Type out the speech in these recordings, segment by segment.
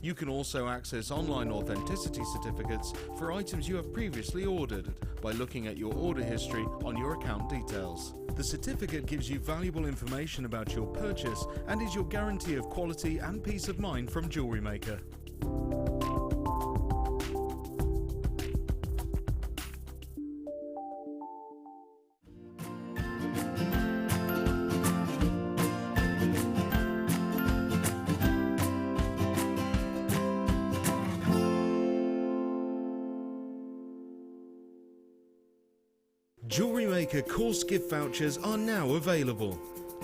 You can also access online authenticity certificates for items you have previously ordered by looking at your order history on your account details. The certificate gives you valuable information about your purchase and is your guarantee of quality and peace of mind from Jewellery Maker. Jewellery Maker course gift vouchers are now available.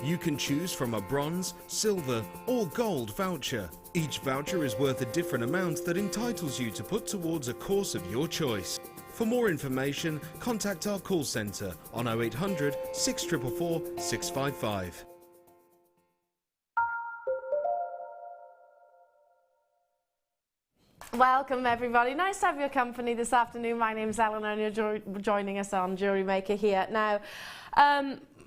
You can choose from a bronze, silver or gold voucher. Each voucher is worth a different amount that entitles you to put towards a course of your choice. For more information, contact our call centre on 0800 644 655. Welcome everybody, nice to have your company this afternoon. My name's Eleanor and you're joining us on Jewellery Maker here. Now,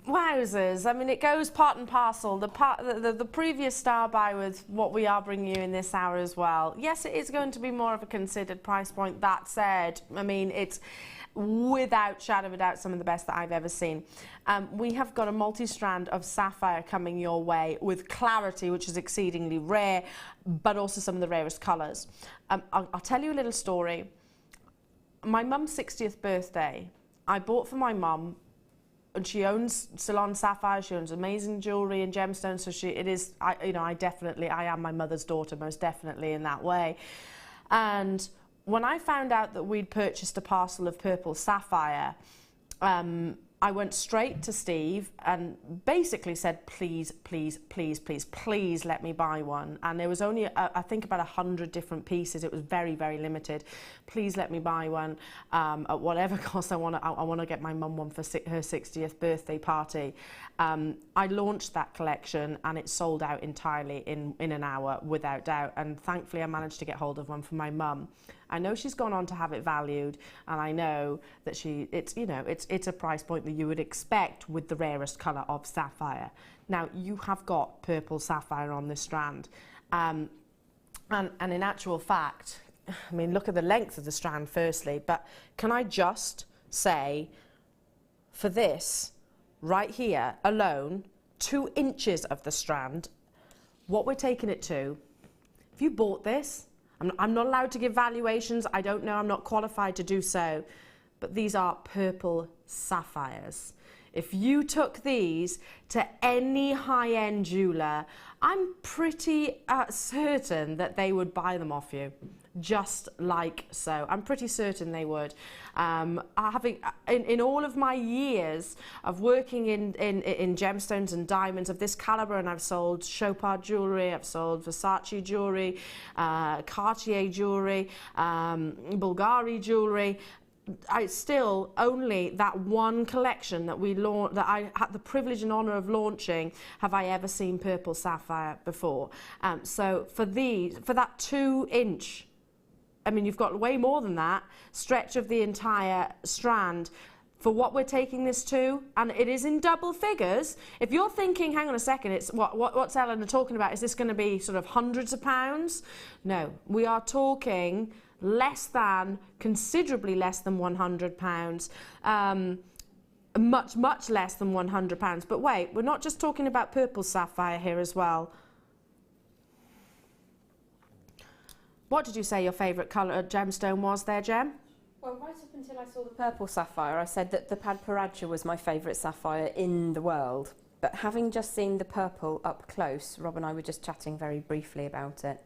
wowzers, I mean it goes part and parcel. The previous star by with what we are bringing you in this hour as well. Yes, it is going to be more of a considered price point. That said, I mean it's without shadow of a doubt some of the best that I've ever seen. We have got a multi-strand of sapphire coming your way with clarity, which is exceedingly rare, but also some of the rarest colours. I'll tell you a little story. My mum's 60th birthday, I bought for my mum, and she owns Salon Sapphire, she owns amazing jewellery and gemstones, so I am my mother's daughter, most definitely in that way. And when I found out that we'd purchased a parcel of purple sapphire, I went straight to Steve and basically said, please, please, please, please, please let me buy one. And there was only, I think, about 100 different pieces. It was very, very limited. Please let me buy one at whatever cost. I want to get my mum one for her 60th birthday party. I launched that collection and it sold out entirely in an hour, without doubt. And thankfully, I managed to get hold of one for my mum. I know she's gone on to have it valued, and I know that it's a price point that you would expect with the rarest colour of sapphire. Now, you have got purple sapphire on this strand, and in actual fact, I mean, look at the length of the strand firstly, but can I just say, for this, right here alone, 2 inches of the strand, what we're taking it to, if you bought this, I'm not allowed to give valuations, I don't know, I'm not qualified to do so, but these are purple sapphires. If you took these to any high-end jeweller, I'm pretty certain that they would buy them off you, just like so. I'm pretty certain they would. In all of my years of working in gemstones and diamonds of this calibre, and I've sold Chopard jewellery, I've sold Versace jewellery, Cartier jewellery, Bulgari jewellery, I still only that one collection that that I had the privilege and honour of launching have I ever seen purple sapphire before. So for that 2 inch, I mean, you've got way more than that stretch of the entire strand for what we're taking this to, and it is in double figures. If you're thinking, hang on a second, it's what's Eleanor talking about? Is this going to be sort of hundreds of pounds? No, we are talking considerably less than £100, much less than £100. But wait, we're not just talking about purple sapphire here as well. What did you say your favourite colour gemstone was there, Gem? Well, right up until I saw the purple sapphire, I said that the Padparaja was my favourite sapphire in the world. But having just seen the purple up close, Rob and I were just chatting very briefly about it.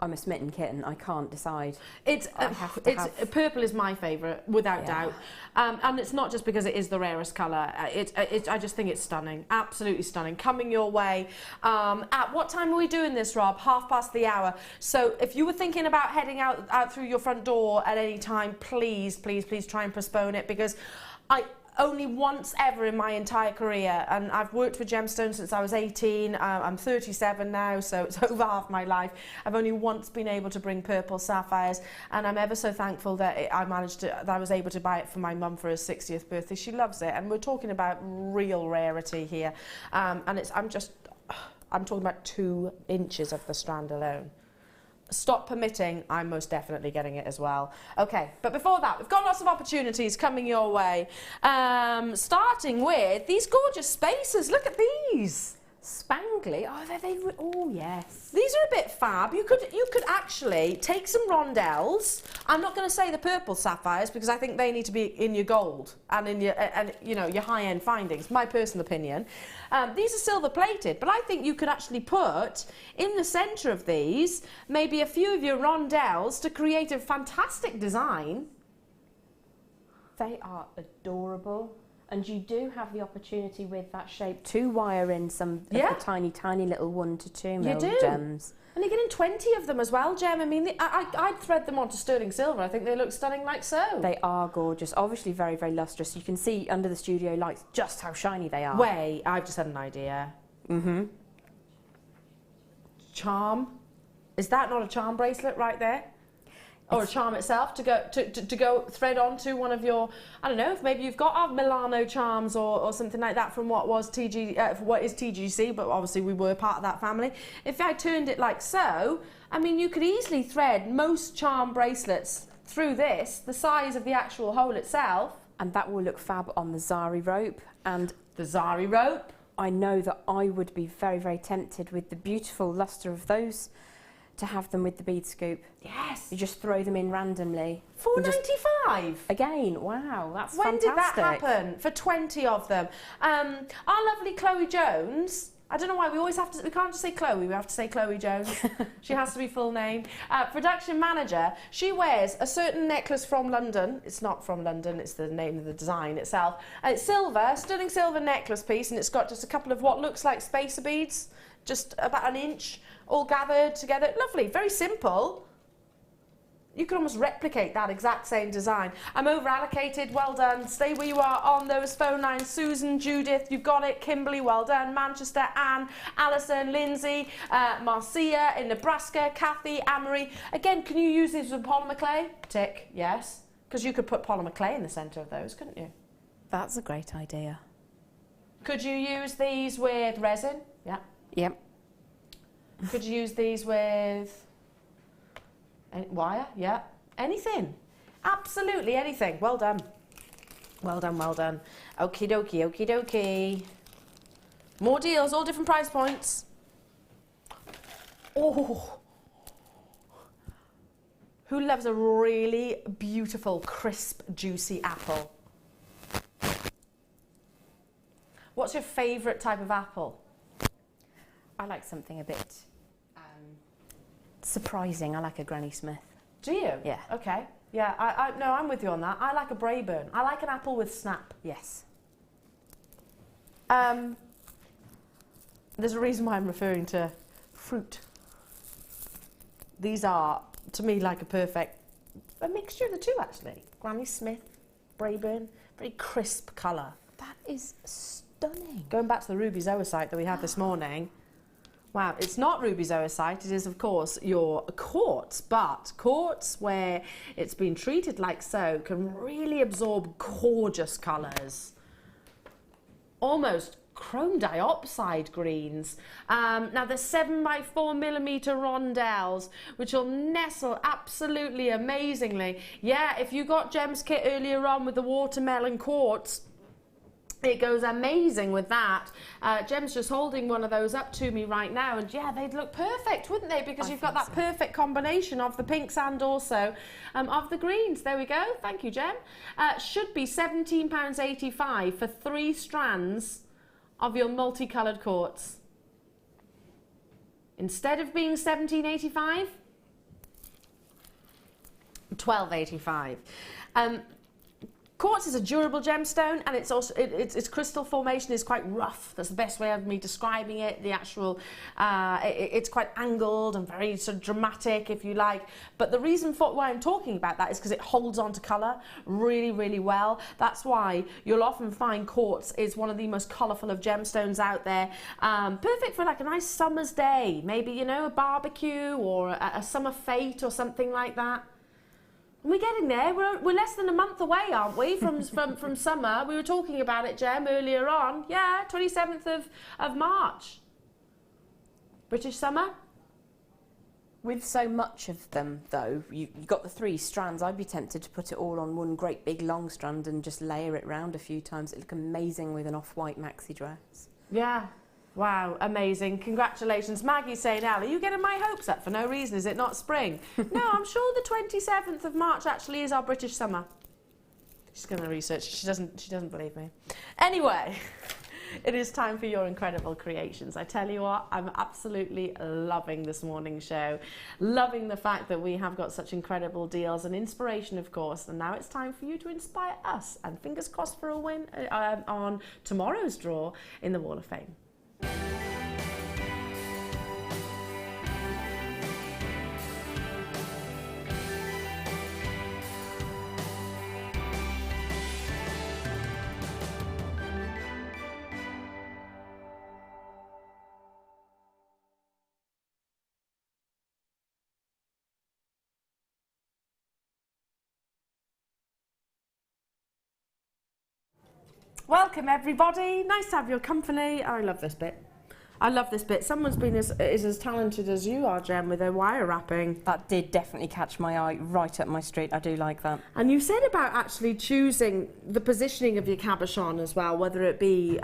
I'm a smitten kitten. I can't decide. Purple is my favourite, without doubt. And it's not just because it is the rarest colour. I just think it's stunning, absolutely stunning. Coming your way. At what time are we doing this, Rob? 1/2 the hour. So if you were thinking about heading out through your front door at any time, please, please, please try and postpone it, because only once ever in my entire career, and I've worked with gemstones since I was 18, I'm 37 now, so it's over half my life. I've only once been able to bring purple sapphires, and I'm ever so thankful that I was able to buy it for my mum for her 60th birthday. She loves it, and we're talking about real rarity here, and I'm talking about 2 inches of the strand alone. stop permitting, I'm most definitely getting it as well. Okay, but before that, we've got lots of opportunities coming your way. Starting with these gorgeous spaces. Look at these. Spangly. Oh, oh yes. These are a bit fab. You could actually take some rondelles. I'm not going to say the purple sapphires because I think they need to be in your gold and in your your high-end findings. My personal opinion. These are silver plated, but I think you could actually put in the centre of these maybe a few of your rondelles to create a fantastic design. They are adorable. And you do have the opportunity with that shape to wire in some of the tiny, tiny little 1 to 2 mil gems. And you're getting 20 of them as well, Gem. I mean, I'd thread them onto sterling silver. I think they look stunning like so. They are gorgeous. Obviously very, very lustrous. You can see under the studio lights just how shiny they are. Wait, I've just had an idea. Charm. Is that not a charm bracelet right there? Or a charm itself to go thread onto one of your, I don't know, if maybe you've got Milano charms or something like that from what is TGC, but obviously we were part of that family. If I turned it like so, I mean, you could easily thread most charm bracelets through this, the size of the actual hole itself. And that will look fab on the Zari rope. And the Zari rope. I know that I would be very, very tempted with the beautiful lustre of those to have them with the bead scoop. Yes. You just throw them in randomly. $4.95. Again, wow, that's when fantastic. When did that happen? For 20 of them. Our lovely Chloe Jones, I don't know why we can't just say Chloe, we have to say Chloe Jones. She has to be full name. Production manager, she wears a certain necklace from London. It's not from London, it's the name of the design itself. It's silver, stunning silver necklace piece, and it's got just a couple of what looks like spacer beads, just about an inch, all gathered together. Lovely, very simple. You can almost replicate that exact same design. I'm over allocated, well done. Stay where you are on those phone lines. Susan, Judith, you've got it. Kimberly, well done. Manchester, Anne, Alison, Lindsay, Marcia in Nebraska, Kathy, Amory. Again, can you use these with polymer clay? Tick, yes. Because you could put polymer clay in the centre of those, couldn't you? That's a great idea. Could you use these with resin? Yeah. Yep. Could you use these with wire? Yeah. Anything. Absolutely anything. Well done. Well done, well done. Okie dokie, okie dokie. More deals, all different price points. Oh. Who loves a really beautiful, crisp, juicy apple? What's your favourite type of apple? I like something a bit surprising. I like a Granny Smith. Do you? Yeah. Okay. Yeah, no, I'm with you on that. I like a Braeburn. I like an apple with snap. Yes. There's a reason why I'm referring to fruit. These are, to me, like a mixture of the two, actually. Granny Smith, Braeburn, very crisp colour. That is stunning. Going back to the ruby zoisite that we had this morning. Wow, it's not ruby zoisite, it is of course your quartz, but quartz where it's been treated like so can really absorb gorgeous colours. Almost chrome diopside greens. Now the 7x4mm rondelles, which will nestle absolutely amazingly. Yeah, if you got Gem's kit earlier on with the watermelon quartz, it goes amazing with that. Gem's just holding one of those up to me right now, and yeah, they'd look perfect, wouldn't they? Because you've got that perfect combination of the pinks and also of the greens. There we go. Thank you, Gem. Should be £17.85 for 3 strands of your multicoloured quartz. Instead of being £17.85, £12.85. Quartz is a durable gemstone, and it's also its crystal formation is quite rough. That's the best way of me describing it. The actual it's quite angled and very sort of dramatic, if you like. But the reason for why I'm talking about that is because it holds on to colour really, really well. That's why you'll often find quartz is one of the most colourful of gemstones out there. Perfect for like a nice summer's day, maybe, you know, a barbecue or a summer fete or something like that. We're getting there. We're less than a month away, aren't we, from summer? We were talking about it, Gem, earlier on. Yeah, 27th of March. British summer. With so much of them, though, you got the 3 strands. I'd be tempted to put it all on one great big long strand and just layer it round a few times. It'd look amazing with an off-white maxi dress. Yeah. Wow, amazing. Congratulations. Maggie's saying, Al, are you getting my hopes up for no reason? Is it not spring? No, I'm sure the 27th of March actually is our British summer. She's going to research. She doesn't believe me. Anyway, it is time for your incredible creations. I tell you what, I'm absolutely loving this morning's show. Loving the fact that we have got such incredible deals and inspiration, of course. And now it's time for you to inspire us. And fingers crossed for a win on tomorrow's draw in the Wall of Fame. Welcome everybody, nice to have your company. I love this bit. I love this bit. Someone's been is as talented as you are, Jem, with their wire wrapping. That did definitely catch my eye right up my street. I do like that. And you said about actually choosing the positioning of your cabochon as well, whether it be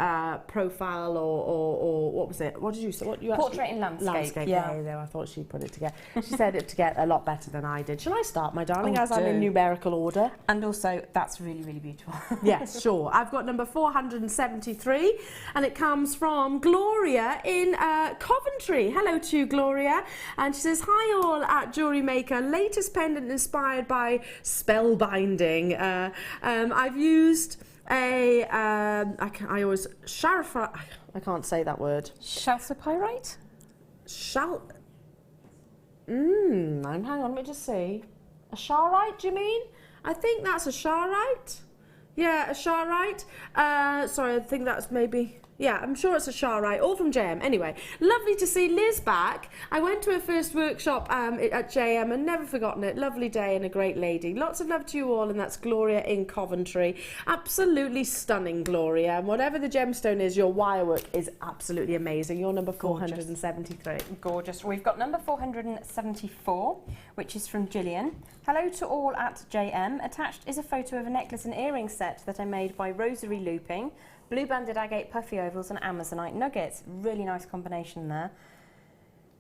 profile or what was it? What did you say? What you Portrait and landscape. Landscape. Yeah. Yeah, there. I thought she put it together. She said it together a lot better than I did. Shall I start, my darling, as I'm in numerical order? And also, that's really, really beautiful. Yes, sure. I've got number 473, and it comes from Gloria in Coventry. Hello to you, Gloria. And she says, hi all at Jewellery Maker. Latest pendant inspired by spellbinding. I've used a, I can't say that word. Chalcopyrite? Hang on, let me just see. A charite, do you mean? I think that's a charite. Yeah, a charite. Sorry, I think that's maybe... Yeah, I'm sure it's a charite, all from JM. Anyway, lovely to see Liz back. I went to her first workshop at JM and never forgotten it. Lovely day and a great lady. Lots of love to you all, and that's Gloria in Coventry. Absolutely stunning, Gloria. And whatever the gemstone is, your wire work is absolutely amazing. You're number 473. Gorgeous. We've got number 474, which is from Gillian. Hello to all at JM. Attached is a photo of a necklace and earring set that I made by Rosary Looping. Blue banded agate puffy ovals and Amazonite nuggets. Really nice combination there.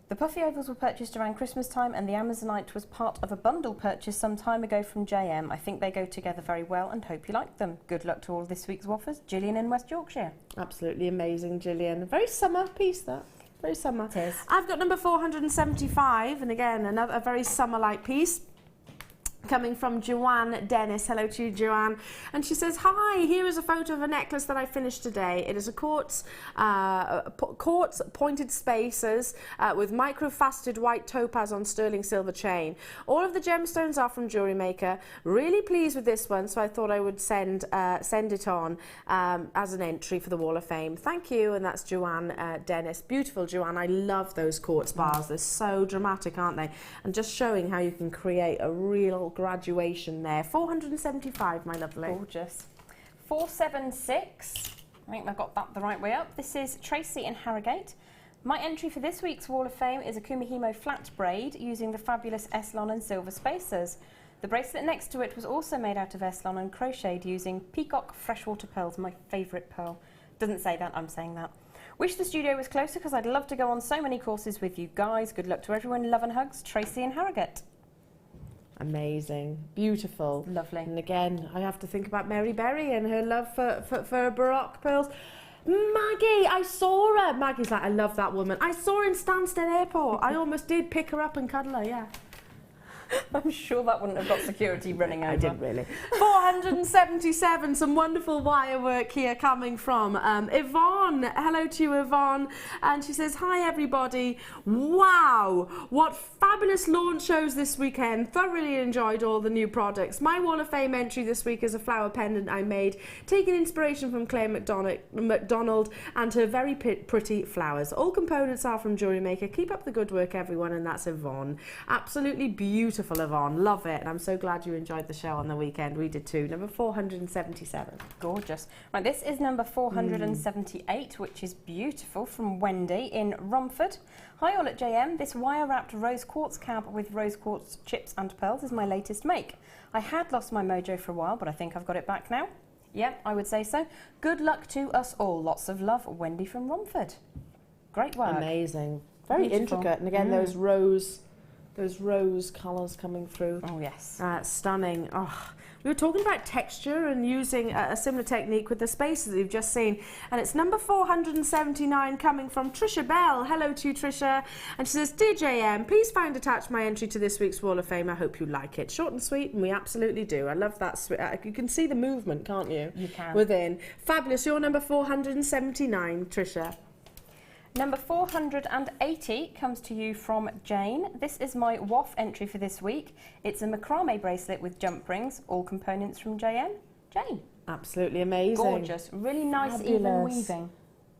The puffy ovals were purchased around Christmas time, and the Amazonite was part of a bundle purchase some time ago from JM. I think they go together very well and hope you like them. Good luck to all this week's waffers. Gillian in West Yorkshire. Absolutely amazing, Gillian. Very summer piece, that. Very summer. It is. I've got number 475, and again, a very summer-like piece. Coming from Joanne Dennis. Hello to you, Joanne. And she says, hi, here is a photo of a necklace that I finished today. It is a quartz pointed spacers with micro-faceted white topaz on sterling silver chain. All of the gemstones are from Jewellery Maker. Really pleased with this one, so I thought I would send it on as an entry for the Wall of Fame. Thank you, and that's Joanne Dennis. Beautiful, Joanne. I love those quartz bars. They're so dramatic, aren't they? And just showing how you can create a real graduation there. 475, my lovely. Gorgeous. 476. I think I've got that the right way up. This is Tracy in Harrogate. My entry for this week's Wall of Fame is a Kumihimo flat braid using the fabulous Eslon and silver spacers. The bracelet next to it was also made out of Eslon and crocheted using peacock freshwater pearls, my favourite pearl. Doesn't say that, I'm saying that. Wish the studio was closer because I'd love to go on so many courses with you guys. Good luck to everyone. Love and hugs. Tracy in Harrogate. Amazing, beautiful, lovely. And again, I have to think about Mary Berry and her love for Baroque pearls. Maggie, I saw her. Maggie's like, I love that woman. I saw her in Stansted Airport. I almost did pick her up and cuddle her. Yeah. I'm sure that wouldn't have got security running over. I didn't really. 477, some wonderful wire work here coming from Yvonne. Hello to you, Yvonne. And she says, hi everybody. Wow, what fabulous launch shows this weekend. Thoroughly enjoyed all the new products. My Wall of Fame entry this week is a flower pendant I made, taking inspiration from Claire McDonald and her very pretty flowers. All components are from Jewellery Maker. Keep up the good work, everyone. And that's Yvonne. Absolutely beautiful, massive on. Love it. And I'm so glad you enjoyed the show on the weekend. We did too. Number 477. Gorgeous. Right, this is number 478, which is beautiful, from Wendy in Romford. Hi all at JM. This wire-wrapped rose quartz cab with rose quartz chips and pearls is my latest make. I had lost my mojo for a while, but I think I've got it back now. Yep, I would say so. Good luck to us all. Lots of love, Wendy from Romford. Great work. Amazing. Very Beautiful. intricate. And again, those rose colours coming through. Oh, yes. Stunning. Oh, we were talking about texture and using a similar technique with the spaces that you've just seen. And it's number 479 coming from Trisha Bell. Hello to you, Trisha. And she says, Dear JM, please find attached my entry to this week's Wall of Fame. I hope you like it. Short and sweet, and we absolutely do. I love that. You can see the movement, can't you? You can. Within. Fabulous. You're number 479, Trisha. Number 480 comes to you from Jane. This is my WAF entry for this week. It's a macrame bracelet with jump rings, all components from JM. Jane. Absolutely amazing. Gorgeous. Really nice, Fabulous. even weaving.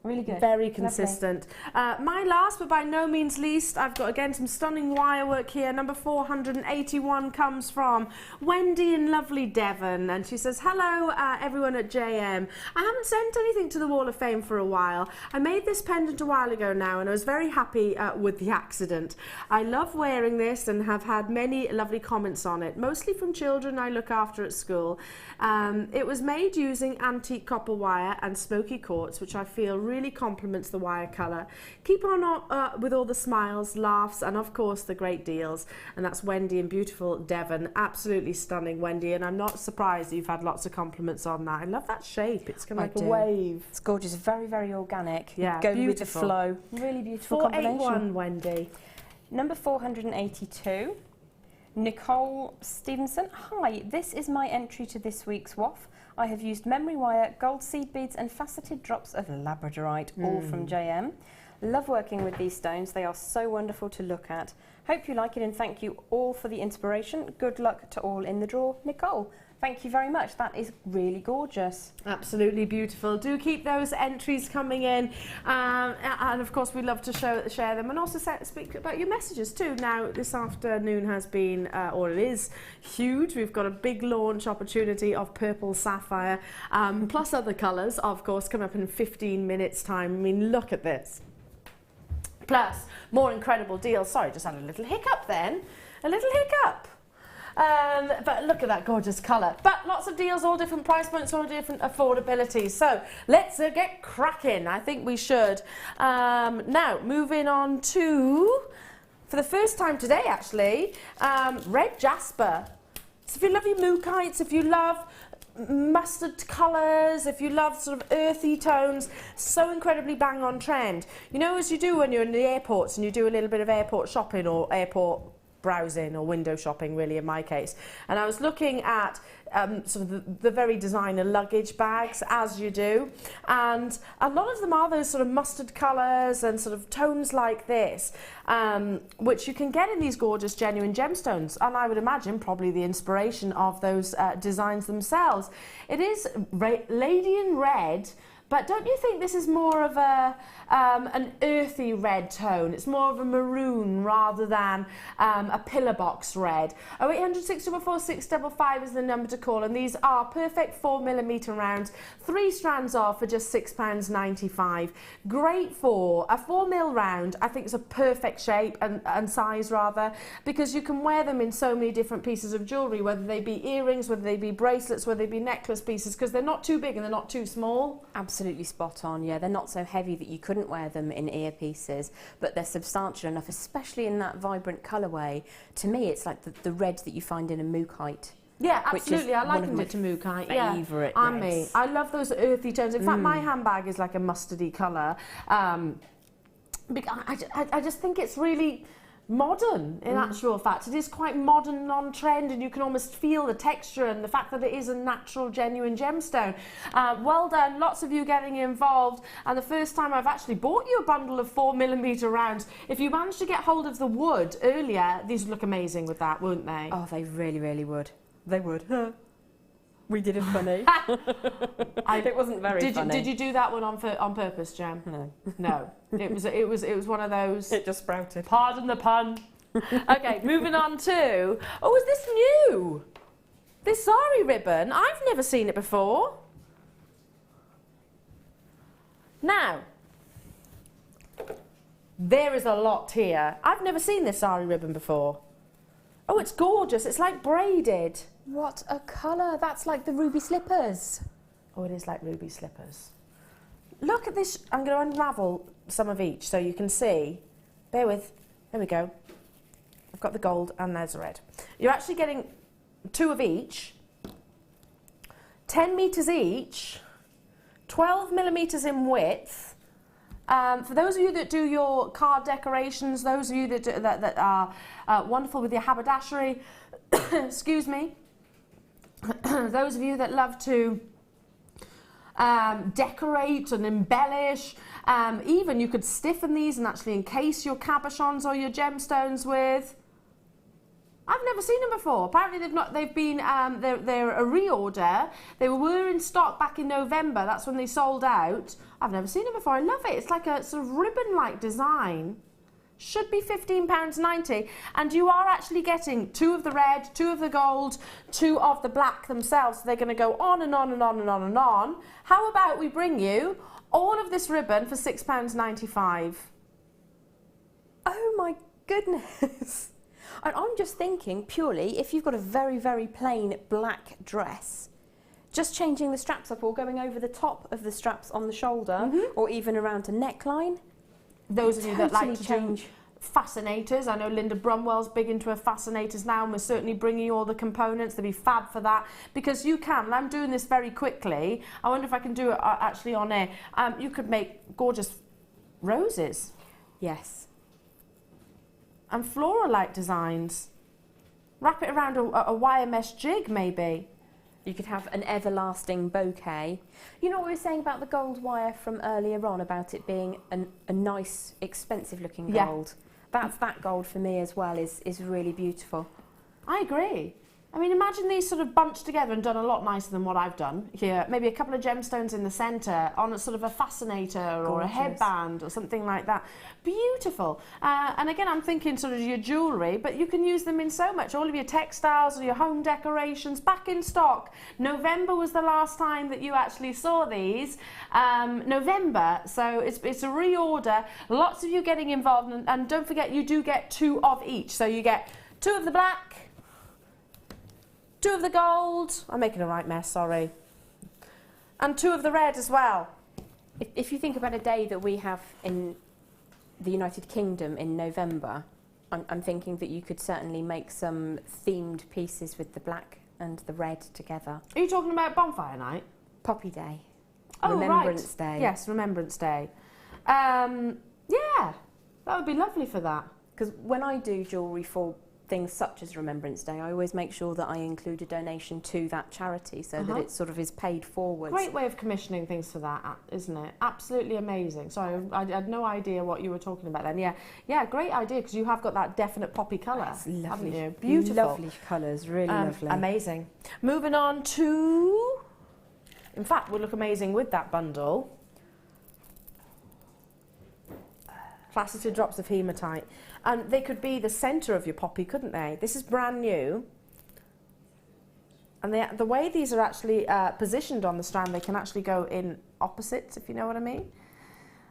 Really good. Very consistent. My last, but by no means least, I've got again some stunning wire work here. Number 481 comes from Wendy in lovely Devon, and she says, hello everyone at JM. I haven't sent anything to the Wall of Fame for a while. I made this pendant a while ago now, and I was very happy with the accident. I love wearing this and have had many lovely comments on it, mostly from children I look after at school. It was made using antique copper wire and smoky quartz, which I feel really complements the wire colour. Keep on with all the smiles, laughs, and of course the great deals. And that's Wendy in beautiful Devon. Absolutely stunning, Wendy, and I'm not surprised that you've had lots of compliments on that. I love that shape. It's kind of like a wave. It's gorgeous, very, very organic. Yeah, Go beautiful. with the flow. Really beautiful 481, combination. Wendy. Number 482, Nicole Stevenson. Hi, this is my entry to this week's WAF. I have used memory wire, gold seed beads and faceted drops of labradorite, all from JM. Love working with these stones. They are so wonderful to look at. Hope you like it, and thank you all for the inspiration. Good luck to all in the draw. Nicole, thank you very much. That is really gorgeous. Absolutely beautiful. Do keep those entries coming in, and of course we love to share them, and also speak about your messages too. Now this afternoon has been, or it is, huge. We've got a big launch opportunity of purple sapphire, plus other colours, of course, coming up in 15 minutes time. I mean, look at this. Plus more incredible deals. Sorry, just had a little hiccup then. A little hiccup. But look at that gorgeous colour. But lots of deals, all different price points, all different affordabilities. So let's get cracking. I think we should. Now, moving on to, for the first time today actually, red jasper. So if you love your mookites, if you love mustard colours, if you love sort of earthy tones, so incredibly bang on trend. You know, as you do when you're in the airports and you do a little bit of airport shopping or airport browsing or window shopping, really, in my case. And I was looking at sort of the very designer luggage bags, as you do, and a lot of them are those sort of mustard colours and sort of tones like this, which you can get in these gorgeous genuine gemstones, and I would imagine probably the inspiration of those designs themselves. It is Lady in Red, but don't you think this is more of an earthy red tone? It's more of a maroon rather than a pillar box red. 0800 644 655 is the number to call, and these are perfect 4mm rounds, 3 strands off for just £6.95. Great for a 4mm round. I think it's a perfect shape and size rather, because you can wear them in so many different pieces of jewellery, whether they be earrings, whether they be bracelets, whether they be necklace pieces, because they're not too big and they're not too small. Absolutely spot on, yeah. They're not so heavy that you couldn't wear them in earpieces, but they're substantial enough, especially in that vibrant colourway. To me, it's like the red that you find in a mookaite. Yeah, absolutely. I likened it to mookaite. Favourite and me. I love those earthy tones. In fact, my handbag is like a mustardy colour. I just think it's really modern, in actual fact. It is quite modern and on trend, and you can almost feel the texture and the fact that it is a natural, genuine gemstone. Well done, lots of you getting involved, and the first time I've actually bought you a bundle of 4mm rounds. If you managed to get hold of the wood earlier, these would look amazing with that, wouldn't they? Oh, they really, really would. They would. We did it funny. It wasn't very funny. Did you do that one on purpose, Jem? No. No. It was one of those. It just sprouted. Pardon the pun. Okay, moving on to, oh, is this new? This sari ribbon, I've never seen it before. Now, there is a lot here. I've never seen this sari ribbon before. Oh, it's gorgeous. It's like braided. What a colour. That's like the ruby slippers. Oh, it is like ruby slippers. Look at this. I'm going to unravel some of each so you can see. Bear with. There we go. I've got the gold and there's the red. You're actually getting 2 of each, 10 metres each, 12 millimetres in width. For those of you that do your card decorations, those of you that are wonderful with your haberdashery, excuse me, those of you that love to decorate and embellish, even you could stiffen these and actually encase your cabochons or your gemstones with. I've never seen them before. Apparently they've been they're a reorder. They were in stock back in November. That's when they sold out. I've never seen them before. I love it. It's like a sort of ribbon-like design. Should be £15.90, and you are actually getting 2 of the red, 2 of the gold, 2 of the black themselves. So they're going to go on and on and on and on and on. How about we bring you all of this ribbon for £6.95? Oh my goodness. And I'm just thinking, purely, if you've got a very, very plain black dress, just changing the straps up or going over the top of the straps on the shoulder, or even around a neckline. Those of you that like to change. do fascinators, I know Linda Brumwell's big into her fascinators now, and we're certainly bringing you all the components. They'll be fab for that, because you can, and I'm doing this very quickly. I wonder if I can do it actually on air. You could make gorgeous roses. Yes. And floral-like designs. Wrap it around a wire mesh jig, maybe. You could have an everlasting bouquet. You know what we were saying about the gold wire from earlier on, about it being a nice, expensive-looking gold? Yeah. That gold for me as well is really beautiful. I agree. I mean, imagine these sort of bunched together and done a lot nicer than what I've done here. Maybe a couple of gemstones in the centre on a sort of a fascinator or a headband or something like that. Beautiful. And again, I'm thinking sort of your jewellery, but you can use them in so much. All of your textiles or your home decorations, back in stock. November was the last time that you actually saw these. November, so it's a reorder. Lots of you getting involved, and don't forget, you do get 2 of each. So you get 2 of the black, 2 of the gold, I'm making a right mess, sorry, and 2 of the red as well. If you think about a day that we have in the United Kingdom in November, I'm thinking that you could certainly make some themed pieces with the black and the red together. Are you talking about bonfire night? Poppy Day. Oh, Remembrance right. Day. Yes, Remembrance Day. Yeah, that would be lovely for that. Because when I do jewellery for things such as Remembrance Day, I always make sure that I include a donation to that charity, so that it sort of is paid forward. Great way of commissioning things for that, isn't it? Absolutely amazing. Sorry, I had no idea what you were talking about then. Yeah, great idea, because you have got that definite poppy colour, haven't you? Beautiful. Lovely colours, really lovely. Amazing. Moving on to, in fact, would look amazing with that bundle. Faceted drops of hematite. And they could be the centre of your poppy, couldn't they? This is brand new. And the way these are actually positioned on the strand, they can actually go in opposites, if you know what I mean.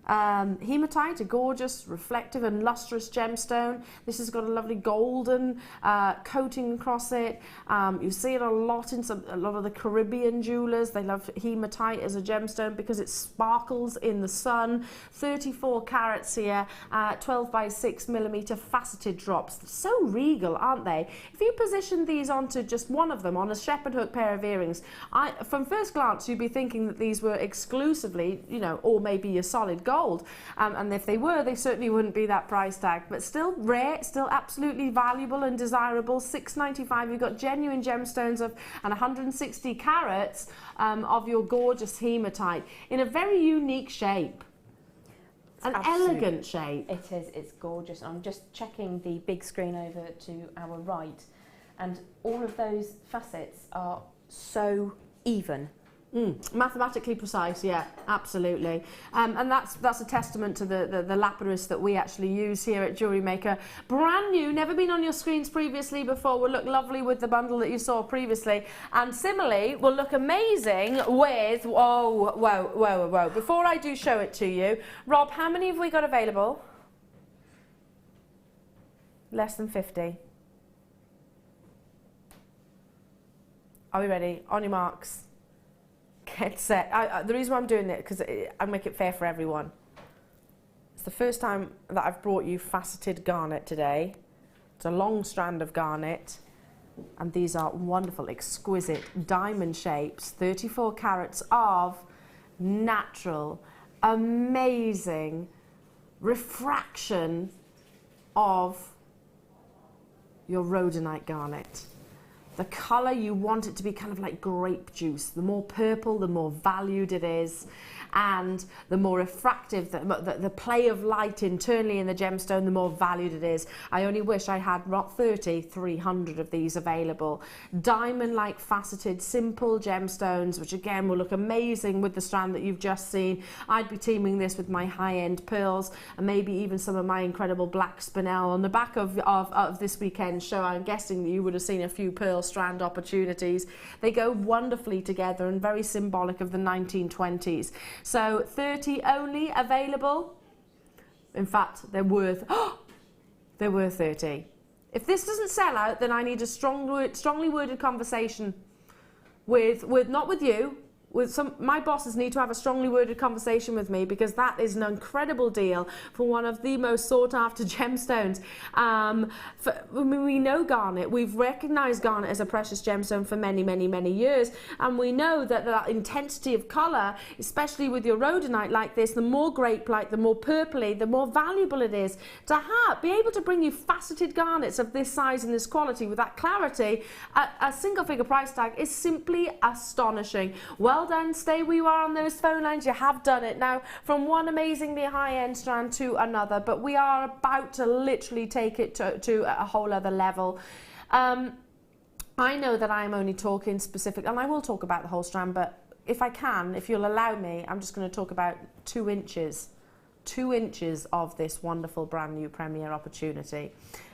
Hematite, a gorgeous, reflective and lustrous gemstone. This has got a lovely golden coating across it. You see it a lot in a lot of the Caribbean jewellers. They love hematite as a gemstone because it sparkles in the sun. 34 carats here, 12 by 6 millimetre faceted drops. They're so regal, aren't they? If you position these onto just one of them, on a shepherd hook pair of earrings, from first glance you'd be thinking that these were exclusively, you know, or maybe your solid gold. And if they were, they certainly wouldn't be that price tag, but still rare, still absolutely valuable and desirable. $6.95. You've got genuine gemstones and 160 carats of your gorgeous hematite in a very unique shape. An elegant shape. It is, it's gorgeous. I'm just checking the big screen over to our right, and all of those facets are so even. Mathematically precise, yeah, absolutely. And that's a testament to the lapidus that we actually use here at Jewellery Maker. Brand new, never been on your screens previously before, will look lovely with the bundle that you saw previously. And similarly, will look amazing with, whoa. Before I do show it to you, Rob, how many have we got available? Less than 50. Are we ready? On your marks. Get set. The reason why I'm doing it, because I make it fair for everyone. It's the first time that I've brought you faceted garnet today. It's a long strand of garnet, and these are wonderful, exquisite diamond shapes, 34 carats of natural, amazing refraction of your rhodonite garnet. The colour, you want it to be kind of like grape juice. The more purple, the more valued it is, and the more refractive, the play of light internally in the gemstone, the more valued it is. I only wish I had not 30, 300 of these available. Diamond-like faceted, simple gemstones, which again will look amazing with the strand that you've just seen. I'd be teaming this with my high-end pearls, and maybe even some of my incredible black spinel. On the back of this weekend's show, I'm guessing that you would have seen a few pearl strand opportunities. They go wonderfully together and very symbolic of the 1920s. So 30 only available. In fact, they're worth 30. If this doesn't sell out, then I need a strongly worded conversation with not with you, with my bosses need to have a strongly worded conversation with me, because that is an incredible deal for one of the most sought after gemstones. We know garnet, we've recognized garnet as a precious gemstone for many, many, many years, and we know that intensity of color, especially with your rhodonite like this, the more grape-like, the more purpley, the more valuable it is. To be able to bring you faceted garnets of this size and this quality with that clarity at a single figure price tag is simply astonishing. Well done, stay where you are on those phone lines. You have done it now, from one amazingly high-end strand to another, but we are about to literally take it to a whole other level. I know that I'm only talking specific, and I will talk about the whole strand, but if I can, if you'll allow me, I'm just going to talk about 2 inches of this wonderful brand new premiere opportunity.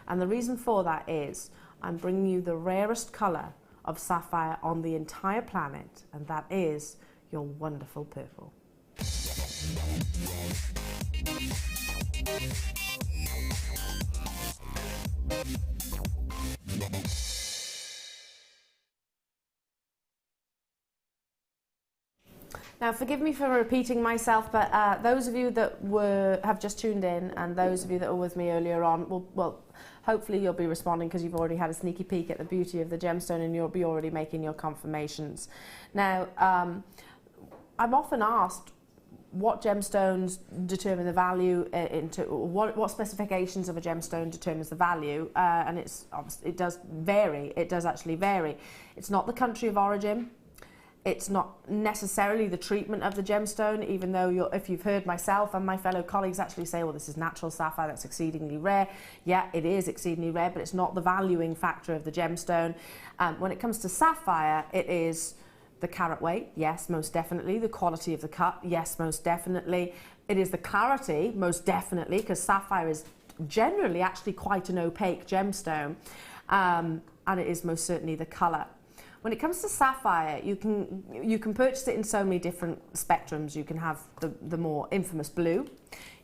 And the reason for that is I'm bringing you the rarest colour of sapphire on the entire planet, and that is your wonderful purple. Now, forgive me for repeating myself, but those of you that have just tuned in, and those of you that were with me earlier on, well, hopefully you'll be responding because you've already had a sneaky peek at the beauty of the gemstone, and you'll be already making your confirmations. Now, I'm often asked what gemstones determine the value, what specifications of a gemstone determines the value, and it does vary. It does actually vary. It's not the country of origin. It's not necessarily the treatment of the gemstone, even though if you've heard myself and my fellow colleagues actually say, well, this is natural sapphire, that's exceedingly rare. Yeah, it is exceedingly rare, but it's not the valuing factor of the gemstone. When it comes to sapphire, it is the carat weight, yes, most definitely. The quality of the cut, yes, most definitely. It is the clarity, most definitely, because sapphire is generally actually quite an opaque gemstone. And it is most certainly the colour. When it comes to sapphire, you can purchase it in so many different spectrums. You can have the more infamous blue.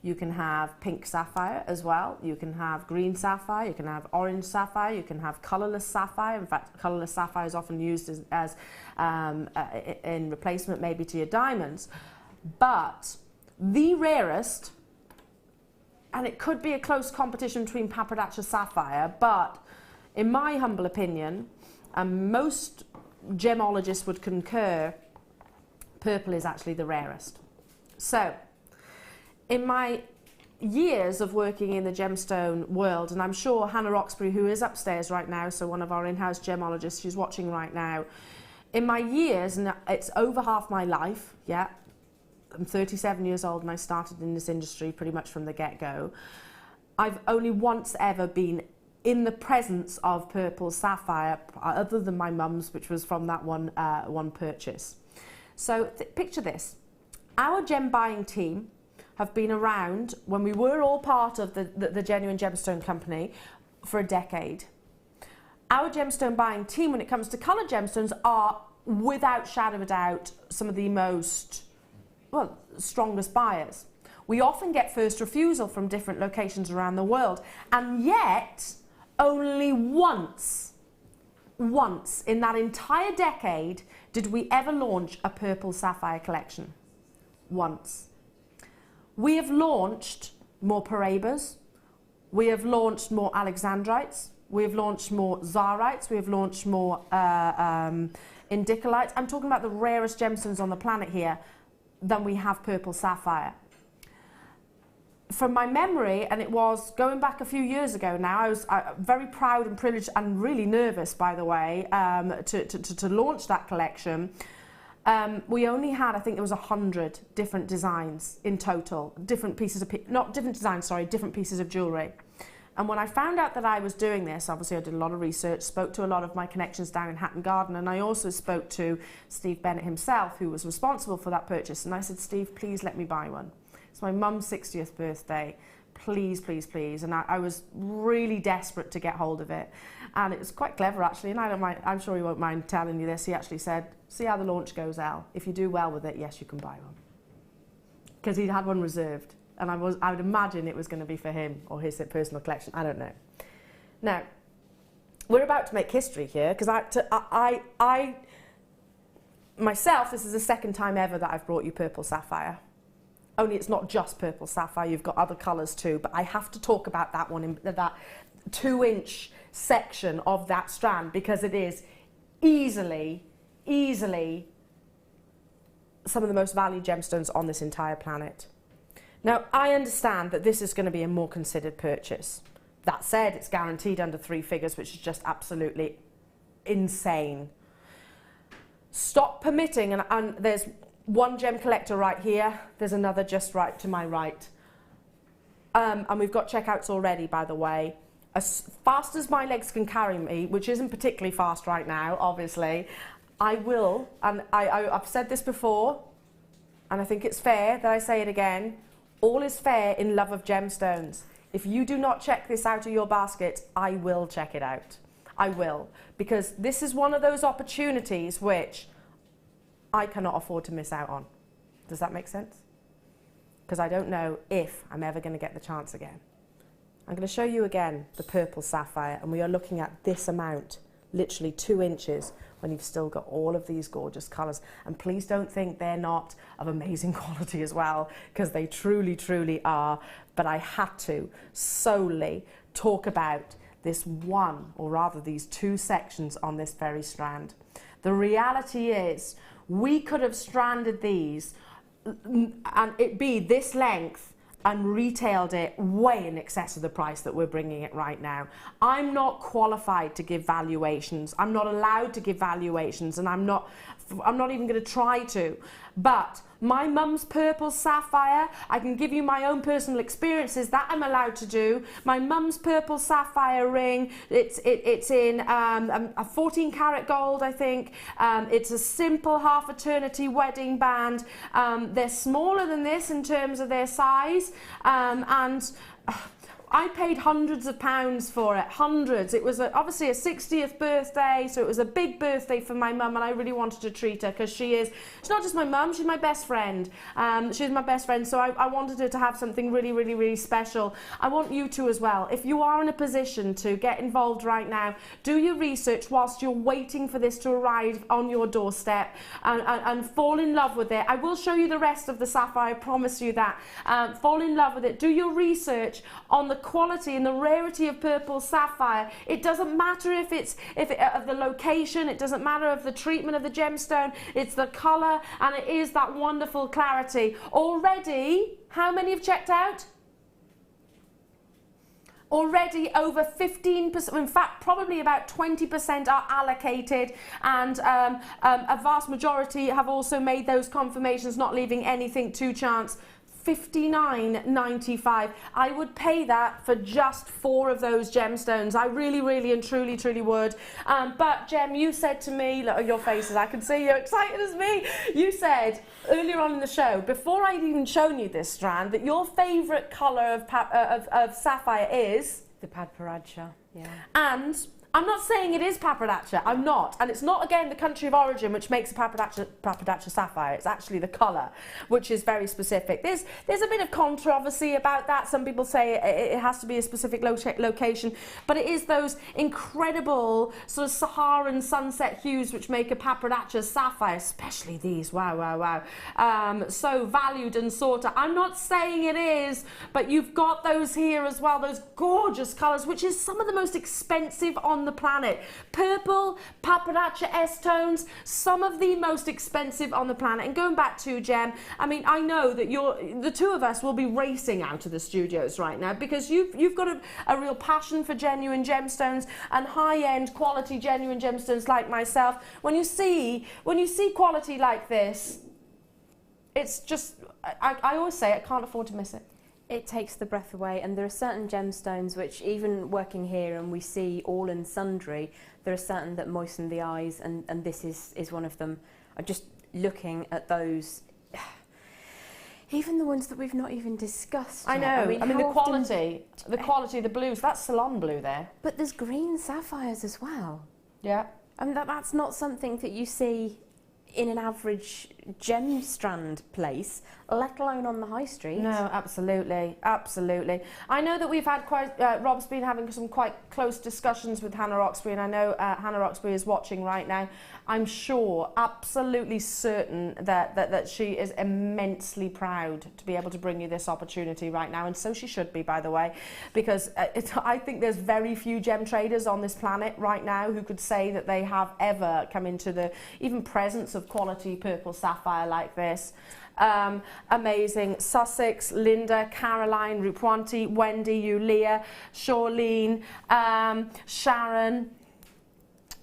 You can have pink sapphire as well. You can have green sapphire. You can have orange sapphire. You can have colourless sapphire. In fact, colourless sapphire is often used as in replacement maybe to your diamonds. But the rarest, and it could be a close competition between Papadacha sapphire, but in my humble opinion, and most gemologists would concur, purple is actually the rarest. So, in my years of working in the gemstone world, and I'm sure Hannah Roxbury, who is upstairs right now, so one of our in-house gemologists, she's watching right now, in my years, and it's over half my life, yeah, I'm 37 years old and I started in this industry pretty much from the get-go, I've only once ever been in the presence of purple sapphire, other than my mum's, which was from that one purchase. So picture this. Our gem buying team have been around when we were all part of the Genuine Gemstone Company for a decade. Our gemstone buying team, when it comes to coloured gemstones, are without shadow of a doubt some of the most, well, strongest buyers. We often get first refusal from different locations around the world, and yet only once in that entire decade did we ever launch a purple sapphire collection. Once. We have launched more Parabas, we have launched more Alexandrites, we have launched more Zarites, we have launched more Indicolites. I'm talking about the rarest gemstones on the planet here, than we have purple sapphire. From my memory, and it was going back a few years ago now, I was very proud and privileged and really nervous, by the way, to launch that collection. We only had, I think there was 100 different designs in total, different pieces of, not different designs, sorry, different pieces of jewellery. And when I found out that I was doing this, obviously I did a lot of research, spoke to a lot of my connections down in Hatton Garden, and I also spoke to Steve Bennett himself, who was responsible for that purchase. And I said, Steve, please let me buy one. It's my mum's 60th birthday. Please, please, please. And I was really desperate to get hold of it. And it was quite clever, actually, and I don't mind, I'm sure he won't mind telling you this. He actually said, see how the launch goes, Elle. If you do well with it, yes, you can buy one. Because he had one reserved. And I would imagine it was going to be for him or his personal collection. I don't know. Now, we're about to make history here, because I myself, this is the second time ever that I've brought you purple sapphire. Only it's not just purple sapphire, you've got other colours too, but I have to talk about that one, in that 2-inch section of that strand, because it is easily some of the most valued gemstones on this entire planet. Now, I understand that this is going to be a more considered purchase. That said, it's guaranteed under 3 figures, which is just absolutely insane. Stop permitting, and there's one gem collector right here, there's another just right to my right. And we've got checkouts already, by the way. As fast as my legs can carry me, which isn't particularly fast right now, obviously, I will, and I've said this before, and I think it's fair that I say it again, all is fair in love of gemstones. If you do not check this out of your basket, I will check it out. I will, because this is one of those opportunities which I cannot afford to miss out on. Does that make sense? Because I don't know if I'm ever going to get the chance again. I'm going to show you again the purple sapphire, and we are looking at this amount, literally 2 inches, when you've still got all of these gorgeous colours. And please don't think they're not of amazing quality as well, because they truly, truly are. But I had to solely talk about this one, or rather these 2 sections on this very strand. The reality is, we could have stranded these and it be this length and retailed it way in excess of the price that we're bringing it right now. I'm not qualified to give valuations. I'm not allowed to give valuations, and I'm not even going to try to. But my mum's purple sapphire, I can give you my own personal experiences that I'm allowed to do. My mum's purple sapphire ring, it's in a 14 karat gold, I think. It's a simple half eternity wedding band. They're smaller than this in terms of their size, and I paid hundreds of pounds for it, hundreds. It was obviously a 60th birthday, so it was a big birthday for my mum, and I really wanted to treat her, because she's not just my mum, she's my best friend. She's my best friend, so I wanted her to have something really, really, really special. I want you to as well. If you are in a position to get involved right now, do your research whilst you're waiting for this to arrive on your doorstep, and fall in love with it. I will show you the rest of the sapphire, I promise you that. Fall in love with it. Do your research on the quality and the rarity of purple sapphire. It doesn't matter of the location, it doesn't matter of the treatment of the gemstone, it's the colour, and it is that wonderful clarity. Already, how many have checked out? Already over 15%, in fact probably about 20% are allocated, and a vast majority have also made those confirmations, not leaving anything to chance. $59.95. I would pay that for just 4 of those gemstones. I really, really and truly would. But Gem, you said to me, look at your faces, I can see you're excited as me. You said earlier on in the show, before I'd even shown you this strand, that your favourite colour of sapphire is? The Padparadscha, yeah. And I'm not saying it is Paparadscha, I'm not. And it's not, again, the country of origin which makes a Paparadscha sapphire. It's actually the colour, which is very specific. There's a bit of controversy about that. Some people say it has to be a specific location, but it is those incredible sort of Saharan sunset hues which make a Paparadscha sapphire, especially these. Wow. So valued and sought after. I'm not saying it is, but you've got those here as well, those gorgeous colours, which is some of the most expensive on the planet. Purple, Paparadscha S-tones, some of the most expensive on the planet. And going back to Gem, I mean, I know that the two of us will be racing out of the studios right now because you've got a real passion for genuine gemstones and high-end quality genuine gemstones like myself. When you see quality like this, it's just, I always say I can't afford to miss it. It takes the breath away, and there are certain gemstones which, even working here and we see all and sundry, there are certain that moisten the eyes, and this is one of them. I'm just looking at those, even the ones that we've not even discussed I yet. know, I mean the quality of the blues, that's salon blue there. But there's green sapphires as well. Yeah. And that's not something that you see in an average gem strand place, let alone on the high street. No, absolutely. I know that we've had Rob's been having some quite close discussions with Hannah Roxbury, and I know Hannah Roxbury is watching right now. I'm sure, absolutely certain that she is immensely proud to be able to bring you this opportunity right now, and so she should be, by the way, because I think there's very few gem traders on this planet right now who could say that they have ever come into the even presence of quality purple sapphire like this. Amazing. Sussex, Linda, Caroline, Rupwanti, Wendy, Yulia, Charlene, Sharon.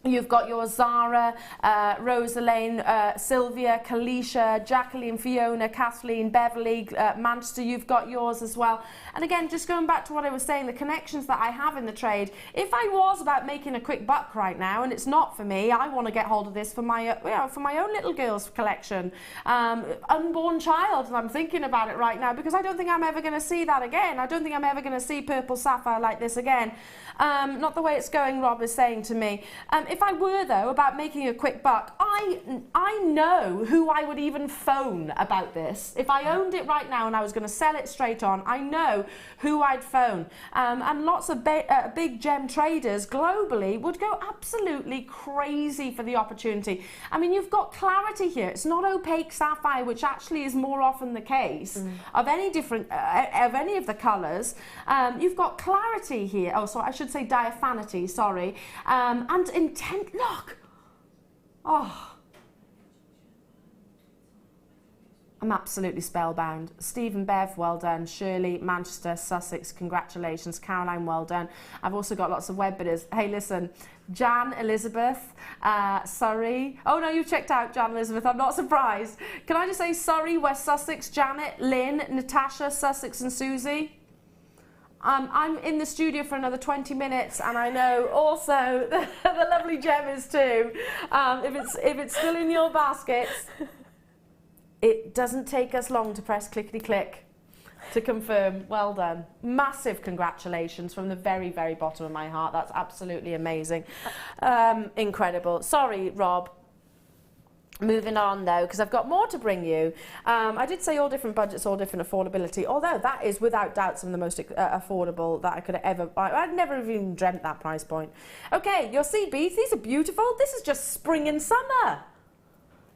You've got your Zara, Rosalane, Sylvia, Kalisha, Jacqueline, Fiona, Kathleen, Beverly, Manchester, you've got yours as well. And again, just going back to what I was saying, the connections that I have in the trade, if I was about making a quick buck right now, and it's not for me, I want to get hold of this for my own little girl's collection. Unborn child, and I'm thinking about it right now, because I don't think I'm ever going to see that again. I don't think I'm ever going to see purple sapphire like this again. Not the way it's going, Rob is saying to me. If I were, though, about making a quick buck, I know who I would even phone about this. If I owned it right now and I was going to sell it straight on, I know who I'd phone. And lots of big gem traders globally would go absolutely crazy for the opportunity. I mean, you've got clarity here. It's not opaque sapphire, which actually is more often the case of any of the colours. You've got clarity here. Oh, sorry, I should say diaphanity, sorry. And intent, look. Oh. I'm absolutely spellbound. Stephen Bev, well done. Shirley, Manchester, Sussex, congratulations. Caroline, well done. I've also got lots of web bidders. Hey, listen, Jan, Elizabeth, Surrey. Oh no, you've checked out Jan, Elizabeth. I'm not surprised. Can I just say Surrey, West Sussex, Janet, Lynn, Natasha, Sussex and Susie? I'm in the studio for another 20 minutes, and I know also the lovely Gem is too. If it's still in your baskets, it doesn't take us long to press clickety-click to confirm. Well done. Massive congratulations from the very, very bottom of my heart. That's absolutely amazing. Incredible. Sorry, Rob. Moving on though, because I've got more to bring you. I did say all different budgets, all different affordability, although that is without doubt some of the most affordable that I could have ever, I'd never even dreamt that price point. Okay, your sea beads, these are beautiful. This is just spring and summer.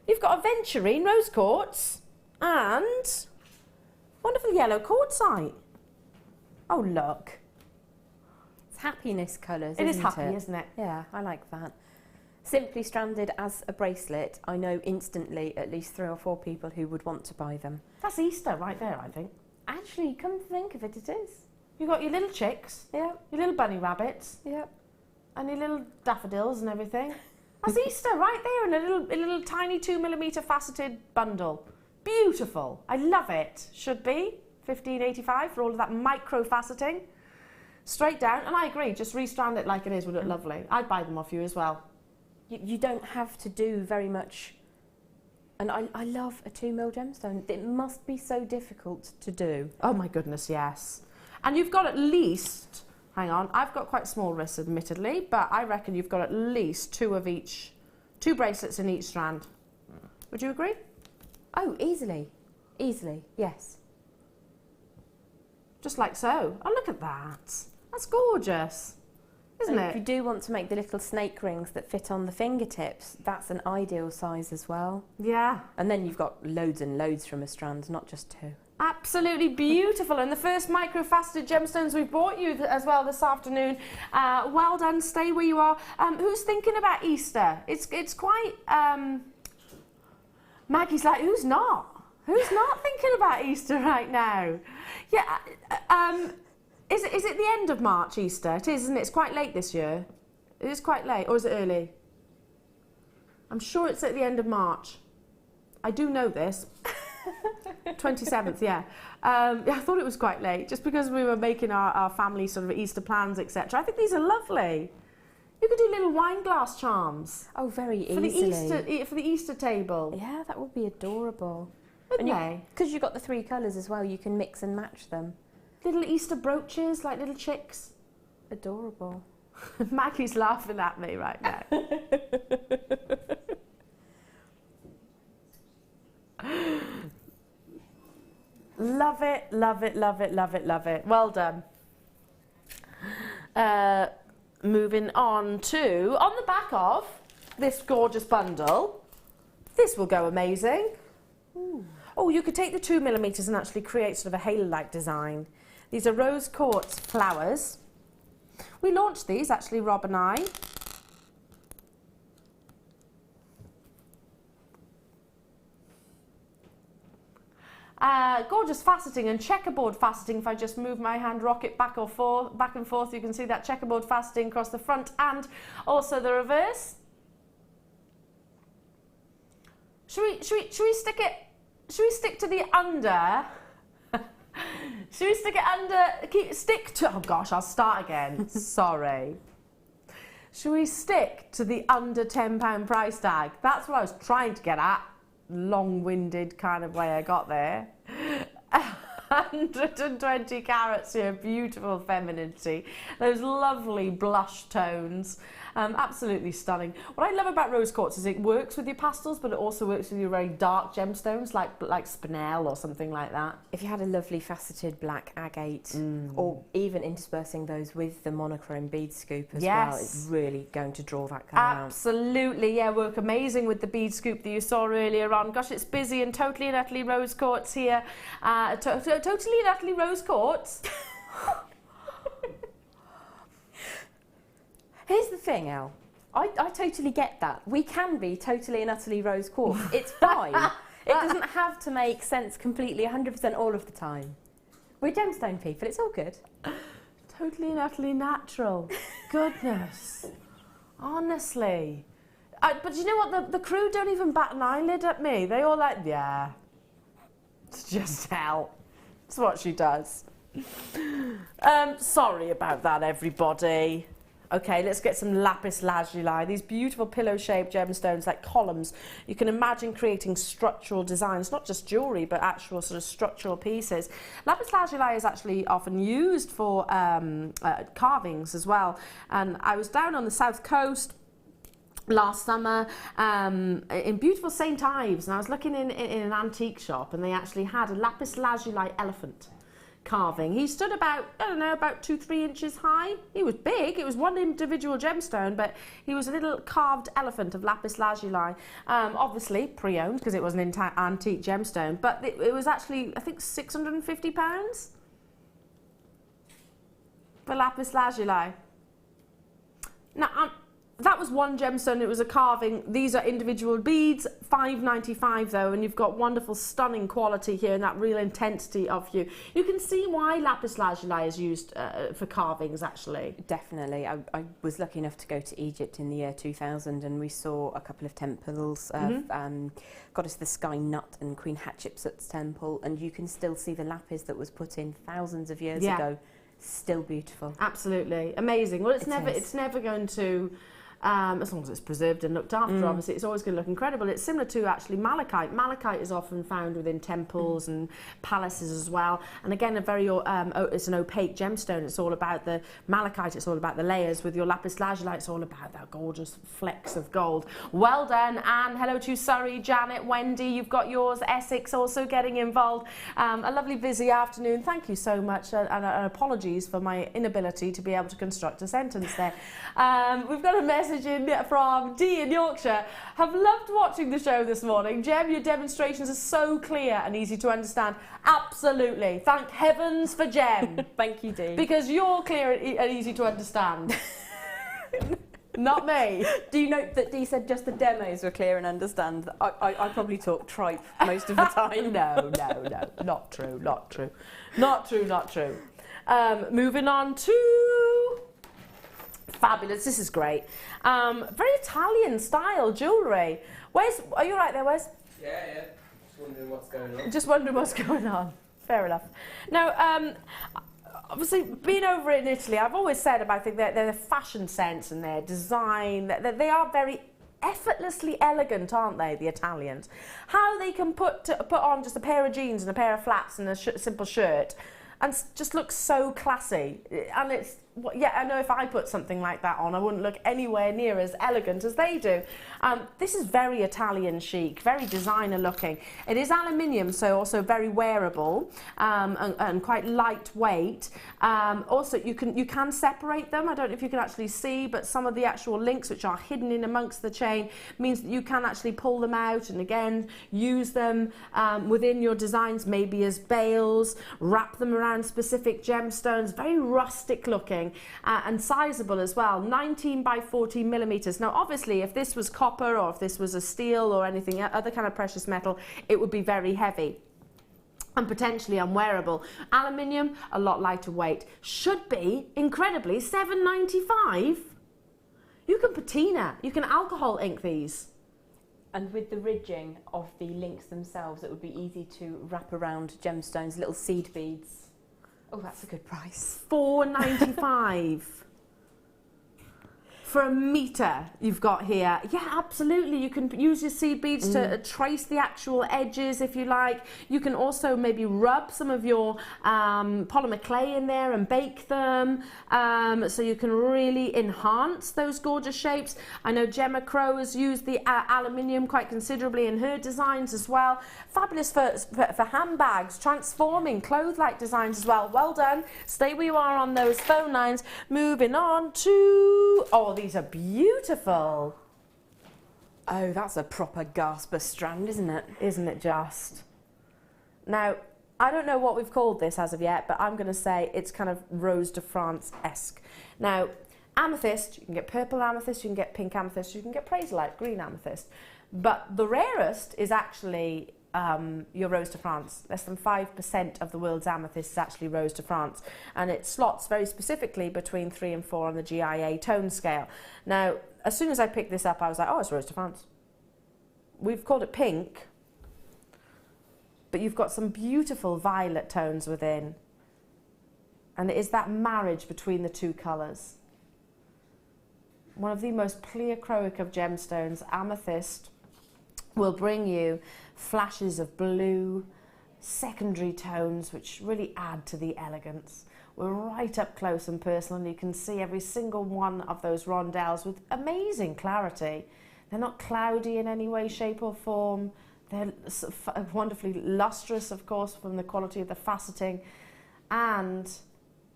You've got aventurine rose quartz and wonderful yellow quartzite. Oh look. It's happiness colours, It is isn't happy, it? isn't it? Yeah, I like that. Simply stranded as a bracelet, I know instantly at least 3 or 4 people who would want to buy them. That's Easter right there, I think. Actually, come to think of it, it is. You've got your little chicks, Yeah, your little bunny rabbits, yeah. and your little daffodils and everything. That's Easter right there in a little tiny 2mm faceted bundle. Beautiful. I love it. Should be $15.85 for all of that micro faceting. Straight down, and I agree, just restrand it like it is would look lovely. I'd buy them off you as well. You don't have to do very much. And I love a 2mm gemstone. It must be so difficult to do. Oh my goodness, yes. And you've got at least, hang on, I've got quite small wrists admittedly, but I reckon you've got at least 2 of each, 2 bracelets in each strand. Would you agree? Oh, easily. Easily, yes. Just like so. Oh, look at that. That's gorgeous, isn't And it? if you do want to make the little snake rings that fit on the fingertips, that's an ideal size as well. Yeah. And then you've got loads and loads from a strand, not just 2. Absolutely beautiful. And the first micro-faceted gemstones we've brought you as well this afternoon. Well done, stay where you are. Who's thinking about Easter? It's quite... Maggie's like, who's not? Who's not thinking about Easter right now? Yeah, is it the end of March, Easter? It is, isn't it? It's quite late this year. It is quite late, or is it early? I'm sure it's at the end of March. I do know this. 27th, yeah. I thought it was quite late, just because we were making our family sort of Easter plans, etc. I think these are lovely. You could do little wine glass charms. Oh, very for easily. For the Easter table. Yeah, that would be adorable. Wouldn't they? Because you've got the 3 colours as well, you can mix and match them. Little Easter brooches, like little chicks. Adorable. Maggie's laughing at me right now. Love it, love it, love it, love it, love it. Well done. Moving on to, on the back of this gorgeous bundle, this will go amazing. Ooh. Oh, you could take the 2mm and actually create sort of a halo-like design. These are rose quartz flowers. We launched these, actually, Rob and I. Gorgeous faceting and checkerboard faceting. If I just move my hand, rock it back and forth, you can see that checkerboard faceting across the front and also the reverse. Should we stick it? Should we stick to the under? Should we stick it under? Stick to. Oh gosh, I'll start again. Sorry. Should we stick to the under £10 price tag? That's what I was trying to get at. Long-winded kind of way I got there. 120 carats here, beautiful femininity. Those lovely blush tones. Absolutely stunning. What I love about rose quartz is it works with your pastels, but it also works with your very dark gemstones, like spinel or something like that. If you had a lovely faceted black agate, or even interspersing those with the monochrome bead scoop as well, it's really going to draw that colour out. Absolutely, yeah, work amazing with the bead scoop that you saw earlier on. Gosh, it's busy and totally and utterly rose quartz here. Totally and utterly rose quartz. Here's the thing, Elle. I totally get that. We can be totally and utterly rose quartz. It's fine. It doesn't have to make sense completely 100% all of the time. We're gemstone people. It's all good. Totally and utterly natural. Goodness. Honestly. But you know what? The crew don't even bat an eyelid at me. They all like, yeah. It's just hell. It's what she does. Sorry about that, everybody. Okay, let's get some lapis lazuli. These beautiful pillow-shaped gemstones like columns. You can imagine creating structural designs, not just jewellery, but actual sort of structural pieces. Lapis lazuli is actually often used for carvings as well. And I was down on the south coast last summer in beautiful St. Ives, and I was looking in an antique shop, and they actually had a lapis lazuli elephant carving. He stood about, I don't know, about 2-3 inches high. He was big. It was one individual gemstone, but he was a little carved elephant of lapis lazuli. Obviously pre-owned because it was an antique gemstone, but it was actually, I think, £650 for lapis lazuli. Now, that was one gemstone, it was a carving. These are individual beads, $5.95 though, and you've got wonderful, stunning quality here and that real intensity of hue. You can see why lapis lazuli is used for carvings, actually. Definitely. I was lucky enough to go to Egypt in the year 2000, and we saw a couple of temples of Goddess of the Sky Nut and Queen Hatshepsut's temple, and you can still see the lapis that was put in thousands of years ago. Still beautiful. Absolutely. Amazing. Well, it's never going to... as long as it's preserved and looked after, obviously, it's always going to look incredible. It's similar to actually malachite. Malachite is often found within temples and palaces as well. And again, it's an opaque gemstone. It's all about the malachite. It's all about the layers. With your lapis lazuli, it's all about that gorgeous flecks of gold. Well done, Anne. Hello to Surrey, Janet, Wendy. You've got yours. Essex also getting involved. A lovely busy afternoon. Thank you so much, and apologies for my inability to be able to construct a sentence there. We've got a message in from Dee in Yorkshire. Have loved watching the show this morning. Jem, your demonstrations are so clear and easy to understand. Absolutely. Thank heavens for Jem. Thank you, Dee. Because you're clear and easy to understand. Not me. Do you note that Dee said just the demos were clear and understand? I probably talk tripe most of the time. No. Not true. Not true. Moving on to... Fabulous, this is great. Very Italian style jewellery. Are you right there, Wes? Yeah. Just wondering what's going on. Just wondering what's going on. Fair enough. Now, obviously, being over in Italy, I've always said about their fashion sense and their design, that they are very effortlessly elegant, aren't they, the Italians? How they can put on just a pair of jeans and a pair of flats and a simple shirt and just look so classy. And it's, I know if I put something like that on, I wouldn't look anywhere near as elegant as they do. This is very Italian chic, very designer looking. It is aluminium, so also very wearable and quite lightweight. Also, you can separate them. I don't know if you can actually see, but some of the actual links which are hidden in amongst the chain means that you can actually pull them out and again use them within your designs, maybe as bails, wrap them around specific gemstones. Very rustic looking. And sizable as well, 19 by 40 millimeters. Now, obviously, if this was copper or if this was a steel or anything, other kind of precious metal, it would be very heavy and potentially unwearable. Aluminium, a lot lighter weight. Should be, incredibly, $7.95. You can patina, you can alcohol ink these. And with the ridging of the links themselves, it would be easy to wrap around gemstones, little seed beads. Oh, that's a good price. $4.95 for a metre you've got here. Yeah, absolutely. You can use your seed beads to trace the actual edges if you like. You can also maybe rub some of your polymer clay in there and bake them, so you can really enhance those gorgeous shapes. I know Gemma Crow has used the aluminium quite considerably in her designs as well. Fabulous for handbags, transforming cloth-like designs as well. Well done. Stay where you are on those phone lines. Moving on to... Oh, these are beautiful. Oh, that's a proper Gasper strand, isn't it? Isn't it just? Now, I don't know what we've called this as of yet, but I'm going to say it's kind of Rose de France-esque. Now, amethyst, you can get purple amethyst, you can get pink amethyst, you can get Praesolite, green amethyst. But the rarest is actually your Rose de France. Less than 5% of the world's amethyst is actually Rose de France, and it slots very specifically between 3 and 4 on the GIA tone scale. Now, as soon as I picked this up, I was like, oh, it's Rose de France. We've called it pink, but you've got some beautiful violet tones within, and it is that marriage between the two colours. One of the most pleochroic of gemstones, amethyst, will bring you flashes of blue, secondary tones which really add to the elegance. We're right up close and personal, and you can see every single one of those rondelles with amazing clarity. They're not cloudy in any way, shape or form. They're wonderfully lustrous, of course, from the quality of the faceting, and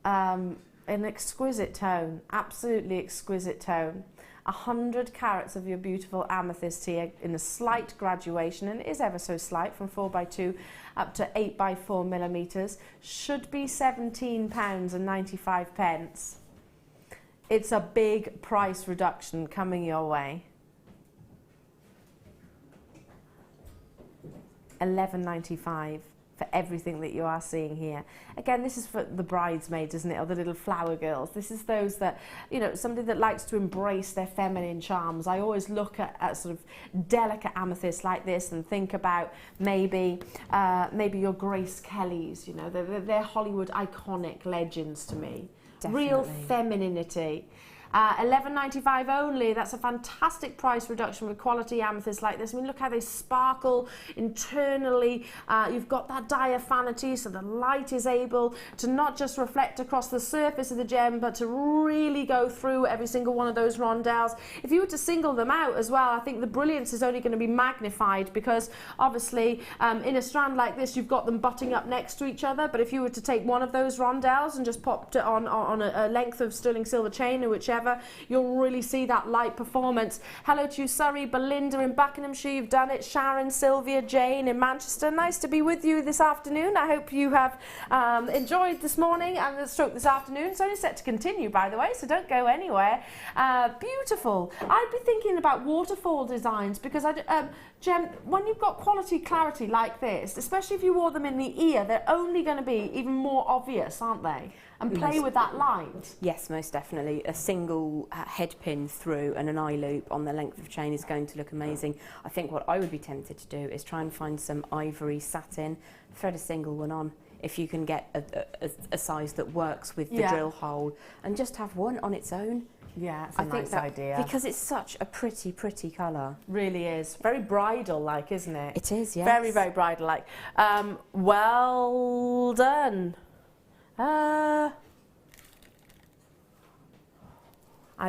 an exquisite tone, absolutely exquisite tone. 100 carats of your beautiful amethyst here in a slight graduation, and it is ever so slight, from 4x2 up to 8x4 millimeters. Should be £17.95. it's a big price reduction coming your way. $11.95 for everything that you are seeing here. Again, this is for the bridesmaids, isn't it, or the little flower girls. This is those that, you know, somebody that likes to embrace their feminine charms. I always look at sort of delicate amethysts like this and think about maybe your Grace Kellys, you know, they're Hollywood iconic legends to me. Definitely. Real femininity. $11.95 only. That's a fantastic price reduction with quality amethysts like this. I mean, look how they sparkle internally. You've got that diaphanity, so the light is able to not just reflect across the surface of the gem, but to really go through every single one of those rondelles. If you were to single them out as well, I think the brilliance is only going to be magnified, because obviously in a strand like this, you've got them butting up next to each other. But if you were to take one of those rondelles and just popped it on a length of sterling silver chain or whichever, you'll really see that light performance. Hello to you, Surrey, Belinda in Buckinghamshire, you've done it. Sharon, Sylvia, Jane in Manchester. Nice to be with you this afternoon. I hope you have enjoyed this morning and the stroke this afternoon. It's only set to continue, by the way, so don't go anywhere. Beautiful. I'd be thinking about waterfall designs, because Jem, when you've got quality clarity like this, especially if you wore them in the ear, they're only going to be even more obvious, aren't they? And play with that light. Yes, most definitely. A single head pin through and an eye loop on the length of chain is going to look amazing. I think what I would be tempted to do is try and find some ivory satin, thread a single one on, if you can get a size that works with the drill hole, and just have one on its own. Yeah, it's a nice idea. Because it's such a pretty, pretty colour. Really is. Very bridal-like, isn't it? It is, yes. Very, very bridal-like. Well done. I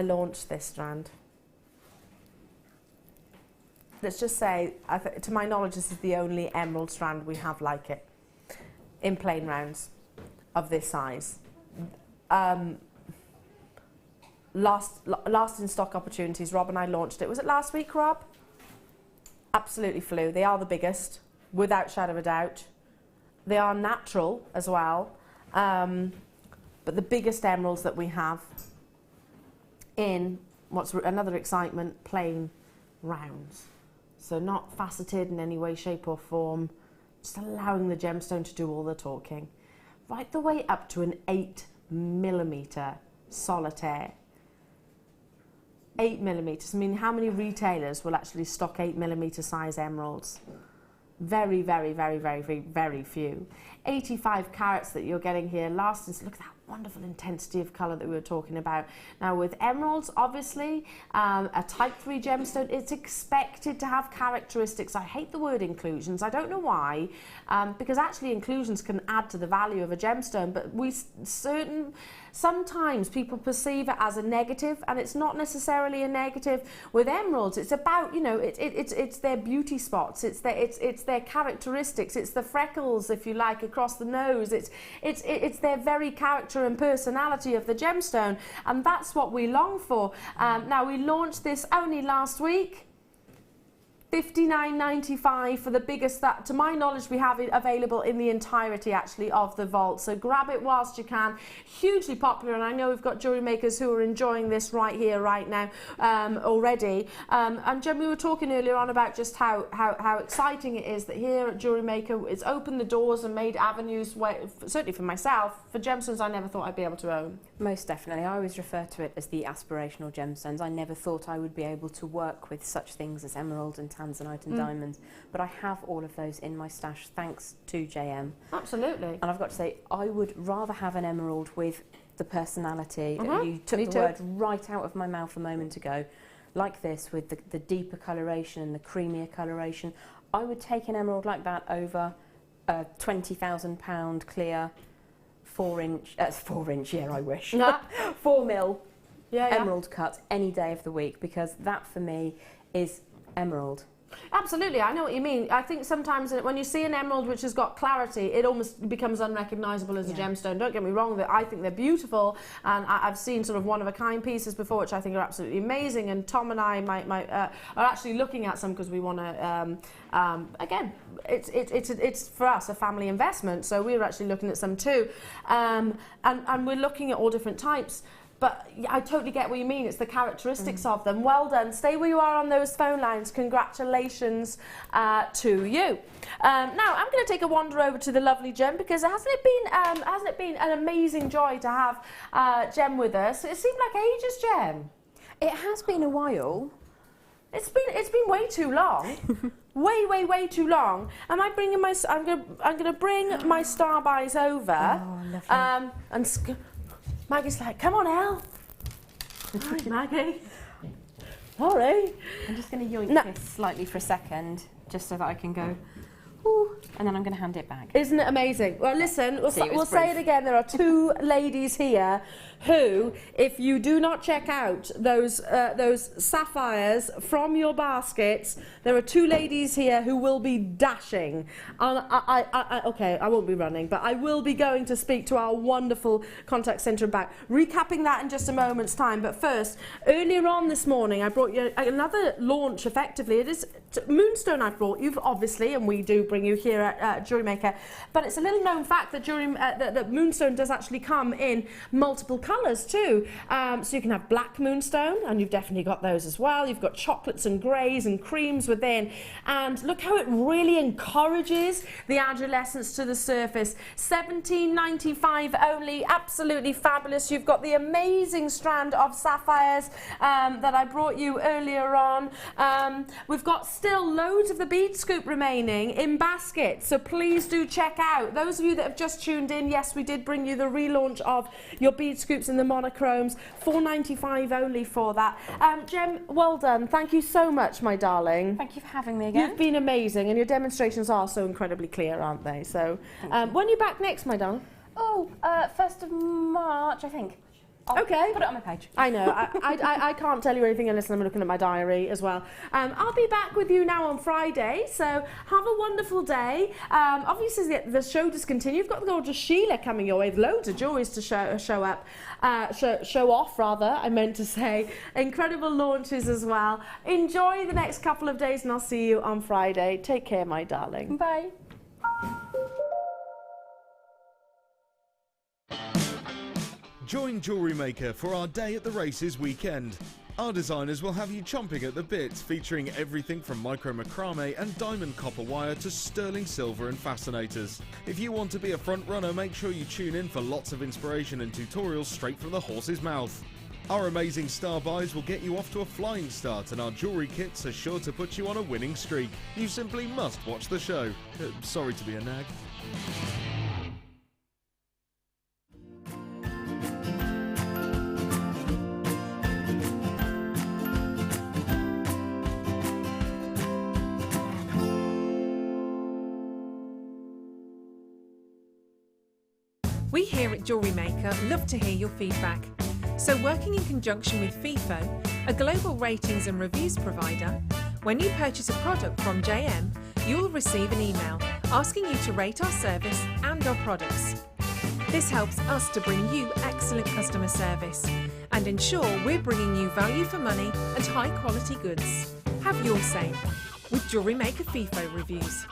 launched this strand. Let's just say, to my knowledge, this is the only emerald strand we have like it in plain rounds of this size. Last in stock opportunities. Rob and I launched it. Was it last week, Rob? Absolutely flew. They are the biggest, without shadow of a doubt. They are natural as well. But the biggest emeralds that we have in what's another excitement, plain rounds. So not faceted in any way, shape or form, just allowing the gemstone to do all the talking. Right the way up to an 8mm solitaire. 8mm. I mean, how many retailers will actually stock 8mm size emeralds? Very, very, very, very, very, very few. 85 carats that you're getting here. Look at that wonderful intensity of colour that we were talking about. Now with emeralds, obviously, a type 3 gemstone, it's expected to have characteristics. I hate the word inclusions. I don't know why, because actually inclusions can add to the value of a gemstone, but sometimes people perceive it as a negative, and it's not necessarily a negative. With emeralds, it's about, you know, it's their beauty spots, it's their characteristics, it's the freckles, if you like, across the nose, it's their very character and personality of the gemstone, and that's what we long for. Now, we launched this only last week. $59.95 for the biggest that, to my knowledge, we have it available in the entirety actually of the vault. So grab it whilst you can. Hugely popular, and I know we've got jewellery makers who are enjoying this right here, right now already. And Jem, we were talking earlier on about just how exciting it is that here at Jewellery Maker it's opened the doors and made avenues, certainly for myself, for gemstones I never thought I'd be able to own. Most definitely. I always refer to it as the aspirational gemstones. I never thought I would be able to work with such things as emerald and tanzanite and diamonds, but I have all of those in my stash thanks to JM. Absolutely. And I've got to say, I would rather have an emerald with the personality. You took Me the too. word right out of my mouth a moment ago. Like this, with the deeper coloration and the creamier coloration. I would take an emerald like that over a £20,000 clear 4-inch, yeah, I wish. 4 mil emerald cut any day of the week, because that for me is emerald. Absolutely, I know what you mean. I think sometimes when you see an emerald which has got clarity, it almost becomes unrecognisable as a gemstone. Don't get me wrong, I think they're beautiful, and I've seen sort of one-of-a-kind pieces before which I think are absolutely amazing, and Tom and I are actually looking at some because we want to, again, it's for us a family investment, so we're actually looking at some too, and we're looking at all different types. but I totally get what you mean. It's the characteristics of them. Well done. Stay where you are on those phone lines. Congratulations to you. Now I'm going to take a wander over to the lovely Jem, because hasn't it been an amazing joy to have Jem with us? It seemed like ages, Jem. It has been a while. It's been way too long. way too long. Am I bringing my? I'm gonna bring my star buys over. Oh, lovely. And Maggie's like, come on, Elle. Hi, Maggie. Sorry. I'm just going to yoink this slightly for a second, just so that I can go. Ooh, and then I'm going to hand it back. Isn't it amazing? Well, listen, we'll say it again. There are two ladies here who, if you do not check out those sapphires from your baskets, there are two ladies here who will be dashing. Okay, I won't be running, but I will be going to speak to our wonderful contact centre and back. Recapping that in just a moment's time. But first, earlier on this morning, I brought you another launch, effectively. It is Moonstone I've brought you, obviously, and we do bring you here at Jewellery Maker. But it's a little known fact that that Moonstone does actually come in multiple colours too. So you can have black Moonstone, and you've definitely got those as well. You've got chocolates and greys and creams within. And look how it really encourages the adolescence to the surface. $17.95 only, absolutely fabulous. You've got the amazing strand of sapphires that I brought you earlier on. We've got still loads of the bead scoop remaining in baskets, so please do check out. Those of you that have just tuned in, yes, we did bring you the relaunch of your bead scoops in the monochromes. $4.95 only for that. Jem, well done. Thank you so much, my darling. Thank you for having me again. You've been amazing, and your demonstrations are so incredibly clear, aren't they? So when are you back next, my darling? Oh, 1st of March, I think. Okay. Put it on my page. I know. I can't tell you anything unless I'm looking at my diary as well. I'll be back with you now on Friday, so have a wonderful day. Obviously, the show does continue. You've got the gorgeous Sheila coming your way with loads of jewelleries to show off, rather, I meant to say. Incredible launches as well. Enjoy the next couple of days, and I'll see you on Friday. Take care, my darling. Bye. Join Jewellery Maker for our Day at the Races weekend. Our designers will have you chomping at the bit, featuring everything from micro macrame and diamond copper wire to sterling silver and fascinators. If you want to be a front runner, make sure you tune in for lots of inspiration and tutorials straight from the horse's mouth. Our amazing star buys will get you off to a flying start, and our jewellery kits are sure to put you on a winning streak. You simply must watch the show. Sorry to be a nag. We here at Jewellery Maker love to hear your feedback. So working in conjunction with FIFO, a global ratings and reviews provider, when you purchase a product from JM, you'll receive an email asking you to rate our service and our products. This helps us to bring you excellent customer service and ensure we're bringing you value for money and high quality goods. Have your say with Jewellery Maker FIFO reviews.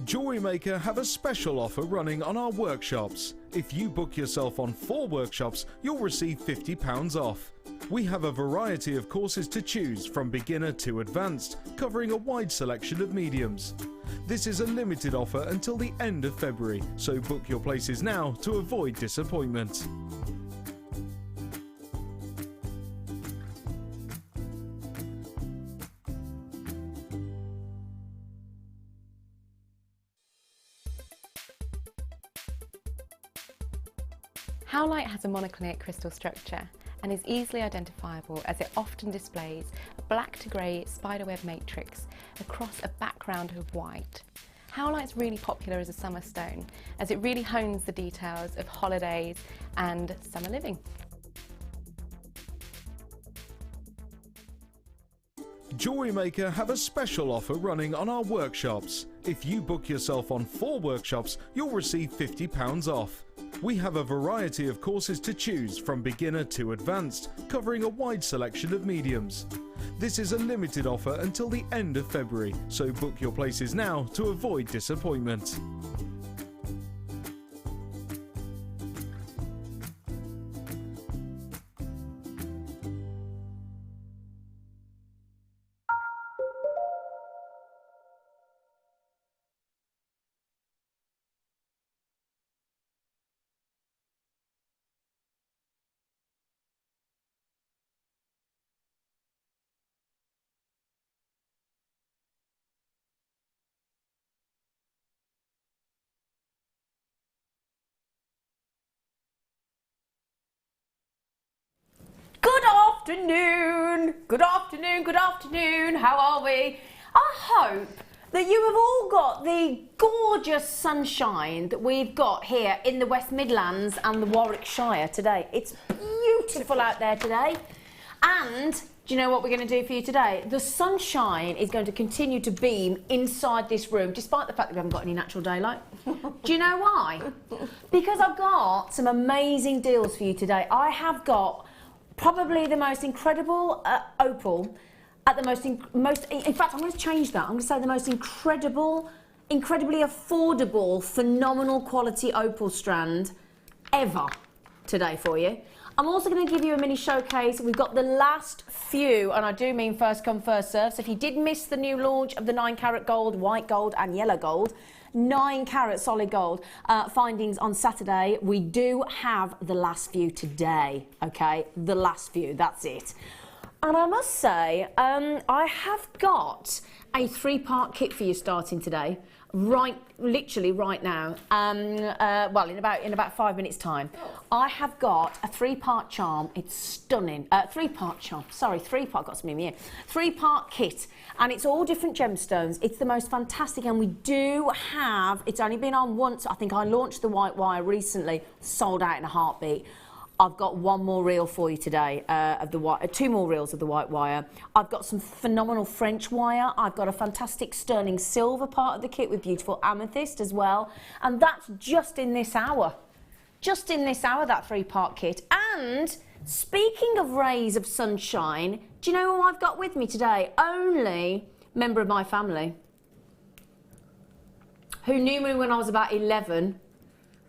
Jewellery Maker have a special offer running on our workshops. If you book yourself on 4 workshops, you'll receive £50 off. We have a variety of courses to choose from beginner to advanced, covering a wide selection of mediums. This is a limited offer until the end of February, so book your places now to avoid disappointment. Howlite has a monoclinic crystal structure and is easily identifiable as it often displays a black to grey spiderweb matrix across a background of white. Howlite's really popular as a summer stone as it really hones the details of holidays and summer living. Jewellery Maker have a special offer running on our workshops. If you book yourself on 4 workshops, you'll receive £50 off. We have a variety of courses to choose from beginner to advanced, covering a wide selection of mediums. This is a limited offer until the end of February, so book your places now to avoid disappointment. Good afternoon, good afternoon, how are we? I hope that you have all got the gorgeous sunshine that we've got here in the West Midlands and the Warwickshire today. It's beautiful out there today. And do you know what we're going to do for you today? The sunshine is going to continue to beam inside this room, despite the fact that we haven't got any natural daylight. Do you know why? Because I've got some amazing deals for you today. I have got probably the most incredible opal at the most, in fact, I'm going to change that. I'm going to say the most incredibly affordable, phenomenal quality opal strand ever today for you. I'm also going to give you a mini showcase. We've got the last few, and I do mean first come, first serve. So if you did miss the new launch of the 9-carat gold, white gold and yellow gold, 9-carat solid gold findings on Saturday, we do have the last few today, okay? The last few, that's it. And I must say, I have got a 3-part kit for you starting today, literally right now. Well, in about 5 minutes' time. I have got a 3-part charm. It's stunning. 3-part charm. Sorry, 3-part. Got some in here. 3-part kit, and it's all different gemstones. It's the most fantastic, and we do have. It's only been on once. I think I launched the white wire recently. Sold out in a heartbeat. I've got one more reel for you today of the white, 2 more reels of the white wire. I've got some phenomenal French wire. I've got a fantastic sterling silver part of the kit with beautiful amethyst as well. And that's just in this hour. Just in this hour, that 3-part kit. And speaking of rays of sunshine, do you know who I've got with me today? Only member of my family who knew me when I was about 11.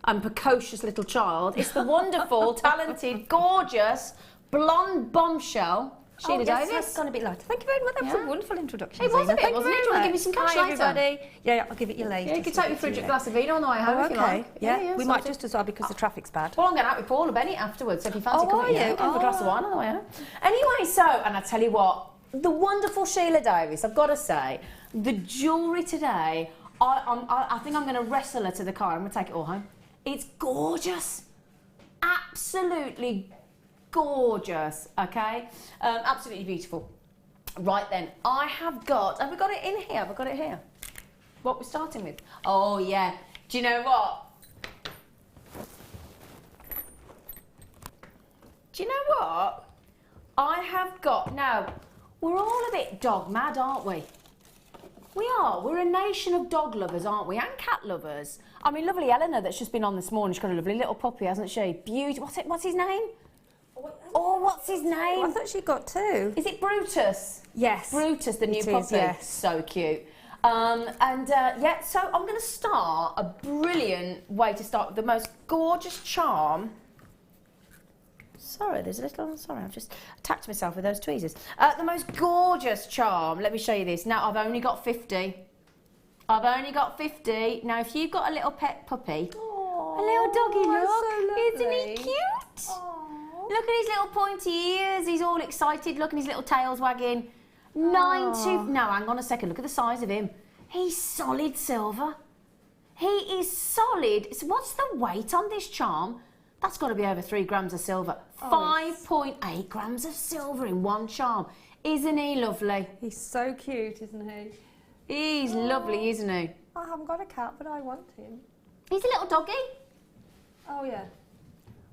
And precocious little child. It's the wonderful, talented, gorgeous, blonde bombshell, Sheila Davies. That's gone a bit lighter. Thank you very much. That was a wonderful introduction. It was Zena. a bit, wasn't it? Do you want to give me some cash later? Everybody. Yeah, I'll give it you later. Yeah, you could take me for a glass of vino on the way home if you like. Yeah, we might just as well because the traffic's bad. Well, I'm going out with Paula Bennett afterwards, so if you fancy Oh, coming, are you? have a glass of wine on the way home. Anyway, so, and I tell you what, the wonderful Sheila Davies, I've got to say, the jewellery today, I think I'm going to wrestle her to the car. I'm going to take it all home. It's gorgeous, absolutely gorgeous, okay? Absolutely beautiful. Right then, have we got it in here? Have I got it here? What we're starting with? Oh yeah, do you know what? I have got, now, we're all a bit dog mad, aren't we? We are. We're a nation of dog lovers, aren't we? And cat lovers. I mean, lovely Eleanor that's just been on this morning, she's got a lovely little puppy, hasn't she? Beautiful. What's his name? Oh, what's his name? I thought she got 2. Is it Brutus? Yes. Brutus, the new It puppy. is, yes. So cute. Yeah, so I'm going to start a brilliant way to start with the most gorgeous charm. Sorry, I've just attacked myself with those tweezers. The most gorgeous charm. Let me show you this. Now, I've only got 50. Now, if you've got a little pet puppy, a little doggy, look, so isn't he cute? Aww. Look at his little pointy ears. He's all excited. Look, and his little tail's wagging. 92. Now, hang on a second. Look at the size of him. He's solid silver. He is solid. So what's the weight on this charm? That's got to be over 3 grams of silver. 5.8 grams of silver in one charm. Isn't he lovely? He's so cute, isn't he? He's lovely, isn't he? I haven't got a cat, but I want him. He's a little doggy. Oh, yeah.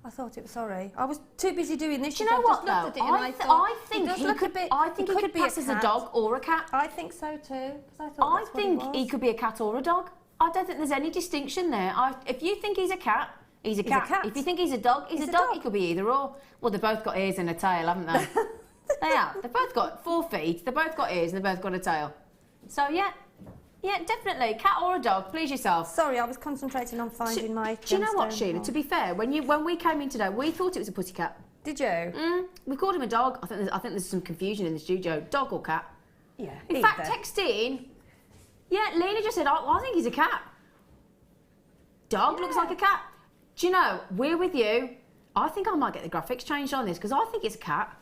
I thought it was, sorry. I was too busy doing this. Do you know what, though? I think he could pass as a dog or a cat. I think so, too. I think he could be a cat or a dog. I don't think there's any distinction there. If you think he's a cat, He's a He's a cat. cat. If you think he's a dog, he's a dog. He could be either or. Well, they've both got ears and a tail, haven't they? They have. They've both got 4 feet. They've both got ears and they've both got a tail. So yeah, definitely, cat or a dog. Please yourself. Sorry, I was concentrating on finding my. Do you know what, gemstone Sheila? one. To be fair, when we came in today, we thought it was a pussycat. Did you? We called him a dog. I think there's some confusion in the studio. Dog or cat? Yeah. In fact, text in. Yeah, Lena just said, I think he's a cat. Dog looks like a cat. Do you know, we're with you. I think I might get the graphics changed on this because I think it's a cat.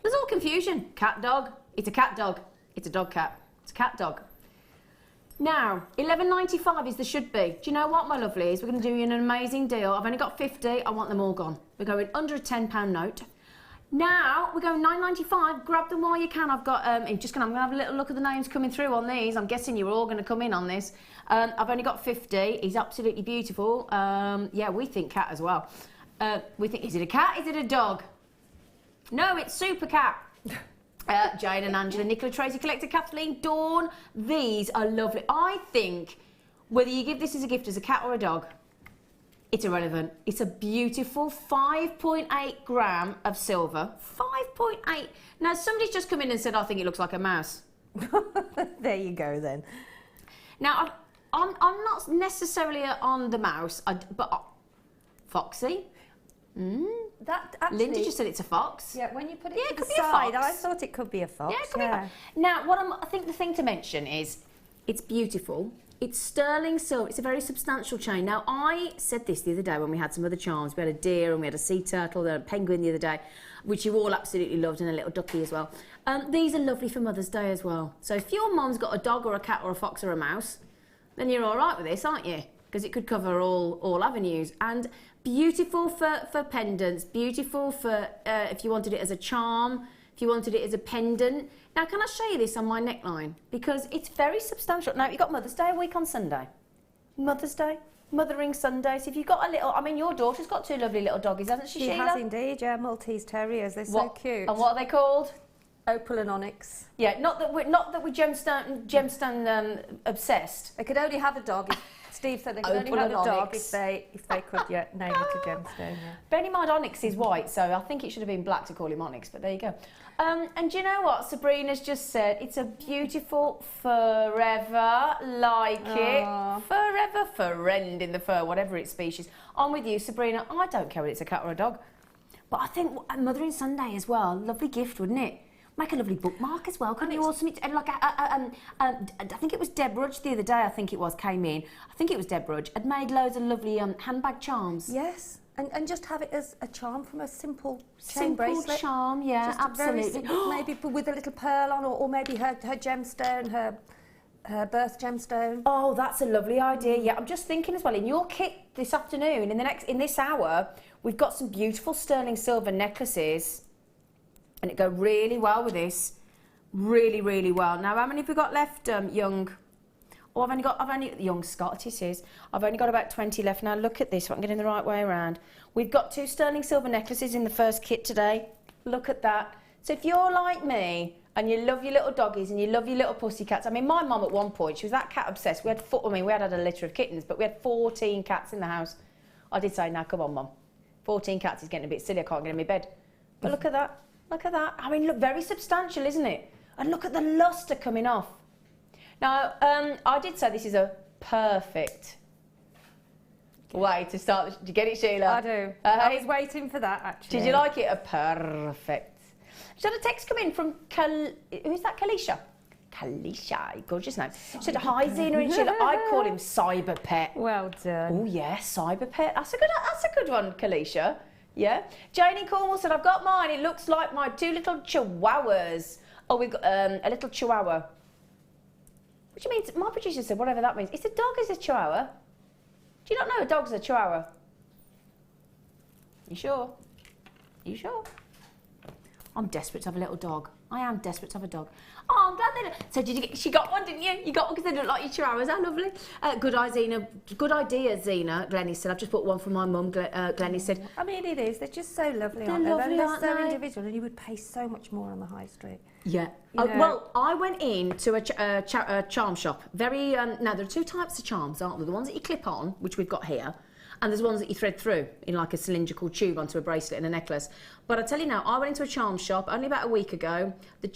There's all confusion. Cat dog. It's a cat dog. It's a dog cat. It's a cat dog. Now, $11.95 is the should be. Do you know what, my lovelies? We're going to do you an amazing deal. I've only got 50. I want them all gone. We're going under a £10 note. Now, we're going $9.95. Grab them while you can. I've got, I'm going to have a little look at the names coming through on these. I'm guessing you're all going to come in on this. I've only got 50. He's absolutely beautiful. Yeah, we think cat as well. We think, is it a cat? Is it a dog? No, it's Super Cat. Jane and Angela, Nicola, Tracy, Collector, Kathleen, Dawn. These are lovely. I think whether you give this as a gift as a cat or a dog, it's irrelevant. It's a beautiful 5.8 gram of silver. 5.8. Now, somebody's just come in and said, I think it looks like a mouse. There you go then. Now, I'm not necessarily on the mouse, but Foxy. That actually, Linda just said it's a fox. Yeah, when you put it Yeah, to it the could be a side, fox. I thought it could be a fox. Yeah, it could be a fox. Now, I think the thing to mention is it's beautiful. It's sterling silver. It's a very substantial chain. Now, I said this the other day when we had some other charms. We had a deer and we had a sea turtle, and a penguin the other day, which you all absolutely loved, and a little ducky as well. These are lovely for Mother's Day as well. So if your mum's got a dog or a cat or a fox or a mouse, then you're all right with this, aren't you? Because it could cover all avenues. And beautiful for pendants, beautiful for if you wanted it as a charm, if you wanted it as a pendant. Now, can I show you this on my neckline? Because it's very substantial. Now, you've got Mother's Day a week on Sunday. Mother's Day, Mothering Sunday. So if you've got a little, I mean, your daughter's got 2 lovely little doggies, hasn't she, She Sheila? has indeed, yeah, Maltese Terriers. They're so cute. And what are they called? Opal and Onyx. Yeah, not that we're gemstone obsessed. They could only have a dog. Steve said they could only Opal have a and dog Onyx. if they could name it a gemstone. Yeah. Bear in mind, Onyx is white, so I think it should have been black to call him Onyx, but there you go. And do you know what? Sabrina's just said, it's a beautiful forever, like it. Forever friend in the fur, whatever its species. I'm with you, Sabrina. I don't care whether it's a cat or a dog. But I think Mothering Sunday as well, lovely gift, wouldn't it? Make a lovely bookmark as well, couldn't you? Or something, like I think it was Deb Rudge the other day, came in. I think it was Deb Rudge, had made loads of lovely handbag charms. Yes, and just have it as a charm from a simple chain bracelet. Simple charm, yeah, Just absolutely. Very simple, maybe with a little pearl on, or maybe her gemstone, her birth gemstone. Oh, that's a lovely idea. Yeah, I'm just thinking as well, in your kit this afternoon, in this hour, we've got some beautiful sterling silver necklaces. And it go really well with this, really, really well. Now, how many have we got left, young? Oh, I've only young Scott. It is. I've only got about 20 left. Now, look at this. If I can get in the right way around. We've got 2 sterling silver necklaces in the first kit today. Look at that. So if you're like me and you love your little doggies and you love your little pussycats. I mean, my mum at one point, she was that cat obsessed. We had a litter of kittens, but we had 14 cats in the house. I did say, now come on, Mum. 14 cats is getting a bit silly. I can't get in my bed. But look at that. Look at that. I mean, look, very substantial, isn't it? And look at the lustre coming off. Now, I did say this is a perfect way to start. Did you get it, Sheila? I do. I was waiting for that, actually. Did you like it? A perfect. She had a text come in from who's that? Kalisha. Kalisha, gorgeous name. She said, hi, Zena and Sheila. I'd call him Cyber Pet. Well done. Oh, yeah, Cyber Pet. That's a good one, Kalisha. Yeah. Janie Cornwall said, I've got mine. It looks like my 2 little chihuahuas. Oh, we've got a little chihuahua. Which means, my producer said, whatever that means. It's a dog is a chihuahua. Do you not know a dog's a chihuahua? You sure? You sure? I'm desperate to have a little dog. I am desperate to have a dog. Oh, I'm glad they don't. So she got one, didn't you? You got one because they look like your chihuahuas. How lovely. Good idea, Zena. Glennie said, I've just bought one for my mum. Glennie said. I mean, it is. They're just so lovely, They're aren't they? lovely, They're aren't so they? individual, and you would pay so much more on the high street. Yeah. You know. Well, I went into a charm shop. Now, there are 2 types of charms, aren't there? The ones that you clip on, which we've got here, And there's ones that you thread through in like a cylindrical tube onto a bracelet and a necklace. But I tell you now, I went into a charm shop only about a week ago. The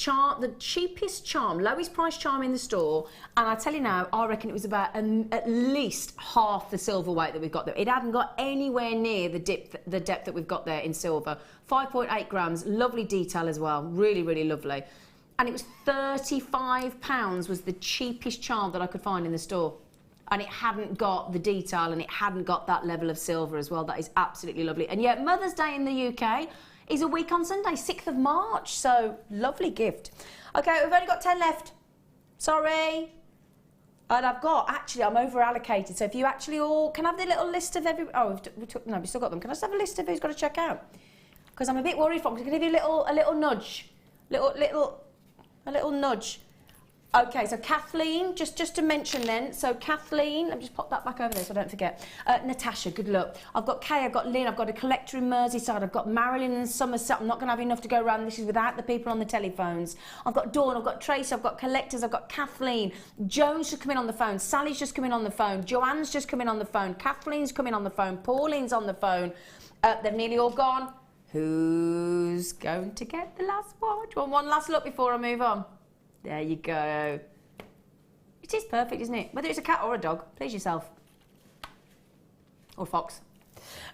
cheapest charm, lowest price charm in the store, and I tell you now, I reckon it was about at least half the silver weight that we've got there. It hadn't got anywhere near the depth that we've got there in silver. 5.8 grams, lovely detail as well, really, really lovely. And it was £35 was the cheapest charm that I could find in the store. And it hadn't got the detail and it hadn't got that level of silver as well. That is absolutely lovely. And yet Mother's Day in the UK is a week on Sunday, 6th of March. So lovely gift. Okay, we've only got 10 left. Sorry. And I'm over allocated. So if you actually all, can I have the little list of every, we still got them. Can I just have a list of who's got to check out? Because I'm a bit worried from, I'm going to give you a little nudge. A little nudge. Okay, so Kathleen, just to mention then, so Kathleen, let me just pop that back over there so I don't forget. Natasha, good luck. I've got Kay, I've got Lynn, I've got a collector in Merseyside, I've got Marilyn and Somerset. I'm not going to have enough to go around. This is without the people on the telephones. I've got Dawn, I've got Tracy, I've got collectors, I've got Kathleen. Joan's just come in on the phone, Sally's just come in on the phone, Joanne's just come in on the phone, Kathleen's come in on the phone, Pauline's on the phone. They've nearly all gone. Who's going to get the last one? Do you want one last look before I move on? There you go. It is perfect, isn't it? Whether it's a cat or a dog, please yourself. Or a fox.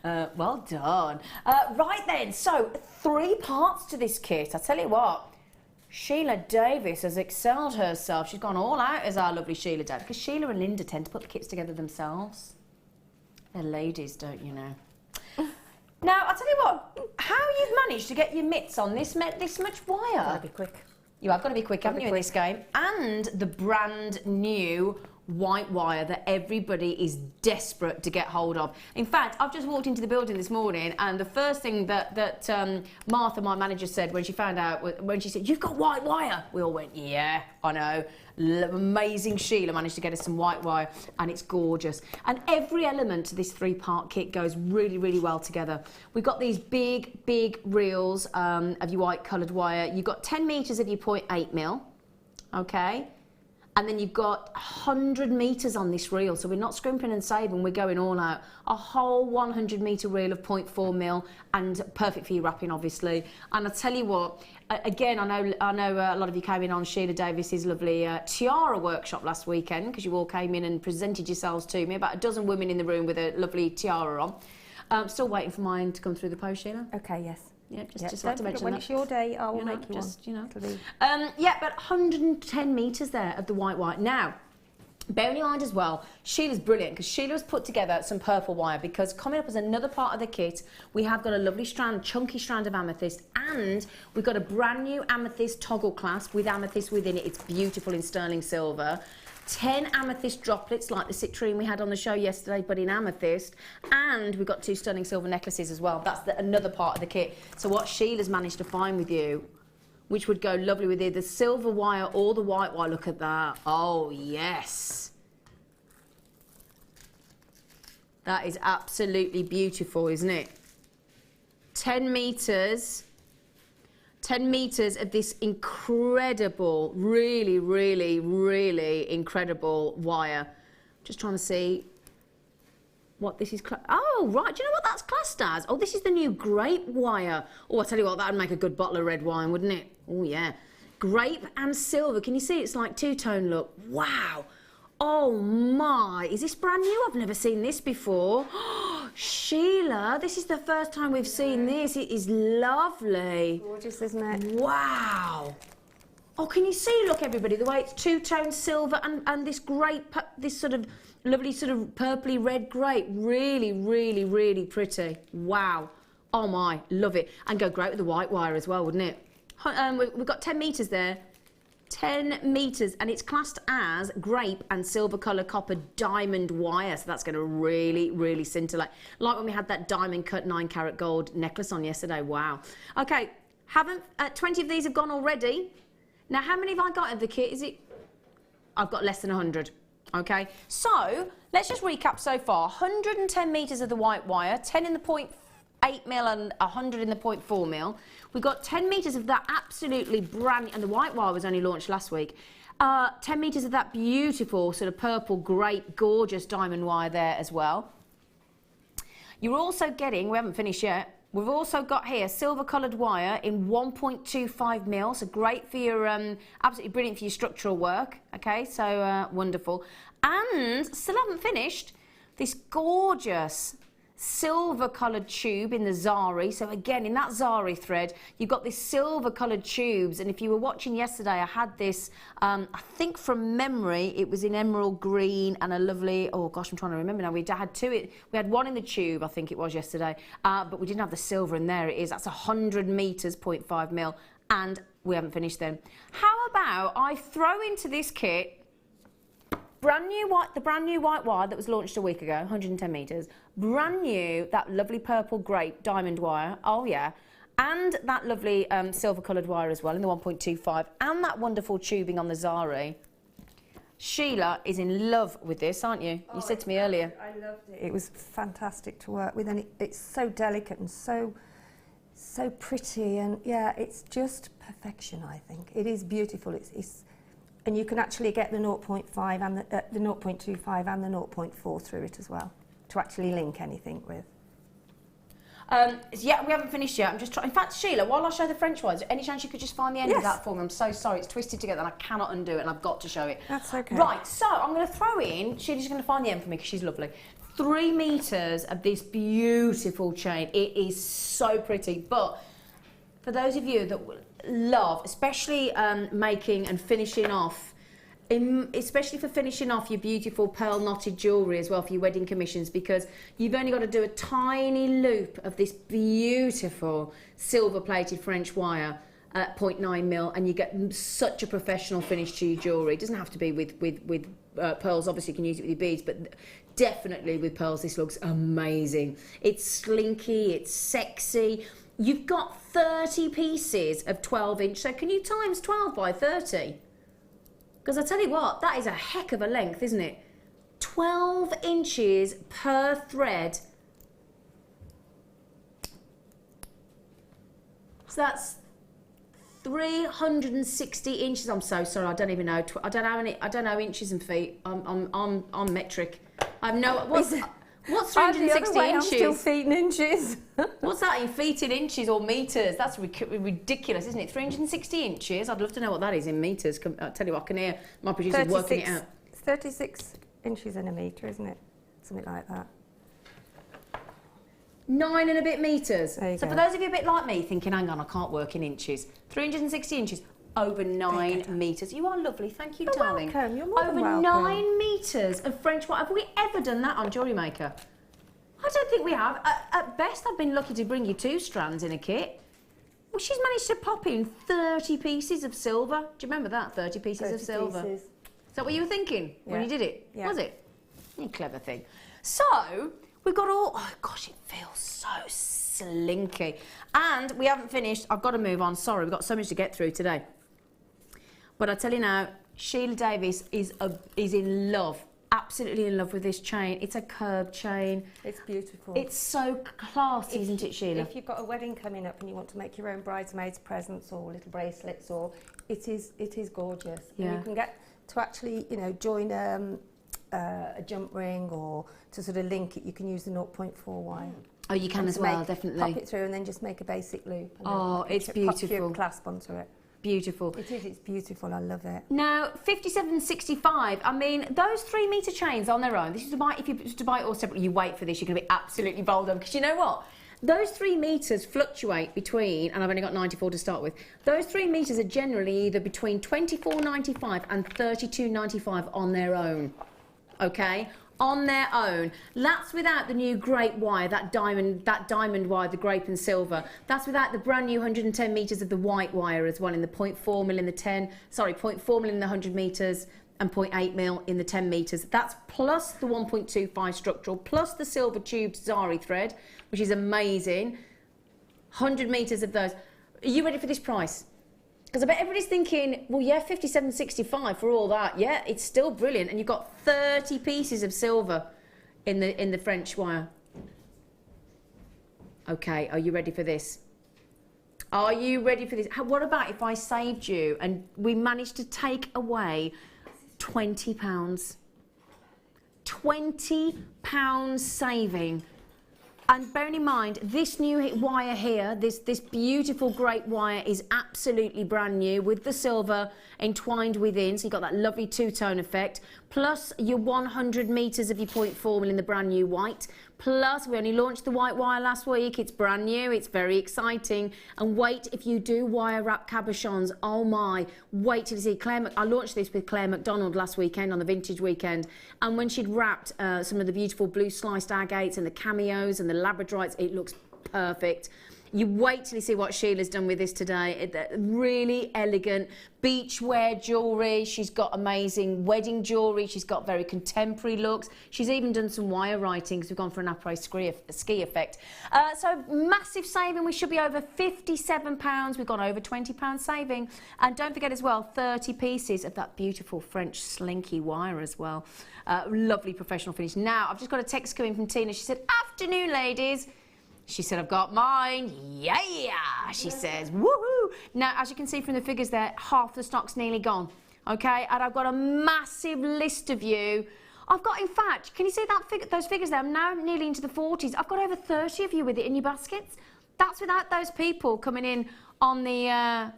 Well done. Right then, so 3 parts to this kit. I tell you what, Sheila Davies has excelled herself. She's gone all out as our lovely Sheila Davies, because Sheila and Linda tend to put the kits together themselves. They're ladies, don't you know? Now, I'll tell you what, how you've managed to get your mitts on this much wire. Gotta be quick. You have got to be quick, haven't you, in this game? And the brand new white wire that everybody is desperate to get hold of. In fact, I've just walked into the building this morning, and the first thing that Martha, my manager, said when she found out, when she said, "You've got white wire," we all went, "Yeah, I know." Amazing Sheila managed to get us some white wire, and it's gorgeous. And every element to this 3-part kit goes really, really well together. We've got these big reels of your white coloured wire. You've got 10 metres of your 0.8 mil, okay? And then you've got 100 metres on this reel, so we're not scrimping and saving, we're going all out. A whole 100 metre reel of 0.4 mil, and perfect for your wrapping, obviously. And I tell you what, again, I know a lot of you came in on Sheila Davies's lovely tiara workshop last weekend, because you all came in and presented yourselves to me. About a dozen women in the room with a lovely tiara on. Still waiting for mine to come through the post, Sheila. Okay, yes. Yeah, just like to mention when that. it's your day, I will make you just, one. Yeah, but 110 metres there of the white wire. Now, bearing in mind as well, Sheila's brilliant, because Sheila has put together some purple wire, because coming up as another part of the kit, we have got a lovely strand, chunky strand of amethyst, and we've got a brand new amethyst toggle clasp with amethyst within it. It's beautiful in sterling silver. 10 amethyst droplets like the citrine we had on the show yesterday, but in amethyst. And we've got 2 sterling silver necklaces as well. That's another part of the kit. So what Sheila's managed to find with you, which would go lovely with either the silver wire or the white wire, look at that. Oh, yes. That is absolutely beautiful, isn't it? 10 metres. 10 metres of this incredible, really, really, really incredible wire. Just trying to see what this is. Oh, right. Do you know what that's classed as? Oh, this is the new grape wire. Oh, I tell you what, that would make a good bottle of red wine, wouldn't it? Oh, yeah. Grape and silver. Can you see? It's like two-tone look. Wow. Oh, my. Is this brand new? I've never seen this before. Sheila, this is the first time we've seen this. It is lovely. Gorgeous, isn't it? Wow. Oh, can you see, look, everybody, the way it's two-tone silver and this grape, this sort of lovely sort of purpley red grape. Really, really, really pretty. Wow. Oh, my. Love it. And go great with the white wire as well, wouldn't it? We've got 10 metres there. 10 metres, and it's classed as grape and silver colour copper diamond wire, so that's going to really, really scintillate. Like when we had that diamond cut 9-carat gold necklace on yesterday. Wow. Okay, 20 of these have gone already. Now, how many have I got of the kit? I've got less than 100. Okay, so let's just recap so far. 110 metres of the white wire, 10 in the 0.8 mil and 100 in the 0.4 mil. We've got 10 metres of that absolutely brand new, and the white wire was only launched last week. 10 metres of that beautiful sort of purple, grape, gorgeous diamond wire there as well. You're also getting, we haven't finished yet, we've also got here silver coloured wire in 1.25 mil, so great for your, absolutely brilliant for your structural work, okay, so wonderful. And still haven't finished, this gorgeous silver coloured tube in the zari. So again, in that zari thread, you've got this silver coloured tubes, and if you were watching yesterday, I had this, I think from memory, it was in emerald green and a lovely, oh gosh, I'm trying to remember now, we had two, we had one in the tube, I think it was yesterday, but we didn't have the silver, and there it is, that's 100 metres, 0.5 mil, and we haven't finished them. How about I throw into this kit the brand new white wire that was launched a week ago, 110 metres, brand new, that lovely purple grape diamond wire, oh yeah, and that lovely silver coloured wire as well in the 1.25, and that wonderful tubing on the zari. Sheila is in love with this, aren't you? You said to me earlier. I loved it. It was fantastic to work with, and it's so delicate and so pretty, and yeah, it's just perfection, I think. It is beautiful. And you can actually get the 0.5 and the 0.25 and the 0.4 through it as well, to actually link anything with. Yeah, we haven't finished yet. I'm just trying. In fact, Sheila, while I show the French wires, any chance you could just find the end of that for me? I'm so sorry, it's twisted together and I cannot undo it, and I've got to show it. That's okay. Right, so I'm going to throw in, Sheila's going to find the end for me because she's lovely. 3 metres of this beautiful chain. It is so pretty, but for those of you that love, especially making and finishing off, especially for finishing off your beautiful pearl knotted jewellery as well for your wedding commissions, because you've only got to do a tiny loop of this beautiful silver plated French wire at 0.9 mil, and you get such a professional finish to your jewellery. It doesn't have to be with pearls, obviously you can use it with your beads, but definitely with pearls this looks amazing. It's slinky, it's sexy. You've got 30 pieces of 12 inch, so can you times 12 by 30? Because I tell you what, that is a heck of a length, isn't it? 12 inches per thread. So that's 360 inches. I'm so sorry, I don't even know. I don't know inches and feet. I'm metric. I have no. What's 360 inches? I'm still feet and inches. What's that in feet and inches or metres? That's ridiculous, isn't it? 360 inches. I'd love to know what that is in metres. I'll tell you what, I can hear my producer working it out. It's 36 inches in a metre, isn't it? Something like that. 9 and a bit metres. So for those of you a bit like me thinking, hang on, I can't work in inches. 360 inches. Over 9 metres. You are lovely, thank you, darling. Welcome. You're more than Over welcome. 9 metres of French wire. Have we ever done that on Jewellery Maker? I don't think we have. At best, I've been lucky to bring you 2 strands in a kit. Well, she's managed to pop in 30 pieces of silver. Do you remember that? 30 pieces of silver. Is that what you were thinking when you did it? Yeah. Was it? You clever thing. So, we've got all... Oh, gosh, it feels so slinky. And we haven't finished. I've got to move on. Sorry, we've got so much to get through today. But I tell you now, Sheila Davies is in love, absolutely in love with this chain. It's a curved chain. It's beautiful. It's so classy, isn't it, Sheila? If you've got a wedding coming up and you want to make your own bridesmaids presents or little bracelets, or it is gorgeous. Yeah. And you can get to actually, you know, join a jump ring, or to sort of link it, you can use the 0.4 wire. Oh, you can as well, definitely. Pop it through and then just make a basic loop. And oh, it's beautiful. Pop your clasp onto it. Beautiful. It is, it's beautiful, I love it. Now, 57.65, I mean, those 3 metre chains on their own, this is to buy, if you to buy it all separately, you wait for this, you're going to be absolutely bowled on, because you know what? Those 3 metres fluctuate between, and I've only got 94 to start with, those 3 metres are generally either between 24.95 and 32.95 on their own, okay? On their own. That's without the new grape wire, that diamond wire, the grape and silver. That's without the brand new 110 metres of the white wire as well, in the 0.4 mil in the 0.4 mil in the 100 metres and 0.8 mil in the 10 metres. That's plus the 1.25 structural, plus the silver tubed zari thread, which is amazing. 100 metres of those. Are you ready for this price? Because I bet everybody's thinking, well, yeah, 57.65 for all that. Yeah, it's still brilliant. And you've got 30 pieces of silver in the French wire. Okay, are you ready for this? Are you ready for this? What about if I saved you and we managed to take away £20? £20 saving And bearing in mind, this new wire here, this beautiful great wire is absolutely brand new with the silver entwined within. So you've got that lovely two-tone effect. Plus your 100 metres of your 0.4 mil in the brand new white. Plus, we only launched the white wire last week. It's brand new. It's very exciting. And wait, if you do wire wrap cabochons, oh my, wait till you see Claire. I launched this with Claire McDonald last weekend on the vintage weekend. And when she'd wrapped some of the beautiful blue sliced agates and the cameos and the labradorites, it looks perfect. You wait till you see what Sheila's done with this today. Really elegant beachwear jewellery. She's got amazing wedding jewellery. She's got very contemporary looks. She's even done some wire writing because we've gone for an après ski effect. So massive saving. We should be over £57. We've gone over £20 saving. And don't forget as well, 30 pieces of that beautiful French slinky wire as well. Lovely professional finish. Now, I've just got a text coming from Tina. She said, afternoon, ladies. She said, I've got mine, yeah, she says, woohoo. Now, as you can see from the figures there, half the stock's nearly gone, okay? And I've got a massive list of you. I've got, in fact, can you see that those figures there? I'm now nearly into the 40s. I've got over 30 of you with it in your baskets. That's without those people coming in on the, and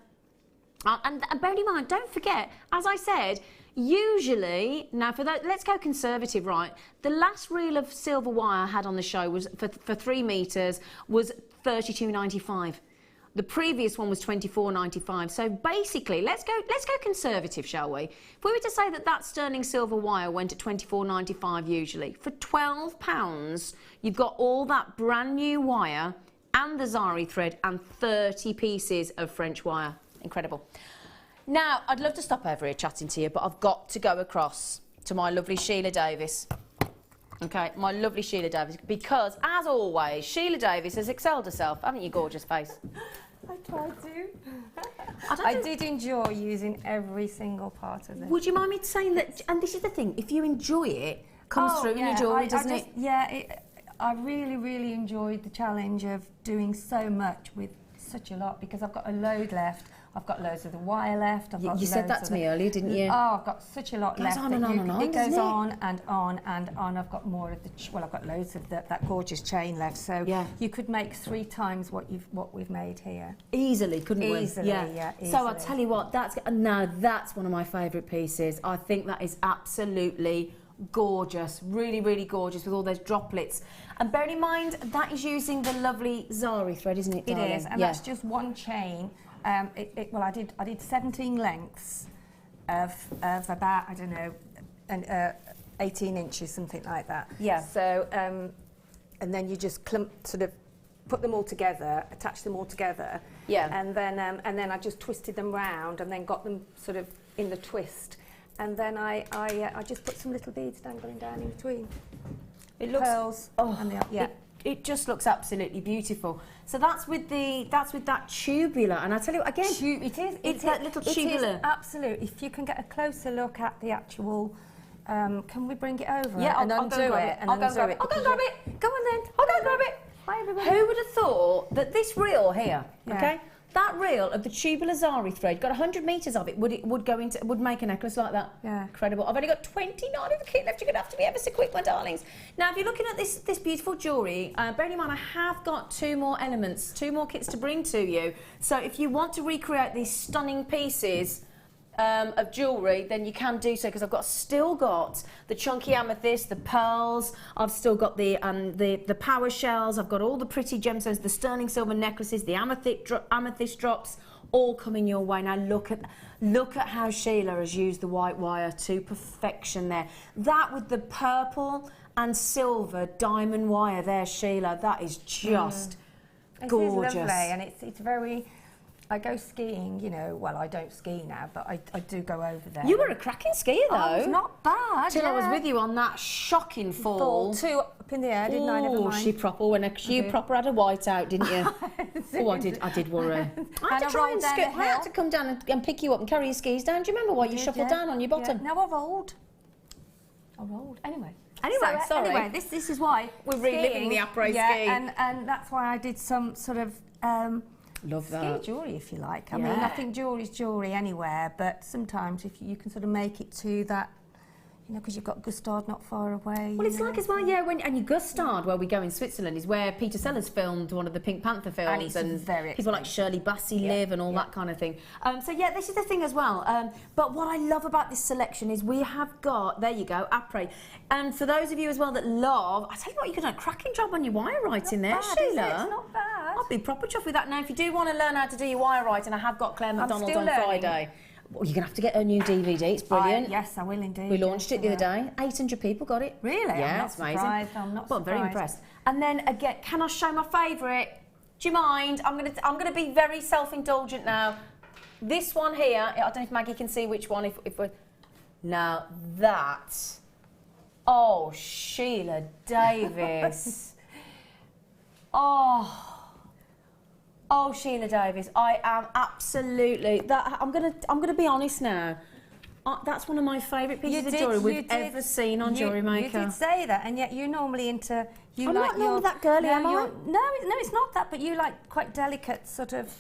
bearing in mind, don't forget, as I said, usually, now for that, let's go conservative, right? The last reel of silver wire I had on the show was for 3 metres was $32.95. The previous one was $24.95. So basically, let's go conservative, shall we? If we were to say that sterling silver wire went at $24.95 usually, for £12, you've got all that brand new wire and the zari thread and 30 pieces of French wire. Incredible. Now, I'd love to stop over here chatting to you, but I've got to go across to my lovely Sheila Davies. Okay, my lovely Sheila Davies, because, as always, Sheila Davies has excelled herself. Haven't you, gorgeous face? I tried to. I did enjoy using every single part of it. Would you mind me saying that, and this is the thing, if you enjoy it, comes through in your jewellery, doesn't it? Yeah, I really, really enjoyed the challenge of doing so much with such a lot, because I've got a load left. I've got loads of the wire left. You said that to me earlier, didn't you? Oh, I've got such a lot left. It goes on and on and on, It goes on and on and on. I've got more of the, well, I've got loads of that gorgeous chain left. So you could make 3 times what we've made here. Easily, couldn't we? Easily, yeah. Easily. So I'll tell you what, that's one of my favourite pieces. I think that is absolutely gorgeous, really, really gorgeous with all those droplets. And bearing in mind, that is using the lovely zari thread, isn't it, darling? It is, and that's just one chain. Well, I did 17 lengths of about, I don't know, 18 inches, something like that. Yeah. So, and then you just sort of put them all together, attach them all together. Yeah. And then I just twisted them round and then got them sort of in the twist. And then I just put some little beads dangling down in between. It looks, pearls. It just looks absolutely beautiful. So that's with that tubular, and I tell you again, it's that little tubular. It is, absolutely. If you can get a closer look at the actual, can we bring it over? Yeah, and I'll go and grab it. I'll go and grab it. I'll go and grab it. Go on then. I'll go and grab it. Bye everybody. Who would have thought that this reel here, okay? That reel of the tubular zari thread, got 100 metres of it, would make a necklace like that. Yeah. Incredible. I've only got 29 of the kit left. You're going to have to be ever so quick, my darlings. Now, if you're looking at this beautiful jewellery, bearing in mind I have got 2 more elements, 2 more kits to bring to you. So if you want to recreate these stunning pieces of jewellery, then you can do so, because I've still got the chunky amethyst, the pearls, I've still got the power shells, I've got all the pretty gemstones, the sterling silver necklaces, the amethyst drops, all coming your way. Now look at how Sheila has used the white wire to perfection there. That with the purple and silver diamond wire there, Sheila, that is just gorgeous. It is lovely, and it's very. I go skiing, you know, well, I don't ski now, but I do go over there. You were a cracking skier, though. Oh, it's not bad, Till I was with you on that shocking fall. 2 up in the air, didn't I? Never mind. She proper had a white out, didn't you? Oh, I did worry. I had to try and skip. I had to come down and pick you up and carry your skis down. Do you remember why you shuffled down on your bottom? Yeah. No, I rolled. Anyway, sorry. Anyway, this is why we're reliving the après ski. And that's why I did some sort of love that. Ski jewellery, if you like. I mean, I think jewellery's jewellery anywhere, but sometimes if you can sort of make it to that, you know, because you've got Gustard not far away. Well, it's like as well, yeah, and your Gustard, where we go in Switzerland, is where Peter Sellers filmed one of the Pink Panther films, it's very people like Shirley Bassey live and all that kind of thing. So yeah, this is the thing as well. But what I love about this selection is we have got, there you go, après. And for those of you as well that love, I tell you what, you could do a cracking job on your wire writing there, bad, Sheila. is it? It's not bad. I'll be proper chuffed with that. Now, if you do want to learn how to do your wire writing, I have got Claire McDonald still on learning. Friday. Well, you're going to have to get her new DVD. It's brilliant. Yes, I will indeed. We launched it the other yes, day. 800 people got it. Really? Yeah, I'm not it's amazing. surprised. I'm not Well, I'm very surprised. impressed. And then again, can I show my favourite? Do you mind? I'm gonna be very self-indulgent now. This one here. I don't know if Maggie can see which one. If we're now that. Oh, Sheila Davies. Oh, Sheila Davies, I am absolutely that. I'm gonna be honest now. That's one of my favourite pieces of jewellery we've ever seen on Jewellery Maker. You did say that, and yet you're normally into. I'm not normally that girly, am I? No, it's not that. But you like quite delicate sort of.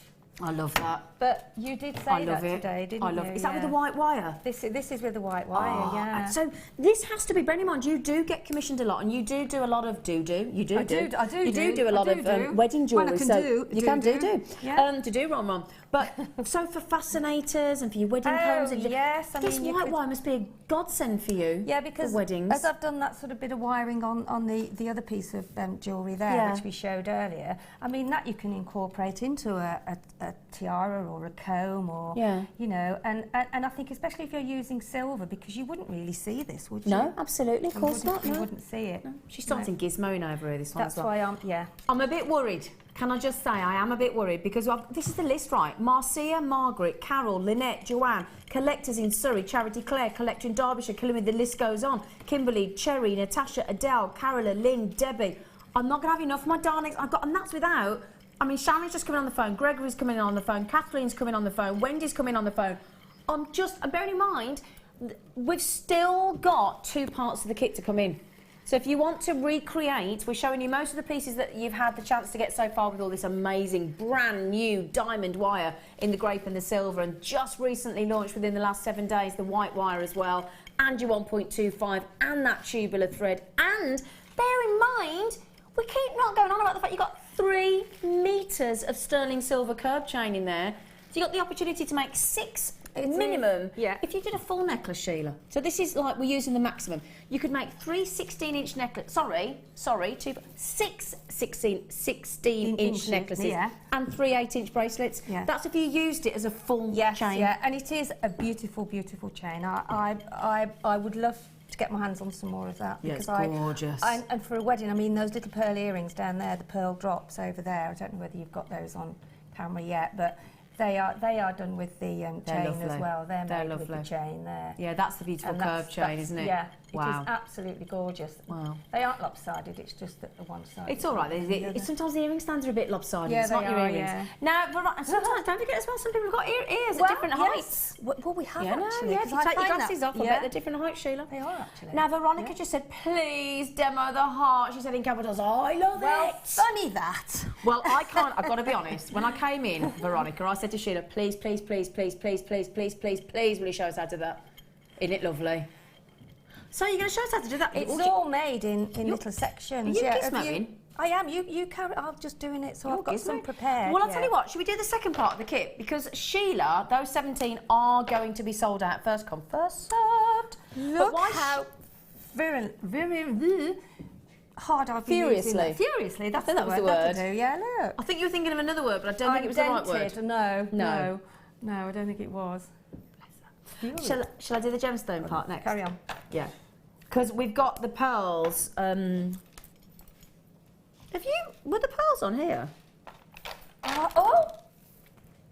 I love that. But you did say that today, didn't you? I love it. Is that with the white wire? This is with the white wire, yeah. So this has to be, bearing in mind, you do get commissioned a lot, and you do a lot of You do a lot of wedding jewellery. Well, you can do. Yeah. To do, Ron. But so for fascinators and for your wedding combs, and yes, I this mean, white wire must be a godsend for you. Yeah, because for weddings. as I've done that sort of bit of wiring on the other piece of jewellery there, which we showed earlier, I mean that you can incorporate into a tiara or a comb or you know, and I think especially if you're using silver, because you wouldn't really see this, would you? No, absolutely, of course not. You wouldn't see it. No. She's starting gizmoing over here, this one That's as well. why I'm a bit worried. Can I just say I am a bit worried because this is the list, right? Marcia, Margaret, Carol, Lynette, Joanne, collectors in Surrey, Charity Claire, collector in Derbyshire, Killing, the list goes on. Kimberly, Cherry, Natasha, Adele, Carola, Lynn, Debbie. I'm not going to have enough of my darlings. And that's without, I mean, Sharon's just coming on the phone, Gregory's coming on the phone, Kathleen's coming on the phone, Wendy's coming on the phone. I'm bearing in mind, we've still got 2 parts of the kit to come in. So if you want to recreate, we're showing you most of the pieces that you've had the chance to get so far with all this amazing brand new diamond wire in the grape and the silver, and just recently launched within the last 7 days the white wire as well, and your 1.25 and that tubular thread. And bear in mind, we keep not going on about the fact you've got 3 metres of sterling silver curb chain in there. So you've got the opportunity to make 6 minimum. If you did a full necklace, Sheila. So this is like we're using the maximum. You could make 3 16-inch necklaces. Sorry, 6 16-inch necklaces and 3 8-inch bracelets. That's if you used it as a full chain. Yeah, and it is a beautiful, beautiful chain. I would love to get my hands on some more of that. Yeah, because it's gorgeous. And for a wedding, I mean, those little pearl earrings down there, the pearl drops over there. I don't know whether you've got those on camera yet, but they are done with the chain as well. They're made with the chain there. Yeah, that's the beautiful curved chain, isn't it? Yeah, wow. It is absolutely gorgeous. Wow. They aren't lopsided, it's just that the one side. It's all right. Sometimes the earring stands are a bit lopsided. Yeah, it's not they your are, earrings. yeah. Now, sometimes, don't forget as well, some people have got ears at different heights. Well, we have Yeah, actually. if you take your glasses off, I bet they're different heights, Sheila. They are actually. Now, Veronica just said, please demo the heart. She said in capitals, oh, I love it. Funny that. Well, I can't, I've got to be honest. When I came in, Veronica, I said to Sheila, please, will you show us how to do that? Isn't it lovely? So you're going to show us how to do that? It's all made in little sections. Are you gizmoing? I am. You carry. I'm just doing it, so I've got some prepared. Well, I'll tell you what. Should we do the second part of the kit? Because Sheila, those 17 are going to be sold out. First come, first served. Look how very hard I've been using that. Furiously. That's that was the word. Yeah, look. I think you were thinking of another word, but I don't think it was the right word. No, I don't think it was. Shall I do the gemstone part next? Carry on. Yeah. Because we've got the pearls. Were the pearls on here?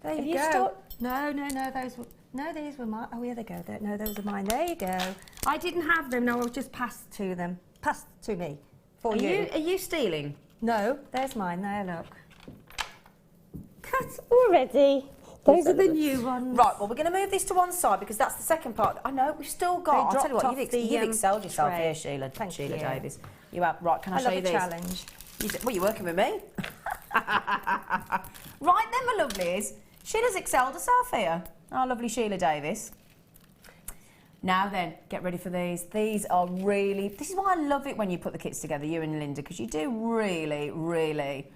There you go. No, these were mine. Oh, here they go. No, those are mine. There you go. I didn't have them. No, I was just passed to them. Passed to me. For you. Are you stealing? No, there's mine. There, look. Cut already. Those are the new ones. Right, well, we're going to move this to one side because that's the second part. I know, we've still got... I'll tell you what, you've excelled yourself here, Sheila. Thank Sheila you. Davies. You have... Right, can I show you these? I love a challenge. Well, you're working with me. Right then, my lovelies. Sheila's excelled herself here. Our lovely Sheila Davies. Now then, get ready for these. These are really, this is why I love it when you put the kits together, you and Linda, because you do really, really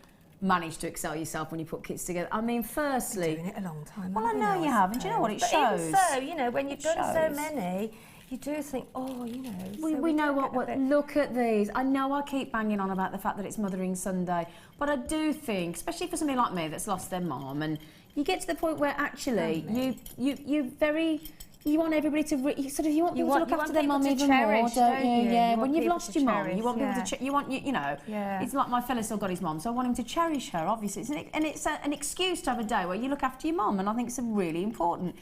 manage to excel yourself when you put kits together. I mean, firstly... I've been doing it a long time. Well, I know you have, and do you know what, it shows. But even so, you know, when you've done so many, you do think, oh, you know... We know what look at these. I know I keep banging on about the fact that it's Mothering Sunday, but I do think, especially for somebody like me that's lost their mum, and you get to the point where actually you want everybody to you want people to look after their mum even more, don't you? Yeah, when you've lost your mum, you want people to you want you know. Yeah. It's like my fella still got his mum, so I want him to cherish her. Obviously, it's an excuse to have a day where you look after your mum, and I think it's really important.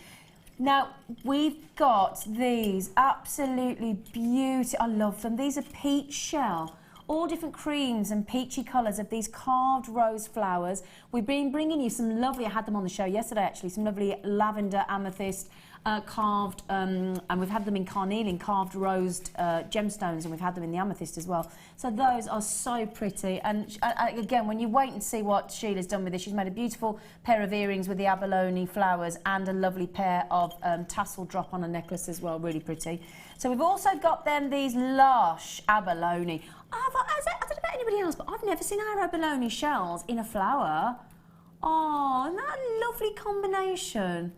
Now we've got these absolutely beautiful. I love them. These are peach shell. All different creams and peachy colours of these carved rose flowers. We've been bringing you some lovely, I had them on the show yesterday actually, some lovely lavender amethyst carved, and we've had them in carnelian, carved rose gemstones, and we've had them in the amethyst as well. So those are so pretty. And again, when you wait and see what Sheila's done with this, she's made a beautiful pair of earrings with the abalone flowers and a lovely pair of tassel drop on a necklace as well, really pretty. So we've also got them these lush abalone. I don't know about anybody else, but I've never seen our abalone shells in a flower. Oh, isn't that a lovely combination?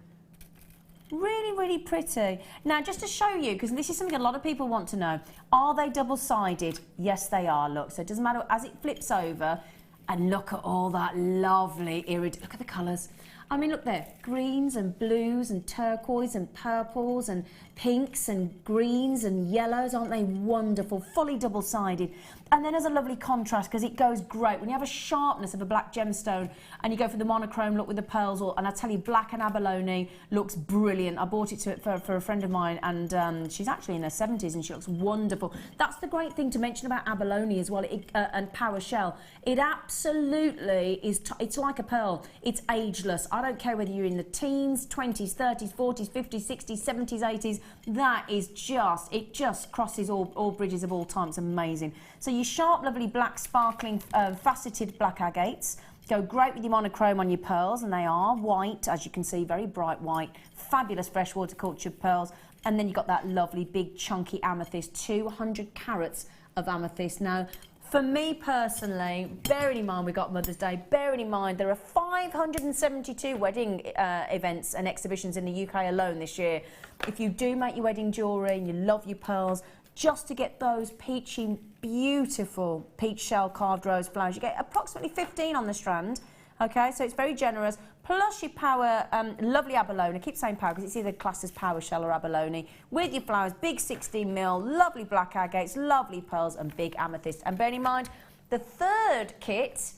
Really, really pretty. Now, just to show you, because this is something a lot of people want to know, are they double-sided? Yes, they are, look. So it doesn't matter, as it flips over, and look at all that lovely iridescent, look at the colours. I mean, look there, greens and blues and turquoise and purples and pinks and greens and yellows, aren't they wonderful? Fully double-sided. And then there's a lovely contrast because it goes great. When you have a sharpness of a black gemstone and you go for the monochrome look with the pearls, and I tell you, black and abalone looks brilliant. I bought it for a friend of mine, and she's actually in her 70s and she looks wonderful. That's the great thing to mention about abalone as well, and power shell. It absolutely is, it's like a pearl. It's ageless. I don't care whether you're in the teens, 20s, 30s, 40s, 50s, 60s, 70s, 80s. That is just, it just crosses all bridges of all time. It's amazing. So your sharp, lovely black, sparkling, faceted black agates go great with your monochrome on your pearls, and they are white, as you can see, very bright white, fabulous freshwater cultured pearls. And then you've got that lovely, big, chunky amethyst, 200 carats of amethyst. Now, for me personally, bearing in mind we've got Mother's Day, bearing in mind there are 572 wedding events and exhibitions in the UK alone this year. If you do make your wedding jewellery and you love your pearls, just to get those peachy, beautiful peach shell carved rose flowers, you get approximately 15 on the strand. Okay, so it's very generous. Plus your power, lovely abalone. I keep saying power because it's either classed as power shell or abalone. With your flowers, big 16mm, lovely black agates, lovely pearls, and big amethyst. And bearing in mind, the third kit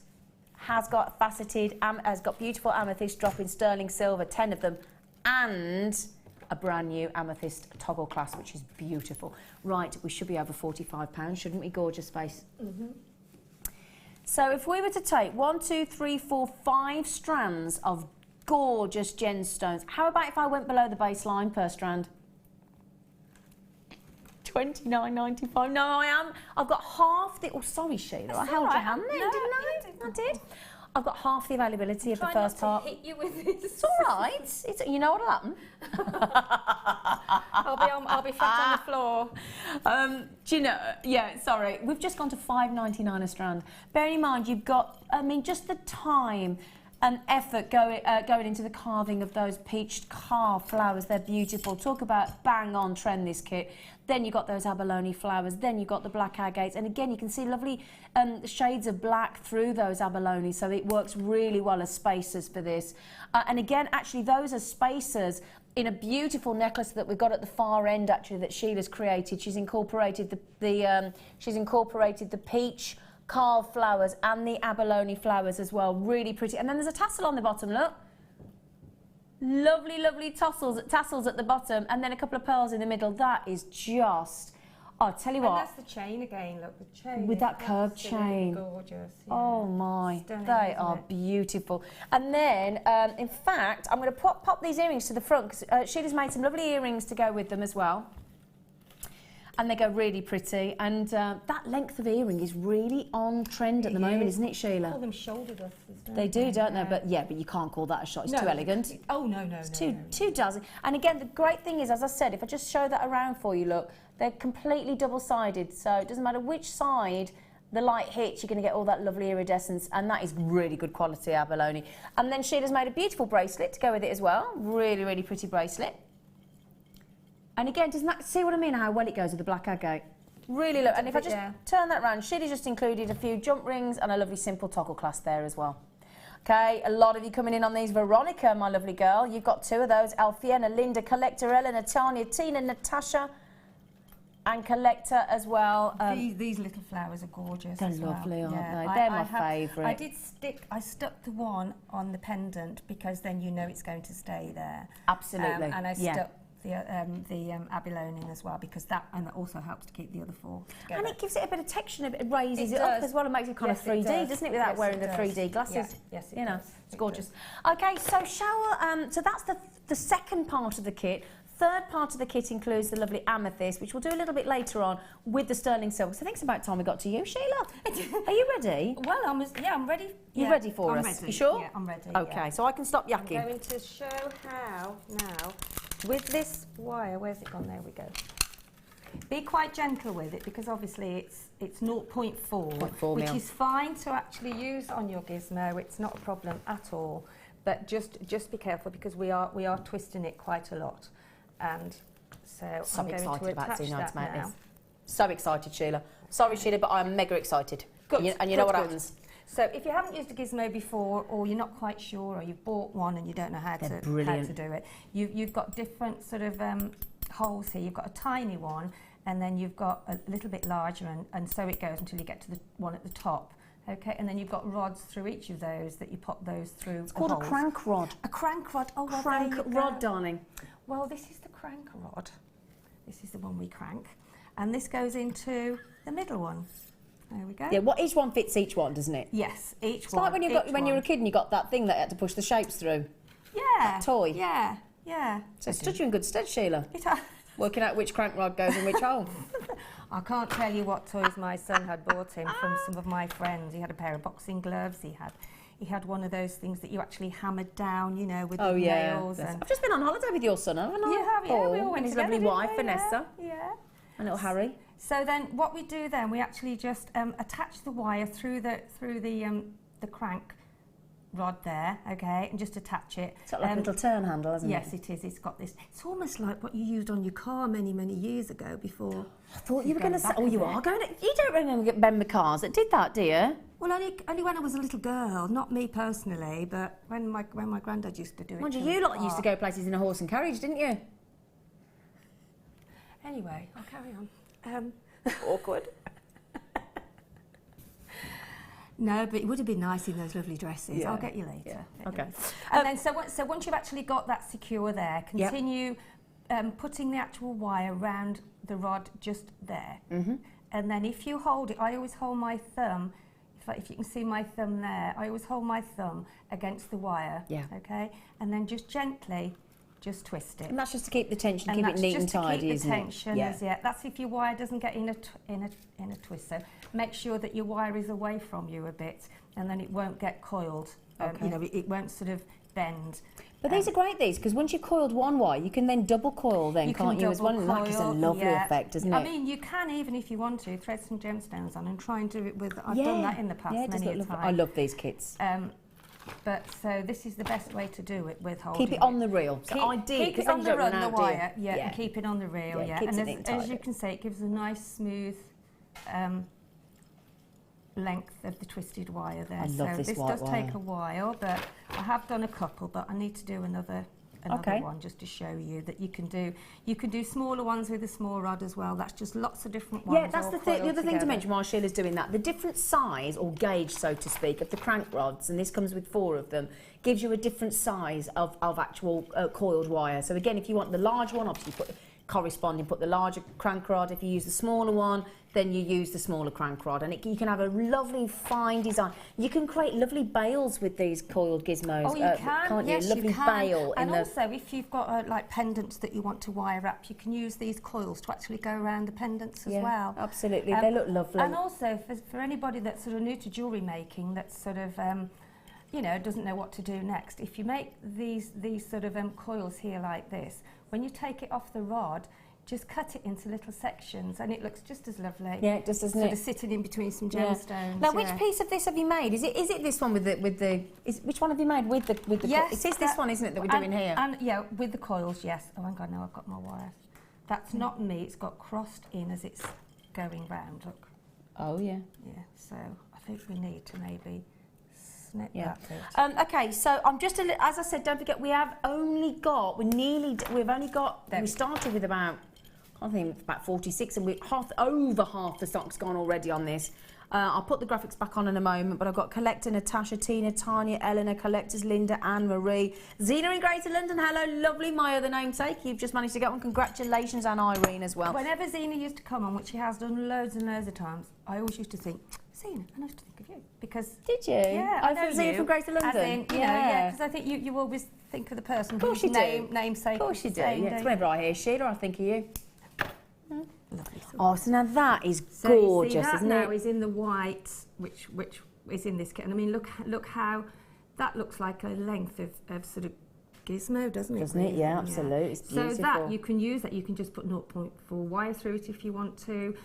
has got faceted, has got beautiful amethyst drop in sterling silver, 10 of them, and a brand new amethyst toggle clasp, which is beautiful. Right, we should be over £45, shouldn't we? Gorgeous face. Mm-hmm. So if we were to take 1, 2, 3, 4, 5 strands of gorgeous gemstones, how about if I went below the baseline per strand? $29.95. No, I am. I've got half the. Oh, sorry, Sheila. I held your hand then, didn't I? I did. I've got half the availability of the first part. Hit you with this. It's all right. You know what'll happen. I'll be flat on the floor. Do you know? Yeah. Sorry, we've just gone to $5.99 a strand. Bearing in mind, you've got. I mean, just the time and effort going into the carving of those peach carved flowers. They're beautiful. Talk about bang on trend, this kit. Then you've got those abalone flowers, then you've got the black agates, and again you can see lovely shades of black through those abalone, so it works really well as spacers for this. And again, actually those are spacers in a beautiful necklace that we've got at the far end, actually, that Sheila's created. She's incorporated the peach carved flowers and the abalone flowers as well, really pretty. And then there's a tassel on the bottom, look. Lovely, lovely tassels at the bottom, and then a couple of pearls in the middle. That is just, I'll tell you what. And that's the chain again, look, the chain. With that curved chain. Gorgeous. Yeah. Oh my, Stunning, they are it? beautiful. And then, in fact, I'm going to pop these earrings to the front, because Sheila's made some lovely earrings to go with them as well. and they go really pretty. And that length of earring is really on trend at the moment, isn't it, Sheila? Call them shoulder dusters, They do, don't they? But yeah, but you can't call that a shot. It's too elegant. Oh, no. It's too dazzling. And again, the great thing is, as I said, if I just show that around for you, look, they're completely double-sided, so it doesn't matter which side the light hits, you're going to get all that lovely iridescence, and that is really good quality abalone. And then Sheila's made a beautiful bracelet to go with it as well. Really, really pretty bracelet. And again, doesn't that, see what I mean, how well it goes with the black agate? Really look, and if I just turn that around, Sheila just included a few jump rings and a lovely simple toggle clasp there as well. Okay, a lot of you coming in on these. Veronica, my lovely girl, you've got 2 of those. Alfiana, Linda, Collector, Ella, Tanya, Tina, Natasha, and Collector as well. These little flowers are gorgeous. They're as well. lovely, aren't Yeah, they? They're my favourite. I stuck the one on the pendant because then you know it's going to stay there. Absolutely. And I stuck the abalone in as well because that also helps to keep the other 4 together. And it gives it a bit of texture, and it raises it up as well and makes it kind of 3D, doesn't it, without wearing the 3D glasses? Yes, you know, it's gorgeous. Okay, so so that's the second part of the kit. Third part of the kit includes the lovely amethyst, which we'll do a little bit later on with the sterling silver. So I think it's about time we got to you, Sheila. Are you ready? Well, I'm ready. You ready for us? Ready. You sure? Yeah, I'm ready. Okay, so I can stop yakking. I'm going to show how now with this wire. Where's it gone? There we go. Be quite gentle with it because obviously it's 0.4, which is fine to actually use on your gizmo. It's not a problem at all. But just be careful because we are twisting it quite a lot. And so I'm going to attach that now. So excited, Sheila. Sorry, Sheila, but I'm mega excited. Good. And you know what happens? So if you haven't used a gizmo before, or you're not quite sure, or you've bought one and you don't know how to do it, you've got different sort of holes here. You've got a tiny one, and then you've got a little bit larger, and so it goes until you get to the one at the top. Okay, and then you've got rods through each of those that you pop those through. It's called a crank rod. A crank rod. Oh, well, crank rod, darling. Well, this is the crank rod. This is the one we crank, and this goes into the middle one. There we go. Yeah, each one fits each one, doesn't it? Yes, each one. It's like when you were a kid and you got that thing that you had to push the shapes through. Yeah. That toy. Yeah. So it stood you in good stead, Sheila. It has. Working out which crank rod goes in which hole. I can't tell you what toys my son had bought him from some of my friends. He had a pair of boxing gloves. He had one of those things that you actually hammered down, you know, with the nails. And I've just been on holiday with your son, haven't I? You have, Paul, we all went and his together, lovely didn't wife, we? Vanessa. Yeah. And little Harry. So then what we do then, we actually just attach the wire through the crank rod there, okay, and just attach it. It's got like a little turn handle, hasn't it? Yes, it is. It's got this. It's almost like what you used on your car many, many years ago before. I thought you were going to say, you are going to... You don't remember cars that did that, do you? Well, only when I was a little girl, not me personally, but when my granddad used to do it. Mind you lot used to go places in a horse and carriage, didn't you? Anyway, I'll carry on. Awkward. No, but it would have been nice in those lovely dresses. Yeah. I'll get you later. Yeah. Okay. And then so once you've actually got that secure there, continue putting the actual wire around the rod just there. Mm-hmm. And then if you hold it, I always hold my thumb. If you can see my thumb there, I always hold my thumb against the wire. Yeah. Okay. And then just gently. Just twist it. And that's just to keep the tension, keep it neat and tidy, isn't it? Tension, that's if your wire doesn't get in a twist. So make sure that your wire is away from you a bit, and then it won't get coiled. You know, it won't sort of bend. But these are great, because once you've coiled one wire, you can then double coil then, can't you, as well? And that gives a lovely effect, doesn't it? I mean, you can, even if you want to, thread some gemstones on and try and do it with... I've done that in the past many a time. I love these kits. But so this is the best way to do it with holding. Keep it on the reel. So ideally, keep it on the wire, and keep it on the reel, And as you can see, it gives a nice smooth length of the twisted wire there. I love this white does take a while, but I have done a couple, but I need to do another one just to show you that you can do smaller ones with a small rod as well. That's just lots of different ones. Yeah, that's the other thing to mention while Sheila's doing that. The different size or gauge, so to speak, of the crank rods, and this comes with 4 of them, gives you a different size of actual coiled wire. So again, if you want the large one, obviously corresponding, put the larger crank rod. If you use the smaller one, then you use the smaller crank rod, and you can have a lovely fine design. You can create lovely bails with these coiled gizmos. Oh, you can, can't yes, you? Lovely you can. bail. And also, if you've got like pendants that you want to wire up, you can use these coils to actually go around the pendants as well. Absolutely, they look lovely. And also, for anybody that's sort of new to jewellery making, that's sort of, you know, doesn't know what to do next, if you make these sort of coils here like this, when you take it off the rod, just cut it into little sections, and it looks just as lovely. Yeah, it does, doesn't sort it? of sitting in between some gemstones. Now, which piece of this have you made? Is it this one with the? Which one have you made with the? Yes, it is this one, isn't it, that we're doing here? And yeah, with the coils, yes. Oh my God, now I've got more wires. That's not me. It's got crossed in as it's going round. Look. Oh yeah. Yeah. So I think we need to maybe snip Yeah. that bit. Okay, so I'm just as I said, don't forget we've only got we started with about, I think about 46, and we're over half the stock's gone already on this. I'll put the graphics back on in a moment, but I've got Collector, Natasha, Tina, Tanya, Eleanor, Collectors, Linda, Anne Marie, Zena in Greater London. Hello, lovely, my other namesake. You've just managed to get one. Congratulations, and Irene as well. Whenever Zena used to come on, which she has done loads and loads of times, I always used to think, Zena, I used to think of you. Because did you? Yeah, I know Zena you. from Greater London. As in, you know, yeah, because I think you always think of the person whose namesake. Of course you do. Yeah, It's whenever I hear Sheila, I think of you. Lovely. Oh, so now that is So you see gorgeous, that isn't now it? is in the white, which is in this kit. And I mean, look how that looks like a length of sort of gizmo, doesn't it? Doesn't it? Yeah, absolutely. It's beautiful. So that you can use that. You can just put 0.4 wire through it if you want to.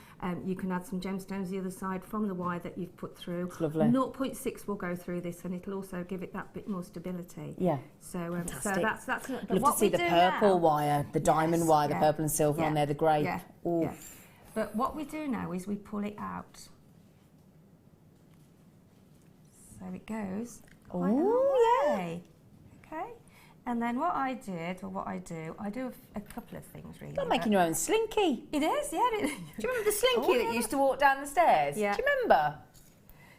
You can add some gemstones the other side from the wire that you've put through. It's lovely. 0.6 will go through this, and it'll also give it that bit more stability. Yeah. So Fantastic. that's not. Love to see the purple wire, the diamond wire, the purple and silver on there, the grey. Yeah. Ooh. Yeah. But what we do now is we pull it out. So it goes quite a long way. Okay. And then what I do a couple of things really. You're making your own slinky. It is, yeah. Do you remember the slinky that used to walk down the stairs? Yeah. Do you remember?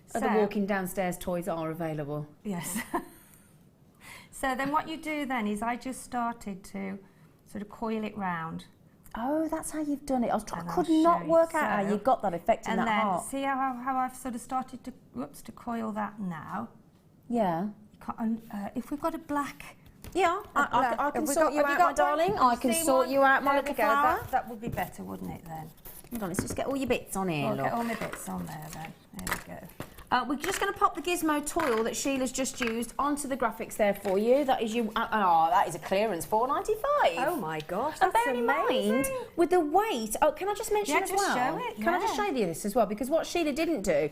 So, The walking downstairs toys are available. Yes. So then what you do then is I just started to sort of coil it round. Oh, that's how you've done it. I could I'll not show you. work out how you got that effect in And that then heart. see how I've sort of started to coil that now. Yeah. If we've got a black. Yeah, I can sort you Have out, got my darling. one? I can See sort one? you out, my There little we go. flower. That would be better, wouldn't it then? Hold on, let's just get all your bits on here, I'll look. get all my bits on there then. There we go. We're just going to pop the gizmo toil that Sheila's just used onto the graphics there for you. That is that is a clearance, $4.95. Oh my gosh, And that's bear in amazing. mind, with the weight, can I just mention Yeah, as just well? show it, Can I just yeah. show you this as well? Because what Sheila didn't do,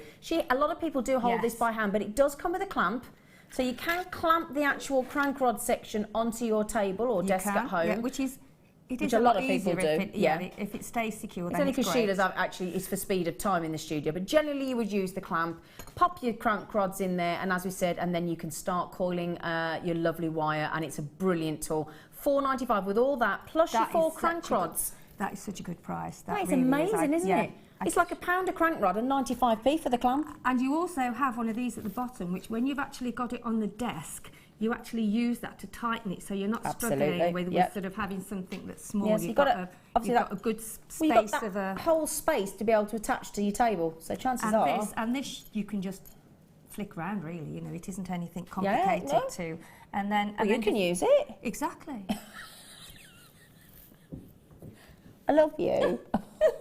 a lot of people do hold this Yes. by hand, but it does come with a clamp. So you can clamp the actual crank rod section onto your table or desk at home. Yeah, which is a lot of people do, If it stays secure, It's then only it's because great. Sheila's actually is for speed of time in the studio, but generally you would use the clamp, pop your crank rods in there, and as we said, and then you can start coiling your lovely wire, and it's a brilliant tool. $4.95 with all that, plus your That 4 is crank such a good- rods. That is such a good price. That is really amazing, isn't yeah. it? It's like £1 a crank rod and 95p for the clamp. And you also have one of these at the bottom, which when you've actually got it on the desk, you actually use that to tighten it, so you're not struggling with sort of having something that's small. Yes, you've got a good space Well, you've got of that a whole space to be able to attach to your table, so chances are... and this you can just flick around, really. You know, it isn't anything Yeah, complicated no. to. And then Well, you can use it. Exactly. I love you.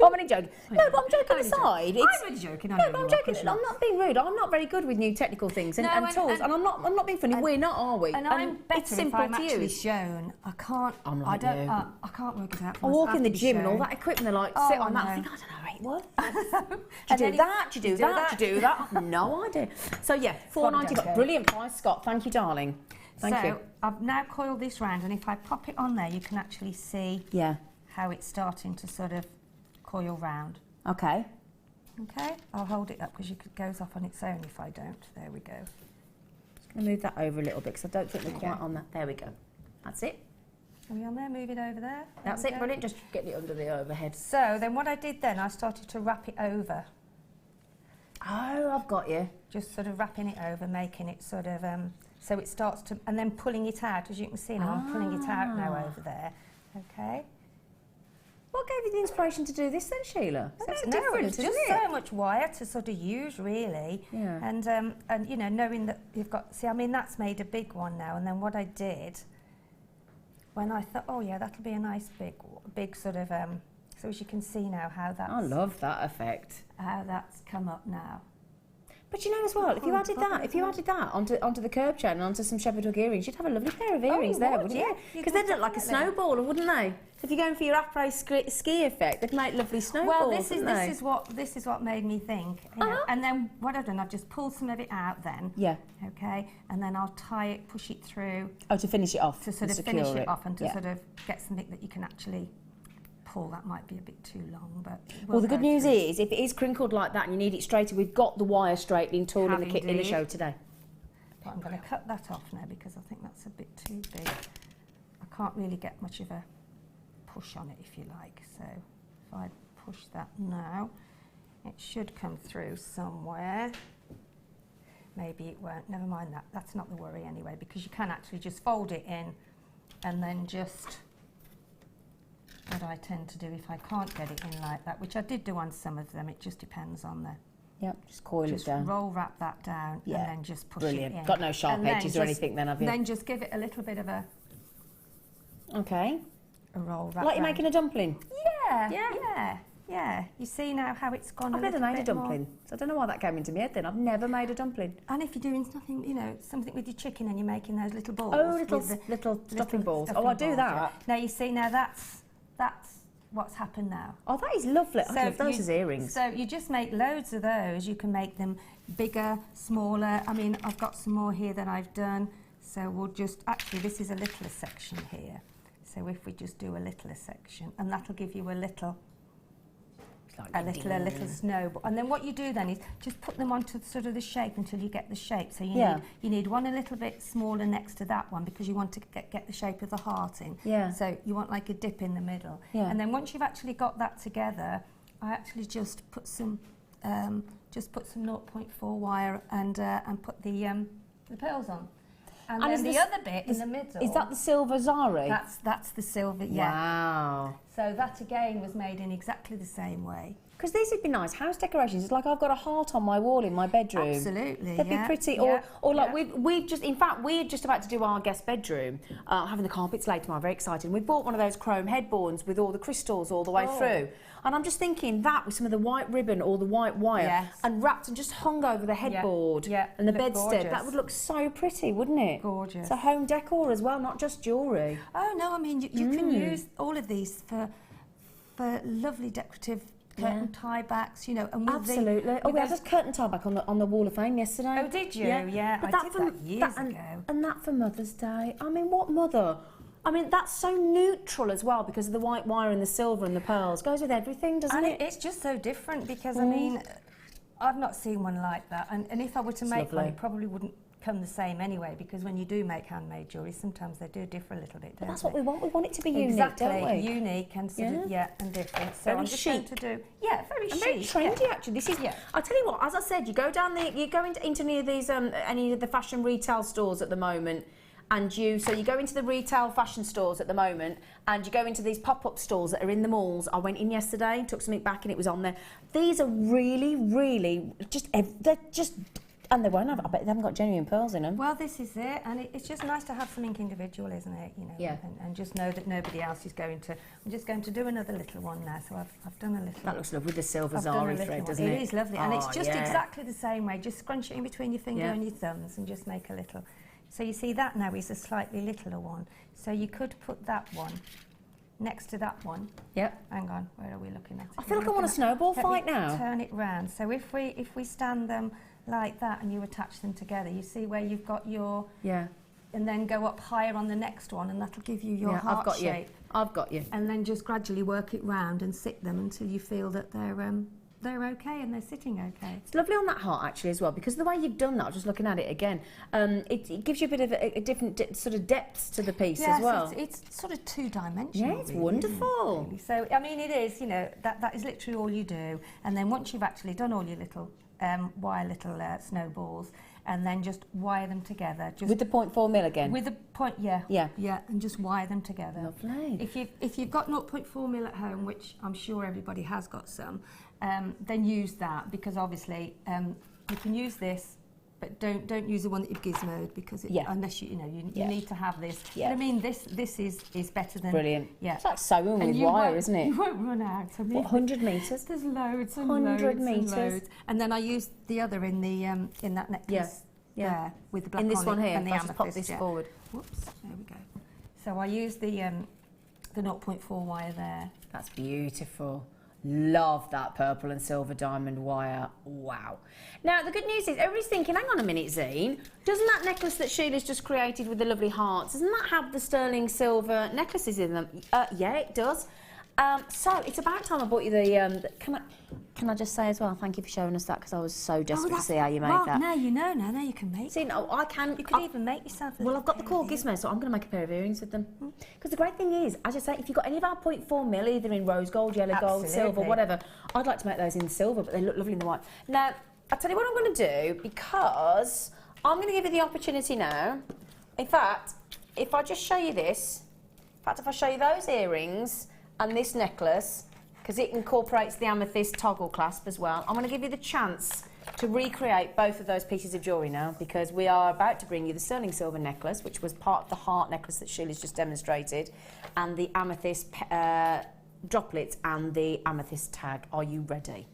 I'm only joking. No, but I'm joking aside. I'm really joking. I know No, but I'm you are, joking. 'cause I'm not being rude. I'm not very good with new technical things and, No, and and- tools, and I'm not being funny. We're not, are we? And I'm better it's simple if I'm to actually use. shown. I can't. I'm like I don't. you. I can't work it out. I walk have in the to be gym and all shown. that equipment. They're like, Oh, sit on that. I I think know. I don't know. Wait, what? And Do you then do that? Do you do that? Do you do that? I've no idea. So yeah, $4.95. Brilliant price, Scott. Thank you, darling. Thank you. So I've now coiled this round, and if I pop it on there, you can actually see Yeah. how it's starting to sort of coil round. Okay. Okay, I'll hold it up because it goes off on its own if I don't. There we go. Just going to move that over a little bit because I don't think we're quite on that. There we go. That's it. Are we on there? Move it over there. That's There it. we go. Brilliant. Just get it under the overhead. So then what I did then, I started to wrap it over. Oh, I've got you. Just sort of wrapping it over, making it sort of, so it starts to, and then pulling it out. As you can see now, I'm pulling it out now over there. Okay. What gave you the inspiration to do this then, Sheila? It's different, it's isn't just it? so much wire to sort of use, really. Yeah. And you know, knowing that you've got, see, I mean, that's made a big one now. And then what I did, when I thought, oh yeah, that'll be a nice big sort of, so as you can see now how that's... I love that effect. How that's come up now. But you know as well, if you added that onto the curb chain and onto some shepherd hook earrings, you'd have a lovely pair of earrings there, wouldn't you? Because they'd look like a snowball, wouldn't they? So if you're going for your après ski effect, they'd make lovely snowballs. Well, this is what made me think. You know, and then what I've done, I've just pulled some of it out then. Yeah. Okay, and then I'll tie it, push it through. Oh, to finish it off. To sort of finish it off and to sort of get something that you can actually pull. That might be a bit too long, but well, the good news is, if it is crinkled like that and you need it straightened, we've got the wire straightening tool in the show today. But I'm going to cut that off now because I think that's a bit too big. I can't really get much of a push on it, if you like. So if I push that now, it should come through somewhere. Maybe it won't. Never mind that. That's not the worry anyway, because you can actually just fold it in and then just... What I tend to do if I can't get it in like that, which I did do on some of them, it just depends on the... Yep, just coil it down. Roll wrap that down and then just push it in. Got no sharp edges or anything then, have you? Then just give it a little bit of a... Okay. A roll wrap. Like you're making a dumpling? Yeah. You see now how it's gone I've never made a dumpling, so I don't know why that came into my head then. I've never made a dumpling. And if you're doing something, you know, something with your chicken and you're making those little balls. Oh, little stuffing balls. Oh, I do that. Now you see, now that's what's happened now. Oh, that is lovely. I love those as earrings. So you just make loads of those. You can make them bigger, smaller. I mean, I've got some more here that I've done. So we'll just, actually this is a littler section here. So if we just do a littler section, and that'll give you a little snowball. And then what you do then is just put them onto sort of the shape until you get the shape. So you need one a little bit smaller next to that one because you want to get the shape of the heart in. Yeah. So you want like a dip in the middle. Yeah. And then once you've actually got that together, I actually just put some 0.4 wire and put the pearls on. And then the other bit in the middle... Is that the silver zari? That's the silver, yeah. Wow. So that again was made in exactly the same way. Because these would be nice house decorations. It's like I've got a heart on my wall in my bedroom. Absolutely, They'd be pretty. Or like we've just, in fact, we're just about to do our guest bedroom, having the carpets laid tomorrow, very exciting. We bought one of those chrome headboards with all the crystals all the way through. And I'm just thinking that with some of the white ribbon or the white wire and wrapped and just hung over the headboard and the bedstead, that would look so pretty, wouldn't it? Gorgeous. So home decor as well, not just jewellery. Oh no, I mean you can use all of these for lovely decorative curtain tie backs, you know. And with absolutely. We had a curtain tie back on the Wall of Fame yesterday. Oh, did you? Yeah, but I did that years ago. And that for Mother's Day. I mean, what mother? I mean, that's so neutral as well because of the white wire and the silver and the pearls. Goes with everything, doesn't it? It's just so different because, I mean, I've not seen one like that. And if I were to make one, it probably wouldn't come the same anyway because when you do make handmade jewellery, sometimes they do differ a little bit, don't that's what we want. We want it to be unique, don't we? Unique and sort of, and different. So very I'm just chic. going to do, very chic. Very trendy, actually. This is. I'll tell you what. As I said, you go into any of these any of the fashion retail stores at the moment. And you go into the retail fashion stores at the moment and you go into these pop-up stores that are in the malls. I went in yesterday, took something back and it was on there. These are really, really, they're just, and they won't have, I bet they haven't got genuine pearls in them. Well, this is it, and it's just nice to have something individual, isn't it? You know, and just know that nobody else is going to, I'm just going to do another little one now, so I've done a little. That looks lovely with the silver zari thread, doesn't it? It is lovely, and it's just exactly the same way, just scrunch it in between your finger and your thumbs and just make a little. So you see that now is a slightly littler one. So you could put that one next to that one. Yep. Hang on, where are we looking at? I feel like I want a snowball fight now. Turn it round. So if we stand them like that and you attach them together, you see where you've got your and then go up higher on the next one, and that'll give you your heart shape. I've got you. And then just gradually work it round and sit them until you feel that they're okay and they're sitting okay. It's lovely on that heart actually as well because of the way you've done that, I was just looking at it again, it gives you a bit of a different sort of depth to the piece as well. It's sort of two-dimensional. Yeah, it's really wonderful. Really. So, I mean, it is, you know, that is literally all you do. And then once you've actually done all your little wire little snowballs, and then just wire them together. Just With the 0.4 mil again? with the point, yeah. Yeah. Yeah, and just wire them together. Lovely. If you've got 0.4 mil at home, which I'm sure everybody has got some, then use that, because obviously you can use this, but don't use the one that you've gizmoed, because unless you need to have this. Yeah. But I mean, this is better than. Brilliant. Yeah. It's like sewing with you wire, won't- isn't it? You won't run out. I mean, What, 100 metres? there's loads and 100 loads metres. and loads. And then I used the other in the in that necklace there with the black In this on one it here, and the if I just pop amethyst, this forward. Whoops, there we go. So I used the 0.4 wire there. That's beautiful. Love that purple and silver diamond wire. Wow. Now, the good news is everybody's thinking, hang on a minute, Zine, doesn't that necklace that Sheila's just created with the lovely hearts, doesn't that have the sterling silver necklaces in them? Yeah, it does. So it's about time I bought you the... Can I just say as well, thank you for showing us that, because I was so desperate to see how you made that. Now you know, now you can make. See, no, I can... You could even make yourself a Well, I've got the pair core of these. gizmo, so I'm going to make a pair of earrings with them. Because the great thing is, as I say, if you've got any of our 0.4 mil, either in rose gold, yellow gold, silver, Absolutely. whatever, I'd like to make those in silver, but they look lovely in the white. Now, I'll tell you what I'm going to do, because I'm going to give you the opportunity now. In fact, if I just show you this, if I show you those earrings and this necklace, because it incorporates the amethyst toggle clasp as well, I'm going to give you the chance to recreate both of those pieces of jewellery now, because we are about to bring you the sterling silver necklace, which was part of the heart necklace that Sheila's just demonstrated, and the amethyst droplets and the amethyst tag. Are you ready?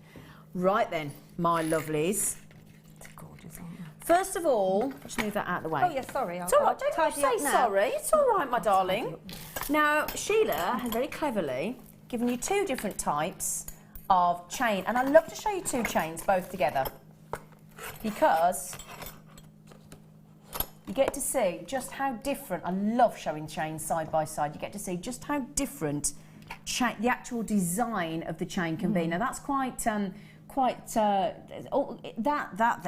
Right then, my lovelies. It's gorgeous, aren't they? First of all, just move that out of the way. Oh yeah, sorry. It's all right, don't say sorry. It's all right, my darling. Now, Sheila has very cleverly given you two different types of chain, and I love to show you two chains both together, because you get to see just how different. I love showing chains side by side. You get to see just how different the actual design of the chain can be. Now that's quite oh,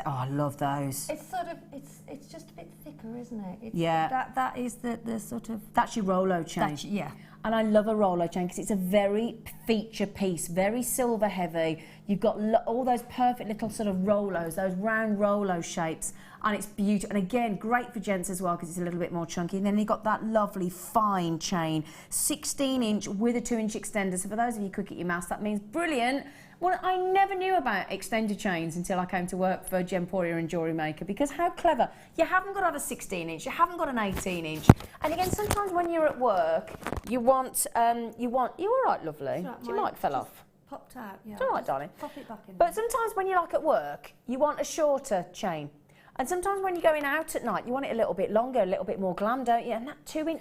I love those. It's sort of it's just a bit thicker, isn't it? It's, Yeah. That is the sort of. That's your Rolo chain. Yeah. And I love a Rolo chain because it's a very feature piece, very silver heavy. You've got all those perfect little sort of Rolos, those round Rolo shapes, and it's beautiful. And again, great for gents as well because it's a little bit more chunky. And then you've got that lovely fine chain, 16-inch with a 2-inch extender. So for those of you quick at your maths, that means brilliant. Well, I never knew about extender chains until I came to work for Gemporia and Jewellery Maker, because how clever. You haven't got to have a 16-inch, you haven't got an 18-inch. And again, sometimes when you're at work, you all right, lovely? Right, Your mic fell off. Popped out, yeah. It's all right, darling. Pop it back in. But sometimes when you're like at work, you want a shorter chain. And sometimes when you're going out at night, you want it a little bit longer, a little bit more glam, don't you? And that 2-inch,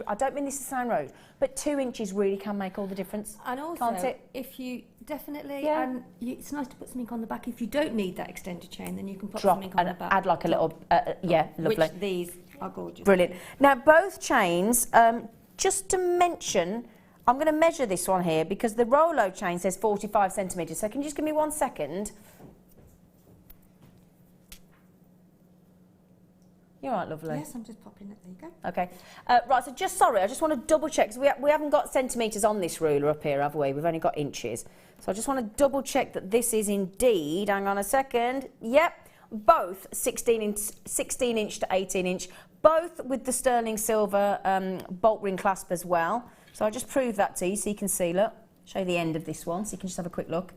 I don't mean this to sound rude, but 2 inches really can make all the difference. And also, can't it? if you definitely, Yeah. and it's nice to put something on the back. If you don't need that extended chain, then you can put Drop something on and the back. add like a little, yeah, lovely. Which these are gorgeous. Brilliant. Now, both chains, just to mention, I'm going to measure this one here because the Rolo chain says 45 centimetres. So can you just give me 1 second? You're all right, lovely. Yes, I'm just popping it. There you go. Okay. Right, so I just want to double check, because we haven't got centimetres on this ruler up here, have we? We've only got inches. So I just want to double check that this is indeed, hang on a second, yep, both 16-inch to 18-inch, both with the sterling silver bolt ring clasp as well. So I'll just prove that to you so you can see, look, show you the end of this one so you can just have a quick look.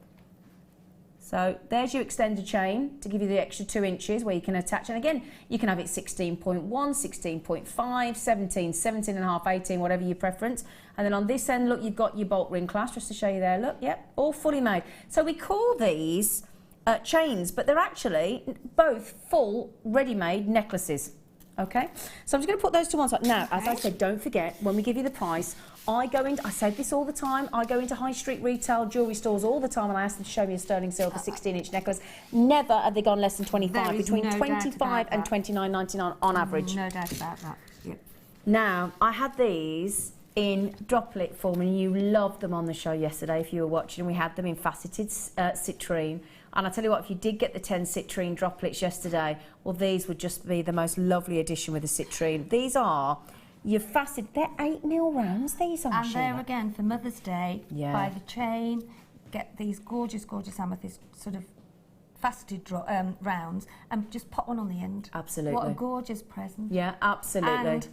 So there's your extender chain to give you the extra 2 inches where you can attach. And again, you can have it 16.1, 16.5, 17, 17.5, 18, whatever your preference. And then on this end, look, you've got your bolt ring clasp, just to show you there. Look, yep, all fully made. So we call these chains, but they're actually both full ready-made necklaces. Okay, so I'm just going to put those to one side. Now, as I said, don't forget, when we give you the price, I say this all the time, I go into high street retail jewellery stores all the time and I ask them to show me a sterling silver 16-inch necklace. Never have they gone less than 25, between 25 and 29.99 on average. No doubt about that. Yep. Now, I had these in droplet form and you loved them on the show yesterday if you were watching. We had them in faceted citrine. And I tell you what, if you did get the 10 citrine droplets yesterday, well, these would just be the most lovely addition with the citrine. These are your faceted, they're 8mm rounds, these are, And Sheila. there again, for Mother's Day, Yeah. buy the chain, get these gorgeous, gorgeous amethyst sort of faceted rounds and just pop one on the end. Absolutely. What a gorgeous present. Yeah, absolutely.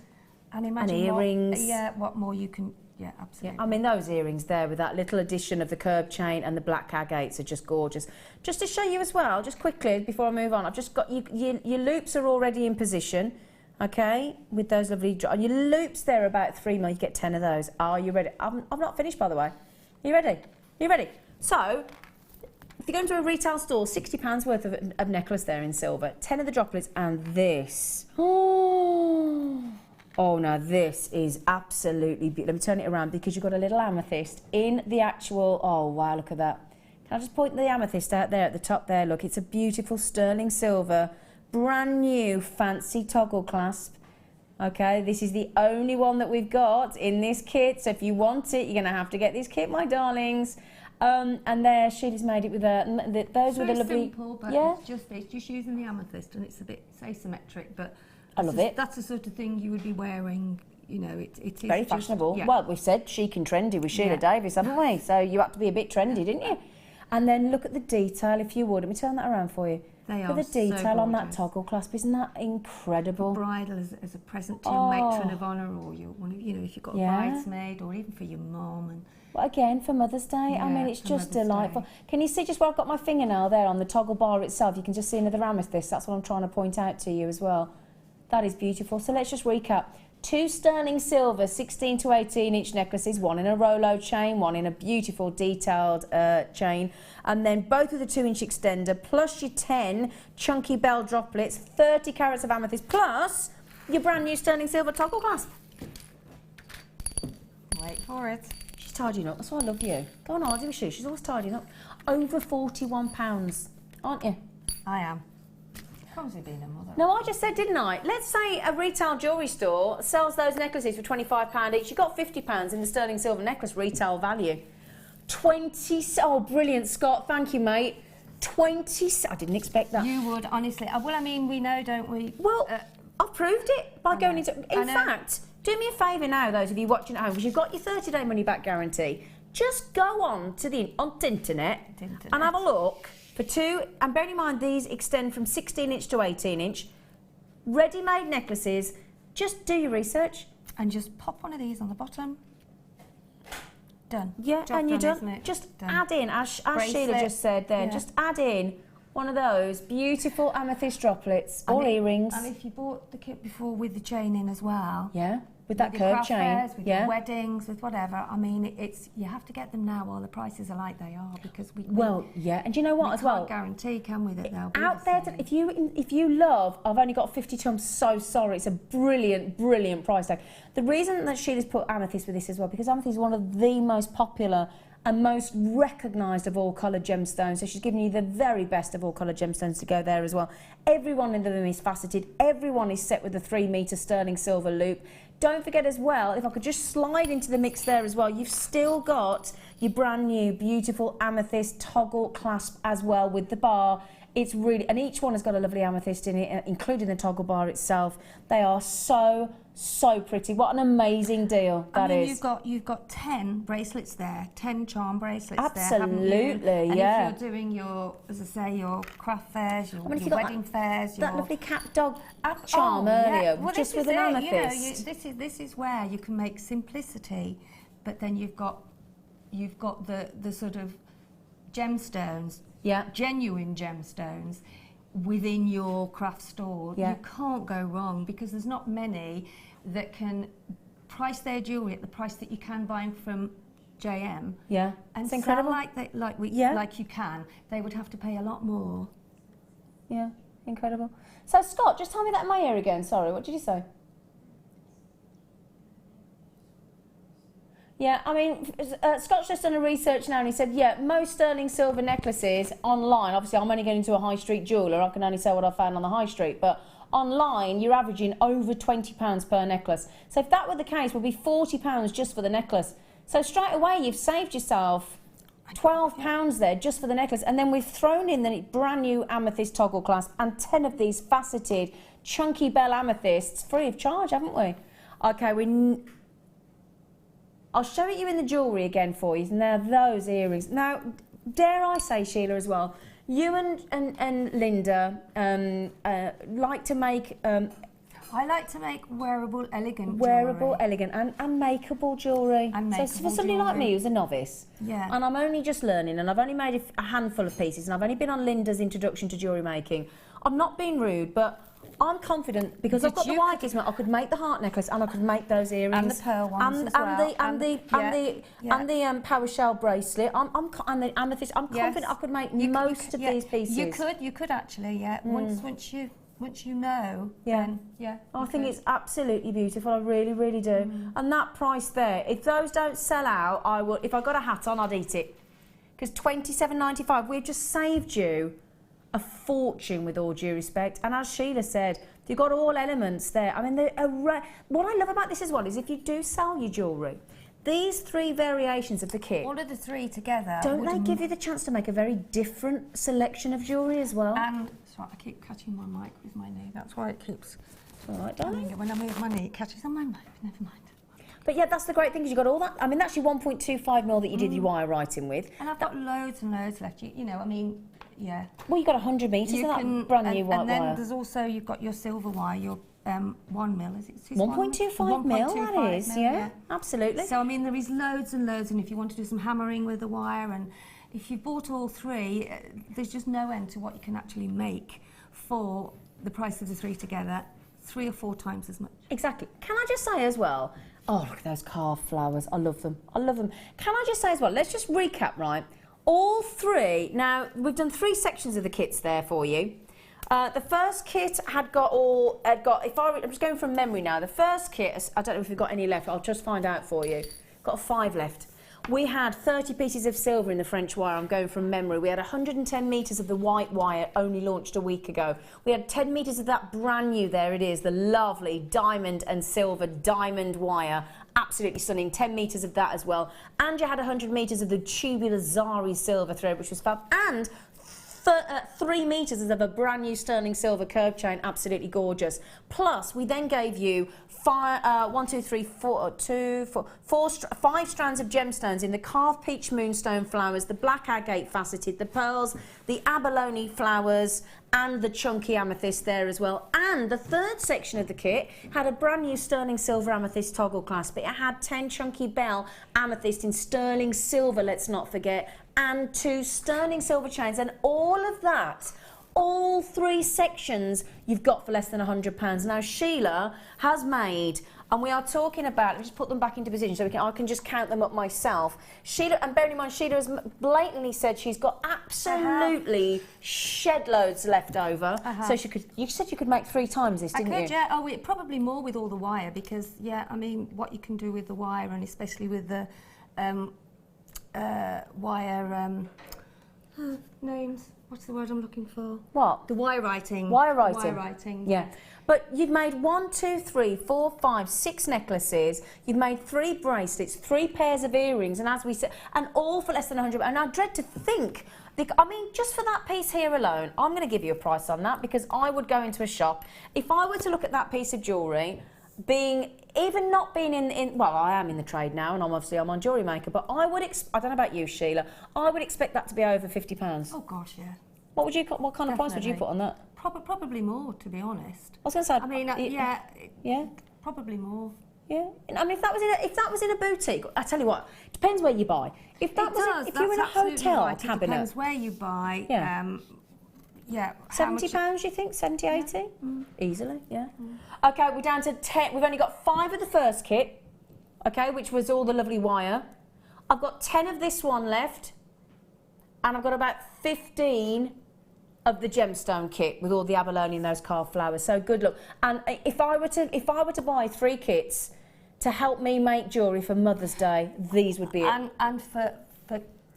And imagine earrings. What more you can. Yeah, absolutely. Yeah, I mean, those earrings there with that little addition of the curb chain and the black agates are just gorgeous. Just to show you as well, just quickly before I move on, I've just got your loops are already in position, okay, with those lovely... Your loops there are about 3 mil, you get 10 of those. Are you ready? I'm not finished, by the way. Are you ready? Are you ready? So, if you go into a retail store, £60 worth of necklace there in silver, 10 of the droplets, and this. Oh, now this is absolutely beautiful. Let me turn it around because you've got a little amethyst in the actual... Oh, wow, look at that. Can I just point the amethyst out there at the top there? Look, it's a beautiful sterling silver, brand new fancy toggle clasp. Okay, this is the only one that we've got in this kit. So if you want it, you're going to have to get this kit, my darlings. And there, Sheila's made it with those with a lovely... simple, but yeah. it's just using the amethyst, and it's a bit asymmetric, but... I love it. That's the sort of thing you would be wearing, you know, it is very fashionable. Yeah. Well, we said chic and trendy with Sheila Davies, haven't we? So you had to be a bit trendy, didn't you? And then look at the detail, if you would. Let me turn that around for you. They are the detail so on that toggle clasp, isn't that incredible? For bridal as a present to your matron of honour, or your one, you know, if you've got a bridesmaid, or even for your mum. And well, again, for Mother's Day, I mean, it's just delightful. Day. Can you see just where I've got my fingernail there on the toggle bar itself? You can just see another amethyst. That's what I'm trying to point out to you as well. That is beautiful. So let's just recap. 2 sterling silver 16 to 18 inch necklaces, one in a Rolo chain, one in a beautiful detailed chain, and then both with a 2-inch extender, plus your 10 chunky bell droplets, 30 carats of amethyst, plus your brand new sterling silver toggle clasp. Wait for it. She's tidying up. That's why I love you. Go on, Hardy with you. She's always tidying up. Over £41, aren't you? I am. Comes with being a mother. No, I just said, didn't I? Let's say a retail jewellery store sells those necklaces for £25 each. You got £50 in the sterling silver necklace retail value. 20... Oh, brilliant, Scott. Thank you, mate. 20... I didn't expect that. You would, honestly. Well, I mean, we know, don't we? Well, I've proved it by going into... In fact, do me a favour now, those of you watching at home, because you've got your 30-day money-back guarantee. Just go on to the internet and have a look... For 2, and bearing in mind these extend from 16-inch to 18-inch, ready-made necklaces, just do your research. And just pop one of these on the bottom. Done. Yeah, Job and you're done. done. Just done. Add in, as Sheila just said then, just add in one of those beautiful amethyst droplets or earrings. And if you bought the kit before with the chain in as well. Yeah. With that curved chain, fairs, with your weddings, with whatever. I mean, it's you have to get them now while the prices are like they are, because we and you know what as well? Can't guarantee, can we, that they'll be out there. If you love, I've only got 52. I'm so sorry. It's a brilliant price tag. The reason that Sheila's put amethyst with this as well, because amethyst is one of the most popular and most recognised of all coloured gemstones. So she's given you the very best of all coloured gemstones to go there as well. Everyone in the room is faceted. Everyone is set with a 3-metre sterling silver loop. Don't forget as well, if I could just slide into the mix there as well, you've still got your brand new beautiful amethyst toggle clasp as well with the bar. It's really, and each one has got a lovely amethyst in it, including the toggle bar itself. They are so pretty. What an amazing deal that is. You've got 10 bracelets there, 10 charm bracelets Absolutely, there, haven't you? And yeah. if you're doing your, as I say, your craft fairs, your wedding fairs, that lovely cat dog charm earlier, well, just with an amethyst. You know, this is where you can make simplicity, but then you've got the sort of gemstones, genuine gemstones within your craft store. You can't go wrong, because there's not many that can price their jewellery at the price that you can buy from JM. Yeah, and it's incredible. Like you can. They would have to pay a lot more. Yeah, incredible. So Scott, just tell me that in my ear again. Sorry, what did you say? Yeah, I mean, Scott's just done a research now and he said, yeah, most sterling silver necklaces online, obviously I'm only going to a high street jeweller, I can only say what I found on the high street, but online you're averaging over £20 per necklace. So if that were the case, it would be £40 just for the necklace. So straight away you've saved yourself £12 there just for the necklace, and then we've thrown in the brand new amethyst toggle clasp and 10 of these faceted chunky bell amethysts free of charge, haven't we? Okay, I'll show it you in the jewellery again for you. Now, those earrings. Now, dare I say, Sheila, as well, you and Linda like to make... I like to make wearable, elegant wearable, jewellery. elegant and makeable jewellery. And so makeable for somebody like jewellery. me who's a novice, Yeah. and I'm only just learning, and I've only made a handful of pieces, and I've only been on Linda's introduction to jewellery making, I'm not being rude, but I'm confident because I've got the white gizmo. I could make the heart necklace and I could make those earrings And the pearl ones and, as and well. the power shell bracelet. And the amethyst. I'm confident I could make most of these pieces. You could actually, yeah. Once you know, then yeah. I think it's absolutely beautiful. I really, really do. And that price there, if those don't sell out, I would. If I got a hat on, I'd eat it. Because $27.95, we've just saved you a fortune, with all due respect. And as Sheila said, you've got all elements there. I mean, what I love about this as well is if you do sell your jewellery, these 3 variations of the kit, all of the 3 together. don't they give you the chance to make a very different selection of jewellery as well? And sorry, I keep catching my mic with my knee. That's why it keeps. It's all right, darling. When I move my knee, it catches on my mic. Never mind. But yeah, that's the great thing, is you've got all that. I mean, that's your 1.25 mil that you did your wire writing with. And I've got loads and loads left. You know, I mean, yeah. Well, you've got 100 metres of that brand new white and then wire. there's also, you've got your silver wire, your 1 mil, is it? 1.25 mil, that is, yeah, absolutely. So, I mean, there is loads and loads, and if you want to do some hammering with the wire, and if you bought all 3, there's just no end to what you can actually make for the price of the 3 together, 3 or 4 times as much. Exactly. Can I just say as well, oh, look at those carved flowers. I love them. I love them. Can I just say as well, let's just recap, right? All 3, now, we've done 3 sections of the kits there for you. The first kit I'm just going from memory now. The first kit, I don't know if we've got any left. I'll just find out for you. Got 5 left. We had 30 pieces of silver in the French wire. I'm going from memory. We had 110 metres of the white wire, only launched a week ago. We had 10 metres of that brand new, there it is, the lovely diamond and silver diamond wire. Absolutely stunning. 10 metres of that as well. And you had 100 metres of the tubular Zari silver thread, which was fab. And 3 metres of a brand new sterling silver curve chain, absolutely gorgeous. Plus, we then gave you 5 strands of gemstones in the carved peach moonstone flowers, the black agate faceted, the pearls, the abalone flowers, and the chunky amethyst there as well. And the 3rd section of the kit had a brand new sterling silver amethyst toggle clasp. It had 10 chunky bell amethyst in sterling silver, let's not forget, and 2 sterling silver chains, and all of that, all 3 sections you've got for less than £100. Now Sheila has made, and we are talking about, let me just put them back into position so I can just count them up myself. Sheila, and bearing in mind, Sheila has blatantly said she's got absolutely shed loads left over. So you said you could make 3 times this, didn't you? I could, yeah. Oh, probably more with all the wire, because, yeah, I mean, what you can do with the wire, and especially with the wire names. What's the word I'm looking for? What? The wire writing. Wire writing. Wire writing. Yeah. But you've made 1, 2, 3, 4, 5, 6 necklaces. You've made 3 bracelets, 3 pairs of earrings, and as we said, and all for less than £100. And I dread to think, I mean, just for that piece here alone, I'm going to give you a price on that, because I would go into a shop. If I were to look at that piece of jewellery, not being in well, I am in the trade now, and I'm on Jewellery Maker, but I don't know about you, Sheila, I would expect that to be over £50. Oh gosh, yeah. What kind of price would you put on that? Probably more, to be honest. I was going to say, I mean, yeah, probably more. Yeah, I mean, if that was in a boutique, I tell you what, it depends where you buy. If you're in a hotel cabinet, it depends where you buy. Yeah. Yeah. £70, you think? 70, 80? Yeah. Easily, yeah. Okay, we're down to 10. We've only got 5 of the first kit, okay, which was all the lovely wire. I've got 10 of this one left, and I've got about 15 of the gemstone kit with all the abalone and those carved flowers. So good luck. And if I were to buy 3 kits to help me make jewellery for Mother's Day, these would be it. And for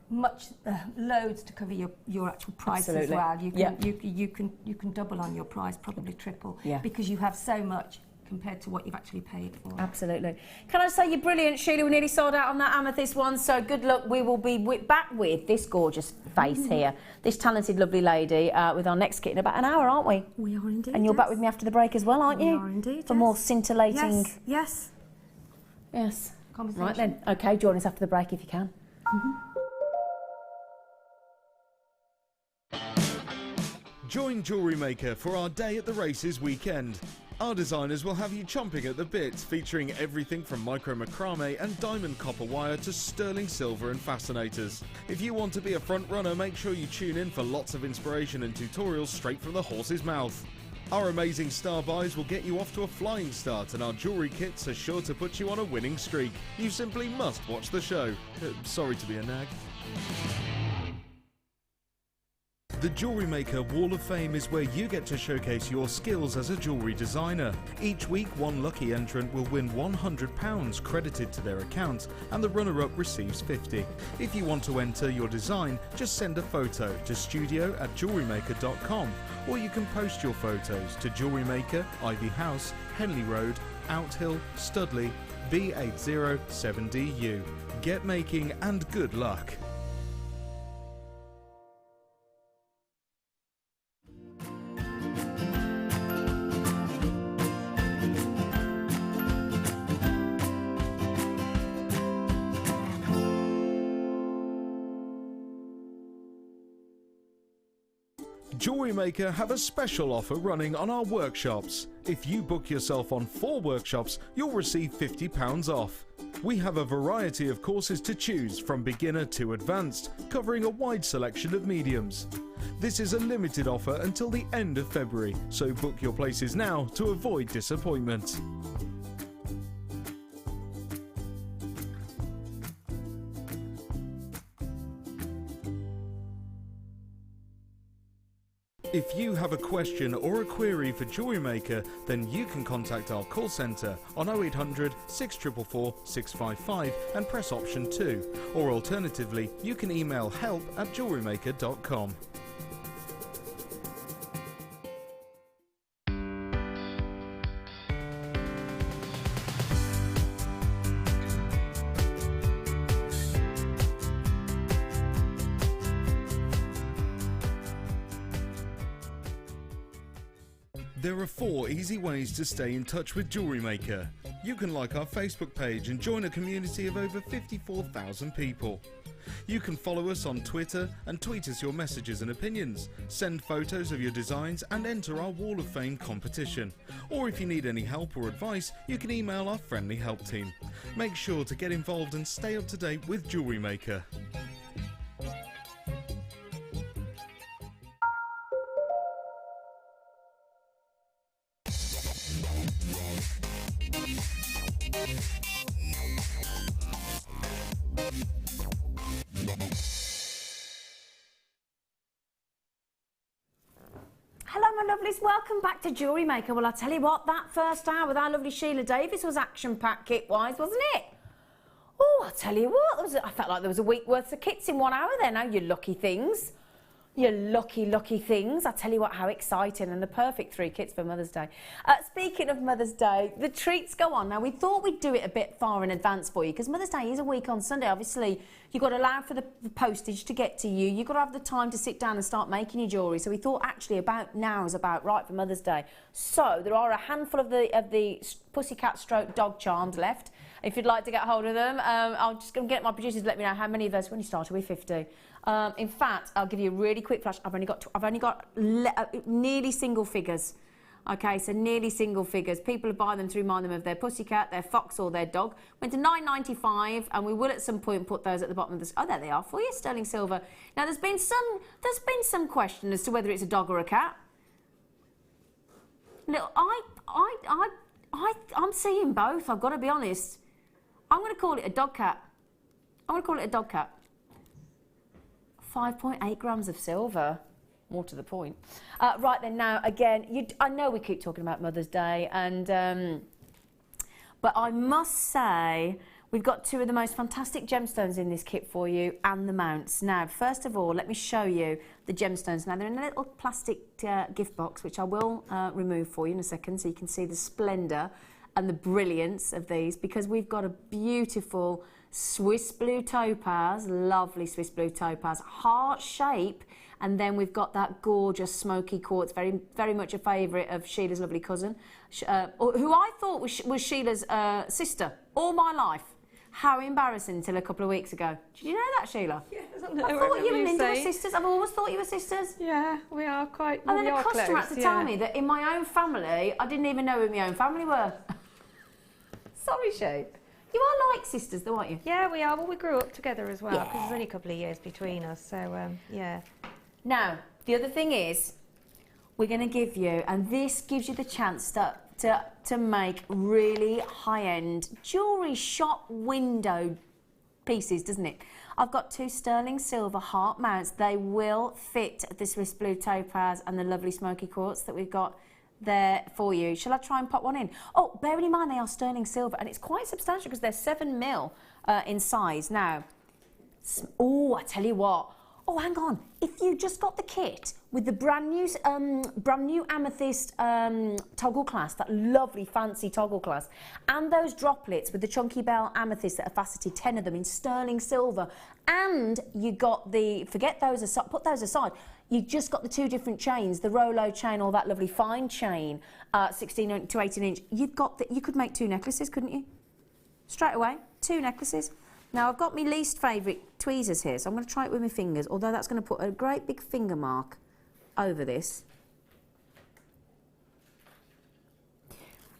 much loads to cover your actual price. Absolutely. As well. You can double on your price, probably triple, because you have so much compared to what you've actually paid for. Absolutely. Can I say you're brilliant, Sheila? We nearly sold out on that amethyst one, so good luck. We will be back with this gorgeous face here, this talented, lovely lady, with our next kit in about an hour, aren't we? We are indeed. And you're back with me after the break as well, aren't you? We are indeed. For more scintillating. Yes. Yes. Conversation. Right then. Okay, join us after the break if you can. Join Jewellery Maker for our Day at the Races weekend. Our designers will have you chomping at the bit, featuring everything from micro macrame and diamond copper wire to sterling silver and fascinators. If you want to be a front runner, make sure you tune in for lots of inspiration and tutorials straight from the horse's mouth. Our amazing star buys will get you off to a flying start, and our jewellery kits are sure to put you on a winning streak. You simply must watch the show. Sorry to be a nag. The Jewellery Maker Wall of Fame is where you get to showcase your skills as a jewellery designer. Each week, one lucky entrant will win £100 credited to their account, and the runner-up receives £50. If you want to enter your design, just send a photo to studio@jewellerymaker.com, or you can post your photos to Jewellery Maker, Ivy House, Henley Road, Outhill, Studley, B807DU. Get making and good luck. Jewellery Maker have a special offer running on our workshops. If you book yourself on 4 workshops, you'll receive £50 off. We have a variety of courses to choose from beginner to advanced, covering a wide selection of mediums. This is a limited offer until the end of February, so book your places now to avoid disappointment. If you have a question or a query for Jewellery Maker, then you can contact our call centre on 0800 644 655 and press option 2, or alternatively you can email help@jewellerymaker.com. There are 4 easy ways to stay in touch with Jewellery Maker. You can like our Facebook page and join a community of over 54,000 people. You can follow us on Twitter and tweet us your messages and opinions, send photos of your designs and enter our Wall of Fame competition. Or if you need any help or advice, you can email our friendly help team. Make sure to get involved and stay up to date with Jewellery Maker. Hello my lovelies, welcome back to Jewellery Maker. Well, I'll tell you what, that first hour with our lovely Sheila Davies was action-packed kit-wise, wasn't it? Oh, I'll tell you what, I felt like there was a week worth of kits in 1 hour there now, you lucky things. You lucky, lucky things. I tell you what, how exciting, and the perfect 3 kits for Mother's Day. Speaking of Mother's Day, the treats go on. Now, we thought we'd do it a bit far in advance for you, because Mother's Day is a week on Sunday. Obviously, you've got to allow for the postage to get to you. You've got to have the time to sit down and start making your jewellery. So we thought actually about now is about right for Mother's Day. So there are a handful of the pussycat stroke dog charms left. If you'd like to get hold of them, I'll just go and get my producers to let me know how many of those. When you started with 50. In fact, I'll give you a really quick flash. I've only got nearly single figures. Okay, so nearly single figures. People who buy them to remind them of their pussycat, their fox, or their dog. Went to £9.95, and we will at some point put those at the bottom of the. Oh, there they are for you, sterling silver. Now, there's been some question as to whether it's a dog or a cat. Look, I'm seeing both. I've got to be honest. I'm going to call it a dog cat. 5.8 grams of silver. More to the point. Right then, now again, I know we keep talking about Mother's Day, and but I must say we've got 2 of the most fantastic gemstones in this kit for you, and the mounts. Now, first of all, let me show you the gemstones. Now, they're in a little plastic gift box, which I will remove for you in a second, so you can see the splendour and the brilliance of these, because we've got a beautiful Swiss blue topaz, lovely Swiss blue topaz, heart shape, and then we've got that gorgeous smoky quartz, very, very much a favourite of Sheila's lovely cousin, who I thought was Sheila's sister all my life. How embarrassing until a couple of weeks ago. Did you know that, Sheila? Yeah, I thought you and Linda were sisters. I've always thought you were sisters. Yeah, we are quite. And then we a are customer close, had to tell me that in my own family, I didn't even know who my own family were. Sorry, Shay. You are like sisters, though, aren't you? Yeah, we are. Well, we grew up together as well, because Yeah. there's only a couple of years between us, so yeah. Now, the other thing is, we're going to give you, and this gives you the chance to make really high-end jewellery shop window pieces, doesn't it? I've got 2 sterling silver heart mounts. They will fit the Swiss blue topaz and the lovely smoky quartz that we've got there for you. Shall I try and pop one in? Oh, bearing in mind they are sterling silver, and it's quite substantial because they're 7 mil in size. Now, oh, I tell you what. Oh, hang on. If you just got the kit with the brand new amethyst toggle clasp, that lovely fancy toggle clasp, and those droplets with the chunky bell amethyst that are faceted, 10 of them in sterling silver, and you got the, forget those aside, put those aside, you just got the 2 different chains, the Rolo chain or that lovely fine chain, 16 to 18 inch. You've got the, you could make 2 necklaces, couldn't you? Straight away, 2 necklaces. Now, I've got my least favourite tweezers here, so I'm going to try it with my fingers, although that's going to put a great big finger mark over this.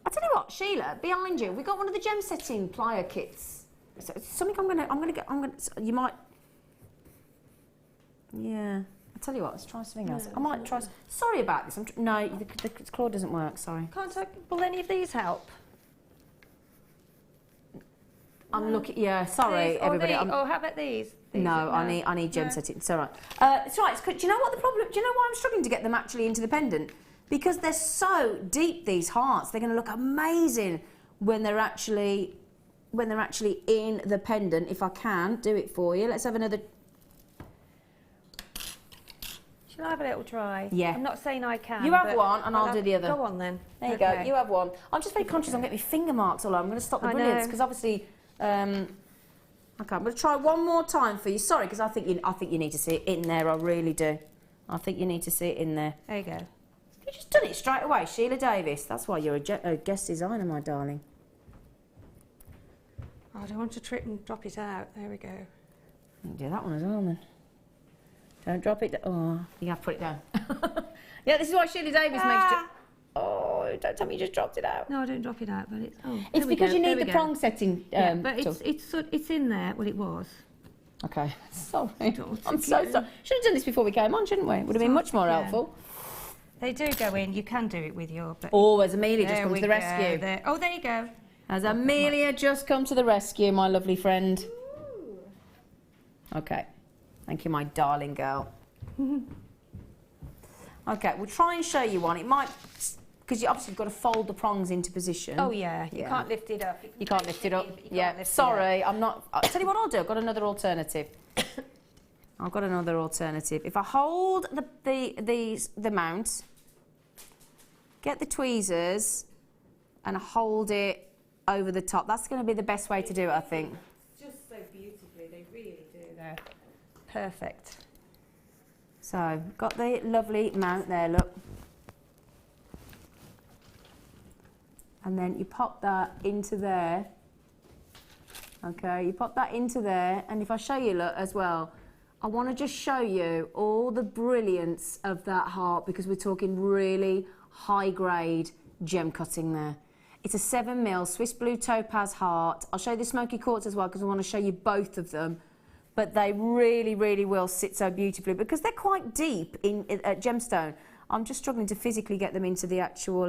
I'll tell you what, Sheila, behind you, we got one of the gem setting plier kits. So it's something I'm going to, you might, yeah. I'll tell you what, let's try something else. I might try, sorry about this, no, the claw doesn't work, sorry. Will any of these help? I'm looking. Yeah, sorry, These, everybody. how about these? No, I need gem setting. It's all right. It's all right. Do you know what the problem? Do you know why I'm struggling to get them actually into the pendant? Because they're so deep. These hearts. They're going to look amazing when they're actually in the pendant. If I can do it for you, let's have another. Shall I have a little try? Yeah. I'm not saying I can. You have one, and I'll do the other. Go on then. There you go. You have one. I'm just very conscious. I'm getting my finger marks all over. I'm going to stop the brilliance because obviously. Okay, I'm going to try one more time for you. Sorry, because I think you need to see it in there. I really do. I think you need to see it in there. There you go. You just done it straight away, Sheila Davies. That's why you're a guest designer, my darling. Oh, I don't want to trip and drop it out. There we go. You can do that one as well, then. Don't drop it. Oh, you have to put it down. Yeah, this is why Sheila Davies makes it. Oh, don't tell me you just dropped it out. No, I don't drop it out, but it's. Oh, it's because you need the prong setting. Yeah, but it's in there. Well, it was. Okay, sorry. I'm so sorry. Should have done this before we came on, shouldn't we? Would have been much more helpful. They do go in. You can do it with your. But oh, as Amelia just come to the rescue. There. Oh, there you go. Has Amelia just come to the rescue, my lovely friend? Ooh. Okay. Thank you, my darling girl. Okay, we'll try and show you one. It might, because you obviously got to fold the prongs into position. Oh yeah, you can't lift it up. You can't lift it up. Yeah, sorry, I'm not. I'll tell you what I'll do. I've got another alternative. I've got another alternative. If I hold the mount, get the tweezers, and hold it over the top. That's going to be the best way to do it, I think. Just so beautifully, they really do. They're perfect. So, got the lovely mount there, look. And then you pop that into there. Okay, you pop that into there. And if I show you, look, as well, I want to just show you all the brilliance of that heart because we're talking really high-grade gem cutting there. It's a 7mm Swiss blue topaz heart. I'll show you the smoky quartz as well because I want to show you both of them. But they really, really will sit so beautifully because they're quite deep in gemstone. I'm just struggling to physically get them into the actual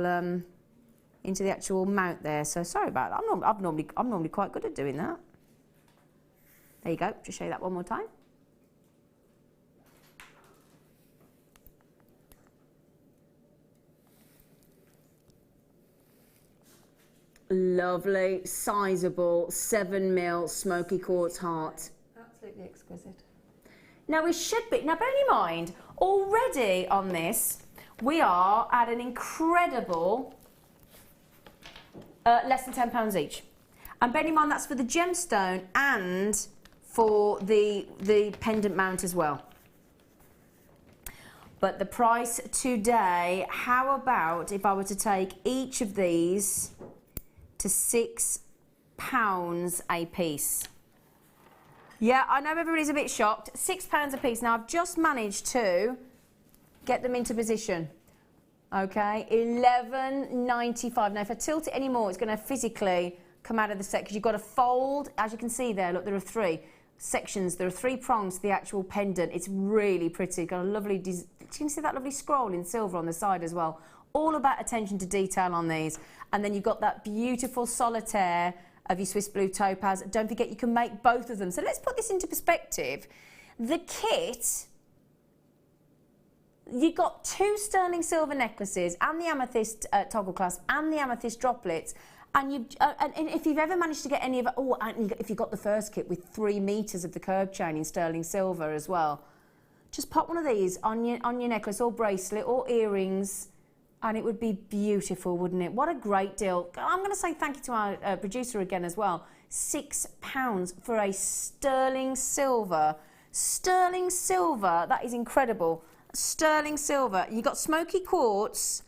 mount there. So sorry about that. I'm normally quite good at doing that. There you go. Just show you that one more time. Lovely, sizable 7mm smoky quartz heart. Absolutely exquisite. Now we should be, now bear in mind, already on this, we are at an incredible less than £10 each. And bear in mind that's for the gemstone and for the pendant mount as well. But the price today, how about if I were to take each of these to £6 a piece. Yeah, I know everybody's a bit shocked. £6 a piece. Now, I've just managed to get them into position. Okay, £11.95. Now, if I tilt it anymore, it's going to physically come out of the set because you've got to fold. As you can see there, look, there are 3 sections. There are 3 prongs to the actual pendant. It's really pretty. Got a lovely, you can see that lovely scroll in silver on the side as well. All about attention to detail on these. And then you've got that beautiful solitaire of your Swiss blue topaz. Don't forget, you can make both of them. So let's put this into perspective. The kit, you've got 2 sterling silver necklaces and the amethyst toggle clasp and the amethyst droplets. And if you've ever managed to get any of it, and if you've got the first kit with 3 meters of the curb chain in sterling silver as well, just pop one of these on your necklace or bracelet or earrings, and it would be beautiful, wouldn't it? What a great deal. I'm going to say thank you to our producer again as well. £6 for a sterling silver. Sterling silver, that is incredible. Sterling silver. You've got smoky quartz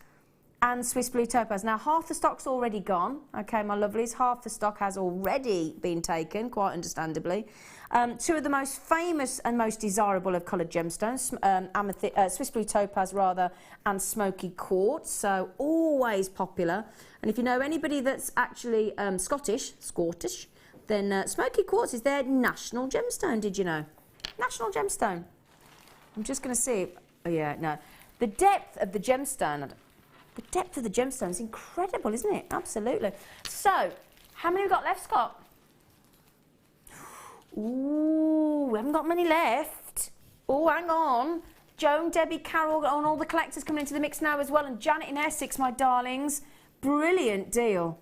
and Swiss blue topaz. Now, half the stock's already gone. Okay, my lovelies, half the stock has already been taken, quite understandably. 2 of the most famous and most desirable of coloured gemstones, Swiss blue topaz rather, and smoky quartz, so always popular. And if you know anybody that's actually Scottish, then smoky quartz is their national gemstone, did you know? National gemstone. I'm just going to see, oh yeah, no. The depth of the gemstone, is incredible, isn't it? Absolutely. So, how many have we got left, Scott? Ooh, we haven't got many left. Oh, hang on. Joan, Debbie, Carol, and all the collectors coming into the mix now as well. And Janet in Essex, my darlings. Brilliant deal.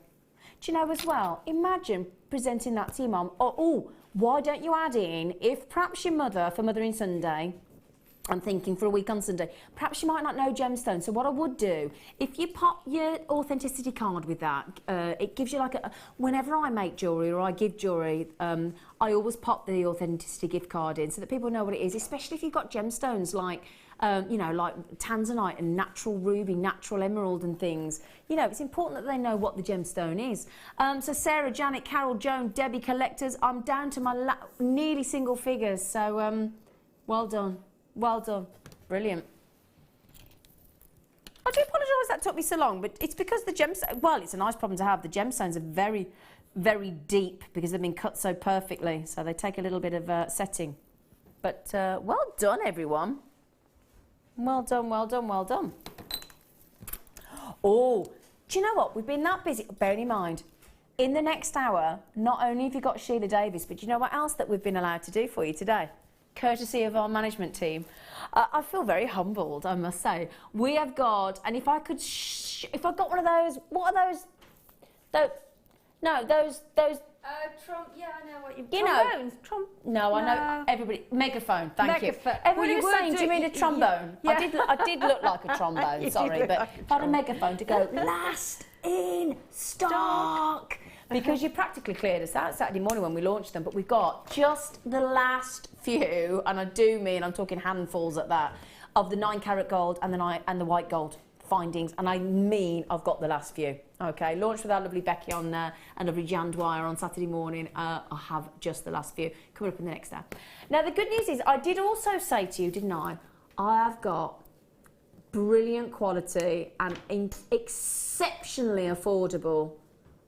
Do you know as well, imagine presenting that to your mum. Oh, why don't you add in, if perhaps your mother, for Mothering Sunday, I'm thinking for a week on Sunday, perhaps you might not know gemstones. So what I would do, if you pop your authenticity card with that, it gives you like a, whenever I make jewellery or I give jewellery, I always pop the authenticity gift card in so that people know what it is, especially if you've got gemstones like, you know, like tanzanite and natural ruby, natural emerald and things. You know, it's important that they know what the gemstone is. So Sarah, Janet, Carol, Joan, Debbie, collectors, I'm down to my nearly single figures. So well done. Well done. Brilliant. I do apologise that took me so long, but it's because the gemstones, well, it's a nice problem to have. The gemstones are very, very deep because they've been cut so perfectly, so they take a little bit of setting. But well done, everyone. Well done, well done, well done. Oh, do you know what? We've been that busy. Bearing in mind, in the next hour, not only have you got Sheila Davies, but do you know what else that we've been allowed to do for you today? Courtesy of our management team. I feel very humbled, I must say. We have got, and if I could, if I got one of those, what are those? Those. Yeah, I know what you've. Trombones. No, I know everybody. Megaphone. Thank you. Everybody was saying, do you mean a trombone? Yeah. I did look like a trombone. Sorry, but if I had a megaphone to go last in stock. Because you practically cleared us out Saturday morning when we launched them, but we've got just the last few, and I do mean, I'm talking handfuls at that, of the 9-carat gold and the white gold findings, and I mean I've got the last few. Okay, launched with our lovely Becky on and lovely Jan Dwyer on Saturday morning. I have just the last few coming up in the next hour. Now the good news is, I did also say to you, didn't I? I have got brilliant quality and exceptionally affordable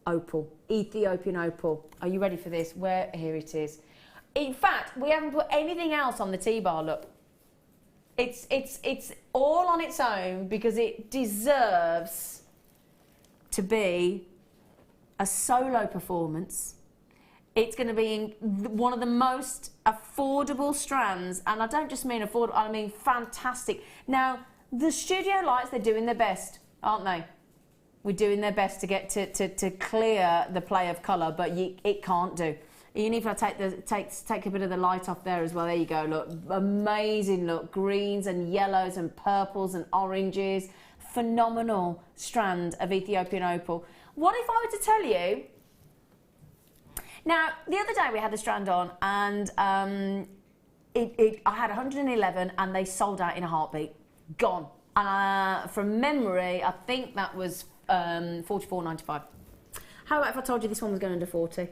opal, Ethiopian opal. Are you ready for this? Here it is. In fact, we haven't put anything else on the T-bar, look. It's all on its own because it deserves to be a solo performance. It's going to be one of the most affordable strands, and I don't just mean affordable, I mean fantastic. Now, the studio lights, they're doing their best, aren't they? We're doing their best to get to clear the play of colour, but it can't do. Even if I take a bit of the light off there as well, there you go, look, amazing look, greens and yellows and purples and oranges, phenomenal strand of Ethiopian opal. What if I were to tell you, now the other day we had the strand on and I had 111 and they sold out in a heartbeat, gone. From memory, I think that was £44.95. How about if I told you this one was going under 40?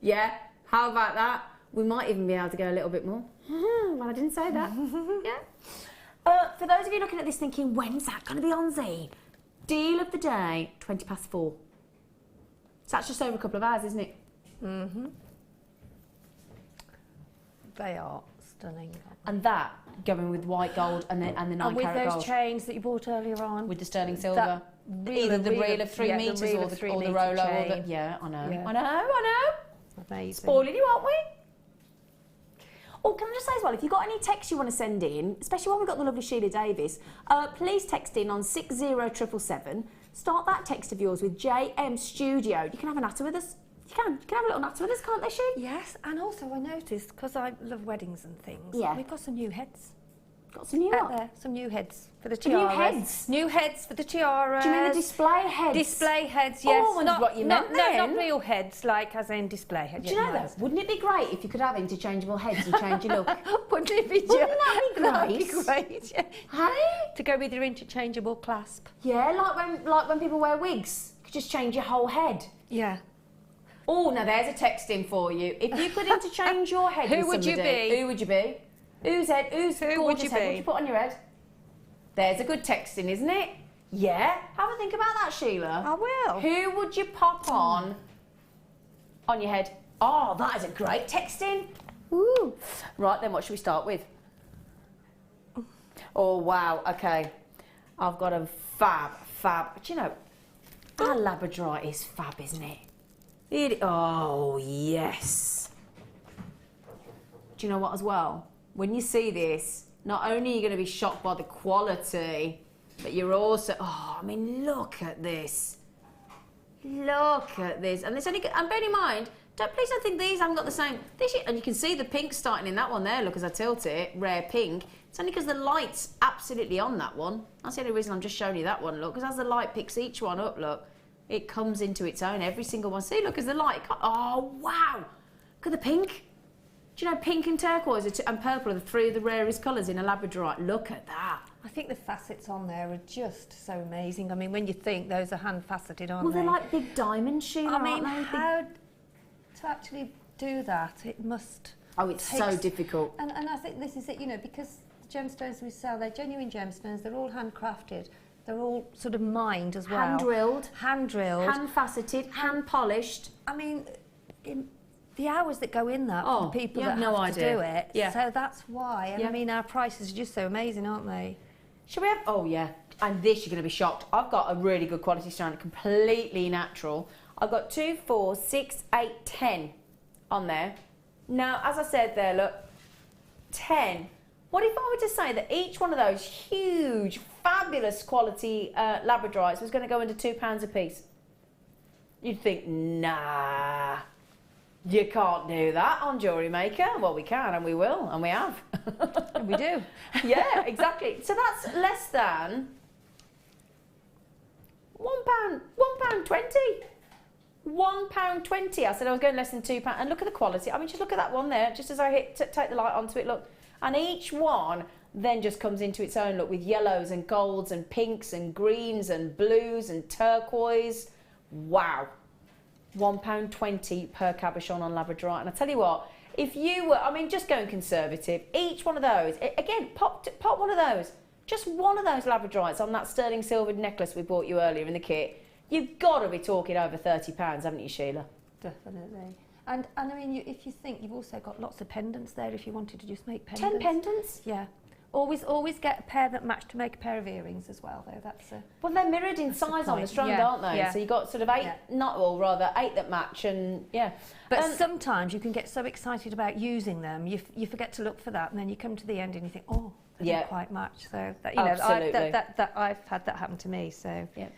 Yeah, how about that? We might even be able to go a little bit more. Well, I didn't say that. Yeah. For those of you looking at this thinking, when's that going to be on Zine? Deal of the day, 4:20. So that's just over a couple of hours, isn't it? Mm-hmm. They are stunning. And that going with white gold and the 9 And with carat those gold. chains that you bought earlier on. With the sterling silver. Either the reel of 3 metres or the Rolo. Or the, yeah, I know. Yeah. I know. Amazing. Spoiling you, aren't we? Oh, can I just say as well, if you've got any texts you want to send in, especially when we've got the lovely Sheila Davies, please text in on 60777. Start that text of yours with JM Studio. You can have a natter with us. You can have a little natter with us, can't they, Sheila? Yes, and also I noticed, because I love weddings and things, Yeah. we've got some new heads. Got some new Out there, some new heads for the New tiaras. heads? New heads for the tiaras. Do you mean the display heads? Display heads, yes. Oh, I wondered what you meant No, then. not real heads, like as in display heads. Do you know that? Wouldn't it be great if you could have interchangeable heads and change your look? Wouldn't it be Wouldn't that be That'd be great? great, yeah. Hey? To go with your interchangeable clasp. Yeah, like when people wear wigs. You could just change your whole head. Yeah. Oh, now there's a text in for you. If you could interchange your head Who with would you somebody, be? Who would you be? Whose head? Whose Who would gorgeous you head be? would you put on your head? There's a good text in, isn't it? Yeah. Have a think about that, Sheila. I will. Who would you pop on your head? Oh, that is a great text in. Ooh. Right, then what should we start with? Oh, wow. Okay. I've got a fab. Do you know, our Labradorite is fab, isn't it? Oh, yes. Do you know what as well? When you see this, not only are you going to be shocked by the quality, but you're also, I mean, look at this. Look at this. And it's only, and bear in mind, please don't think these haven't got the same, and you can see the pink starting in that one there, look, as I tilt it, rare pink. It's only because the light's absolutely on that one. That's the only reason I'm just showing you that one, look, because as the light picks each one up, look, it comes into its own, every single one. See, look, as the light, oh, wow. Look at the pink. Do you know pink and turquoise and purple are the 3 of the rarest colours in a Labradorite? Look at that. I think the facets on there are just so amazing. I mean, when you think those are hand faceted, aren't they? Well, they're like big diamonds, Sheila, I mean, aren't they? how to actually do that, it must... Oh, it's so difficult. And I think this is it, you know, because the gemstones we sell, they're genuine gemstones, they're all handcrafted, they're all sort of mined as well. Hand-drilled. Hand-drilled. Hand-faceted, hand-polished. I mean, the hours that go in that for the people that have to do it. Yeah. So that's why. And Yeah. I mean, our prices are just so amazing, aren't they? Shall we have, oh yeah, and this you're going to be shocked. I've got a really good quality stone, completely natural. I've got 2, 4, 6, 8, 10 on there. Now, as I said there, look, 10. What if I were to say that each one of those huge, fabulous quality Labradorites was going to go under £2 a piece? You'd think, nah, you can't do that on Jewellery Maker. Well, we can, and we will, and we have. And we do. Yeah, exactly. So that's less than £1.20. £1.20. I said I was going less than £2. And look at the quality. I mean, just look at that one there. Just as I take the light onto it, look. And each one then just comes into its own, look, with yellows and golds and pinks and greens and blues and turquoise. Wow. £1.20 per cabochon on Labradorite. And I tell you what, if you were, I mean, just going conservative, each one of those, again, pop one of those, just one of those Labradorites on that sterling silvered necklace we bought you earlier in the kit, you've got to be talking over £30, haven't you, Sheila? Definitely. And I mean, if you think, you've also got lots of pendants there if you wanted to just make pendants. 10 pendants? Yeah. Always get a pair that match to make a pair of earrings as well, though. That's a... Well, they're mirrored in size on the strand, Yeah, aren't they? yeah. So you've got sort of 8, rather 8 that match, and yeah. But sometimes you can get so excited about using them, you forget to look for that, and then you come to the end and you think, oh, they don't quite match. So that, you know, Absolutely. I've had that happen to me. So yeah.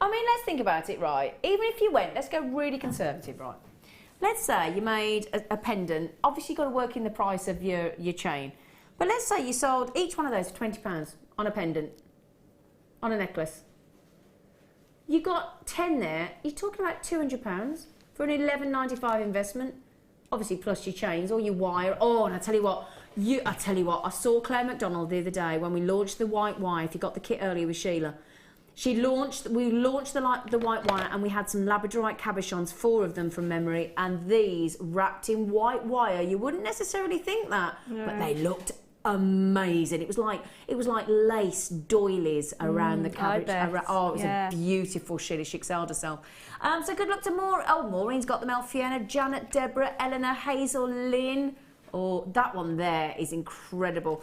I mean, let's think about it, right? Even if you went, let's go really conservative, right? Let's say you made a pendant. Obviously, you've got to work in the price of your chain. But let's say you sold each one of those for £20 on a pendant, on a necklace. You got 10 there. You're talking about £200 for an $11.95 investment. Obviously, plus your chains or your wire. Oh, and I tell you what, I saw Claire McDonald the other day when we launched the white wire. If you got the kit earlier with Sheila, We launched the white wire, and we had some labradorite cabochons, 4 of them from memory, and these wrapped in white wire. You wouldn't necessarily think that, but they looked amazing. It was like lace doilies around the cabbage. It was a beautiful Sheila. She excelled herself. So good luck to Maureen's got them. Elfiona, Janet, Deborah, Eleanor, Hazel, Lynn. Oh, that one there is incredible.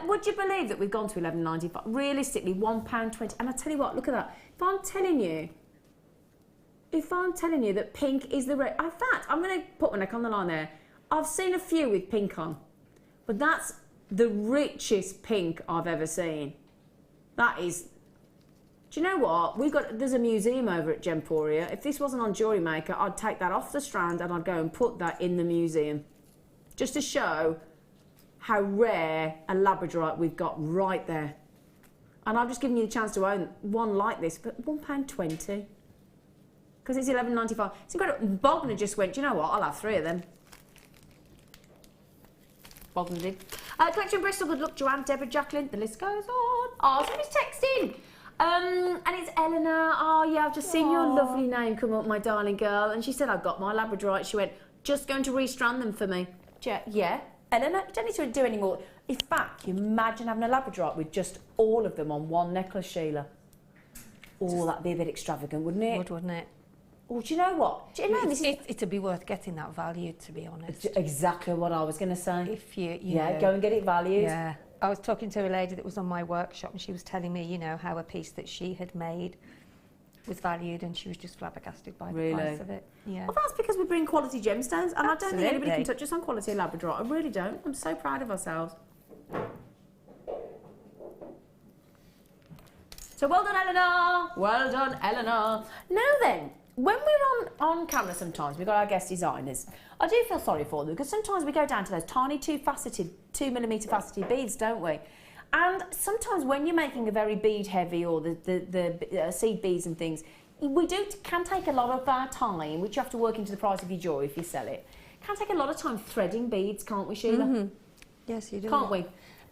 Would you believe that we've gone to £11.95? Realistically, £1.20. And I tell you what, look at that. If I'm telling you that pink is the red. In fact, I'm going to put my neck on the line there. I've seen a few with pink on, but that's the richest pink I've ever seen. That is. Do you know what? There's a museum over at Gemporia. If this wasn't on Jewellery Maker, I'd take that off the strand and I'd go and put that in the museum, just to show how rare a labradorite we've got right there. And I've just given you the chance to own one like this, but £1.20. Because it's £11.95. It's incredible. Bogner just went, do you know what? I'll have 3 of them. Bogner did. Collection Bristol, good luck, Joanne, Deborah, Jacqueline. The list goes on. Oh, somebody's texting. And it's Eleanor. Oh, yeah, I've just seen your lovely name come up, my darling girl. And she said, I've got my labradorite. She went, just going to restrand them for me. Yeah, Eleanor, you don't need to do any more. In fact, you imagine having a labradorite with just all of them on one necklace, Sheila. Oh, that'd be a bit extravagant, wouldn't it? Wouldn't it? Oh, do you know what? Do you know it'd be worth getting that valued, to be honest. It's exactly what I was going to say. If you know, go and get it valued. Yeah. I was talking to a lady that was on my workshop, and she was telling me, how a piece that she had made was valued, and she was just flabbergasted by the price of it. Yeah. Well, that's because we bring quality gemstones, and Absolutely. I don't think anybody can touch us on quality labradorite. I really don't. I'm so proud of ourselves. So well done, Eleanor. Well done, Eleanor. Now then, when we're on camera sometimes, we've got our guest designers. I do feel sorry for them, because sometimes we go down to those tiny 2mm faceted beads, don't we? And sometimes when you're making a very bead heavy, or the seed beads and things, can take a lot of our time, which you have to work into the price of your jewellery if you sell it. Can take a lot of time threading beads, can't we, Sheila? Mm-hmm. Yes, you do. Can't we?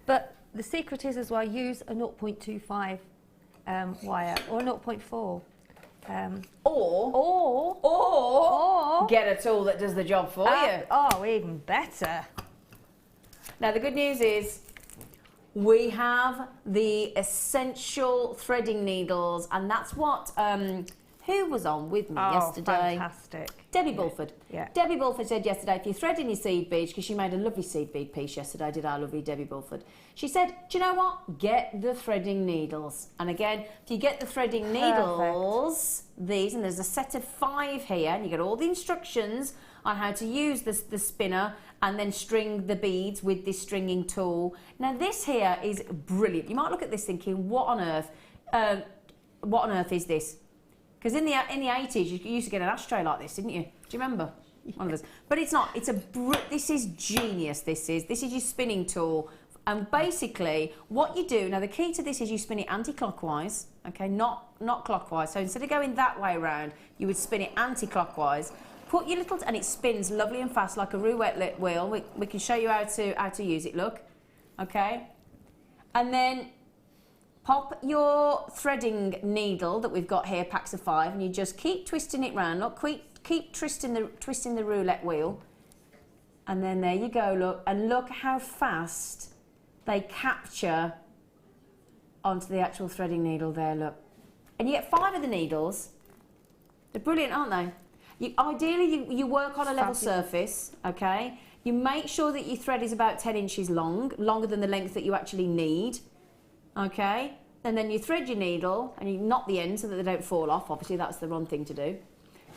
But the secret is as well, use a 0.25 wire or a 0.4. Or get a tool that does the job for you. Oh, even better. Now the good news is we have the essential threading needles, and that's what who was on with me yesterday? Fantastic. Debbie Bulford. Yeah. Debbie Bulford said yesterday, if you're threading your seed beads, because she made a lovely seed bead piece yesterday, did our lovely Debbie Bulford. She said, do you know what? Get the threading needles. And again, if you get the threading needles, these, and there's a set of 5 here, and you get all the instructions on how to use the spinner and then string the beads with this stringing tool. Now this here is brilliant. You might look at this thinking, what on earth is this? Because in the 80s, you used to get an ashtray like this, didn't you? Do you remember? One of those. But it's not. This is genius, this is your spinning tool. And basically, what you do, now the key to this is you spin it anti-clockwise, okay, not clockwise. So instead of going that way around, you would spin it anti-clockwise. Put your little, and it spins lovely and fast like a roulette wheel. We can show you how to use it, look. Okay? And then pop your threading needle that we've got here, packs of 5, and you just keep twisting it round. Look, keep twisting the roulette wheel. And then there you go, look. And look how fast they capture onto the actual threading needle there, look. And you get 5 of the needles. They're brilliant, aren't they? Ideally, you work on a level surface, okay? You make sure that your thread is about 10 inches long, longer than the length that you actually need, okay? And then you thread your needle and you knot the ends so that they don't fall off. Obviously, that's the wrong thing to do.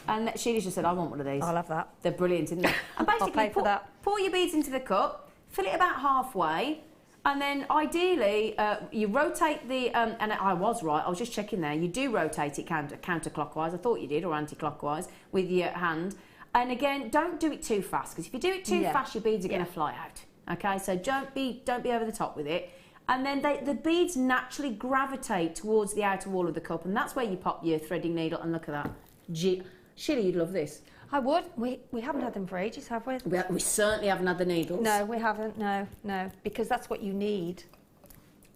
And Sheila just said, I want one of these. I'll have that. They're brilliant, isn't they? And basically, pour your beads into the cup, fill it about halfway, and then ideally, you rotate the, and I was right, I was just checking there, you do rotate it counterclockwise, I thought you did, or anti-clockwise, with your hand. And again, don't do it too fast, because if you do it too fast, your beads are going to fly out. Okay, so don't be over the top with it. And then the beads naturally gravitate towards the outer wall of the cup, and that's where you pop your threading needle, and look at that. Sheila, you'd love this. I would. We haven't had them for ages, have we? We certainly haven't had the needles. No, we haven't. No, because that's what you need.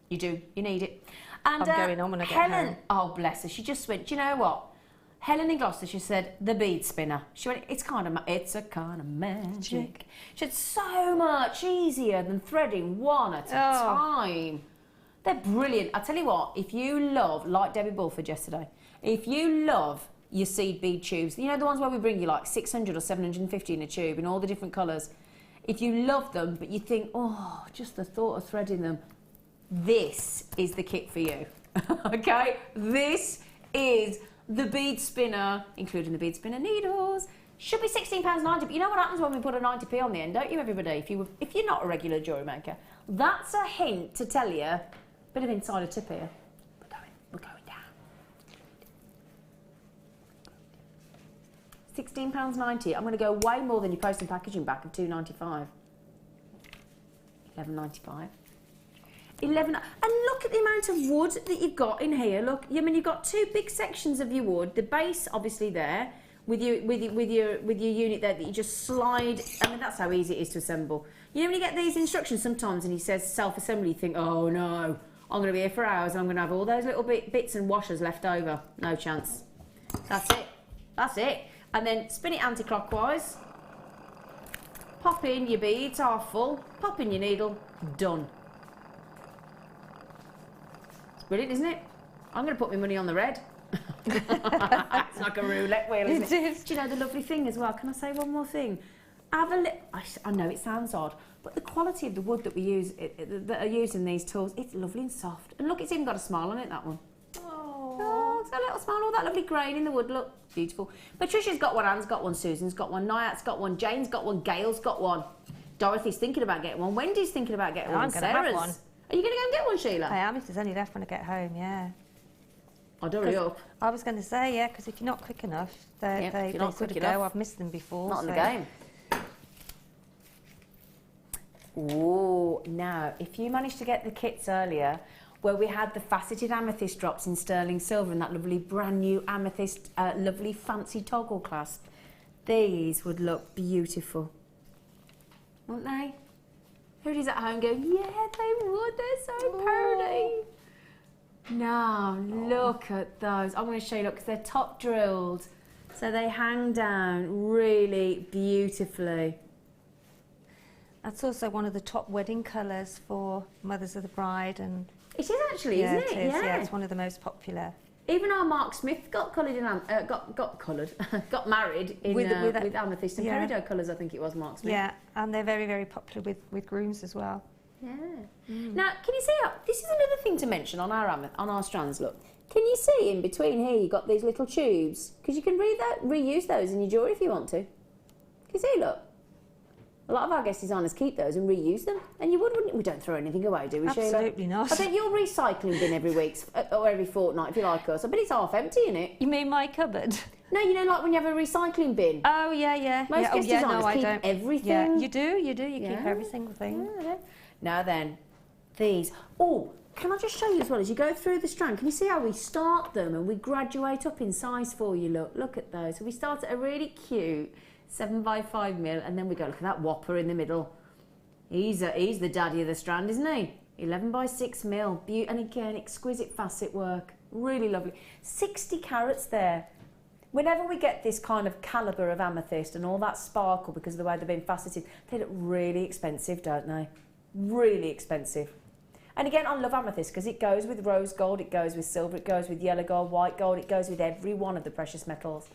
You do. You need it. And I'm going on when I get Helen, home. oh bless her, she just went, do you know what? Helen in Gloucester, she said, the bead spinner. She went, it's a kind of magic. She said, so much easier than threading one at a time. They're brilliant. I tell you what, if you love, like Debbie Bulford yesterday, if you love your seed bead tubes, you know the ones where we bring you like 600 or 750 in a tube in all the different colours, if you love them but you think, oh, just the thought of threading them, this is the kit for you. Okay, this is the bead spinner, including the bead spinner needles. Should be £16.90, but you know what happens when we put a 90p on the end, don't you, everybody? If you're not a regular jewellery maker, that's a hint to tell you, a bit of insider tip here. We're going down. £16.90. I'm going to go way more than your post and packaging back of £2.95. £11.95. 11, and look at the amount of wood that you've got in here. Look, I mean, you've got two big sections of your wood. The base, obviously, there with your unit there that you just slide. I mean, that's how easy it is to assemble. You know, when you get these instructions sometimes, and he says self-assembly, you think, oh no, I'm going to be here for hours. And I'm going to have all those little bits and washers left over. No chance. That's it. That's it. And then spin it anti-clockwise. Pop in your beads, half full. Pop in your needle. Done. Brilliant, isn't it? I'm going to put my money on the red. It's like a roulette wheel, isn't it? Do you know the lovely thing as well? Can I say one more thing? I know it sounds odd, but the quality of the wood that we use, that are used in these tools, it's lovely and soft. And look, it's even got a smile on it, that one. Oh, it's got a little smile, all that lovely grain in the wood, look, beautiful. Patricia's got one, Anne's got one, Susan's got one, Nyat's got one, Jane's got one, Gail's got one, Dorothy's thinking about getting one, Wendy's thinking about getting one, I'm going to have one. Are you going to go and get one, Sheila? I am, if there's any left when I get home, yeah. I'd hurry up. I was going to say, yeah, because if you're not quick enough, they sort of go. I've missed them before. Not in the game. Oh, now, if you managed to get the kits earlier, where we had the faceted amethyst drops in sterling silver and that lovely brand new amethyst, lovely fancy toggle clasp, these would look beautiful. Wouldn't they? Everybody's at home going, yeah, they would, they're so pretty. Now, look at those. I'm going to show you, look, because they're top drilled. So they hang down really beautifully. That's also one of the top wedding colours for Mothers of the Bride. And it is actually, yeah, isn't it? It is, Yeah. yeah, it's one of the most popular. Even our Mark Smith got coloured in, got married in, with amethyst and peridot colours, I think it was, Mark Smith. Yeah, and they're very, very popular with grooms as well. Yeah. Now, can you see how, this is another thing to mention on our strands, look. Can you see in between here you've got these little tubes? Because you can reuse those in your jewellery if you want to. Can you see, look? A lot of our guest designers keep those and reuse them. And you wouldn't we? don't throw anything away, do we, Sheila? Absolutely not. I bet your recycling bin every week, or every fortnight, if you like us. I bet it's half empty, isn't it? You mean my cupboard? No, you know, like when you have a recycling bin. Oh, yeah, yeah. Most guest designers keep everything. Yeah, you do. You keep every single thing. Yeah. Now then, these. Oh, can I just show you as well, as you go through the strand, can you see how we start them and we graduate up in size for you? Look at those. So we start at a really cute 7x5mm, and then we go, look at that whopper in the middle. He's the daddy of the strand, isn't he? 11x6mm, and again, exquisite facet work. Really lovely. 60 carats there. Whenever we get this kind of calibre of amethyst and all that sparkle because of the way they've been faceted, they look really expensive, don't they? Really expensive. And again, I love amethyst because it goes with rose gold, it goes with silver, it goes with yellow gold, white gold, it goes with every one of the precious metals.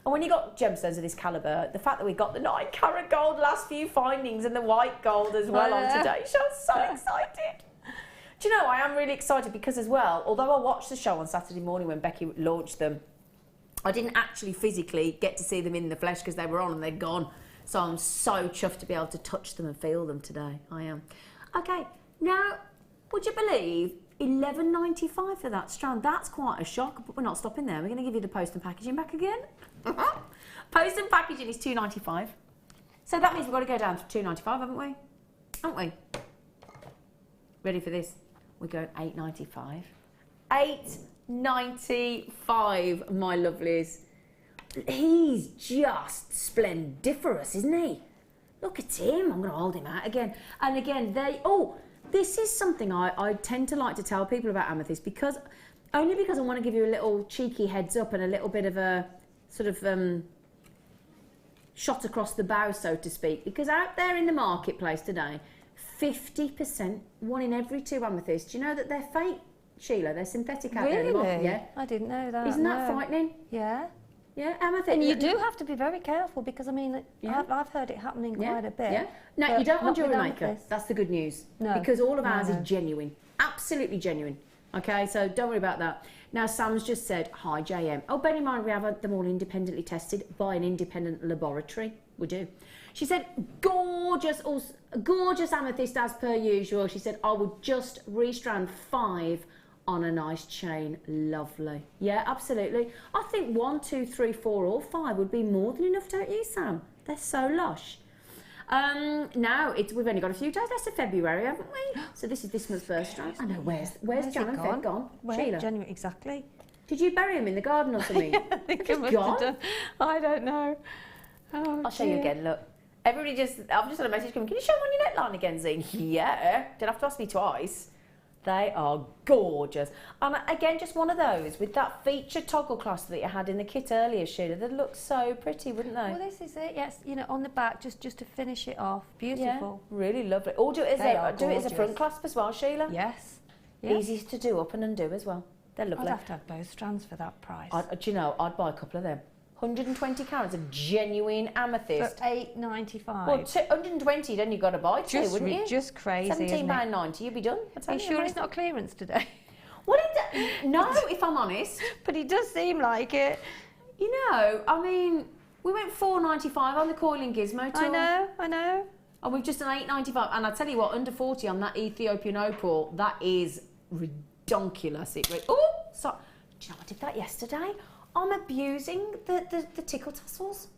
And when you got gemstones of this calibre, the fact that we got the 9-carat gold last few findings and the white gold as well on today's show, I'm so excited. Do you know, I am really excited because as well, although I watched the show on Saturday morning when Becky launched them, I didn't actually physically get to see them in the flesh because they were on and they're gone. So I'm so chuffed to be able to touch them and feel them today. I am. Okay, now, would you believe £11.95 for that strand? That's quite a shock, but we're not stopping there. We're going to give you the post and packaging back again. Post and packaging is £2.95. So that means we've got to go down to £2.95, haven't we? Haven't we? Ready for this? We're going £8.95. £8.95, my lovelies. He's just splendiferous, isn't he? Look at him. I'm going to hold him out again. And again, this is something I tend to like to tell people about amethyst, because I want to give you a little cheeky heads up and a little bit of a sort of shot across the bow, so to speak, because out there in the marketplace today, 50%, 1 in every 2 amethysts, do you know that they're fake, Sheila? They're synthetic out there in the market. Really? Yeah. I didn't know that. Isn't that frightening? Yeah. Yeah, amethyst. And you do have to be very careful, because I mean, Yeah. I've heard it happening quite a bit. Yeah. No, but you don't want not with Jewellery Maker. amethyst. That's the good news. No. Because all of ours No. is genuine. Absolutely genuine. Okay, so don't worry about that. Now, Sam's just said, hi, JM. Oh, bear in mind, we have them all independently tested by an independent laboratory. We do. She said, gorgeous amethyst as per usual. She said, I would just restrand 5 on a nice chain. Lovely. Yeah, absolutely. I think 1, 2, 3, 4 or 5 would be more than enough, don't you, Sam? They're so lush. Now we've only got a few days left of February, haven't we? So this is this month's first strand. I know. Where's Jan and Feb gone? Where? Sheila, January, exactly. did you bury them in the garden or something? I think Just I must gone? have done. I don't know. Oh, I'll show you again. Look, everybody I've just had a message coming. Can you show them on your neckline again, Zena? Yeah. Don't have to ask me twice. They are gorgeous. And again, just one of those with that feature toggle clasp that you had in the kit earlier, Sheila. They'd look so pretty, wouldn't they? Well, this is it. Yes, you know, on the back, just to finish it off. Beautiful. Yeah, really lovely. Or do it as a front clasp as well, Sheila. Yes. Easy to do up and undo as well. They're lovely. I'd have to have both strands for that price. Do you know, I'd buy a couple of them. 120 carats of genuine amethyst. For $8.95. Well, 120, then you've got to buy 2, wouldn't you? Just crazy, isn't it? £17.90, you'd be done. Are you sure it's not clearance today? Well, no, if I'm honest. But it does seem like it. You know, I mean, we went $4.95 on the coiling gizmo tool. I know. And we've just done $8.95. And I tell you what, under 40 on that Ethiopian opal, that is redonkulous. Oh, sorry. Do you know I did that yesterday? I'm abusing the tickle tassels.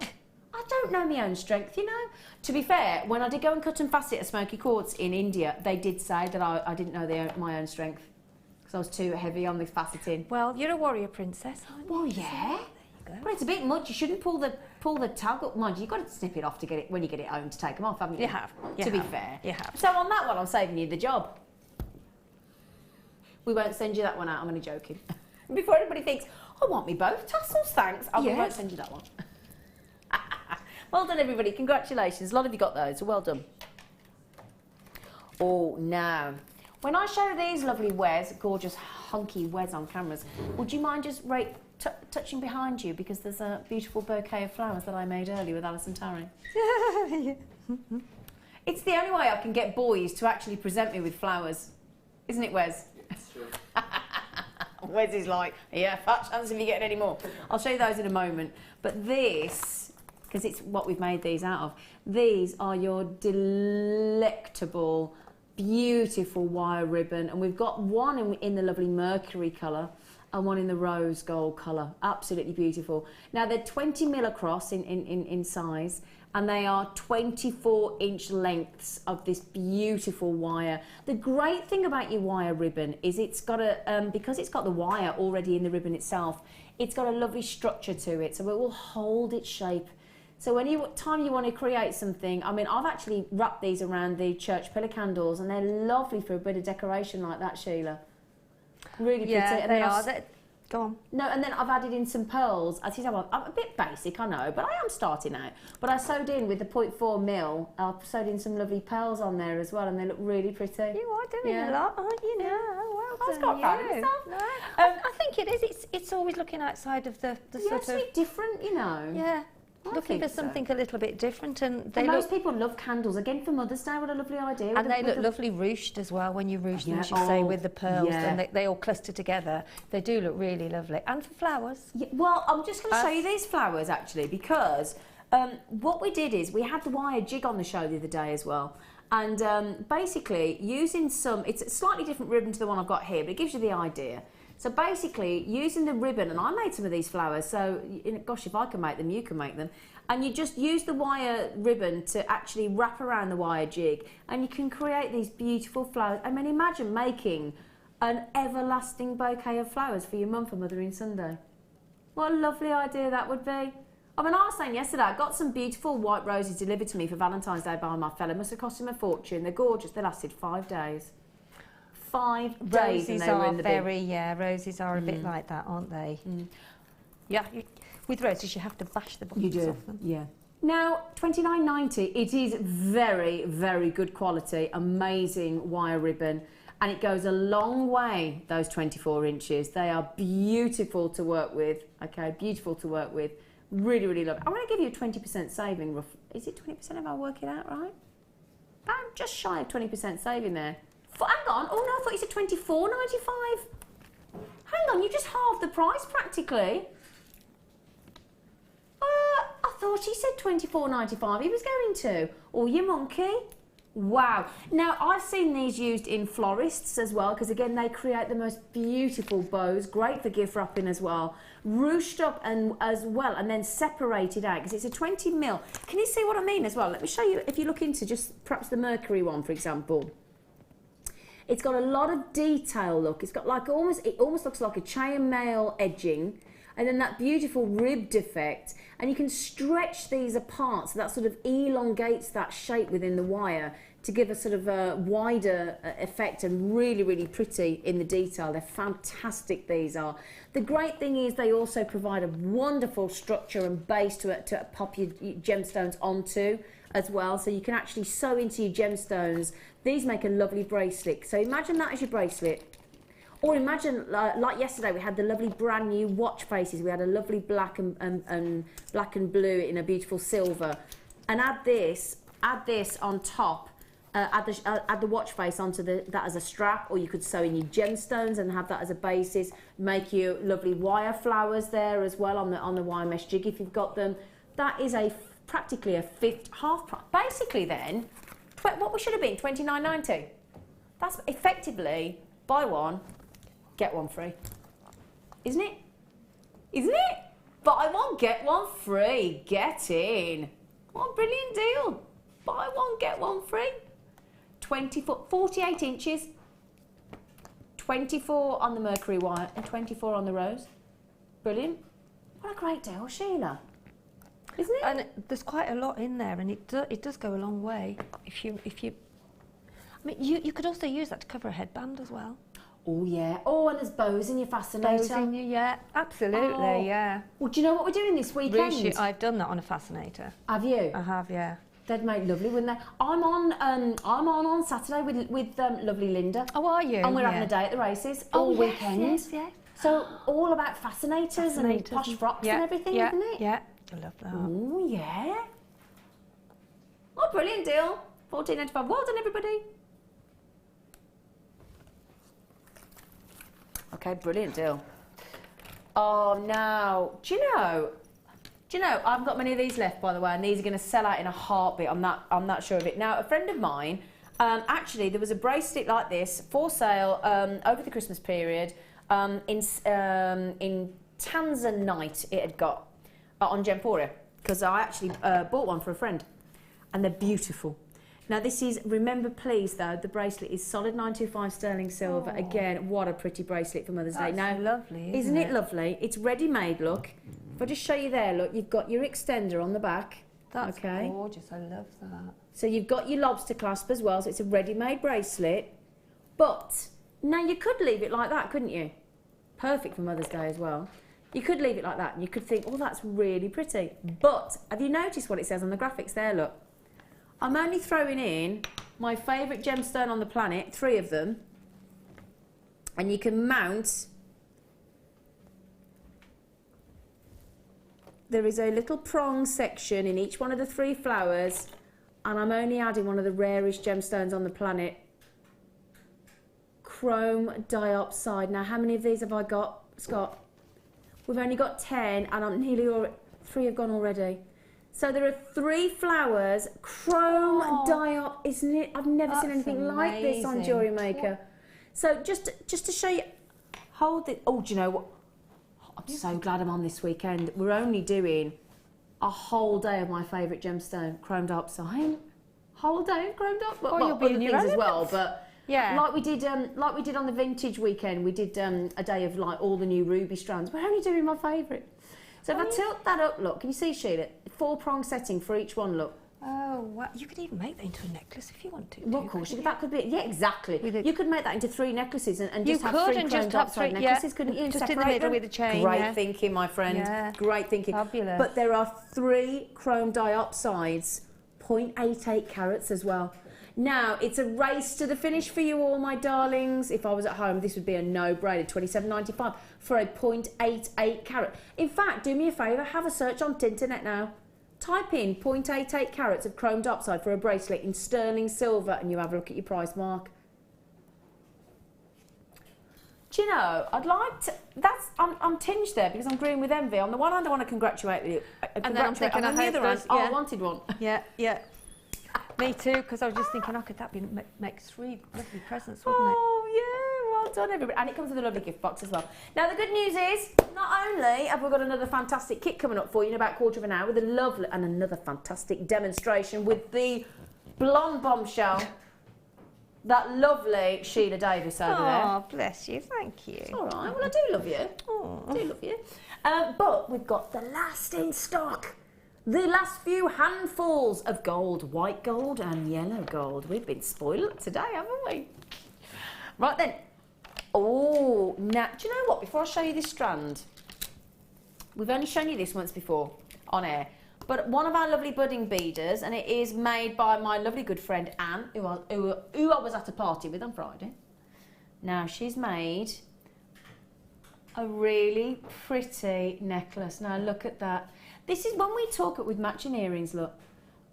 I don't know my own strength, you know. To be fair, when I did go and cut and facet at Smoky Quartz in India, they did say that I didn't know my own strength because I was too heavy on the faceting. Well, you're a warrior princess, aren't you? Well, yeah. But it's a bit much. You shouldn't pull the tag up. Mind you, you've got to snip it off to get it when you get it home to take them off, haven't you? You have. To be fair. You have. So on that one, I'm saving you the job. We won't send you that one out. I'm only joking. Before everybody thinks, I want me both tassels, thanks. We won't send you that one. Well done, everybody. Congratulations. A lot of you got those. So well done. Oh, now, when I show these lovely wares, gorgeous hunky wares on cameras, would you mind just touching behind you, because there's a beautiful bouquet of flowers that I made earlier with Alison Tarry. It's the only way I can get boys to actually present me with flowers. Isn't it, Wes? That's true. Wes is like, yeah, fat chance of you getting any more. I'll show you those in a moment. But this, because it's what we've made these out of, these are your delectable, beautiful wire ribbon. And we've got one in the lovely mercury colour and one in the rose gold colour. Absolutely beautiful. Now, they're 20 mil across in size, and they are 24-inch lengths of this beautiful wire. The great thing about your wire ribbon is it's got because it's got the wire already in the ribbon itself, it's got a lovely structure to it, so it will hold its shape. So any time you want to create something, I mean, I've actually wrapped these around the church pillar candles, and they're lovely for a bit of decoration like that, Sheila. Really pretty. Yeah, And they then are. Go on. No, and then I've added in some pearls. As you say, I'm a bit basic, I know, but I am starting out. But I sewed in with the 0.4 mil. I've sewed in some lovely pearls on there as well, and they look really pretty. You are doing a lot, aren't you? Now, well I was done, quite proud of you. myself. No, I think it is. It's always looking outside of the Yeah, sort of something different, you know. yeah. I Looking for think so. something a little bit different, and they And look most people love candles. Again, for Mother's Day, what a lovely idea. and they look lovely ruched as well when you ruche them, Yeah. I should say, Oh, with the pearls, yeah. and they all cluster together. They do look really lovely, and for flowers. Yeah, well, I'm just going to show you these flowers, actually, because what we did is we had the wire jig on the show the other day as well. And basically, using it's a slightly different ribbon to the one I've got here, but it gives you the idea. So basically, using the ribbon, and I made some of these flowers, so gosh, if I can make them, you can make them. And you just use the wire ribbon to actually wrap around the wire jig, and you can create these beautiful flowers. I mean, imagine making an everlasting bouquet of flowers for your mum for Mothering Sunday. What a lovely idea that would be. I mean, I was saying yesterday, I got some beautiful white roses delivered to me for Valentine's Day by my fella. Must have cost him a fortune. They're gorgeous. They lasted 5 days. 5 days and they were in the bin. Roses are a bit like that, aren't they? Yeah, with roses you have to bash the buttons off them. Yeah. Now, $29.90, it is very, very good quality, amazing wire ribbon, and it goes a long way, those 24 inches. They are beautiful to work with, okay, beautiful to work with. Really, really love it. I'm going to give you a 20% saving. Is it 20% if I work it out right? I'm just shy of 20% saving there. Hang on, oh no, I thought you said $24.95. Hang on, you just halved the price practically. I thought he said $24.95 he was going to. Oh, you monkey. Wow. Now, I've seen these used in florists as well, because again, they create the most beautiful bows, great for gift wrapping as well, ruched up and as well, and then separated out, because it's a 20 mil. Can you see what I mean as well? Let me show you, if you look into just perhaps the Mercury one, for example. It's got a lot of detail, look. It's got like it almost looks like a chainmail edging, and then that beautiful ribbed effect, and you can stretch these apart, so that sort of elongates that shape within the wire to give a sort of a wider effect, and really, really pretty in the detail. They're fantastic, these are. The great thing is they also provide a wonderful structure and base to pop your gemstones onto as well, so you can actually sew into your gemstones. These make a lovely bracelet. So imagine that as your bracelet. Or imagine, like yesterday, we had the lovely brand new watch faces. We had a lovely black and black and blue in a beautiful silver. And add this on top. Add the watch face onto that as a strap, or you could sew in your gemstones and have that as a basis. Make your lovely wire flowers there as well on the wire mesh jig if you've got them. That is practically a half price. Basically, then, what we should have been $29.90. That's effectively buy one, get one free, isn't it? Isn't it? Buy one, get one free. Get in. What a brilliant deal. Buy one, get one free. 48 inches, 24 on the Mercury wire and 24 on the rose. Brilliant. What a great deal, Sheila. Isn't it? And there's quite a lot in there, and it does go a long way. If you, I mean, you could also use that to cover a headband as well. Oh yeah. Oh, and there's bows in your fascinator. Bows in yeah, absolutely, yeah. Well, do you know what we're doing this weekend? I've done that on a fascinator. Have you? I have, yeah. They'd make lovely, wouldn't they? I'm on Saturday with lovely Linda. Oh, are you? And we're having a day at the races all weekend. Yes. So all about fascinators and posh frocks and everything, isn't it? Yeah. I love that. Oh yeah. Oh, brilliant deal. $14.95. Well done, everybody. Okay, brilliant deal. Oh, now, do you know, I haven't got many of these left, by the way, and these are going to sell out in a heartbeat. I'm not sure of it. Now, a friend of mine, actually, there was a bracelet like this for sale over the Christmas period in Tanzanite. It had got on Gemporia, because I actually bought one for a friend, and they're beautiful. Now this is, remember please though, the bracelet is solid 925 sterling silver. Oh. Again, what a pretty bracelet for Mother's Day. Now, lovely, isn't it lovely? It's ready-made, look. If I just show you there, look, you've got your extender on the back. That's gorgeous, I love that. So you've got your lobster clasp as well, so it's a ready-made bracelet. But, now you could leave it like that, couldn't you? Perfect for Mother's Day as well. You could leave it like that and you could think, oh, that's really pretty. But, have you noticed what it says on the graphics there, look? I'm only throwing in my favourite gemstone on the planet, 3 of them, and you can mount. There is a little prong section in each one of the 3 flowers, and I'm only adding one of the rarest gemstones on the planet, chrome diopside. Now, how many of these have I got, Scott? We've only got 10, and I'm nearly 3 have gone already. So there are 3 flowers, chrome diop, isn't it? I've never seen anything like this on Jewellery Maker. So just to show you, hold it. Oh, do you know what? I'm so glad I'm on this weekend. We're only doing a whole day of my favourite gemstone, chrome diopside. Whole day of chrome diopside. Well, you'll be in your things as well, but yeah, like we did on the vintage weekend. We did a day of like all the new ruby strands. We're only doing my favourite. So if I tilt that up, look, can you see, Sheila? 4-prong setting for each one, look. Oh, wow. You could even make that into a necklace if you want to. Well, of course, that could be, yeah, exactly. You could make that into 3 necklaces and just have 3 chromed upside necklaces, couldn't you? Just in the middle with a chain. Great thinking, my friend. Yeah. Great thinking. Fabulous. But there are 3 chrome diopsides, 0.88 carats as well. Now, it's a race to the finish for you all, my darlings. If I was at home, this would be a no-brainer, $27.95 for a 0.88 carat. In fact, do me a favour, have a search on Tinternet now. Type in 0.88 carats of chromed upside for a bracelet in sterling silver and you have a look at your price mark. Do you know, I'd like to, I'm tinged there because I'm agreeing with envy. On the one hand, I want to congratulate you. And then I'm thinking, on the other hand, I wanted one. Yeah, yeah. Me too, because I was just thinking, could that make 3 lovely presents, wouldn't it? Oh, yeah, well done, everybody. And it comes with a lovely gift box as well. Now, the good news is, not only have we got another fantastic kit coming up for you in about a quarter of an hour with a lovely, and another fantastic demonstration with the blonde bombshell, that lovely Sheila Davies over there. Oh, bless you, thank you. It's all right, well, I do love you. Oh. I do love you. But we've got the last in stock. The last few handfuls of gold, white gold and yellow gold. We've been spoiled today, haven't we? Right then. Oh, now, do you know what? Before I show you this strand, we've only shown you this once before on air, but one of our lovely budding beaders, and it is made by my lovely good friend Anne, who I was at a party with on Friday. Now, she's made a really pretty necklace. Now, look at that. This is when we talk with matching earrings, look.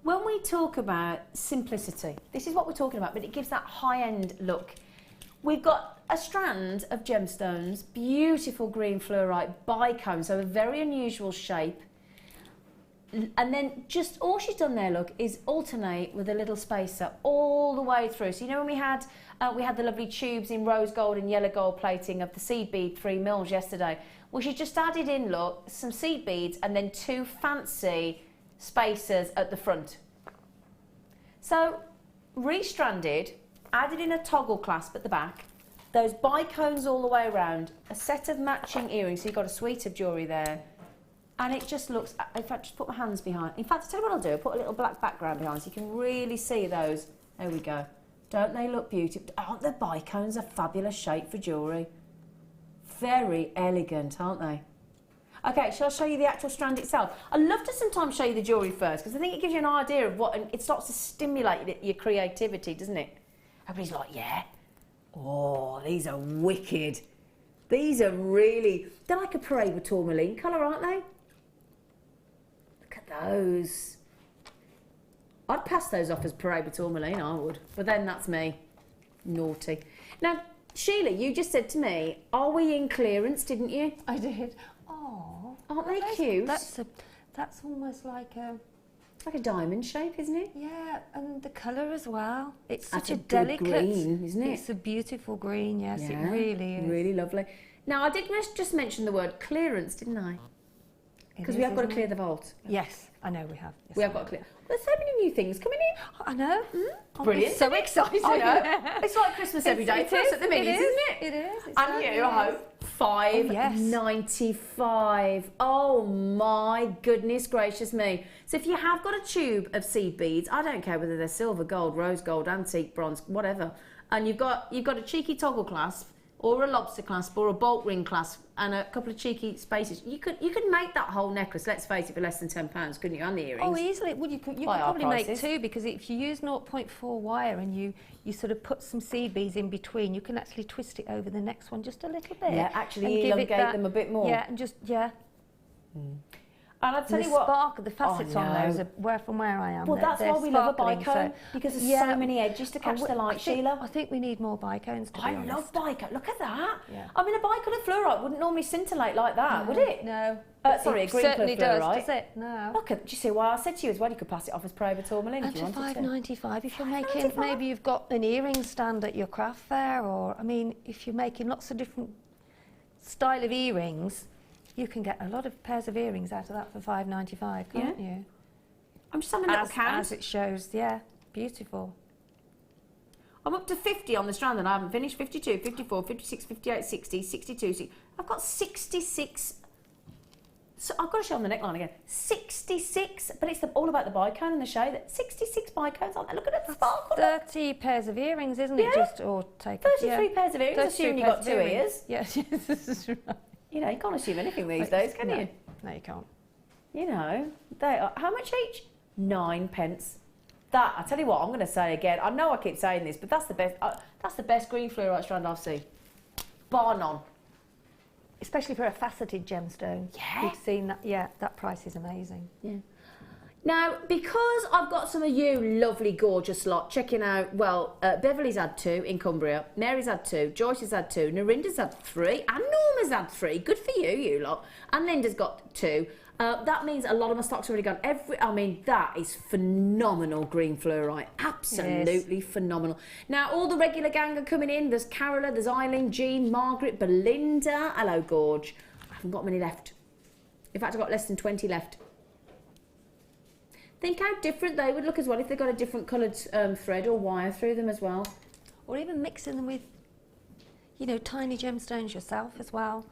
When we talk about simplicity, this is what we're talking about, but it gives that high-end look. We've got a strand of gemstones, beautiful green fluorite bicone, so a very unusual shape. And then just all she's done there, look, is alternate with a little spacer all the way through. So you know when we had the lovely tubes in rose gold and yellow gold plating of the seed bead 3 mils yesterday. Well, she just added in, look, some seed beads and then 2 fancy spacers at the front. So, restranded, added in a toggle clasp at the back, those bicones all the way around, a set of matching earrings, so you've got a suite of jewellery there, and it just looks, in fact, just put my hands behind. In fact, I'll tell you what I'll do, I'll put a little black background behind so you can really see those. There we go. Don't they look beautiful? Aren't the bicones a fabulous shape for jewellery? Very elegant, aren't they? Okay, shall I show you the actual strand itself? I love to sometimes show you the jewellery first because I think it gives you an idea of what, and it starts to stimulate your creativity, doesn't it? Everybody's like, yeah. Oh, these are wicked. These are really, they're like a parade with tourmaline colour, aren't they? Look at those. I'd pass those off as parade with tourmaline, I would. But then that's me. Naughty. Now, Sheila, you just said to me, are we in clearance, didn't you? I did. Oh, aren't they cute? That's almost like a diamond shape, isn't it? Yeah, and the colour as well. It's That's such a good delicate green, isn't it? It's a beautiful green. Yes, Yeah, it really is. Really lovely. Now, I did just mention the word clearance, didn't I? Because we have got to clear the vault. Yes, I know we have. Yes, we have got to clear. There's so many new things coming in. I know. Brilliant. So excited. I know. It's like Christmas every day for us at the minute, isn't it? It is. And you, I hope. $5.95. Oh my goodness gracious me. So if you have got a tube of seed beads, I don't care whether they're silver, gold, rose gold, antique, bronze, whatever, and you've got a cheeky toggle clasp or a lobster clasp or a bolt ring clasp and a couple of cheeky spaces, you could make that whole necklace, let's face it, for less than £10, couldn't you, and the earrings? Oh, easily. Well, you could probably make 2 because if you use 0.4 wire and you sort of put some seed beads in between, you can actually twist it over the next one just a little bit. Yeah, actually elongate them a bit more. Yeah, and just, yeah. And I'll tell you the what, spark, the facets on those are from where I am. Well, that's why we love a bicone, because there's so many edges to catch the light, Sheila. I think we need more bicones, to be honest. I love bicone. Look at that. Yeah. I mean, a bicone of fluorite wouldn't normally scintillate like that, would it? No. Sorry, a green certainly fluorite. does it? No. Look at, do you see why I said to you as well, you could pass it off as Parade tourmaline if you wanted to. $5.95 if you're making, maybe you've got an earring stand at your craft fair, or, I mean, if you're making lots of different style of earrings, you can get a lot of pairs of earrings out of that for $5.95, can't you? I'm just having a little count. As it shows, yeah, beautiful. I'm up to 50 on the strand and I haven't finished. 52, 54, 56, 58, 60, 62, 60. I've got 66 So I've got to show on the neckline again. 66, but it's all about the bicone and the shade. 66 bicones on there. Look at the sparkle. 30 pairs of earrings, isn't it? Yeah. Just or take 33 pairs of earrings, 33 assuming you've pairs got of 2 earrings. ears. Yes, yes, this is right. You know, you can't assume anything these days, can no. you? No, you can't. You know, they are, how much each? 9 pence. That, I tell you what, I'm going to say again, I know I keep saying this, but that's the best green fluorite strand I've seen. Bar none. Especially for a faceted gemstone. Yeah. You've seen that, yeah, that price is amazing. Yeah. Now, because I've got some of you lovely, gorgeous lot checking out, well, Beverly's had 2 in Cumbria, Mary's had 2, Joyce has had 2, Narinda's had 3, and Norma's had 3. Good for you, you lot. And Linda's got 2. That means a lot of my stock's already gone. I mean, that is phenomenal green fluorite. Absolutely phenomenal. Now, all the regular gang are coming in. There's Carola, there's Eileen, Jean, Margaret, Belinda. Hello, Gorge. I haven't got many left. In fact, I've got less than 20 left. Think how different they would look as well if they got a different coloured thread or wire through them as well. Or even mixing them with, you know, tiny gemstones yourself as well.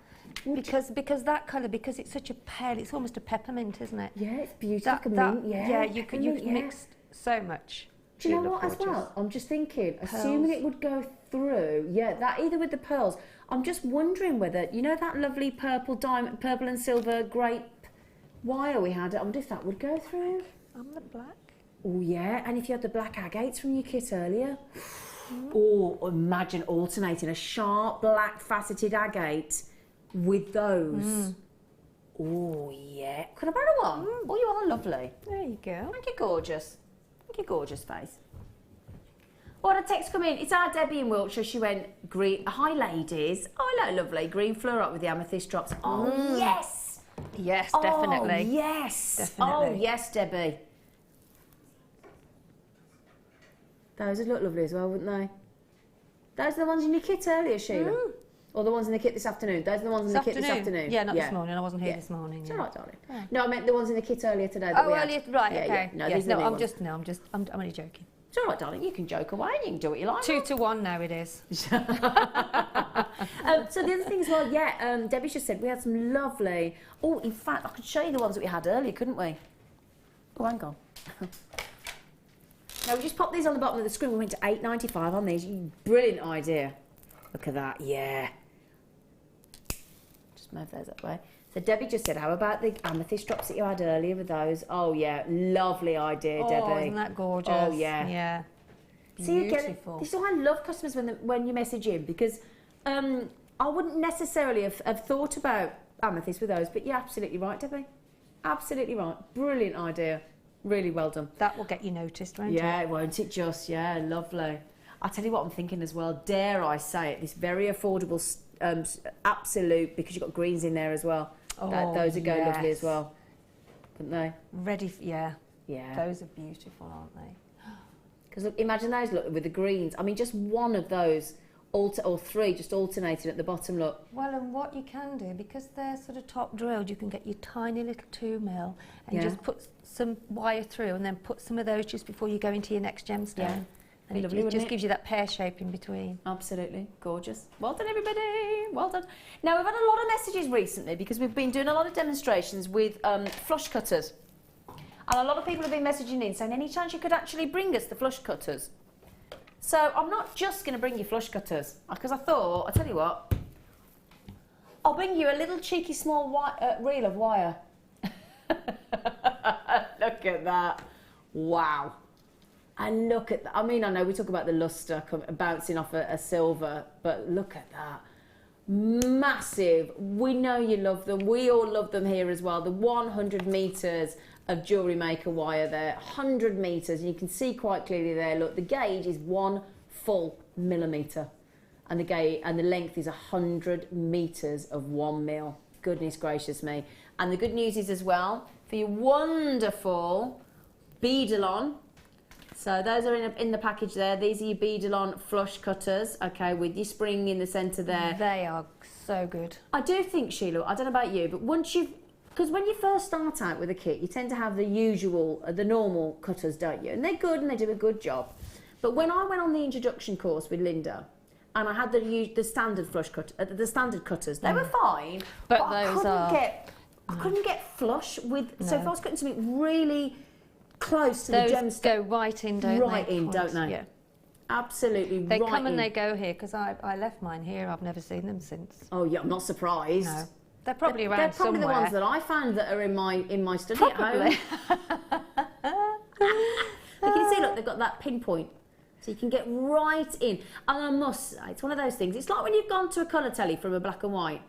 Because that colour, because it's such a pale, it's almost a peppermint, isn't it? Yeah, it's beautiful. Mint, yeah. Yeah, you can mix so much. Do you know what as well? I'm just thinking, assuming it would go through, yeah, that either with the pearls, I'm just wondering whether, you know that lovely purple diamond, purple and silver grape wire we had, I wonder if that would go through. And the black. Oh yeah, and if you had the black agates from your kit earlier. Oh, imagine alternating a sharp black faceted agate with those. Oh yeah. Could I borrow one? Oh, you are lovely. There you go. Thank you, gorgeous. Thank you, gorgeous face. What a text come in. It's our Debbie in Wiltshire. She went, green. Hi, ladies. Oh, hello, lovely. Green fluorite with the amethyst drops. Oh, yes. Yes, Oh, definitely. yes. Definitely. Oh, yes, Debbie. Those would look lovely as well, wouldn't they? Those are the ones in your kit earlier, Sheila? Or the ones in the kit this afternoon? Those are the ones in the kit this afternoon? Yeah, not this morning. I wasn't here this morning. It's Yeah. all right, darling. Yeah. No, I meant the ones in the kit earlier today that we had. earlier, right, Yeah, okay. yeah. No, Yes, these are the new I'm ones. I'm only joking. It's all right, darling. You can joke away and you can do what you like. 2 to 1 now it is. So the other thing as well, yeah, Debbie just said we had some lovely... Oh, in fact, I could show you the ones that we had earlier, couldn't we? Oh, hang on. Now, we just popped these on the bottom of the screen. We went to $8.95 on these. Brilliant idea. Look at that, yeah. Just move those that way. So Debbie just said, how about the amethyst drops that you had earlier with those? Oh, yeah, lovely idea, Debbie. Oh, isn't that gorgeous? Oh, yeah. Yeah. See, again, Beautiful. this is why I love customers when you message in, because I wouldn't necessarily have thought about amethyst with those, but you're absolutely right, Debbie. Absolutely right. Brilliant idea. Really well done. That will get you noticed, won't it? Yeah, won't it just? Yeah, lovely. I'll tell you what I'm thinking as well, dare I say it, this very affordable absolute, because you've got greens in there as well. Oh, Those would go lovely yes. as well, wouldn't they? Ready, yeah. Yeah. Those are beautiful, aren't they? Because look, imagine those, look, with the greens. I mean, just one of those, or 3, just alternating at the bottom, look. Well, and what you can do, because they're sort of top drilled, you can get your tiny little 2mm and just put some wire through and then put some of those just before you go into your next gemstone. Yeah. And it, Lovely, it wouldn't just it? gives you that pear shape in between. Absolutely. Gorgeous. Well done, everybody. Well done. Now, we've had a lot of messages recently because we've been doing a lot of demonstrations with flush cutters. And a lot of people have been messaging in saying, any chance you could actually bring us the flush cutters? So I'm not just going to bring you flush cutters, because I thought, I'll tell you what, I'll bring you a little cheeky small reel of wire. Look at that. Wow. And look at that. I mean, I know we talk about the lustre bouncing off a silver, but look at that. Massive. We know you love them. We all love them here as well. The 100 metres of Jewellery Maker wire there. 100 metres. And you can see quite clearly there, look, the gauge is 1 full millimetre. And the gauge and the length is 100 metres of 1 mil. Goodness gracious me. And the good news is as well, for your wonderful beadalon. So those are in the package there. These are your beadalon flush cutters, okay, with your spring in the centre there. They are so good. I do think, Sheila, I don't know about you, but once you've... Because when you first start out with a kit, you tend to have the usual, the normal cutters, don't you? And they're good and they do a good job. But when I went on the introduction course with Linda, and I had the standard flush cut, the standard cutters, they were fine. But I those couldn't are- get I couldn't get flush with. So if No. I was cutting something really close to Those the gemstone, go right in, don't they? right in, don't they? Yeah. Absolutely They right come and in. they go here because I left mine here. I've never seen them since. Oh yeah, I'm not surprised. No. They're probably around They're probably somewhere. the ones that I found that are in my study at home. But you can see, look, they've got that pinpoint. So you can get right in. And I must say, it's one of those things. It's like when you've gone to a colour telly from a black and white.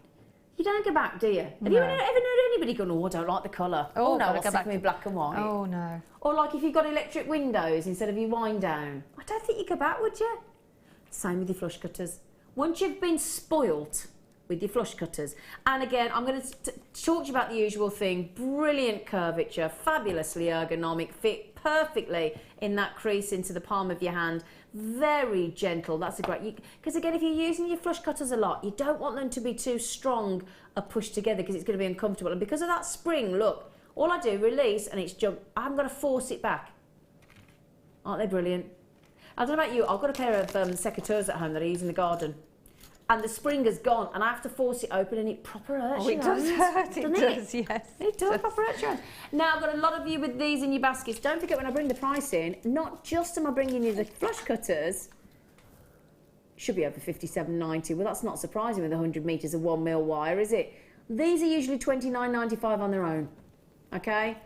You don't go back, do you? Have you ever known anybody going, oh, I don't like the colour? Oh, no, I'll stick them in black and white. Oh, no. Or like if you've got electric windows instead of your wind down. I don't think you go back, would you? Same with your flush cutters. Once you've been spoilt with your flush cutters, and again, I'm going to talk to you about the usual thing. Brilliant curvature, fabulously ergonomic, fit perfectly in that crease into the palm of your hand. Very gentle. That's a great, because again, if you're using your flush cutters a lot, you don't want them to be too strong or pushed together because it's going to be uncomfortable. And because of that spring, look, all I do, release, and it's jump. I haven't got to force it back. Aren't they brilliant? I don't know about you, I've got a pair of secateurs at home that I use in the garden. And the spring has gone, and I have to force it open, and it proper hurts. Oh, it does hurt. Doesn't It does, yes. It does proper hurt your hands. Now, I've got a lot of you with these in your baskets. Don't forget when I bring the price in, not just am I bringing you the flush cutters, should be over £57.90. Well, that's not surprising with 100 metres of 1 mil wire, is it? These are usually £29.95 on their own, okay?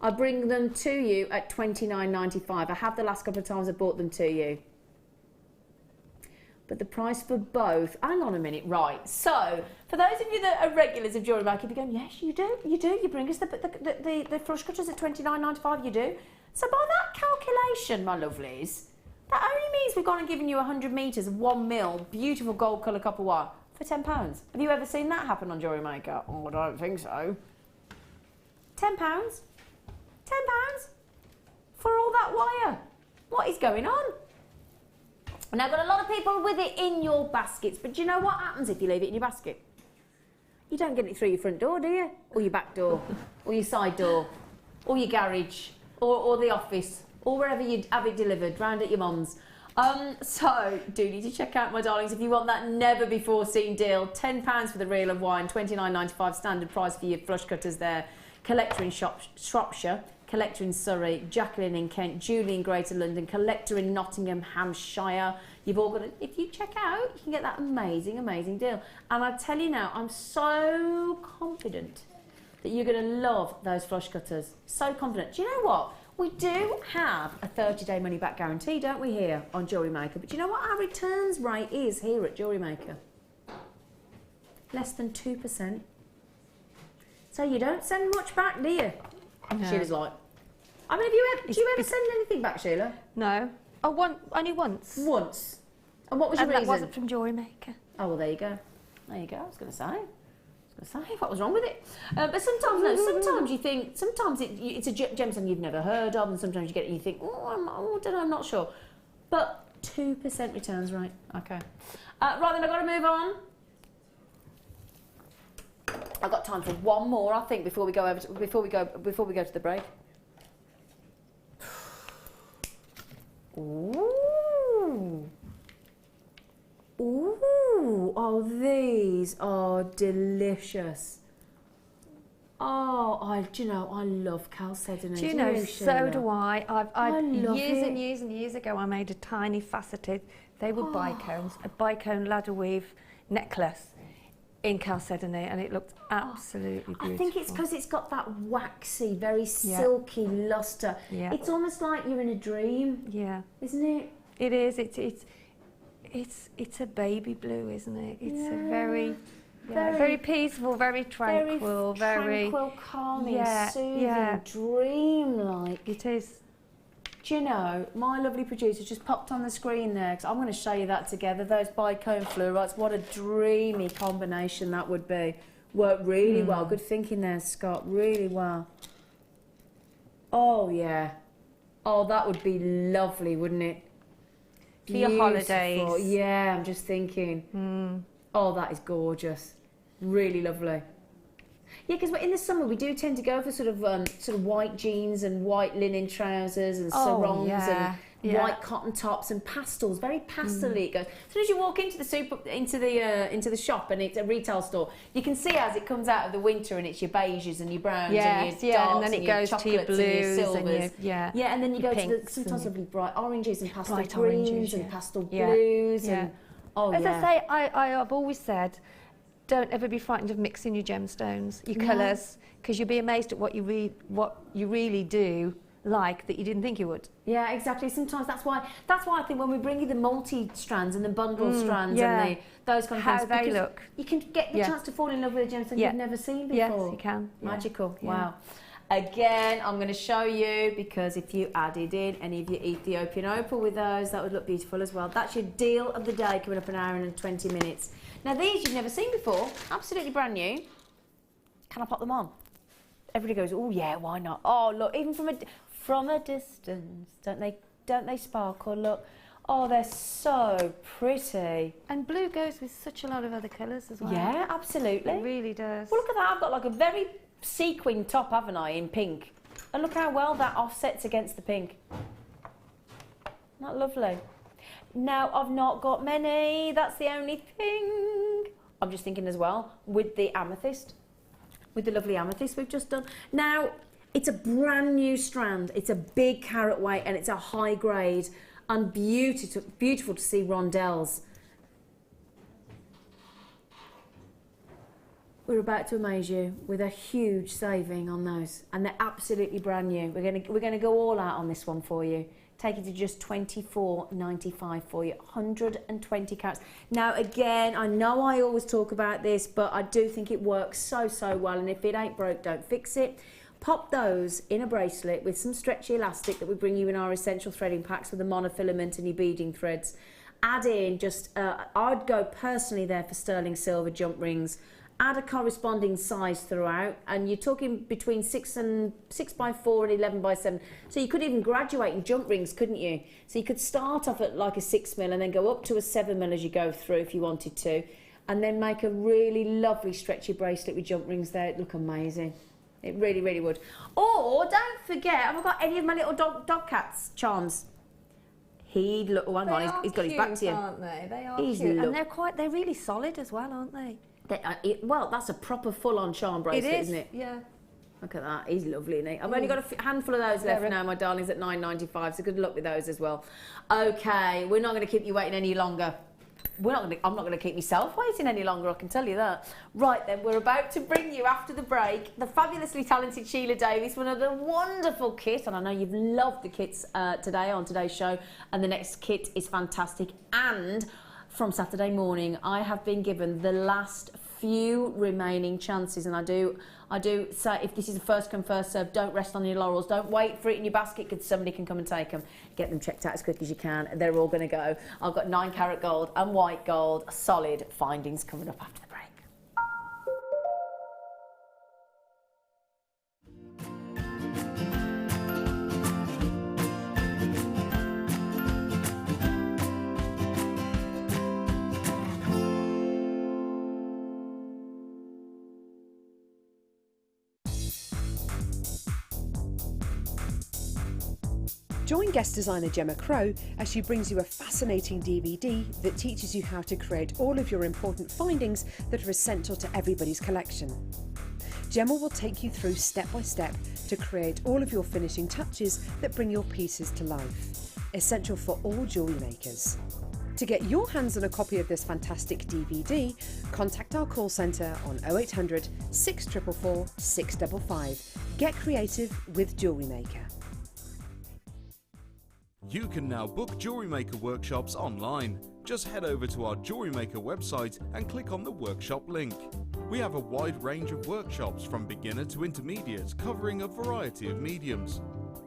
I bring them to you at £29.95. I have the last couple of times I bought them to you. But the price for both, hang on a minute, right. So, for those of you that are regulars of Jewellery Maker, you're going, yes, you do. You bring us the flush cutters at £29.95, you do. So by that calculation, my lovelies, that only means we've gone and given you 100 metres of 1 mil, beautiful gold colour copper wire for £10. Have you ever seen that happen on Jewellery Maker? Oh, I don't think so. £10? £10 for all that wire? What is going on? Now, I've got a lot of people with it in your baskets, but do you know what happens if you leave it in your basket? You don't get it through your front door, do you? Or your back door, or your side door, or your garage, or the office, or wherever you have it delivered, round at your mum's. So, do need to check out, my darlings, if you want that never-before-seen deal. £10 for the reel of wine, £29.95 standard price for your flush cutters there. Collector in Shropshire, Collector in Surrey, Jacqueline in Kent, Julie in Greater London, Collector in Nottingham, Hampshire. You've all got it. If you check out, you can get that amazing, amazing deal. And I tell you now, I'm so confident that you're going to love those flush cutters. So confident. Do you know what? We do have a 30-day money-back guarantee, don't we, here on Jewellery Maker? But do you know what our returns rate is here at Jewellery Maker? Less than 2%. So you don't send much back, do you? No. Sheila's like, I mean, do you ever send anything back, Sheila? No. Oh, only once. Once. And what was your reason? That wasn't from Jewellery Maker. Oh, well, there you go. There you go. I was going to say, what was wrong with it? But sometimes, no, sometimes you think, sometimes it's a gemstone you've never heard of, and sometimes you get it and you think, I don't know, I'm not sure. But 2% returns rate. Okay. Right then, I've got to move on. I've got time for one more, I think, before we go to the break. Ooh. Ooh. Oh, these are delicious. Oh, do you know, I love chalcedony. Do you know, so Sheila? do I. I love years it. and years and years ago, I made a tiny faceted, they were bicones, a bicone ladder weave necklace in chalcedony, and it looked absolutely beautiful. I think it's because it's got that waxy, very silky luster. Yeah. It's almost like you're in a dream. Yeah. Isn't it? It is. It's a baby blue, isn't it? It's a very peaceful, very tranquil, tranquil, calming, soothing, dream-like. It is. Do you know, my lovely producer just popped on the screen there, because I'm going to show you that together, those bicone fluorides. What a dreamy combination that would be. Worked really well. Good thinking there, Scott. Really well. Oh, yeah. Oh, that would be lovely, wouldn't it? For your holidays. Yeah, I'm just thinking. Oh, that is gorgeous. Really lovely. Yeah, because in the summer we do tend to go for sort of white jeans and white linen trousers and sarongs and white cotton tops and pastels, very pastel-y it goes. As soon as you walk into the shop and it's a retail store, you can see as it comes out of the winter and it's your beiges and your browns and your darks and then it goes to your blues and your silvers. and and then you go to the sometimes lovely bright oranges and pastel greens and pastel blues and As I say, I've always said, don't ever be frightened of mixing your gemstones, your colours, because you'll be amazed at what you really do like that you didn't think you would. Yeah, exactly. Sometimes that's why I think when we bring you the multi-strands and the bundle strands and those kind of how things, they because look. you can get the chance to fall in love with a gemstone you've never seen before. Yes, you can. Magical. Wow. Again, I'm going to show you, because if you added in any of your Ethiopian opal with those, that would look beautiful as well. That's your deal of the day, coming up an hour and 20 minutes. Now these you've never seen before, absolutely brand new. Can I pop them on? Everybody goes, oh yeah, why not? Oh look, even from a distance, don't they sparkle? Look, oh, they're so pretty. And blue goes with such a lot of other colours as well. Yeah, absolutely. It really does. Well, look at that. I've got like a very sequin top, haven't I, in pink? And look how well that offsets against the pink. Isn't that lovely? Now, I've not got many. That's the only thing. I'm just thinking as well, with the amethyst, with the lovely amethyst we've just done. Now, it's a brand new strand. It's a big carat weight and it's a high grade and beautiful to see rondelles. We're about to amaze you with a huge saving on those, and they're absolutely brand new. We're gonna go all out on this one for you. Take it to just $24.95 for you, 120 carats. Now again, I know I always talk about this, but I do think it works so well, and if it ain't broke, don't fix it. Pop those in a bracelet with some stretchy elastic that we bring you in our essential threading packs with the monofilament and your beading threads. Add in just, I'd go personally there for sterling silver jump rings. Add a corresponding size throughout, and you're talking between 6 by 4 and 11 by 7. So you could even graduate in jump rings, couldn't you? So you could start off at like a 6mm and then go up to a 7mm as you go through if you wanted to, and then make a really lovely stretchy bracelet with jump rings there. It'd look amazing. It really would. Or don't forget, have I got any of my little dog cats charms? He'd look. Oh, hang on, he's got his back to you. Aren't they? They are He's cute, look- and they're really solid as well, aren't they? Well, that's a proper full-on charm bracelet, isn't it? Yeah. Look at that. He's lovely, isn't he? I've only got a handful of those left now, my darlings, at $9.95, so good luck with those as well. Okay, we're not going to keep you waiting any longer. I'm not going to keep myself waiting any longer, I can tell you that. Right then, we're about to bring you, after the break, the fabulously talented Sheila Davies with another wonderful kit, and I know you've loved the kits today on today's show, and the next kit is fantastic. And from Saturday morning, I have been given the last few remaining chances, and I do say, if this is a first come first serve, don't rest on your laurels. Don't wait for it in your basket because somebody can come and take them. Get them checked out as quick as you can. They're all going to go. I've got 9 carat gold and white gold solid findings coming up after the break. Join guest designer Gemma Crow as she brings you a fascinating DVD that teaches you how to create all of your important findings that are essential to everybody's collection. Gemma will take you through step by step to create all of your finishing touches that bring your pieces to life, essential for all jewellery makers. To get your hands on a copy of this fantastic DVD, contact our call centre on 0800 644 655. Get creative with Jewellery Maker. You can now book Jewellery Maker workshops online. Just head over to our Jewellery Maker website and click on the workshop link. We have a wide range of workshops from beginner to intermediate, covering a variety of mediums.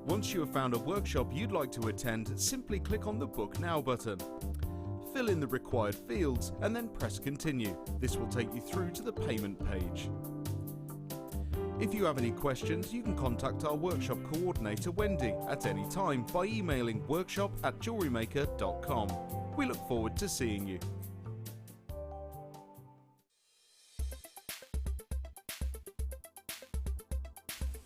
Once you have found a workshop you'd like to attend, simply click on the Book Now button. Fill in the required fields and then press Continue. This will take you through to the payment page. If you have any questions, you can contact our workshop coordinator Wendy at any time by emailing workshop@jewellerymaker.com. We look forward to seeing you.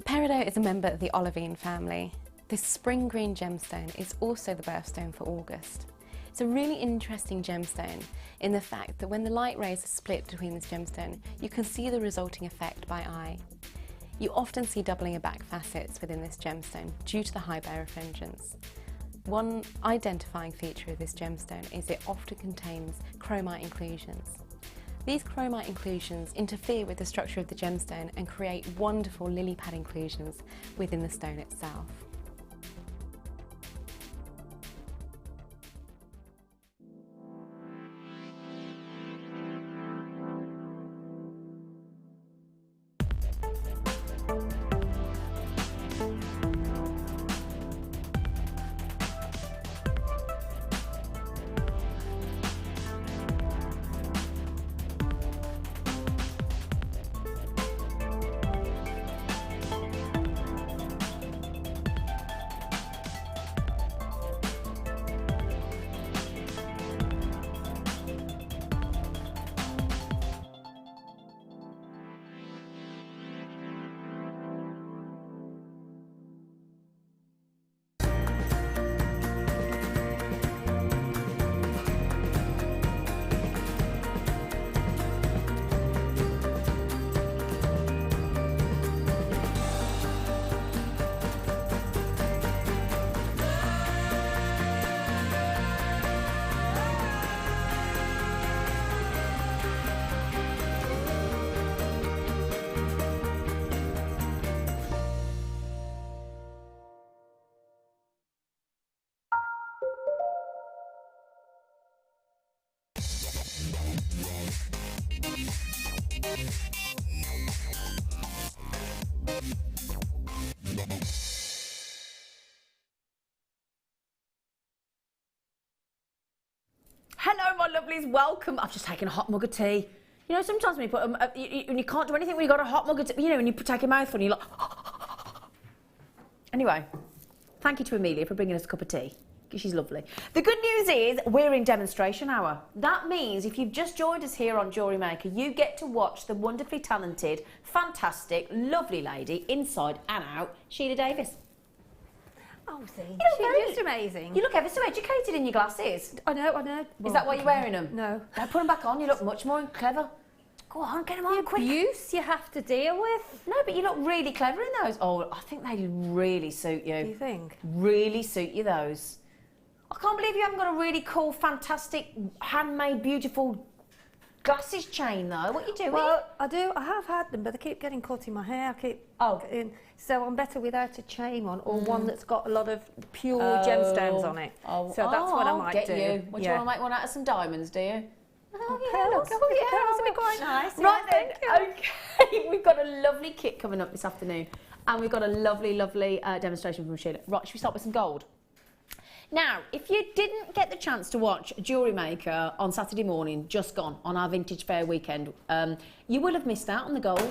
Peridot is a member of the olivine family. This spring green gemstone is also the birthstone for August. It's a really interesting gemstone in the fact that when the light rays are split between this gemstone, you can see the resulting effect by eye. You often see doubling of back facets within this gemstone due to the high birefringence. One identifying feature of this gemstone is it often contains chromite inclusions. These chromite inclusions interfere with the structure of the gemstone and create wonderful lily pad inclusions within the stone itself. Hello, my lovelies, welcome. I've just taken a hot mug of tea. You know, sometimes when you put and you can't do anything when you've got a hot mug of tea, you know, when you take a mouthful and you're like... Anyway, thank you to Amelia for bringing us a cup of tea. She's lovely. The good news is we're in demonstration hour. That means if you've just joined us here on Jewellery Maker, you get to watch the wonderfully talented, fantastic, lovely lady, inside and out, Sheila Davies. Oh, see, She's just amazing. You look ever so educated in your glasses. I know, I know. Is that why you're wearing them? No. Don't put them back on, you look much more clever. Go on, get them on quick. Abuse you have to deal with. No, but you look really clever in those. Oh, I think they really suit you. Do you think? Really suit you, those. I can't believe you haven't got a really cool, fantastic, handmade, beautiful glasses chain, though. What are you doing? Well, I do. I have had them, but they keep getting caught in my hair. I keep getting, so I'm better without a chain on, or one that's got a lot of pure gemstones on it. So that's what I might do. You. What, do you want to make one out of some diamonds, do you? Oh, pearls. Pearls would be quite nice. Right then, okay. We've got a lovely kit coming up this afternoon, and we've got a lovely, lovely demonstration from Sheila. Right, should we start with some gold? Now, if you didn't get the chance to watch Jewellery Maker on Saturday morning, just gone, on our Vintage Fair weekend, you will have missed out on the gold.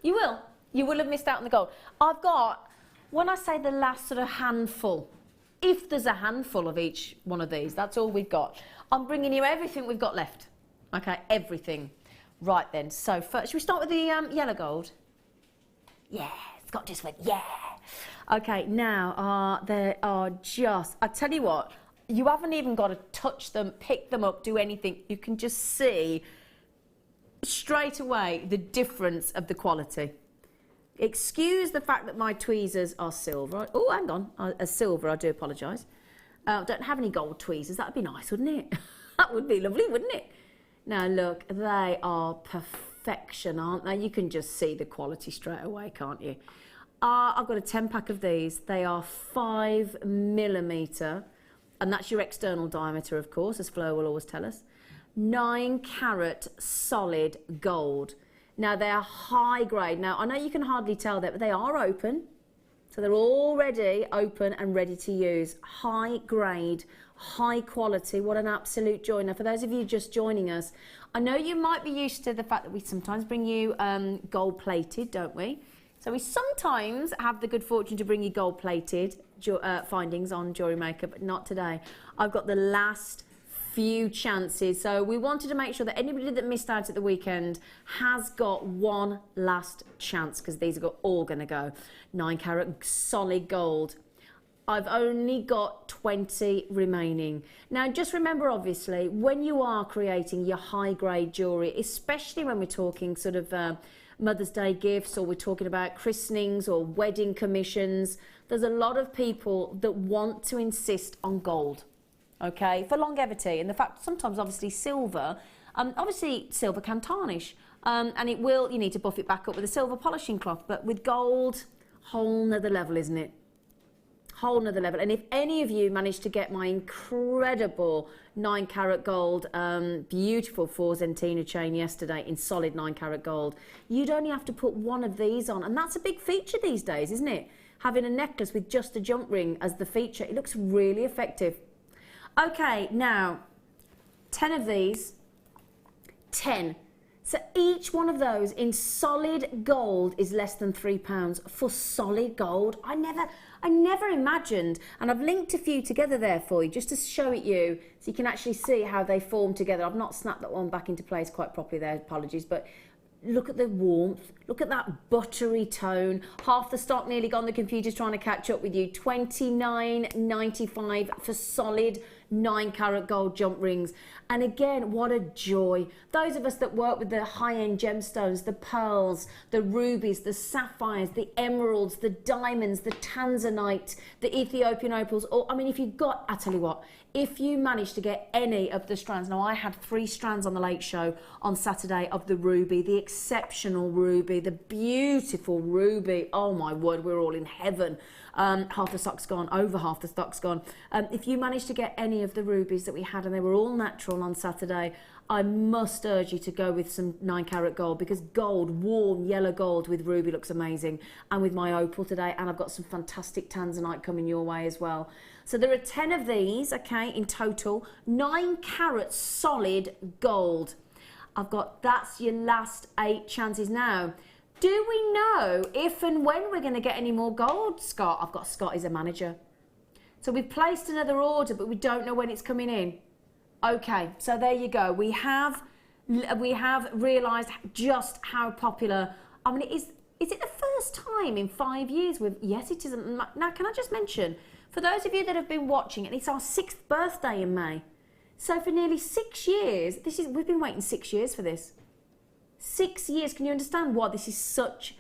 You will. You will have missed out on the gold. I've got, when I say the last sort of handful, if there's a handful of each one of these, that's all we've got. I'm bringing you everything we've got left. Okay, everything. Right then, so first, should we start with the yellow gold? Yeah, Scott just went, yeah. Okay, now, they are just, I tell you what, you haven't even got to touch them, pick them up, do anything. You can just see straight away the difference of the quality. Excuse the fact that my tweezers are silver. Oh, hang on, silver, I do apologise. Don't have any gold tweezers, that would be nice, wouldn't it? That would be lovely, wouldn't it? Now look, they are perfection, aren't they? You can just see the quality straight away, can't you? I've got a 10-pack of these. They are 5mm, and that's your external diameter, of course, as Flo will always tell us. 9-carat solid gold. Now, they are high grade. Now, I know you can hardly tell that, but they are open. So they're already open and ready to use. High grade, high quality. What an absolute joy. Now, for those of you just joining us, I know you might be used to the fact that we sometimes bring you gold-plated, don't we? So we sometimes have the good fortune to bring you gold-plated findings on Jewellery Maker, but not today. I've got the last few chances. So we wanted to make sure that anybody that missed out at the weekend has got one last chance, because these are all going to go. 9-carat solid gold. I've only got 20 remaining. Now, just remember, obviously, when you are creating your high-grade jewellery, especially when we're talking sort of Mother's Day gifts, or we're talking about christenings or wedding commissions, there's a lot of people that want to insist on gold, okay, for longevity. And the fact, sometimes, obviously, silver can tarnish. And it will, you need to buff it back up with a silver polishing cloth. But with gold, whole nother level, isn't it? Whole nother level. And if any of you managed to get my incredible 9 carat gold, beautiful 4 Zentina chain yesterday in solid 9 carat gold, you'd only have to put one of these on. And that's a big feature these days, isn't it? Having a necklace with just a jump ring as the feature. It looks really effective. Okay, now, 10 of these, 10. So each one of those in solid gold is less than £3 for solid gold. I never imagined, and I've linked a few together there for you just to show it you so you can actually see how they form together. I've not snapped that one back into place quite properly there, apologies, but look at the warmth, look at that buttery tone. Half the stock nearly gone, the computer's trying to catch up with you. £29.95 for solid 9 carat gold jump rings. And again, what a joy. Those of us that work with the high-end gemstones, the pearls, the rubies, the sapphires, the emeralds, the diamonds, the tanzanite, the Ethiopian opals, or I mean, if you've got, I tell you what, if you manage to get any of the strands, now I had 3 strands on the Late Show on Saturday of the ruby, the exceptional ruby, the beautiful ruby, oh my word, we're all in heaven. Half the stock's gone, over half the stock's gone. If you manage to get any of the rubies that we had, and they were all natural on Saturday, I must urge you to go with some 9 carat gold, because gold, warm yellow gold with ruby looks amazing. And with my opal today, and I've got some fantastic tanzanite coming your way as well. So there are 10 of these, okay, in total, 9 carat solid gold. That's your last 8 chances now. Do we know if and when we're going to get any more gold, Scott? I've got Scott as a manager. So we've placed another order, but we don't know when it's coming in. Okay, so there you go. We have realised just how popular. I mean, is it the first time in 5 years? Yes, it is. Now, can I just mention, for those of you that have been watching, and it's our 6th birthday in May. So for nearly 6 years, we've been waiting 6 years for this. 6 years. Can you understand why this is such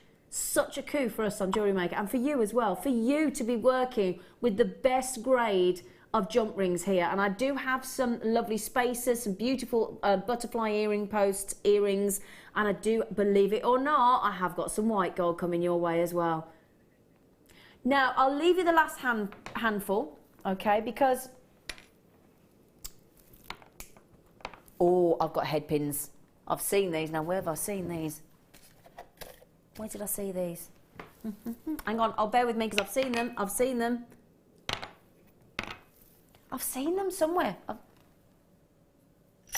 a coup for us on Jewellery Maker, and for you as well, for you to be working with the best grade of jump rings here. And I do have some lovely spacers, some beautiful butterfly earring posts, earrings, and I do, believe it or not, I have got some white gold coming your way as well. Now, I'll leave you the last handful, okay, because, oh, I've got head pins. I've seen these. Now, where have I seen these? Where did I see these? Hang on, bear with me, because I've seen them. I've seen them somewhere. Do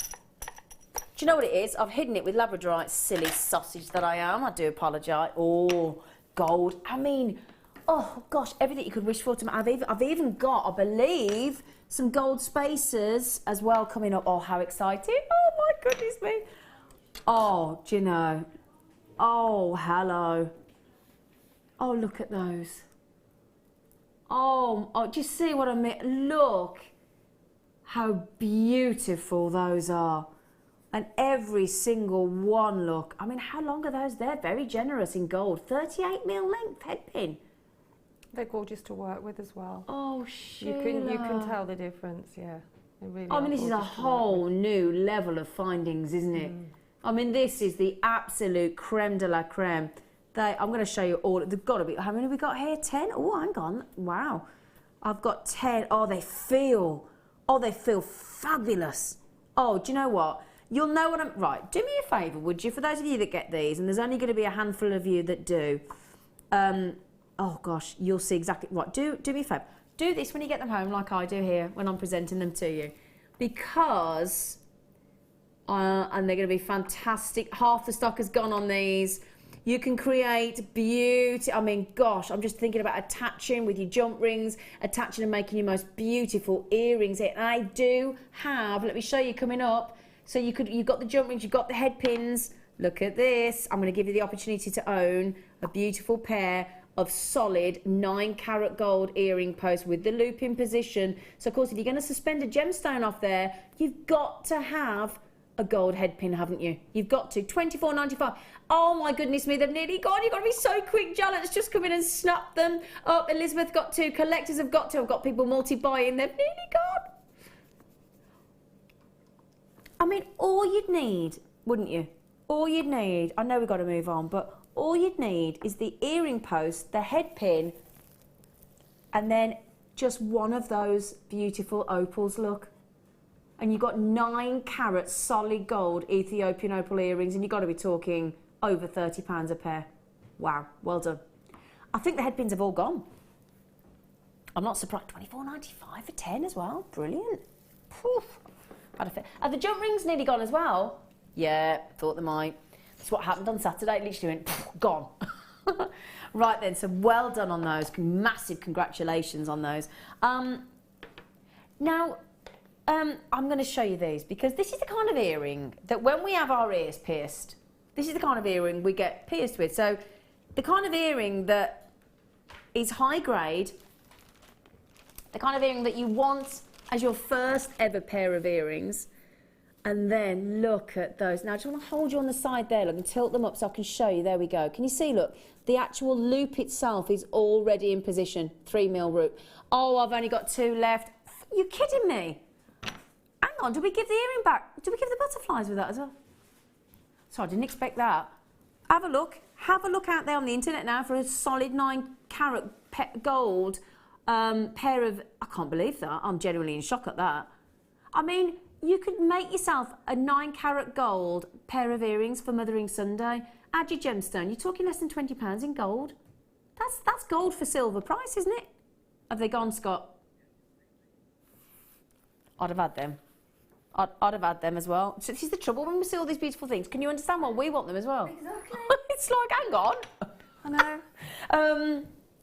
you know what it is? I've hidden it with Labradorite. Silly sausage that I am. I do apologise. Oh, gold. I mean, oh gosh, everything you could wish for. I've even got, I believe, some gold spacers as well coming up. Oh, how exciting. Oh my goodness me. Oh, do you know? Oh, hello. Oh, look at those. Oh, do you see what I mean? Look how beautiful those are. And every single one, look. I mean, how long are those? They're very generous in gold. 38mm length head pin. They're gorgeous to work with as well. Oh, Sheila. You can tell the difference, yeah. They really I mean, this is a whole new level of findings, isn't it? I mean, this is the absolute creme de la creme. I'm going to show you all. They've got to be. How many have we got here? 10? Oh, hang on. Wow. I've got 10. Oh, they feel fabulous. Oh, do you know what? You'll know what I'm... Right, do me a favour, would you? For those of you that get these, and there's only going to be a handful of you that do. Oh, gosh, you'll see exactly... Right, do me a favour. Do this when you get them home, like I do here, when I'm presenting them to you. Because... and they're going to be fantastic. Half the stock has gone on these. You can create beauty. I mean, gosh, I'm just thinking about attaching with your jump rings, attaching and making your most beautiful earrings. And I do have, let me show you coming up. So you've got the jump rings, you've got the head pins. Look at this. I'm going to give you the opportunity to own a beautiful pair of solid 9-carat gold earring posts with the loop in position. So of course, if you're going to suspend a gemstone off there, you've got to have a gold head pin, haven't you? You've got to. $24.95. Oh my goodness me, they've nearly gone. You've got to be so quick. Janet's just come in and snapped them up. Elizabeth got to. Collectors have got to. I've got people multi-buying. They've nearly gone. I mean, all you'd need, wouldn't you? All you'd need, I know we've got to move on, but all you'd need is the earring post, the head pin, and then just one of those beautiful opals, look. And you've got 9-carat solid gold Ethiopian opal earrings, and you've got to be talking over £30 a pair. Wow, well done. I think the head pins have all gone. I'm not surprised. $24.95 for 10 as well. Brilliant. Poof. Are the jump rings nearly gone as well? Yeah, thought they might. That's what happened on Saturday. It literally went, poof, gone. Right then, so well done on those. Massive congratulations on those. Now, I'm going to show you these because this is the kind of earring that when we have our ears pierced, this is the kind of earring we get pierced with. So the kind of earring that is high grade, the kind of earring that you want as your first ever pair of earrings. And then look at those. Now I just want to hold you on the side there, look, and tilt them up so I can show you. There we go. Can you see, look, the actual loop itself is already in position. 3mm loop. Oh, I've only got 2 left. You're kidding me. Hang on, did we give the earring back? Did we give the butterflies with that as well? Sorry, I didn't expect that. Have a look. Have a look out there on the internet now for a solid 9-carat gold pair of... I can't believe that. I'm genuinely in shock at that. I mean, you could make yourself a 9-carat gold pair of earrings for Mothering Sunday. Add your gemstone. You're talking less than £20 in gold. That's gold for silver price, isn't it? Have they gone, Scott? I'd have had them. I'd have had them as well. So this is the trouble when we see all these beautiful things. Can you understand why we want them as well? Exactly. It's like, hang on. I know.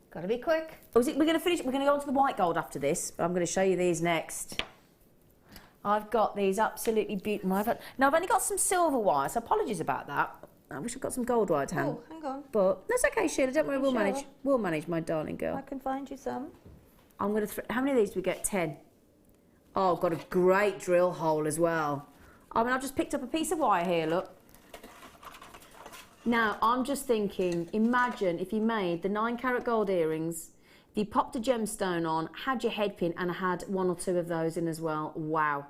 Got to be quick. Oh, we're going to finish. We're going to go on to the white gold after this, but I'm going to show you these next. I've got these absolutely beautiful. Now I've only got some silver wire, so apologies about that. I wish I'd got some gold wire to hand. Oh, hang on. But that's okay, Sheila. Don't worry. We'll manage. We'll manage, my darling girl. I can find you some. I'm going to. How many of these do we get? 10. Oh, I've got a great drill hole as well. I mean, I've just picked up a piece of wire here, look. Now, I'm just thinking, imagine if you made the 9-carat gold earrings, if you popped a gemstone on, had your head pin, and had 1 or 2 of those in as well. Wow.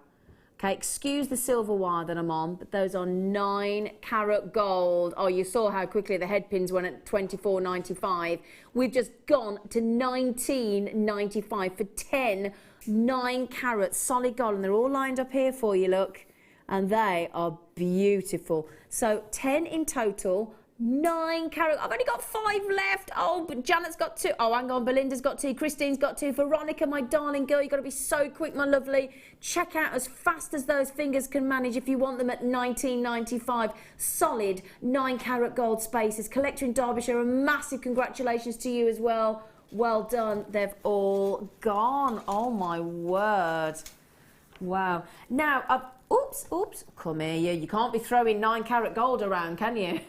Okay, excuse the silver wire that I'm on, but those are 9-carat gold. Oh, you saw how quickly the head pins went at $24.95. We've just gone to $19.95 for 10 9-carat solid gold, and they're all lined up here for you, look, and they are beautiful. So 10 in total, 9-carat. I've only got 5 left. Oh, but Janet's got 2. Oh, hang on, Belinda's got 2, Christine's got 2, Veronica, my darling girl, you've got to be so quick, my lovely. Check out as fast as those fingers can manage if you want them at $19.95. Solid 9-carat gold spaces. Collector in Derbyshire, a massive congratulations to you as well. Well done. They've all gone. Oh, my word. Wow. Now, oops. Come here, you can't be throwing 9-carat gold around, can you?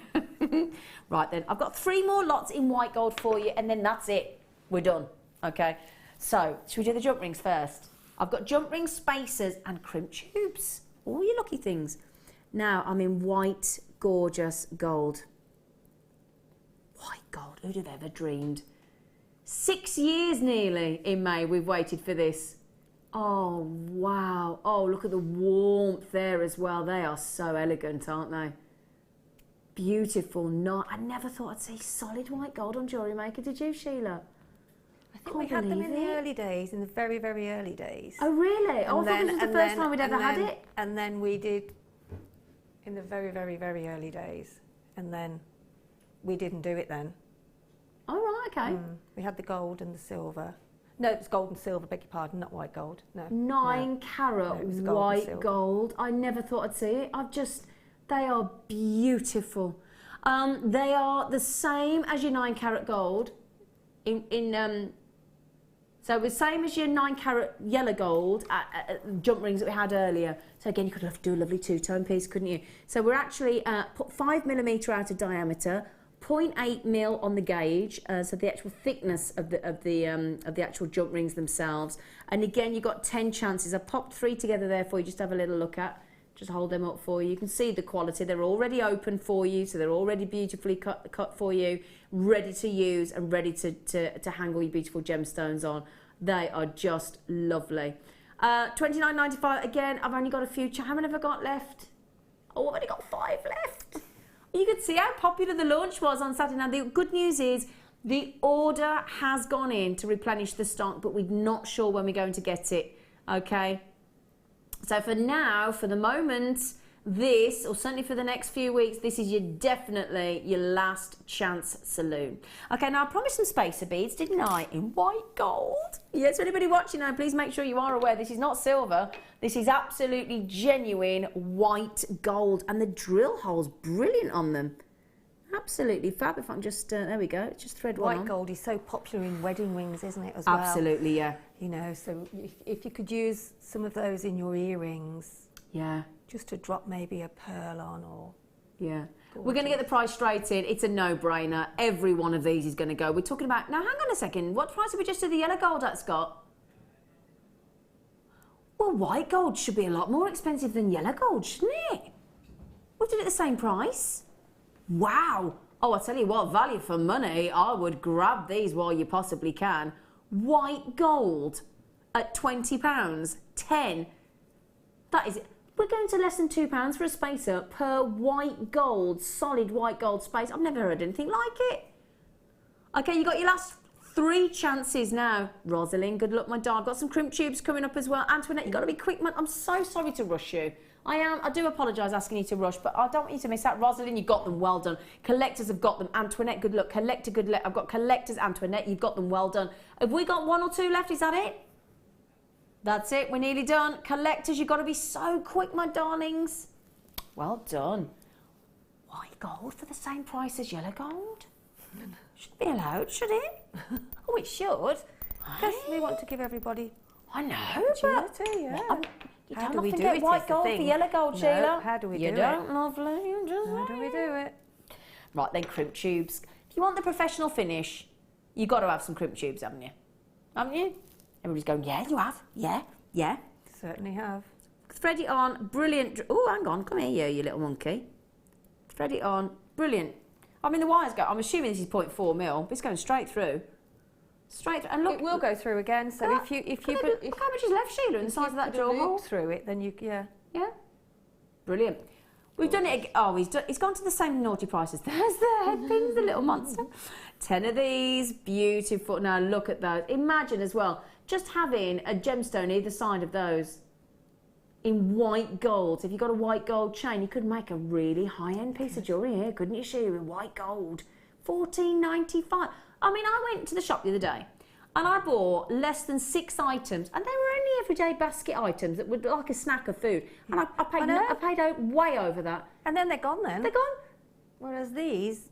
Right, then. I've got 3 more lots in white gold for you, and then that's it. We're done. Okay. So, should we do the jump rings first? I've got jump ring spacers and crimp tubes. All you lucky things. Now, I'm in white, gorgeous gold. White gold. Who'd have ever dreamed? 6 years nearly in May we've waited for this. Oh, wow. Oh, look at the warmth there as well. They are so elegant, aren't they? Beautiful. I never thought I'd see solid white gold on Jewellery Maker, did you, Sheila? I think we had them in the early days, in the very, very early days. Oh, really? Oh, I thought this was the first time we'd ever had it. And then we did in the very, very, very early days. And then we didn't do it then. Oh, right, okay. We had the gold and the silver. No, it was gold and silver, beg your pardon, not white gold. No. 9-carat white gold. I never thought I'd see it. They are beautiful. They are the same as your 9-carat gold. So the same as your 9-carat yellow gold jump rings that we had earlier. So again, you could do a lovely 2-tone piece, couldn't you? So we're actually put 5mm out of diameter, 0.8 mil on the gauge, so the actual thickness of the actual jump rings themselves. And again, you've got 10 chances. I popped 3 together there for you, just to have a little look at. Just hold them up for you. You can see the quality. They're already open for you, so they're already beautifully cut for you, ready to use and ready to hang all your beautiful gemstones on. They are just lovely. $29.95. Again, I've only got a few. How many have I got left? Oh, I've only got 5 left. You could see how popular the launch was on Saturday. Now, the good news is the order has gone in to replenish the stock, but we're not sure when we're going to get it. Okay. So for now, for the moment, this, or certainly for the next few weeks, this is definitely your last chance saloon. Okay, now I promised some spacer beads, didn't I? In white gold. Yes, anybody watching now, please make sure you are aware this is not silver. This is absolutely genuine white gold. And the drill hole's brilliant on them. Absolutely fab. If I can just, there we go, just thread one on. White gold is so popular in wedding rings, isn't it, as well? Absolutely, yeah. You know, so if you could use some of those in your earrings. Yeah. Just to drop maybe a pearl on or... Yeah. We're going to get the price straight in. It's a no-brainer. Every one of these is going to go. We're talking about... Now, hang on a second. What price have we just did the yellow gold that's got? Well, white gold should be a lot more expensive than yellow gold, shouldn't it? We did it at the same price. Wow. Oh, I tell you what, value for money. I would grab these while you possibly can. White gold at £20. 10. That is... We're going to less than £2 for a spacer per white gold, solid white gold space. I've never heard anything like it. Okay, you got your last 3 chances now. Rosalind, good luck, my dog. Got some crimp tubes coming up as well. Antoinette, you've got to be quick, man. I'm so sorry to rush you. I do apologise asking you to rush, but I don't want you to miss out. Rosalind, you've got them, well done. Collectors have got them. Antoinette, good luck. Collector, good luck. I've got collectors, Antoinette, you've got them, well done. Have we got 1 or 2 left? Is that it? That's it, we're nearly done. Collectors, you've got to be so quick, my darlings. Well done. White gold for the same price as yellow gold? Shouldn't be allowed, should it? Oh, it should. Because we want to give everybody... I know, opportunity, yeah. You How don't do we often do get it white is the gold thing. for yellow gold, No, Sheila. how do we do it? You don't, lovely. You just How do we do it? Right, then crimp tubes. If you want the professional finish, you've got to have some crimp tubes, haven't you? Haven't you? Everybody's going, yeah, you have. Yeah, yeah. Certainly have. Thread it on, brilliant. Oh, hang on, come here, you little monkey. Thread it on, brilliant. I mean, the wires go, I'm assuming this is 0.4 mil, but it's going straight through. Straight through. And look, It will go through again, so Yeah. if you... Look how much is left, Sheila, in the size of that drill hole. through it, then you... Yeah. Yeah. Brilliant. We've done it. Oh, he's gone to the same naughty prices. There's the headpins, the little monster. 10 of these, beautiful. Now look at those. Imagine as well, just having a gemstone either side of those in white gold. If you've got a white gold chain, you could make a really high-end piece of jewellery here, couldn't you, Sheila, in white gold? $14.95. I mean, I went to the shop the other day and I bought less than 6 items, and they were only everyday basket items that were like a snack of food. And I paid out way over that. And then they're gone then. They're gone. Whereas these...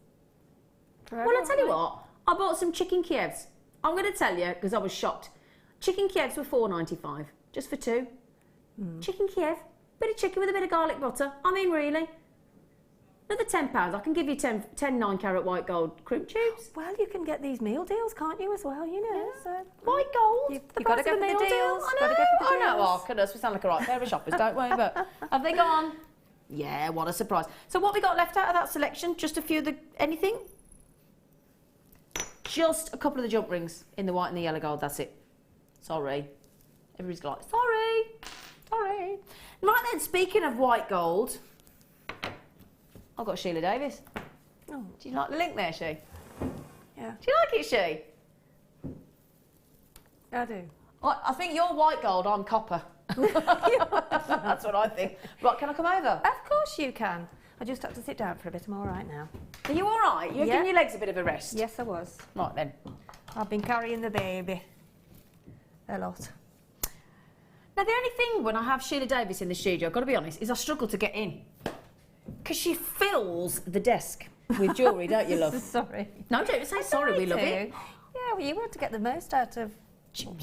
Well, I tell you what, I bought some chicken Kievs. I'm going to tell you, because I was shocked. Chicken Kievs were $4.95, just for 2. Chicken Kiev, bit of chicken with a bit of garlic butter. I mean, really. Another £10, I can give you 10 9-carat white gold crimp tubes. Well, you can get these meal deals, can't you, as well, you know. Yeah. So White gold. You've got to go for the deals. I know. I know. Oh, goodness, we sound like a right pair of shoppers, don't we? But have they gone? Yeah, what a surprise. So what we got left out of that selection? Just a few of the... Anything? Just a couple of the jump rings in the white and the yellow gold, that's it. Sorry. Everybody's like, sorry. Sorry. Right then, speaking of white gold, I've got Sheila Davies. Oh. Do you like the link there, She? Yeah. Do you like it, She? I do. I think you're white gold, I'm copper. That's what I think. Right, can I come over? Of course you can. I just have to sit down for a bit. I'm all right now. Are you all right? You're giving your legs a bit of a rest? Yes, I was. Right then. I've been carrying the baby a lot. Now, the only thing when I have Sheila Davies in the studio, I've got to be honest, is I struggle to get in. Because she fills the desk with jewellery, don't you, love? Sorry. No, don't say sorry, we love it. Yeah, well, you want to get the most out of...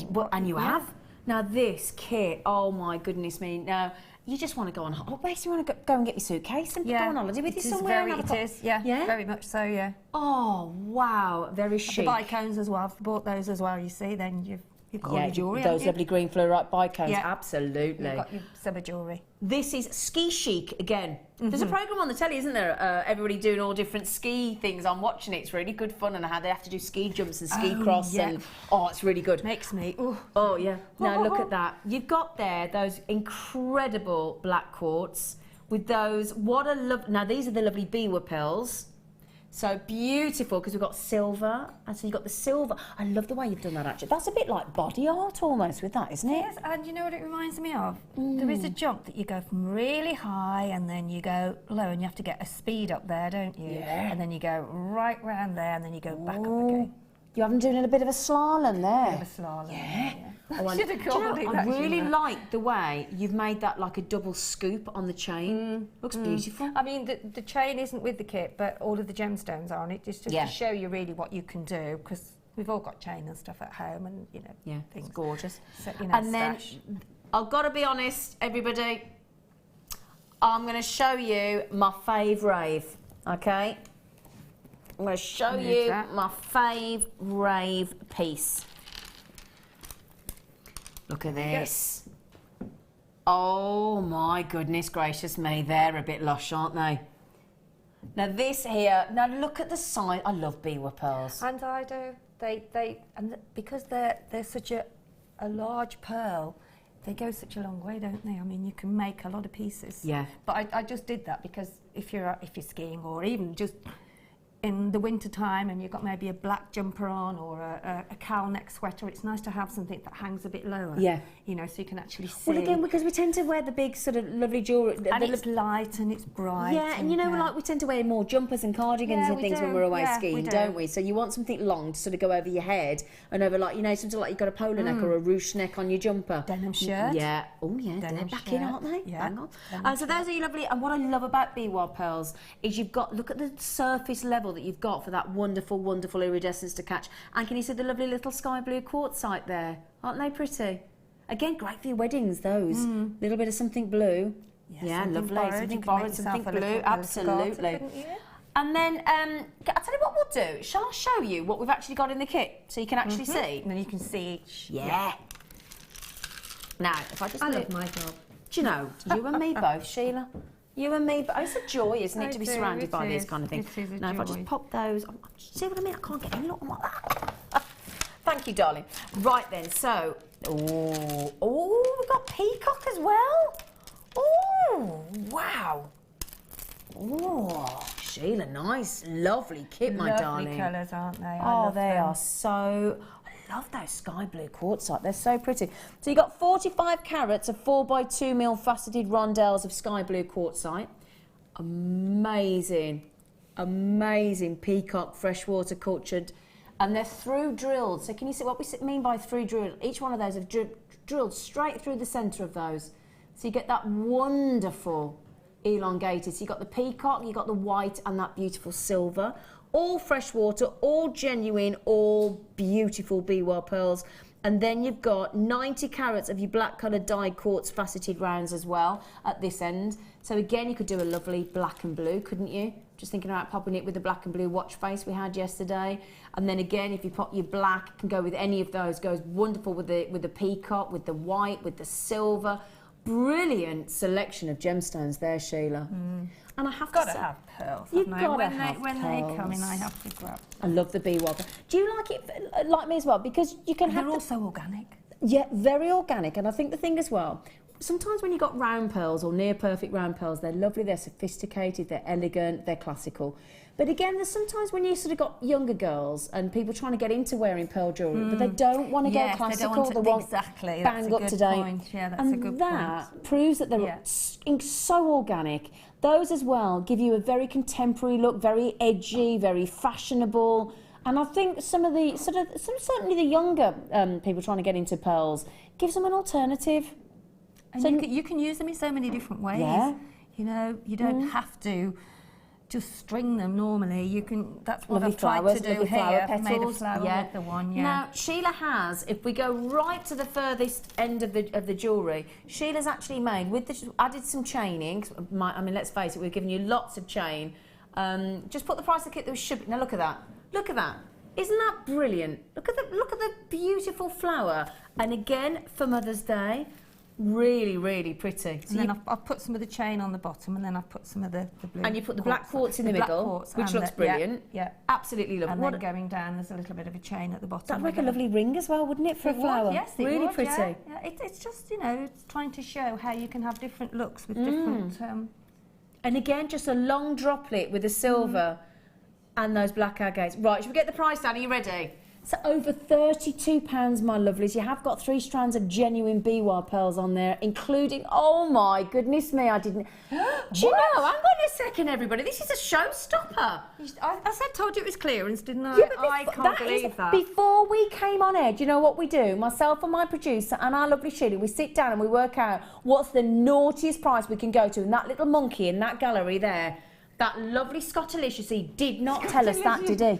Well, and you have. Now, this kit, oh my goodness me. Now, you just want to go on holiday. Basically, you want to go and get your suitcase and go on holiday with you It is somewhere. very, it is, yeah, very much so, yeah. Oh, wow, very chic. The bicones as well, I've bought those as well, you see, then you've got all your jewellery. Those lovely green fluorite bicones, Yeah. absolutely. You've got your summer jewellery. This is ski chic again. There's a programme on the telly, isn't there? Everybody doing all different ski things. I'm watching it. It's really good fun, and how they have to do ski jumps and ski cross, and it's really good. Makes me. Oh yeah. Now look at that. You've got there those incredible black quartz with those. What a love. Now these are the lovely Biwa pearls. So beautiful, because we've got silver, and so you've got the silver. I love the way you've done that, actually. That's a bit like body art almost with that, isn't it? Yes, and you know what it reminds me of? There is a jump that you go from really high and then you go low, and you have to get a speed up there, don't you? Yeah. And then you go right round there, and then you go back up again. You haven't done a bit of a slalom there. Bit of a slalom. Yeah. I should have called it I that, really Sheila. like the way you've made that like a double scoop on the chain. Looks beautiful. I mean, the chain isn't with the kit, but all of the gemstones are on it, just to show you really what you can do, because we've all got chain and stuff at home, and you know, things. It's gorgeous. So, you know, And then I've got to be honest, everybody. I'm going to show you my fave rave. Okay. I'm going to show you my fave rave piece. Look at this. Oh my goodness gracious me, they're a bit lush, aren't they? Now this here, now look at the size. I love Biwa pearls. And I do. Because they're such a large pearl, they go such a long way, don't they? I mean, you can make a lot of pieces. Yeah. But I just did that because if you're skiing, or even just in the winter time, and you've got maybe a black jumper on, or a cowl neck sweater, it's nice to have something that hangs a bit lower. Yeah. You know, so you can actually see. Well, again, because we tend to wear the big sort of lovely jewellery. And it's light and it's bright. Yeah, and you know, like we tend to wear more jumpers and cardigans and things when we're away skiing, don't we? So you want something long to sort of go over your head and over, like, you know, something like you've got a polo neck or a ruche neck on your jumper. Denim shirt. Yeah. Oh, yeah. They're back in, aren't they? Yeah. Bang on. So those are your lovely. And what I love about Biwa pearls is you've got, look at the surface level that you've got for that wonderful, wonderful iridescence to catch. And can you see the lovely little sky blue quartzite there? Aren't they pretty? Again, great for your weddings, those. Little bit of something blue. Yeah, lovely. Something borrowed, something blue. Absolutely. And then, I'll tell you what we'll do. Shall I show you what we've actually got in the kit so you can actually see? And then you can see each. Yeah. Now, if I just love my job. Do you know, you and me both, Sheila? You and me, but it's a joy, isn't it, to be surrounded by these kind of things. Now, if I just pop those, see what I mean? I can't get any lot like that. Thank you, darling. Right then, so, we've got peacock as well. Oh, wow. Oh, Sheila, nice, lovely kit, my darling. Lovely colours, aren't they? Oh, they are so. I love those sky blue quartzite. They're so pretty. So you got 45 carats of 4x2mm faceted rondelles of sky blue quartzite. Amazing, amazing peacock freshwater cultured, and they're through drilled. So can you see what we mean by through drilled? Each one of those have drilled straight through the centre of those. So you get that wonderful elongated. So you got the peacock, you got the white, and that beautiful silver. All freshwater, all genuine, all beautiful Biwa pearls. And then you've got 90 carats of your black coloured dyed quartz faceted rounds as well at this end. So again, you could do a lovely black and blue, couldn't you? Just thinking about popping it with the black and blue watch face we had yesterday. And then again, if you pop your black, can go with any of those. Goes wonderful with the peacock, with the white, with the silver. Brilliant selection of gemstones there, Sheila. And I have got to say, have pearls. You've got to have when pearls. they come in, I have to grab. I love the Biwa. Do you like it like me as well? Because you can have. They're also organic. Yeah, very organic. And I think the thing as well, sometimes when you've got round pearls or near perfect round pearls, they're lovely, they're sophisticated, they're elegant, they're classical. But again, there's sometimes when you sort of got younger girls and people trying to get into wearing pearl jewellery, but they don't want to go classical. They want exactly. bang up to date. Yeah, that's and a good that point. proves that they're so organic. Those as well give you a very contemporary look, very edgy, very fashionable. And I think certainly the younger people trying to get into pearls gives them an alternative. And so you can use them in so many different ways. Yeah. You know, you don't have to just string them normally. You can. That's what Lovely I've tried flowers, to do lovely here. flower I've made a petals, flower yeah. with the one. Yeah. Now Sheila has, if we go right to the furthest end of the jewellery, Sheila's actually made with the added some chaining. I mean, let's face it, we've given you lots of chain. Just put the price of the kit that was shipping. Now look at that. Look at that. Isn't that brilliant? Look at the beautiful flower. And again for Mother's Day, really, really pretty. So and then I've put some of the chain on the bottom, and then I've put some of the blue. And you put the black quartz in the middle, which looks brilliant. Yeah, absolutely lovely. And then going down, there's a little bit of a chain at the bottom. That'd make a lovely ring as well, wouldn't it, for a flower? Yes, it really would, pretty. Yeah. It's just, you know, it's trying to show how you can have different looks with different. And again, just a long droplet with the silver and those black agates. Right, should we get the price down? Are you ready? So over £32, my lovelies. You have got 3 strands of genuine BY pearls on there, including, oh my goodness me, I didn't... Do you know, hang on a second, everybody, this is a showstopper. I told you it was clearance, didn't I? Yeah, but I can't believe that. Before we came on air, do you know what we do? Myself and my producer and our lovely Sheila, we sit down and we work out what's the naughtiest price we can go to. And that little monkey in that gallery there, that lovely Scottalicious, he did not tell us that, did he?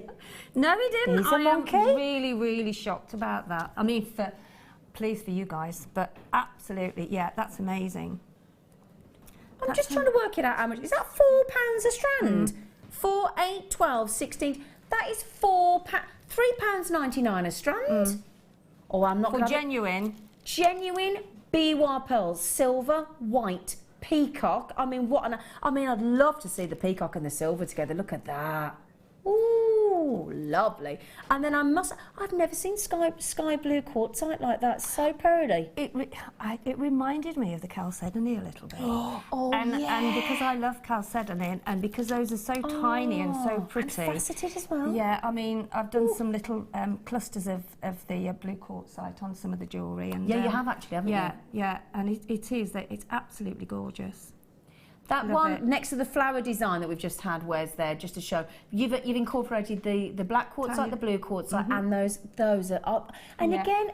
No, he didn't. He's a monkey. I am really, really shocked about that. I mean, pleased for you guys, but absolutely, yeah, that's amazing. I'm just trying to work it out how much. Is that £4 a strand? 4, 8, 12, 16. That is £3.99 a strand. Oh, I'm not For going to... genuine. Genuine BY pearls, silver, white, peacock. I mean, I'd love to see the peacock and the silver together. Look at that. Ooh, lovely. And then I've never seen sky blue quartzite like that. So pretty. It reminded me of the chalcedony a little bit. And because I love chalcedony, and because those are so tiny and so pretty. And faceted as well. Yeah, I mean, I've done some little clusters of the blue quartzite on some of the jewellery. And yeah, you have actually, haven't you? Yeah, and it's absolutely gorgeous. That one next to the flower design that we've just had, where's there, just to show you've incorporated the black quartzite, the blue quartzite, and those are up. And again,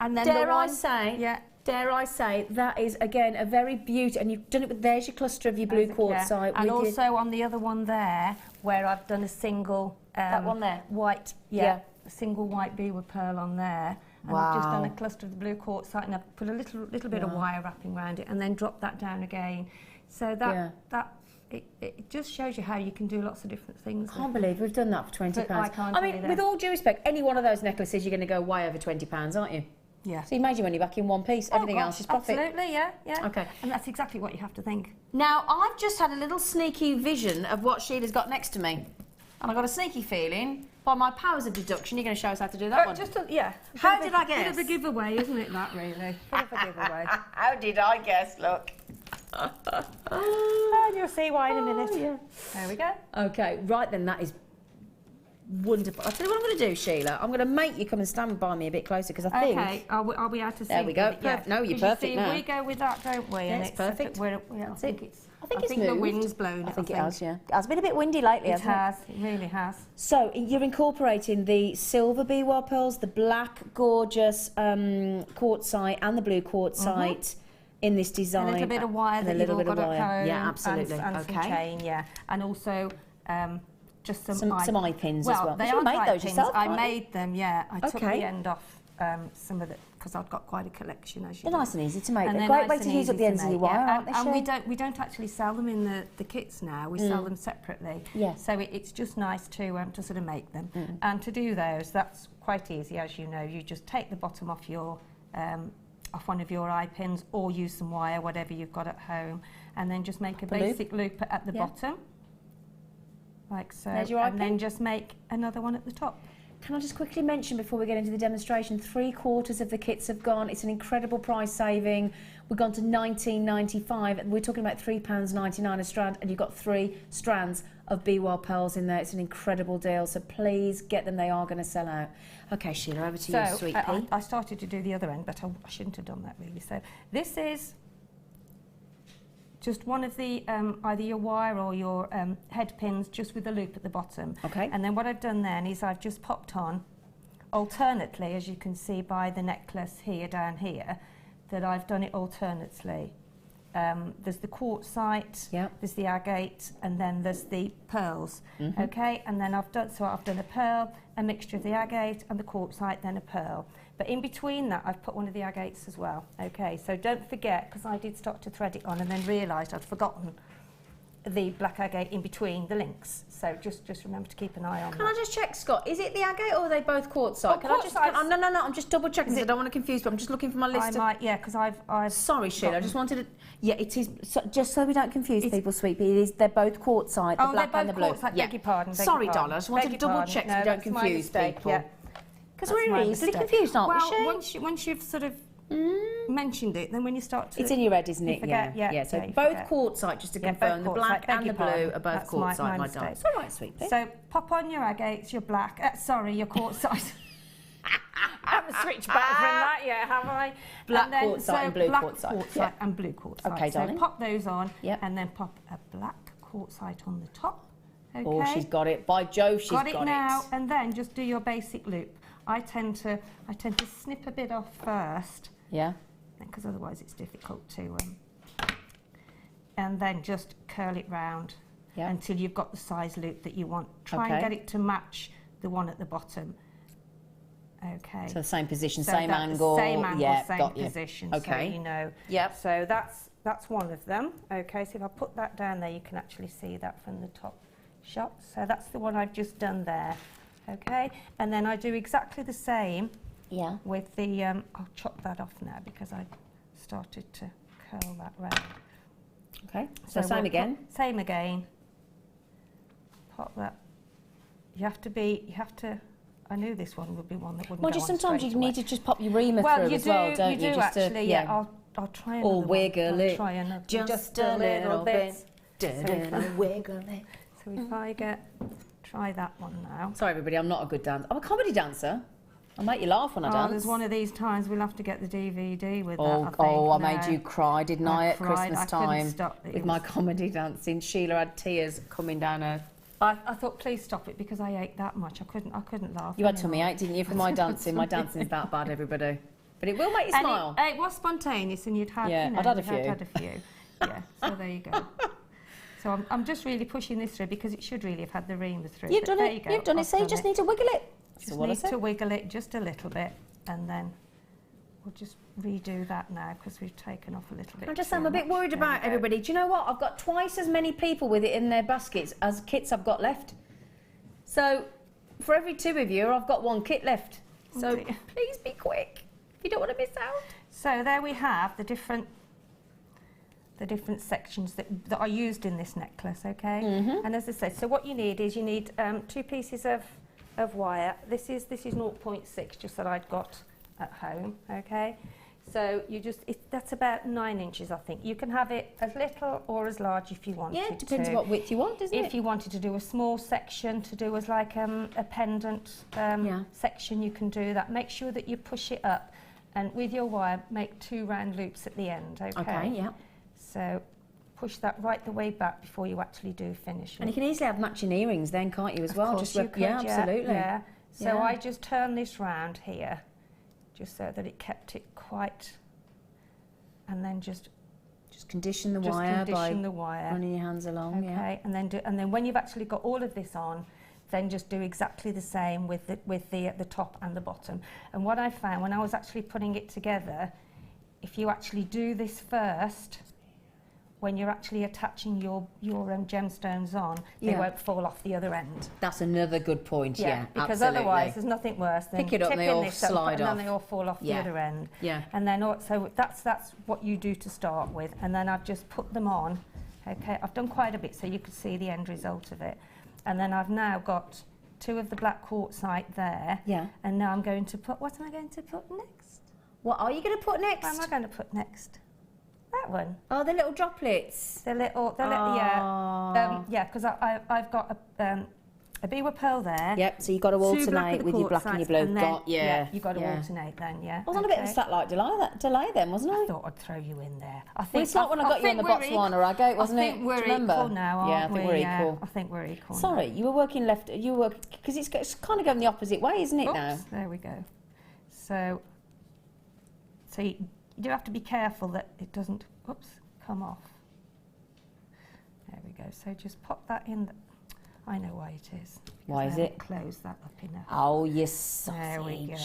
and then dare I say, that is again a very beautiful. And you've done it with there's your cluster of your blue quartzite, and also on the other one there, where I've done a single that one there, white, a single white beaded pearl on there. And I've just done a cluster of the blue quartzite, and I've put a little bit of wire wrapping around it, and then dropped that down again. So it just shows you how you can do lots of different things. I can't believe we've done that for £20. I mean, with all due respect, any one of those necklaces you're going to go way over £20, aren't you? Yeah. So you made your money back in one piece. Everything else is profit. Absolutely, yeah. Okay. And that's exactly what you have to think. Now, I've just had a little sneaky vision of what Sheila's got next to me, and I've got a sneaky feeling. By my powers of deduction, you're going to show us how to do that one. How did I guess? Bit of a giveaway, isn't it, that, really? Bit of a giveaway. How did I guess? Look. And you'll see why in a minute. Yeah. There we go. Okay, right then, that is wonderful. I'll tell you what I'm going to do, Sheila. I'm going to make you come and stand by me a bit closer, because I think... Okay, are we out to see? There we go. Yeah. No, you're perfect now. We go with that, don't we? Yeah, it's perfect. I think the wind's blown. I think it has, yeah. It's been a bit windy lately, hasn't it? It really has. So you're incorporating the silver BY pearls, the black gorgeous quartzite and the blue quartzite in this design. A little bit of wire that you've all got at home. Yeah, absolutely. And some chain, yeah. And also just some eye pins as well. They you made those pins. yourself, I made them, yeah. I took the Okay. end off some of it, because I've got quite a collection, as you They're know. nice and easy to make. And They're a they're great way nice to and use up easy the ends to of your make, wire, yeah. aren't they, And we don't actually sell them in the kits now. We sell them separately. Yes. So it's just nice to sort of make them. And to do those, that's quite easy, as you know. You just take the bottom off your off one of your eye pins, or use some wire, whatever you've got at home, and then just make a basic loop at the bottom, like so. There's your eye pin. Then just make another one at the top. Can I just quickly mention before we get into the demonstration, 3/4 of the kits have gone. It's an incredible price saving. We've gone to £19.95. We're talking about £3.99 a strand, and you've got 3 strands of BY pearls in there. It's an incredible deal, so please get them. They are going to sell out. Okay, Sheila, over to you, sweet pea. I started to do the other end, but I shouldn't have done that really. So this is just one of the either your wire or your head pins, just with a loop at the bottom. Okay. And then what I've done then is I've just popped on alternately, as you can see by the necklace here, down here, that I've done it alternately. there's the quartzite, Yep. there's the agate, and then there's the pearls. Mm-hmm. Okay, and then I've done a pearl, a mixture of the agate and the quartzite, then a pearl. But in between that, I've put one of the agates as well. Okay, so don't forget, because I did start to thread it on and then realised I'd forgotten the black agate in between the links. So just remember to keep an eye on Can that. I just check, Scott? Is it the agate or are they both quartzite? Oh, Can I just? quartzite. No. I'm just double checking. I don't want to confuse, but I'm just looking for my list. Yeah, because I've. Sorry, Sheila. I forgotten. just wanted to. Yeah, it is. So, just so we don't confuse people, sweetie. It is. They're both quartzite, the black and the blue. Quartzite, beg your pardon. Sorry, darling. I just wanted to double check so we don't confuse people. Because we're easily confused, aren't we? Well, once you've sort of mentioned it, then when you start to... It's in your head, isn't it? forget, Yeah. So you both forget. quartzite, just to Yeah, confirm. both The black quartzite, beg and the your blue pardon. are both That's quartzite, my mistake. darling. It's all right, sweetie. So pop on your agates, your black... your quartzite. I haven't switched back from that yet, have I? Black quartzite and blue black quartzite. quartzite Yeah. and blue quartzite. Okay, so darling. pop those on, Yep. and then pop a black quartzite on the top. Okay. Oh, she's got it. By Jove, she's got it now, and then just do your basic loop. I tend to snip a bit off first, Yeah. because otherwise it's difficult to. And then just curl it round until you've got the size loop that you want. Try and get it to match the one at the bottom. Okay. So the same position, So same that's angle. Same angle, yeah, same got you. position. Okay. So you know. Yep. So that's one of them. Okay. So if I put that down there, you can actually see that from the top shot. So that's the one I've just done there. Okay. And then I do exactly the same. Yeah. With the I'll chop that off now because I started to curl that round. Okay. So same we'll again. Same again. Pop that. You have to. I knew this one would be one that wouldn't Well, go just on sometimes straight you away. need to just pop your reamer Well, through you as do, well, don't you? do Just actually, to, yeah. I'll try another or wiggle one. it. I'll try another. Just a little bit. Wiggle it. So if I try that one now. Sorry, everybody, I'm not a good dancer. I'm a comedy dancer. I make you laugh when I dance. There's one of these times we'll have to get the DVD with that, I think. I made you cry, didn't I, at cried. Christmas I couldn't time stop. It with my comedy dancing. Sheila had tears coming down her. I thought, please stop it because I ate that much. I couldn't laugh. You had tummy ache, didn't you, for my dancing? My dancing's that bad, everybody. But it will make you And smile. it was spontaneous, and you'd had. Yeah, you know, I'd had a you'd few. Had a few. Yeah. So there you go. So I'm just really pushing this through because it should really have had the reamer through. You've but done there it. You go. You've done it. I've So you done just it. need to wiggle it. Just need to wiggle it just a little bit, and then we'll just redo that now because we've taken off a little bit. I'm a bit worried about everybody. Do you know what? I've got twice as many people with it in their baskets as kits I've got left. So for every two of you, I've got one kit left. So please be quick. You don't want to miss out. So there we have the different sections that are used in this necklace, okay? And as I said, so what you need is 2 pieces of wire. This is 0.6, just that I'd got at home, okay? So that's about 9 inches, I think. You can have it as little or as large if you want. Yeah, it depends on what width you want, doesn't it? If you wanted to do a small section to do as like a pendant section, you can do that. Make sure that you push it up, and with your wire, make 2 round loops at the end, okay? Okay, yeah. So push that right the way back before you actually do finish it. And you can easily have matching earrings then, can't you, as well? Of course you could, yeah, absolutely. Yeah. So Yeah. I just turn this round here, just so that it kept it quite, and then just condition the wire by the wire. running your hands along. Okay, and then when you've actually got all of this on, then just do exactly the same with the top and the bottom. And what I found when I was actually putting it together, if you actually do this first, when you're actually attaching your gemstones on, they won't fall off the other end. That's another good point, yeah, because absolutely. otherwise there's nothing worse than pick it up and they tipping all this up slide and off. then they all fall off the other end. Yeah. And then so that's what you do to start with, and then I've just put them on. Okay, I've done quite a bit so you could see the end result of it, and then I've now got 2 of the black quartzite there. Yeah. And now I'm going to put. What am I going to put next? What are you going to put next? What am I going to put next? That one. Oh, the little droplets. The little, yeah. Yeah, because I've got a beaver pearl there. Yep, so you've got to 2 black alternate with your black and your blue. and then, Got, yeah. you've got to alternate then, yeah. I was on a bit of a satellite delay then, wasn't I? I thought I'd throw you in there. I think Well, it's like when I got you on the Botswana agate, wasn't it? I think we're Do you remember? equal now, aren't yeah, I think we're equal. I think we're equal. Sorry, you were working left. You were because it's kind of going the opposite way, isn't it? Oops, Now. there we go. So you do have to be careful that it doesn't. Oops, come off. There we go. So just pop that in. I know why it is. Why is it? Close that up enough. Oh, you sausage. There we go.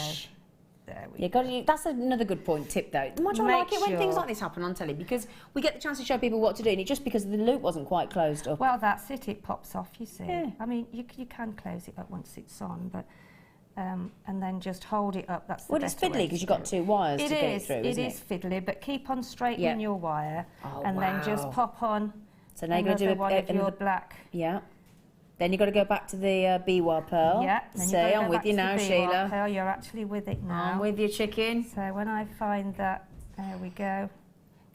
There we You got to, that's another good point tip though. Much I like it when things like this happen on telly because we get the chance to show people what to do, and it just because the loop wasn't quite closed up. Well, that's it. It pops off. You see. Yeah. I mean, you can close it up once it's on, but and then just hold it up. That's the well, it's better way fiddly to because you've do got two wires to get it through, It isn't it? is fiddly, but keep on straightening your wire, and then just pop on. So now you're going to do one of your black. Yeah. Then you've got to go back to the bee-wire pearl. Yeah. See, I'm with you now, Sheila. Pearl. You're actually with it now. I'm with you, chicken. So when I find that, there we go.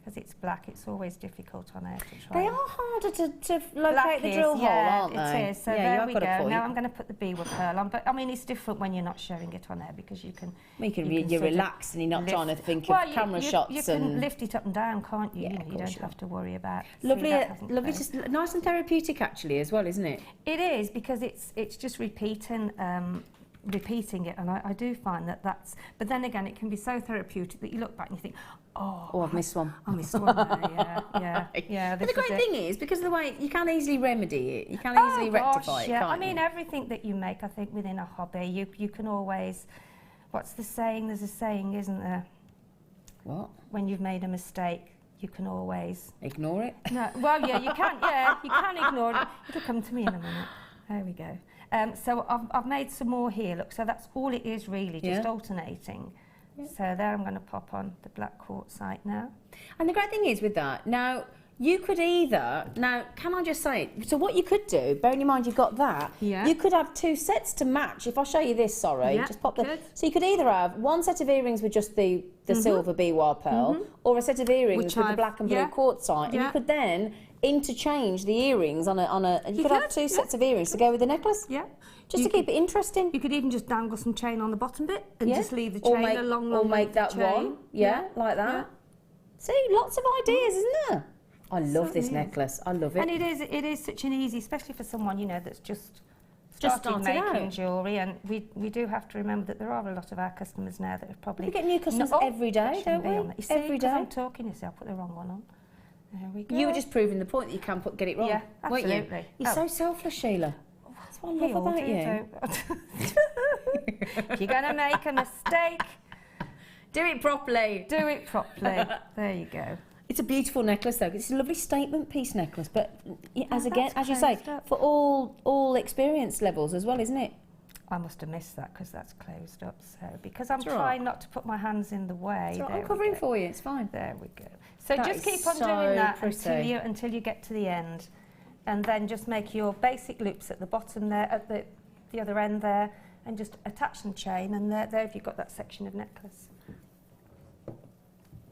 Because it's black, it's always difficult on air to try. They are harder to locate the drill hole, aren't they? It is. So yeah, there we go. Point. Now I'm going to put the bee-wire pearl on, but I mean it's different when you're not showing it on air because you can. You're relaxed and you're not trying to think of camera shots. You can lift it up and down, can't you? Yeah, you don't have to worry about. Lovely, lovely, just nice and therapeutic actually as well, isn't it? It is because it's just repeating it, and I do find that's. But then again, it can be so therapeutic that you look back and you think, oh, I've missed one. I missed one there, yeah. But the great thing is, because of the way you can easily remedy it, you can easily rectify it, yeah. can't I mean, you? everything that you make, I think, within a hobby, you can always. What's the saying? There's a saying, isn't there? What? When you've made a mistake, you can always ignore it. No, well, yeah, you can. Yeah, you can ignore it. It'll come to me in a minute. There we go. So I've made some more here. Look, so that's all it is really, just alternating. Yeah. So there, I'm going to pop on the black quartzite now. And the great thing is with that, now you could either, now can I just say, so what you could do, bearing in mind you've got that, you could have two sets to match. If I show you this, just pop the. So you could either have one set of earrings with just the silver bee-wire pearl, or a set of earrings with the black and blue quartzite, and you could then interchange the earrings on a. You could have two sets of earrings to go with the necklace. Yeah. Just to keep it interesting. You could even just dangle some chain on the bottom bit and just leave the chain a long or make that one. Yeah, like that. Yeah. See, lots of ideas, isn't there? I love this necklace. I love it. And it is such an easy, especially for someone, you know, that's just started making jewellery, and we do have to remember that there are a lot of our customers now that have probably... We get new customers every day, don't we? You see, every day. I'm talking, you see, I put the wrong one on. There we go. You were just proving the point that you can get it wrong, yeah, absolutely. Weren't you? You're so selfless, Sheila. That's what I love about you. If you're going to make a mistake, do it properly. Do it properly. There you go. It's a beautiful necklace, though. It's a lovely statement piece necklace, but as you say, for all experience levels as well, isn't it? I must have missed that because that's closed up. So because I'm trying not to put my hands in the way. I'm covering for you. It's fine. There we go. So just keep on doing that until you get to the end, and then just make your basic loops at the bottom there, at the other end there, and just attach some chain, and there you've got that section of necklace.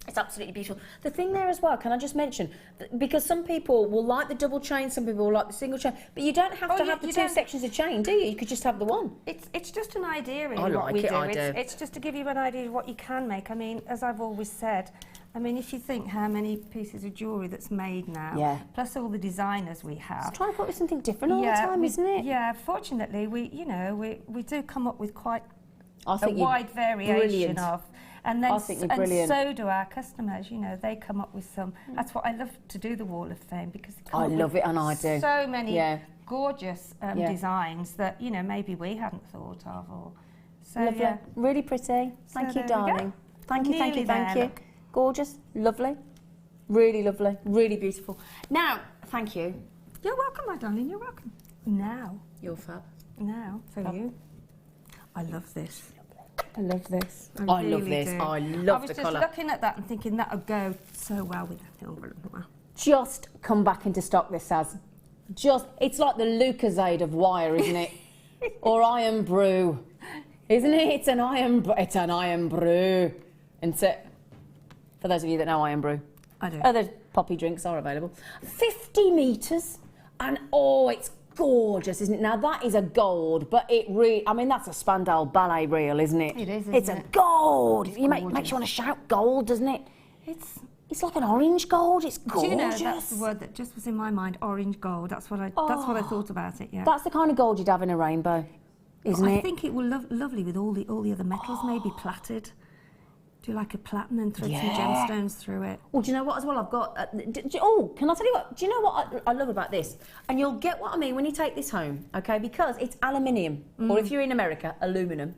It's absolutely beautiful. The thing there as well, can I just mention, because some people will like the double chain, some people will like the single chain, but you don't have to have the two sections of chain, do you? You could just have the one. It's just an idea, really, I what we do. I do. It's just to give you an idea of what you can make. I mean, as I've always said, I mean, if you think how many pieces of jewellery that's made now, plus all the designers we have. Just try to put with something different all the time, isn't it? Yeah, fortunately, we do come up with quite a wide variation of. And then so do our customers, you know, they come up with some. That's what I love to do, the Wall of Fame, because they come I love it, and I do. So many gorgeous designs that, you know, maybe we hadn't thought of. So, lovely. Really pretty. Thank you, darling. Thank you. Gorgeous, lovely, really beautiful. Now, thank you. You're welcome, my darling, you're welcome. Now. You're fab. Now, for you. I love this. I love this. I love this. I love the colour. I was just looking at that and thinking that would go so well with that silver. Just come back into stock, this has. It's like the Lucozade of wire, isn't it? Or iron brew. Isn't it? It's an iron brew. And so, for those of you that know iron brew. I do. Other poppy drinks are available. 50 metres, and it's gorgeous, isn't it? Now that is a gold, but I mean, that's a Spandau ballet reel, isn't it? It is, It's a gold. It makes you want to shout gold, doesn't it? It's like an orange gold. It's gorgeous. Do you know, that's the word that just was in my mind, orange gold. That's what I thought about it, yeah. That's the kind of gold you'd have in a rainbow, isn't it? I think it will lovely with all the other metals, maybe platted. Do like a plait and then thread some gemstones through it. Oh, do you know what as well? I've got... can I tell you what? Do you know what I love about this? And you'll get what I mean when you take this home, okay? Because it's aluminium, or if you're in America, aluminum.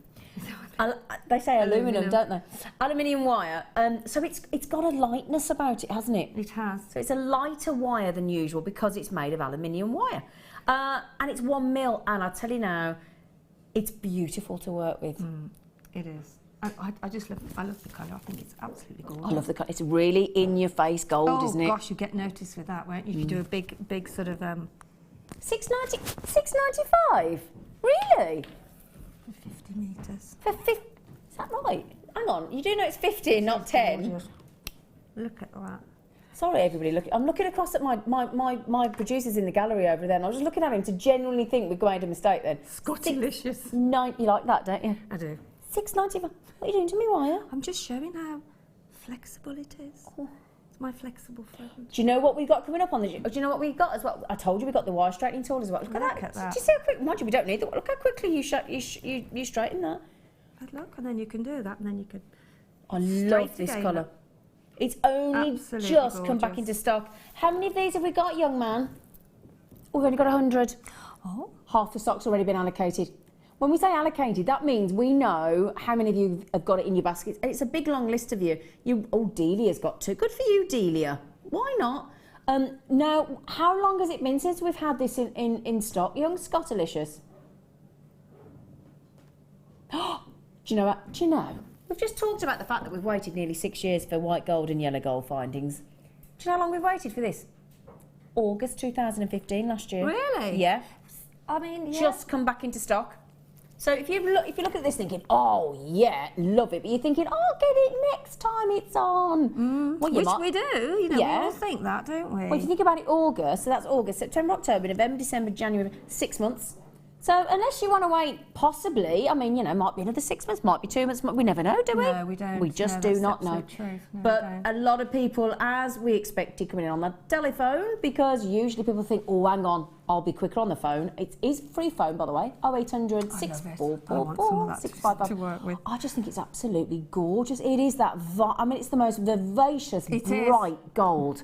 They say aluminium, don't they? Aluminium wire. So it's got a lightness about it, hasn't it? It has. So it's a lighter wire than usual because it's made of aluminium wire. And it's 1 mil, and I tell you now, it's beautiful to work with. It is. I just love the colour. I think it's absolutely gorgeous. I love the colour. It's really in-your-face gold, isn't it? Oh gosh, you get noticed with that, won't you? If you do a big sort of... $6.95? Really? 50 metres. For 50? Is that right? Hang on, you do know it's 50, not 10. Gorgeous. Look at that. Sorry, everybody. I'm looking across at my producers in the gallery over there, and I was just looking at him to genuinely think we'd made a mistake then. Delicious. You like that, don't you? I do. $6.95. What are you doing to me, wire? I'm just showing how flexible it is. It's my flexible thread. Do you know what we've got coming up on the... Do you know what we've got as well? I told you we've got the wire straightening tool as well. Look at that. Do you see how quick... Mind you, we don't need that. Look how quickly you straighten that. But look, and then you can do that, and then you can... I love this colour. It's only just come back into stock. How many of these have we got, young man? We've only got 100. Oh. Half the stock's already been allocated. When we say allocated, that means we know how many of you have got it in your baskets. And it's a big, long list of you. Delia's got 2. Good for you, Delia. Why not? Now, how long has it been since we've had this in stock, young Scottalicious? Do you know what? Do you know? We've just talked about the fact that we've waited nearly 6 years for white gold and yellow gold findings. Do you know how long we've waited for this? August 2015, last year. Really? Yeah. I mean, Just come back into stock. So if you look at this thinking, oh yeah, love it, but you're thinking, oh, I'll get it next time it's on. Well, which we do, you know, we all think that, don't we? Well, if you think about it, August, so that's August, September, October, November, December, January, 6 months. So unless you want to wait, possibly, I mean, you know, might be another 6 months, might be 2 months, we never know, do we? No, we don't. We just do not know. Truth. No, but a lot of people, as we expected, coming in on the telephone, because usually people think, oh, hang on, I'll be quicker on the phone. It is free phone, by the way, 0800 644 655 to work with. I just think it's absolutely gorgeous. It is that, I mean, it's the most vivacious, bright gold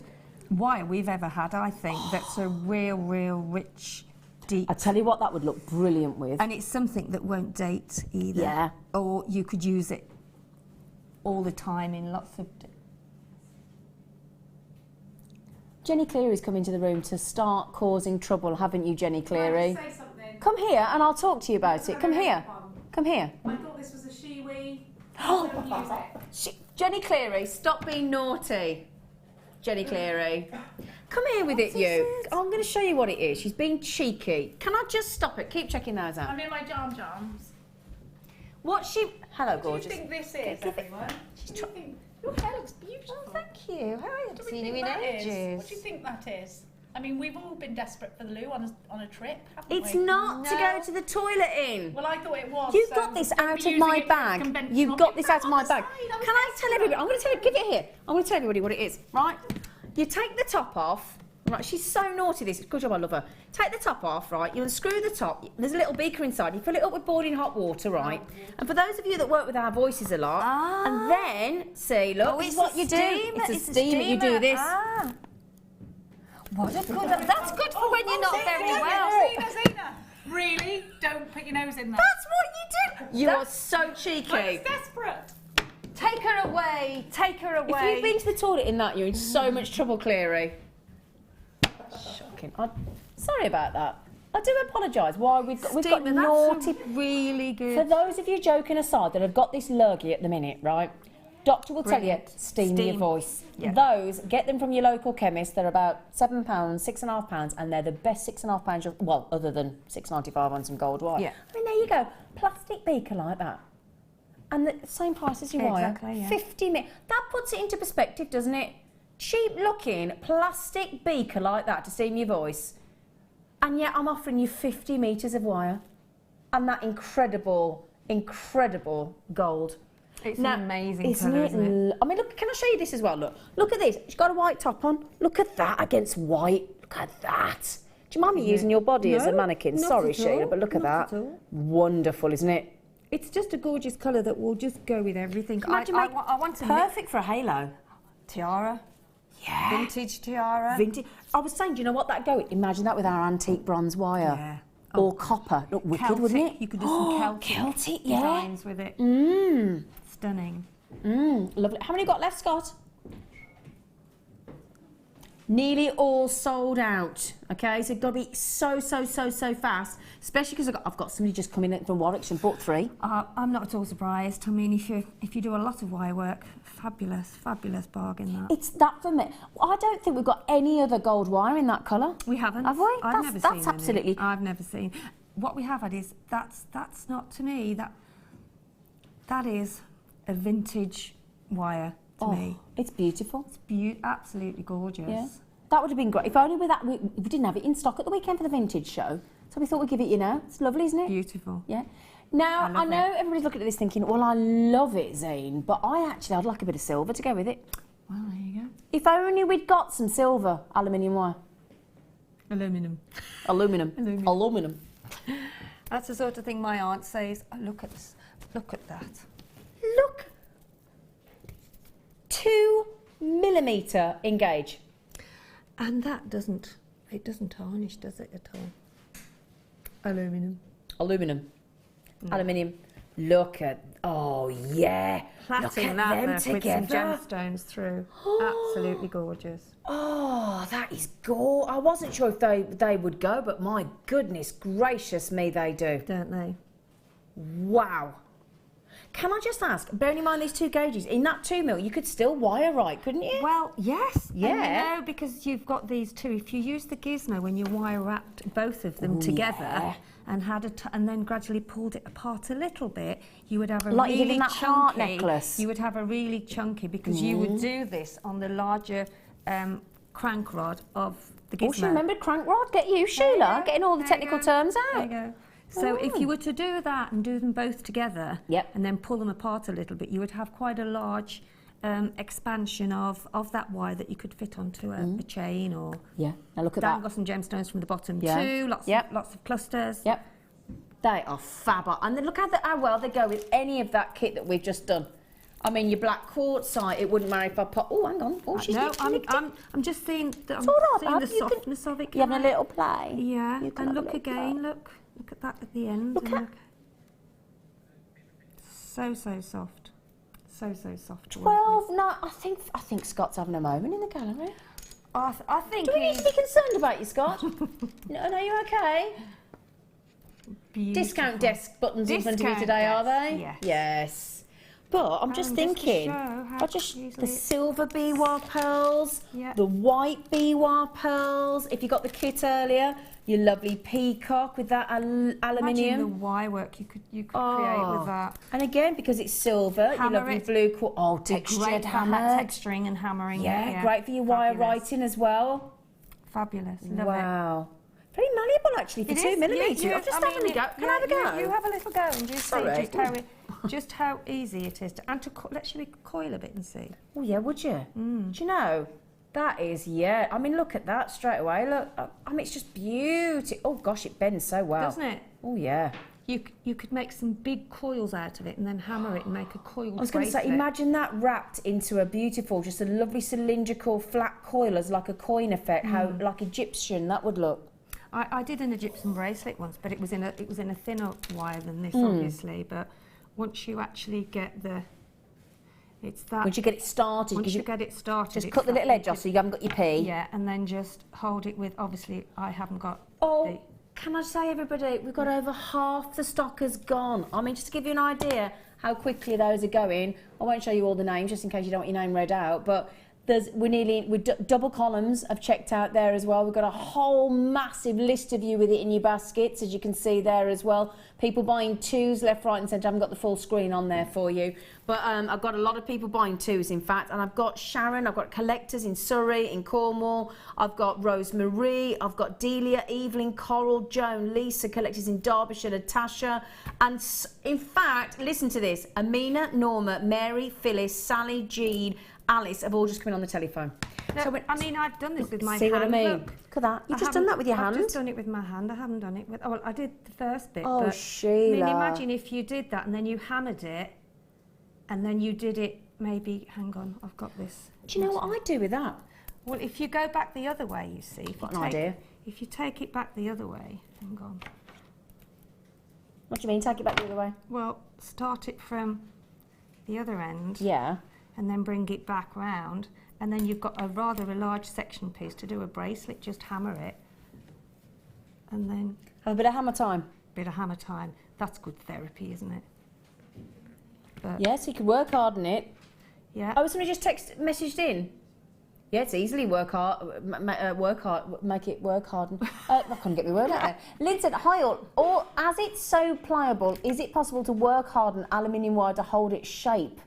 wire we've ever had, I think. That's a real rich... deep. I tell you what, that would look brilliant with. And it's something that won't date either. Yeah. Or you could use it all the time in lots of... Jenny Cleary's come into the room to start causing trouble, haven't you, Jenny Cleary? Can I just say something? Come here and I'll talk to you about it. Come here. Come here. I thought this was a she-wee. Jenny Cleary, stop being naughty. Jenny Cleary. Come here with it, you. I'm going to show you what it is. She's being cheeky. Can I just stop it? Keep checking those out. I'm in my jam-jams. Hello, gorgeous. What do you think this is, everyone? Your hair looks beautiful. Oh, thank you. How are you? What do we think that is? What do you think that is? I mean, we've all been desperate for the loo on a trip, haven't we? It's not to go to the toilet in. Well, I thought it was. You've got this out of my bag. You've got this out of my bag. Can I tell everybody? I'm going to tell you. Give it here. I'm going to tell everybody what it is. Right? You take the top off. Right? She's so naughty. This. Good job. I love her. Take the top off. Right? You unscrew the top. There's a little beaker inside. You fill it up with boiling hot water. Right? And for those of you that work with our voices a lot, and then see, look, this is what you do. It's a steamer. You do this. What a good... That's good for when you're not very well. Zena. Really? Don't put your nose in there. That's what you do. You are so cheeky. I was desperate. Take her away. Take her away. If you've been to the toilet in that, you're in so much trouble, Cleary. Shocking. Sorry about that. I do apologise. Why we've got naughty. Really good. For those of you joking aside that have got this lurgy at the minute, right? Doctor will tell you, steam your voice. Yeah. Those, get them from your local chemist. They're about £7, £6.5, and they're the best £6.5, well, other than £6.95 on some gold wire. Yeah. I mean, there you go. Plastic beaker like that. And the same price as your wire. Exactly, yeah. 50 minutes. That puts it into perspective, doesn't it? Cheap looking plastic beaker like that to steam your voice. And yet I'm offering you 50 metres of wire. And that incredible, incredible gold. It's an amazing colour, isn't it? I mean, look, can I show you this as well? Look at this. She's got a white top on. Look at that against white. Look at that. Do you mind me using your body as a mannequin? Sorry, Sheila, but look at that. Wonderful, isn't it? It's just a gorgeous colour that will just go with everything. Imagine I want to perfect for a halo. tiara. Yeah. Vintage tiara. Vintage. I was saying, do you know what that go? Imagine that with our antique bronze wire. Yeah. Or copper. Look wicked, Celtic. wouldn't it? You could do some Celtic, designs with it. Stunning. Lovely. How many got left, Scott? Nearly all sold out. Okay, so got to be so fast, especially because I've got somebody just coming in from Warwickshire and bought 3. I'm not at all surprised. I mean, if you do a lot of wire work, fabulous bargain that. It's that for me. I don't think we've got any other gold wire in that colour. We haven't. Have we? I've never seen that's absolutely. any. I've never seen. What we have had is that's not to me. That is a vintage wire to me. It's beautiful. It's absolutely gorgeous. Yeah. That would have been great. If only with that, we didn't have it in stock at the weekend for the vintage show. So we thought we'd give it you now. It's lovely, isn't it? Beautiful. Yeah. Now, I know everybody's looking at this thinking, well, I love it, Zane, but I'd like a bit of silver to go with it. Well, there you go. If only we'd got some silver aluminium wire. Aluminium. Aluminium. That's the sort of thing my aunt says. Oh, look at this. Look at that. Look. 2mm engage. And that doesn't tarnish, does it at all? Aluminium. Aluminium. Aluminium. Look at, oh yeah. Plaiting that there with some gemstones through. Absolutely gorgeous. Oh, that is gorgeous. I wasn't sure if they would go, but my goodness gracious me, they do. Don't they? Wow. Can I just ask, bearing in mind these 2 gauges, in that 2mm you could still wire right, couldn't you? Well, yes. Yeah. And you know, because you've got these 2, if you use the gizmo when you wire wrapped both of them together and and then gradually pulled it apart a little bit, you would have a like really that chunky heart necklace. You would have a really chunky because you would do this on the larger crank rod of the gizmo. Oh, she remembered crank rod. Get you, Sheila, getting all the technical terms out. There you go. So if you were to do that and do them both together and then pull them apart a little bit, you would have quite a large expansion of that wire that you could fit onto a chain or... Yeah, now look at that. that. Got some gemstones from the bottom too, lots of clusters. Yep, they are fab. And then look how well they go with any of that kit that we've just done. I mean, your black quartzite, it wouldn't matter if I put... Oh, hang on. Oh, she's I'm just seeing the softness of it. You having a little play? Yeah, and look again, look at that at the end. Look at... So soft. So soft. 12, no, I think Scott's having a moment in the gallery. I think Do we need to be concerned about you, Scott? No, you're okay. Beautiful. Discount desk buttons in front of you today, are they? Yes. Yes. But I'm just thinking, the silver biwa pearls, the white biwa pearls. If you got the kit earlier, your lovely peacock with that aluminium. Imagine the wire work you could create with that. And again, because it's silver, your lovely blue textured hammer. Texturing and hammering. Yeah, great for your wire writing as well. Fabulous. Love wow. Very malleable actually for 2mm. Yeah, I'm just having a go. Can I have a go? You have a little go and just see just how easy it is to, and to let's you coil a bit and see. Oh yeah, would you? Do you know? That is, yeah. I mean, look at that straight away. Look, I mean, it's just beautiful. Oh gosh, it bends so well. Doesn't it? Oh yeah. You could make some big coils out of it and then hammer it and make a coil. I was going to say, imagine that wrapped into a beautiful, just a lovely cylindrical flat coil as like a coin effect. How like Egyptian that would look. I did an Egyptian bracelet once, but it was in a thinner wire than this, obviously. But once you actually get once you get it started, just cut the little edge off so you haven't got your P. Yeah, and then just hold it with. Obviously, I haven't got. Oh, can I say, everybody, we've got over half the stock has gone. I mean, just to give you an idea how quickly those are going. I won't show you all the names just in case you don't want your name read out, but. We're double columns have checked out there as well. We've got a whole massive list of you with it in your baskets, as you can see there as well. People buying 2s left, right and centre. I haven't got the full screen on there for you. But I've got a lot of people buying 2s, in fact. And I've got Sharon, I've got collectors in Surrey, in Cornwall. I've got Rosemarie, I've got Delia, Evelyn, Coral, Joan, Lisa, collectors in Derbyshire, Natasha. And in fact, listen to this. Amina, Norma, Mary, Phyllis, Sally, Jean, Alice have all just come in on the telephone. No, I mean, I've done this with my hand. See what I mean? Look at that. You've just done that with your hand. I've just done it with my hand. I haven't done it with... Oh, well, I did the first bit. Oh, but, Sheila. I mean, imagine if you did that and then you hammered it and then you did it maybe... Hang on, I've got this. Do you know what I'd do with that? Well, if you go back the other way, you see... Got an idea. If you take it back the other way... Hang on. What do you mean, take it back the other way? Well, start it from the other end. Yeah. And then bring it back round. And then you've got a rather large section piece to do a bracelet, just hammer it. And then... Have a bit of hammer time. Bit of hammer time. That's good therapy, isn't it? But yeah, so you can work hard on it. Yeah. Oh, somebody just messaged in. Yeah, it's easily work hard, make it work hard. I can't get my word out there. Lynn said, hi all, or as it's so pliable, is it possible to work harden aluminium wire to hold its shape?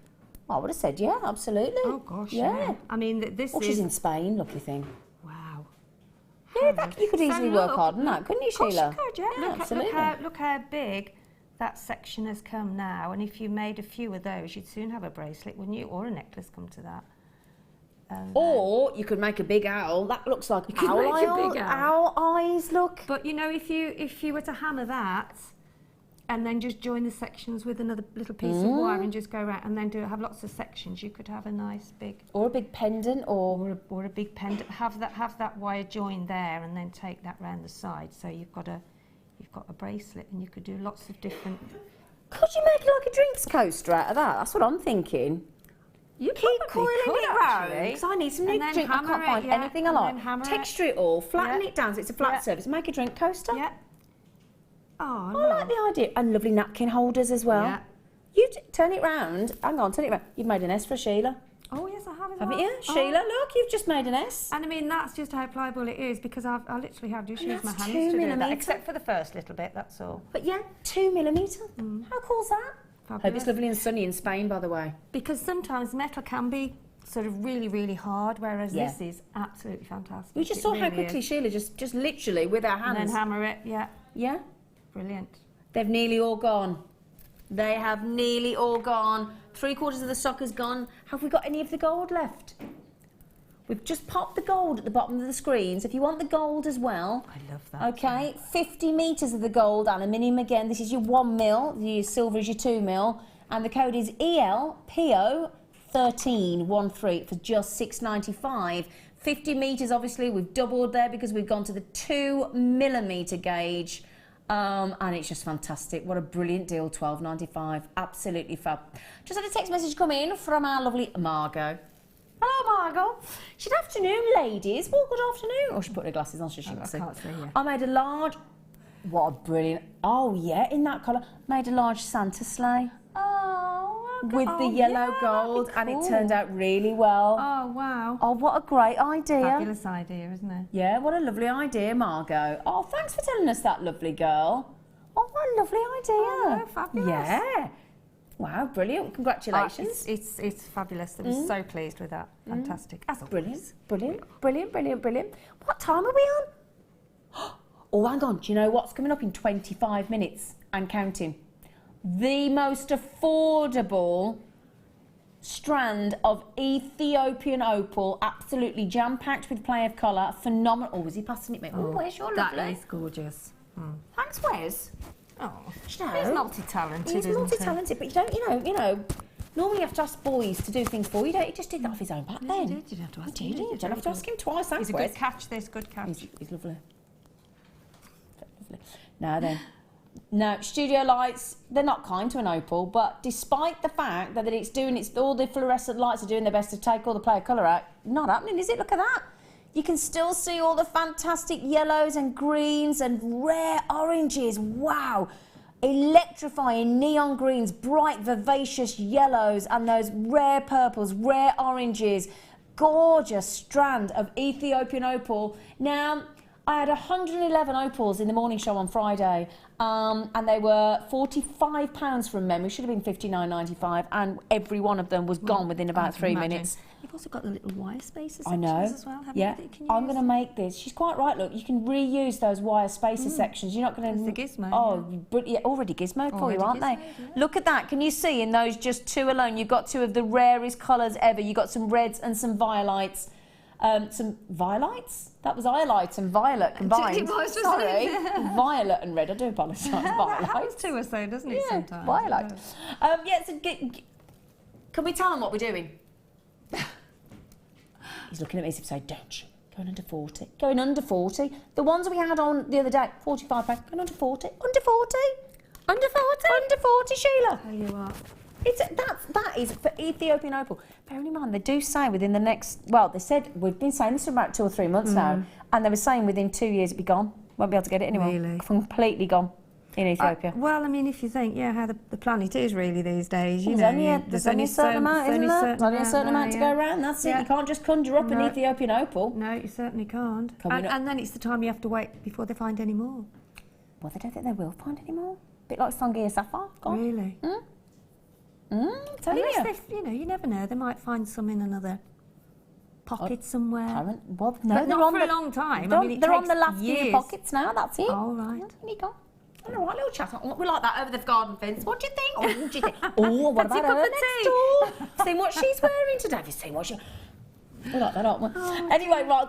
I would have said, yeah, absolutely. Oh gosh, yeah. I mean, this is... she's in Spain, lucky thing. Wow. Yeah, you could easily work hard on that, couldn't you, Sheila? Of course you could, yeah. Absolutely. Look how big that section has come now, and if you made a few of those, you'd soon have a bracelet, wouldn't you? Or a necklace come to that. Or you could make a big owl. That looks like owl eyes, look. But you know, if you were to hammer that, and then just join the sections with another little piece of wire and just go around and then have lots of sections, you could have a nice big... Or a big pendant, or a big pendant. Have that wire joined there and then take that round the side. So you've got a bracelet, and you could do lots of different... Could you make like a drinks coaster out of that? That's what I'm thinking. You keep coiling it round, because I need some new drink. I can't find anything I like. Texture it all, flatten it down so it's a flat surface. Make a drink coaster. Yeah. Oh, I like the idea. And lovely napkin holders as well. Yeah. You turn it round. Hang on, turn it round. You've made an S for Sheila. Oh, yes, I have. Haven't you? Sheila, look, you've just made an S. And I mean, that's just how pliable it is, because I literally have just used my hands to do that, except for the first little bit, that's all. But yeah, 2mm. How cool's that? Fabulous. Hope it's lovely and sunny in Spain, by the way. Because sometimes metal can be sort of really, really hard, whereas this is absolutely fantastic. We just saw how quickly Sheila just literally with her hands. And then hammer it, yeah. Yeah? Brilliant. They've nearly all gone. They have nearly all gone. 3/4 of the sock is gone. Have we got any of the gold left? We've just popped the gold at the bottom of the screens. If you want the gold as well. I love that. Okay, 50 metres of the gold aluminium again. This is your 1mm, your silver is your 2mm, and the code is ELPO 1313 for just $6.95. 50 metres, obviously, we've doubled there because we've gone to the 2mm gauge. And it's just fantastic. What a brilliant deal, $12.95. Absolutely fab. Just had a text message come in from our lovely Margot. Hello, Margot. Good afternoon, ladies. Well, good afternoon. Oh, she put her glasses on so she can see. I can't see, yeah. I made a large... What a brilliant... Oh, yeah, in that colour. Made a large Santa sleigh. Oh, with the yellow gold, and it turned out really well. Oh, wow. Oh, what a great idea. Fabulous idea, isn't it? Yeah, what a lovely idea, Margot. Oh, thanks for telling us that, lovely girl. Oh, what a lovely idea. Oh, fabulous. Yeah. Wow, brilliant. Congratulations. It's fabulous. I was so pleased with that. Fantastic. As always. Brilliant. What time are we on? Oh, hang on. Do you know what's coming up in 25 minutes and counting? The most affordable strand of Ethiopian opal, absolutely jam-packed with play of colour, phenomenal. Oh, was he passing it me? Oh, where's your lovely? That is gorgeous. Thanks, Wes. Oh, you know, he's multi-talented. He's multi-talented, but you don't, normally you have to ask boys to do things for you. He just did that off his own back then. You did have to ask him. You don't have to ask him twice. Thanks, He's a good catch, good catch. He's lovely. Now then. No, studio lights, they're not kind to an opal, but despite the fact that all the fluorescent lights are doing their best to take all the play of colour out, not happening, is it? Look at that. You can still see all the fantastic yellows and greens and rare oranges. Wow. Electrifying neon greens, bright, vivacious yellows, and those rare purples, rare oranges. Gorgeous strand of Ethiopian opal. Now, I had 111 opals in the morning show on Friday, and they were £45 from memory. Should have been $59.95, and every one of them was gone within about 3 minutes. You've also got the little wire spacer sections as well, haven't you? I'm going to make this. She's quite right, look, you can reuse those wire spacer sections. You're not going to... It's the gizmo. Oh, but yeah, already gizmoed for you, aren't they? Yeah. Look at that. Can you see in those just two alone, you've got two of the rarest colours ever. You've got some reds and some violets. some violites. That was highlights and violet combined. It was, wasn't Sorry, it? Violet and red. I do apologise. That happens Violites. to us though, doesn't it, sometimes? Violet. Yeah, so can we tell them what we're doing? He's looking at me as if to say, don't you? Going under 40. Going under 40. The ones we had on the other day, 45 pounds. Going under 40. Under 40. Under 40. Under 40, Sheila. Tell you what. That is for Ethiopian opal. Bearing in mind, they do say within the next, well, they said, we've been saying this for about 2 or 3 months now, and they were saying within 2 years it'd be gone. Won't be able to get it anymore. Really? Completely gone in Ethiopia. Well, I mean, if you think, how the planet is really these days, you There's know. there's only a certain amount, isn't there? There's only a certain amount to go around, that's it. Yeah. You can't just conjure up an Ethiopian opal. No, you certainly can't. And then it's the time you have to wait before they find any more. Well, they don't think they will find any more. Bit like Sangia Sapphire. Gone. Really? Tell you. Unless they, you never know. They might find some in another pocket somewhere. Well, no, but they're not on for the, a long time. They're, I mean, it they're on takes the last few years. pockets now, that's it. Oh, right. There you go. All right, little chat. We like that over the garden fence. What do you think? What do you think? Oh, what about her next door? Seen what she's wearing today. Have you seen what she... We like that, aren't we? Anyway, right,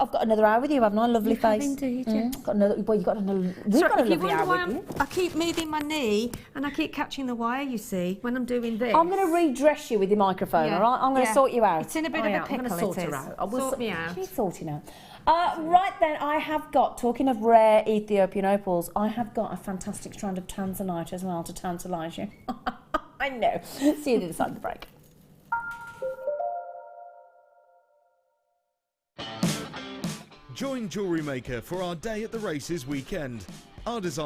I've got another hour with you, haven't I? Lovely face. Indeed, yeah. Got another, well, you've got another... We've got a lovely hour with you. I keep moving my knee and I keep catching the wire, you see, when I'm doing this. I'm going to redress you with your microphone, all right? I'm going to sort you out. It's in a bit of a pickle, I'm going to sort her out. I will sort me out. She's sorting out. Right then, I have got, talking of rare Ethiopian opals, I have got a fantastic strand of tanzanite as well to tantalise you. I know. See you the other side of the break. Join Jewellery Maker for our Day at the Races weekend. Our design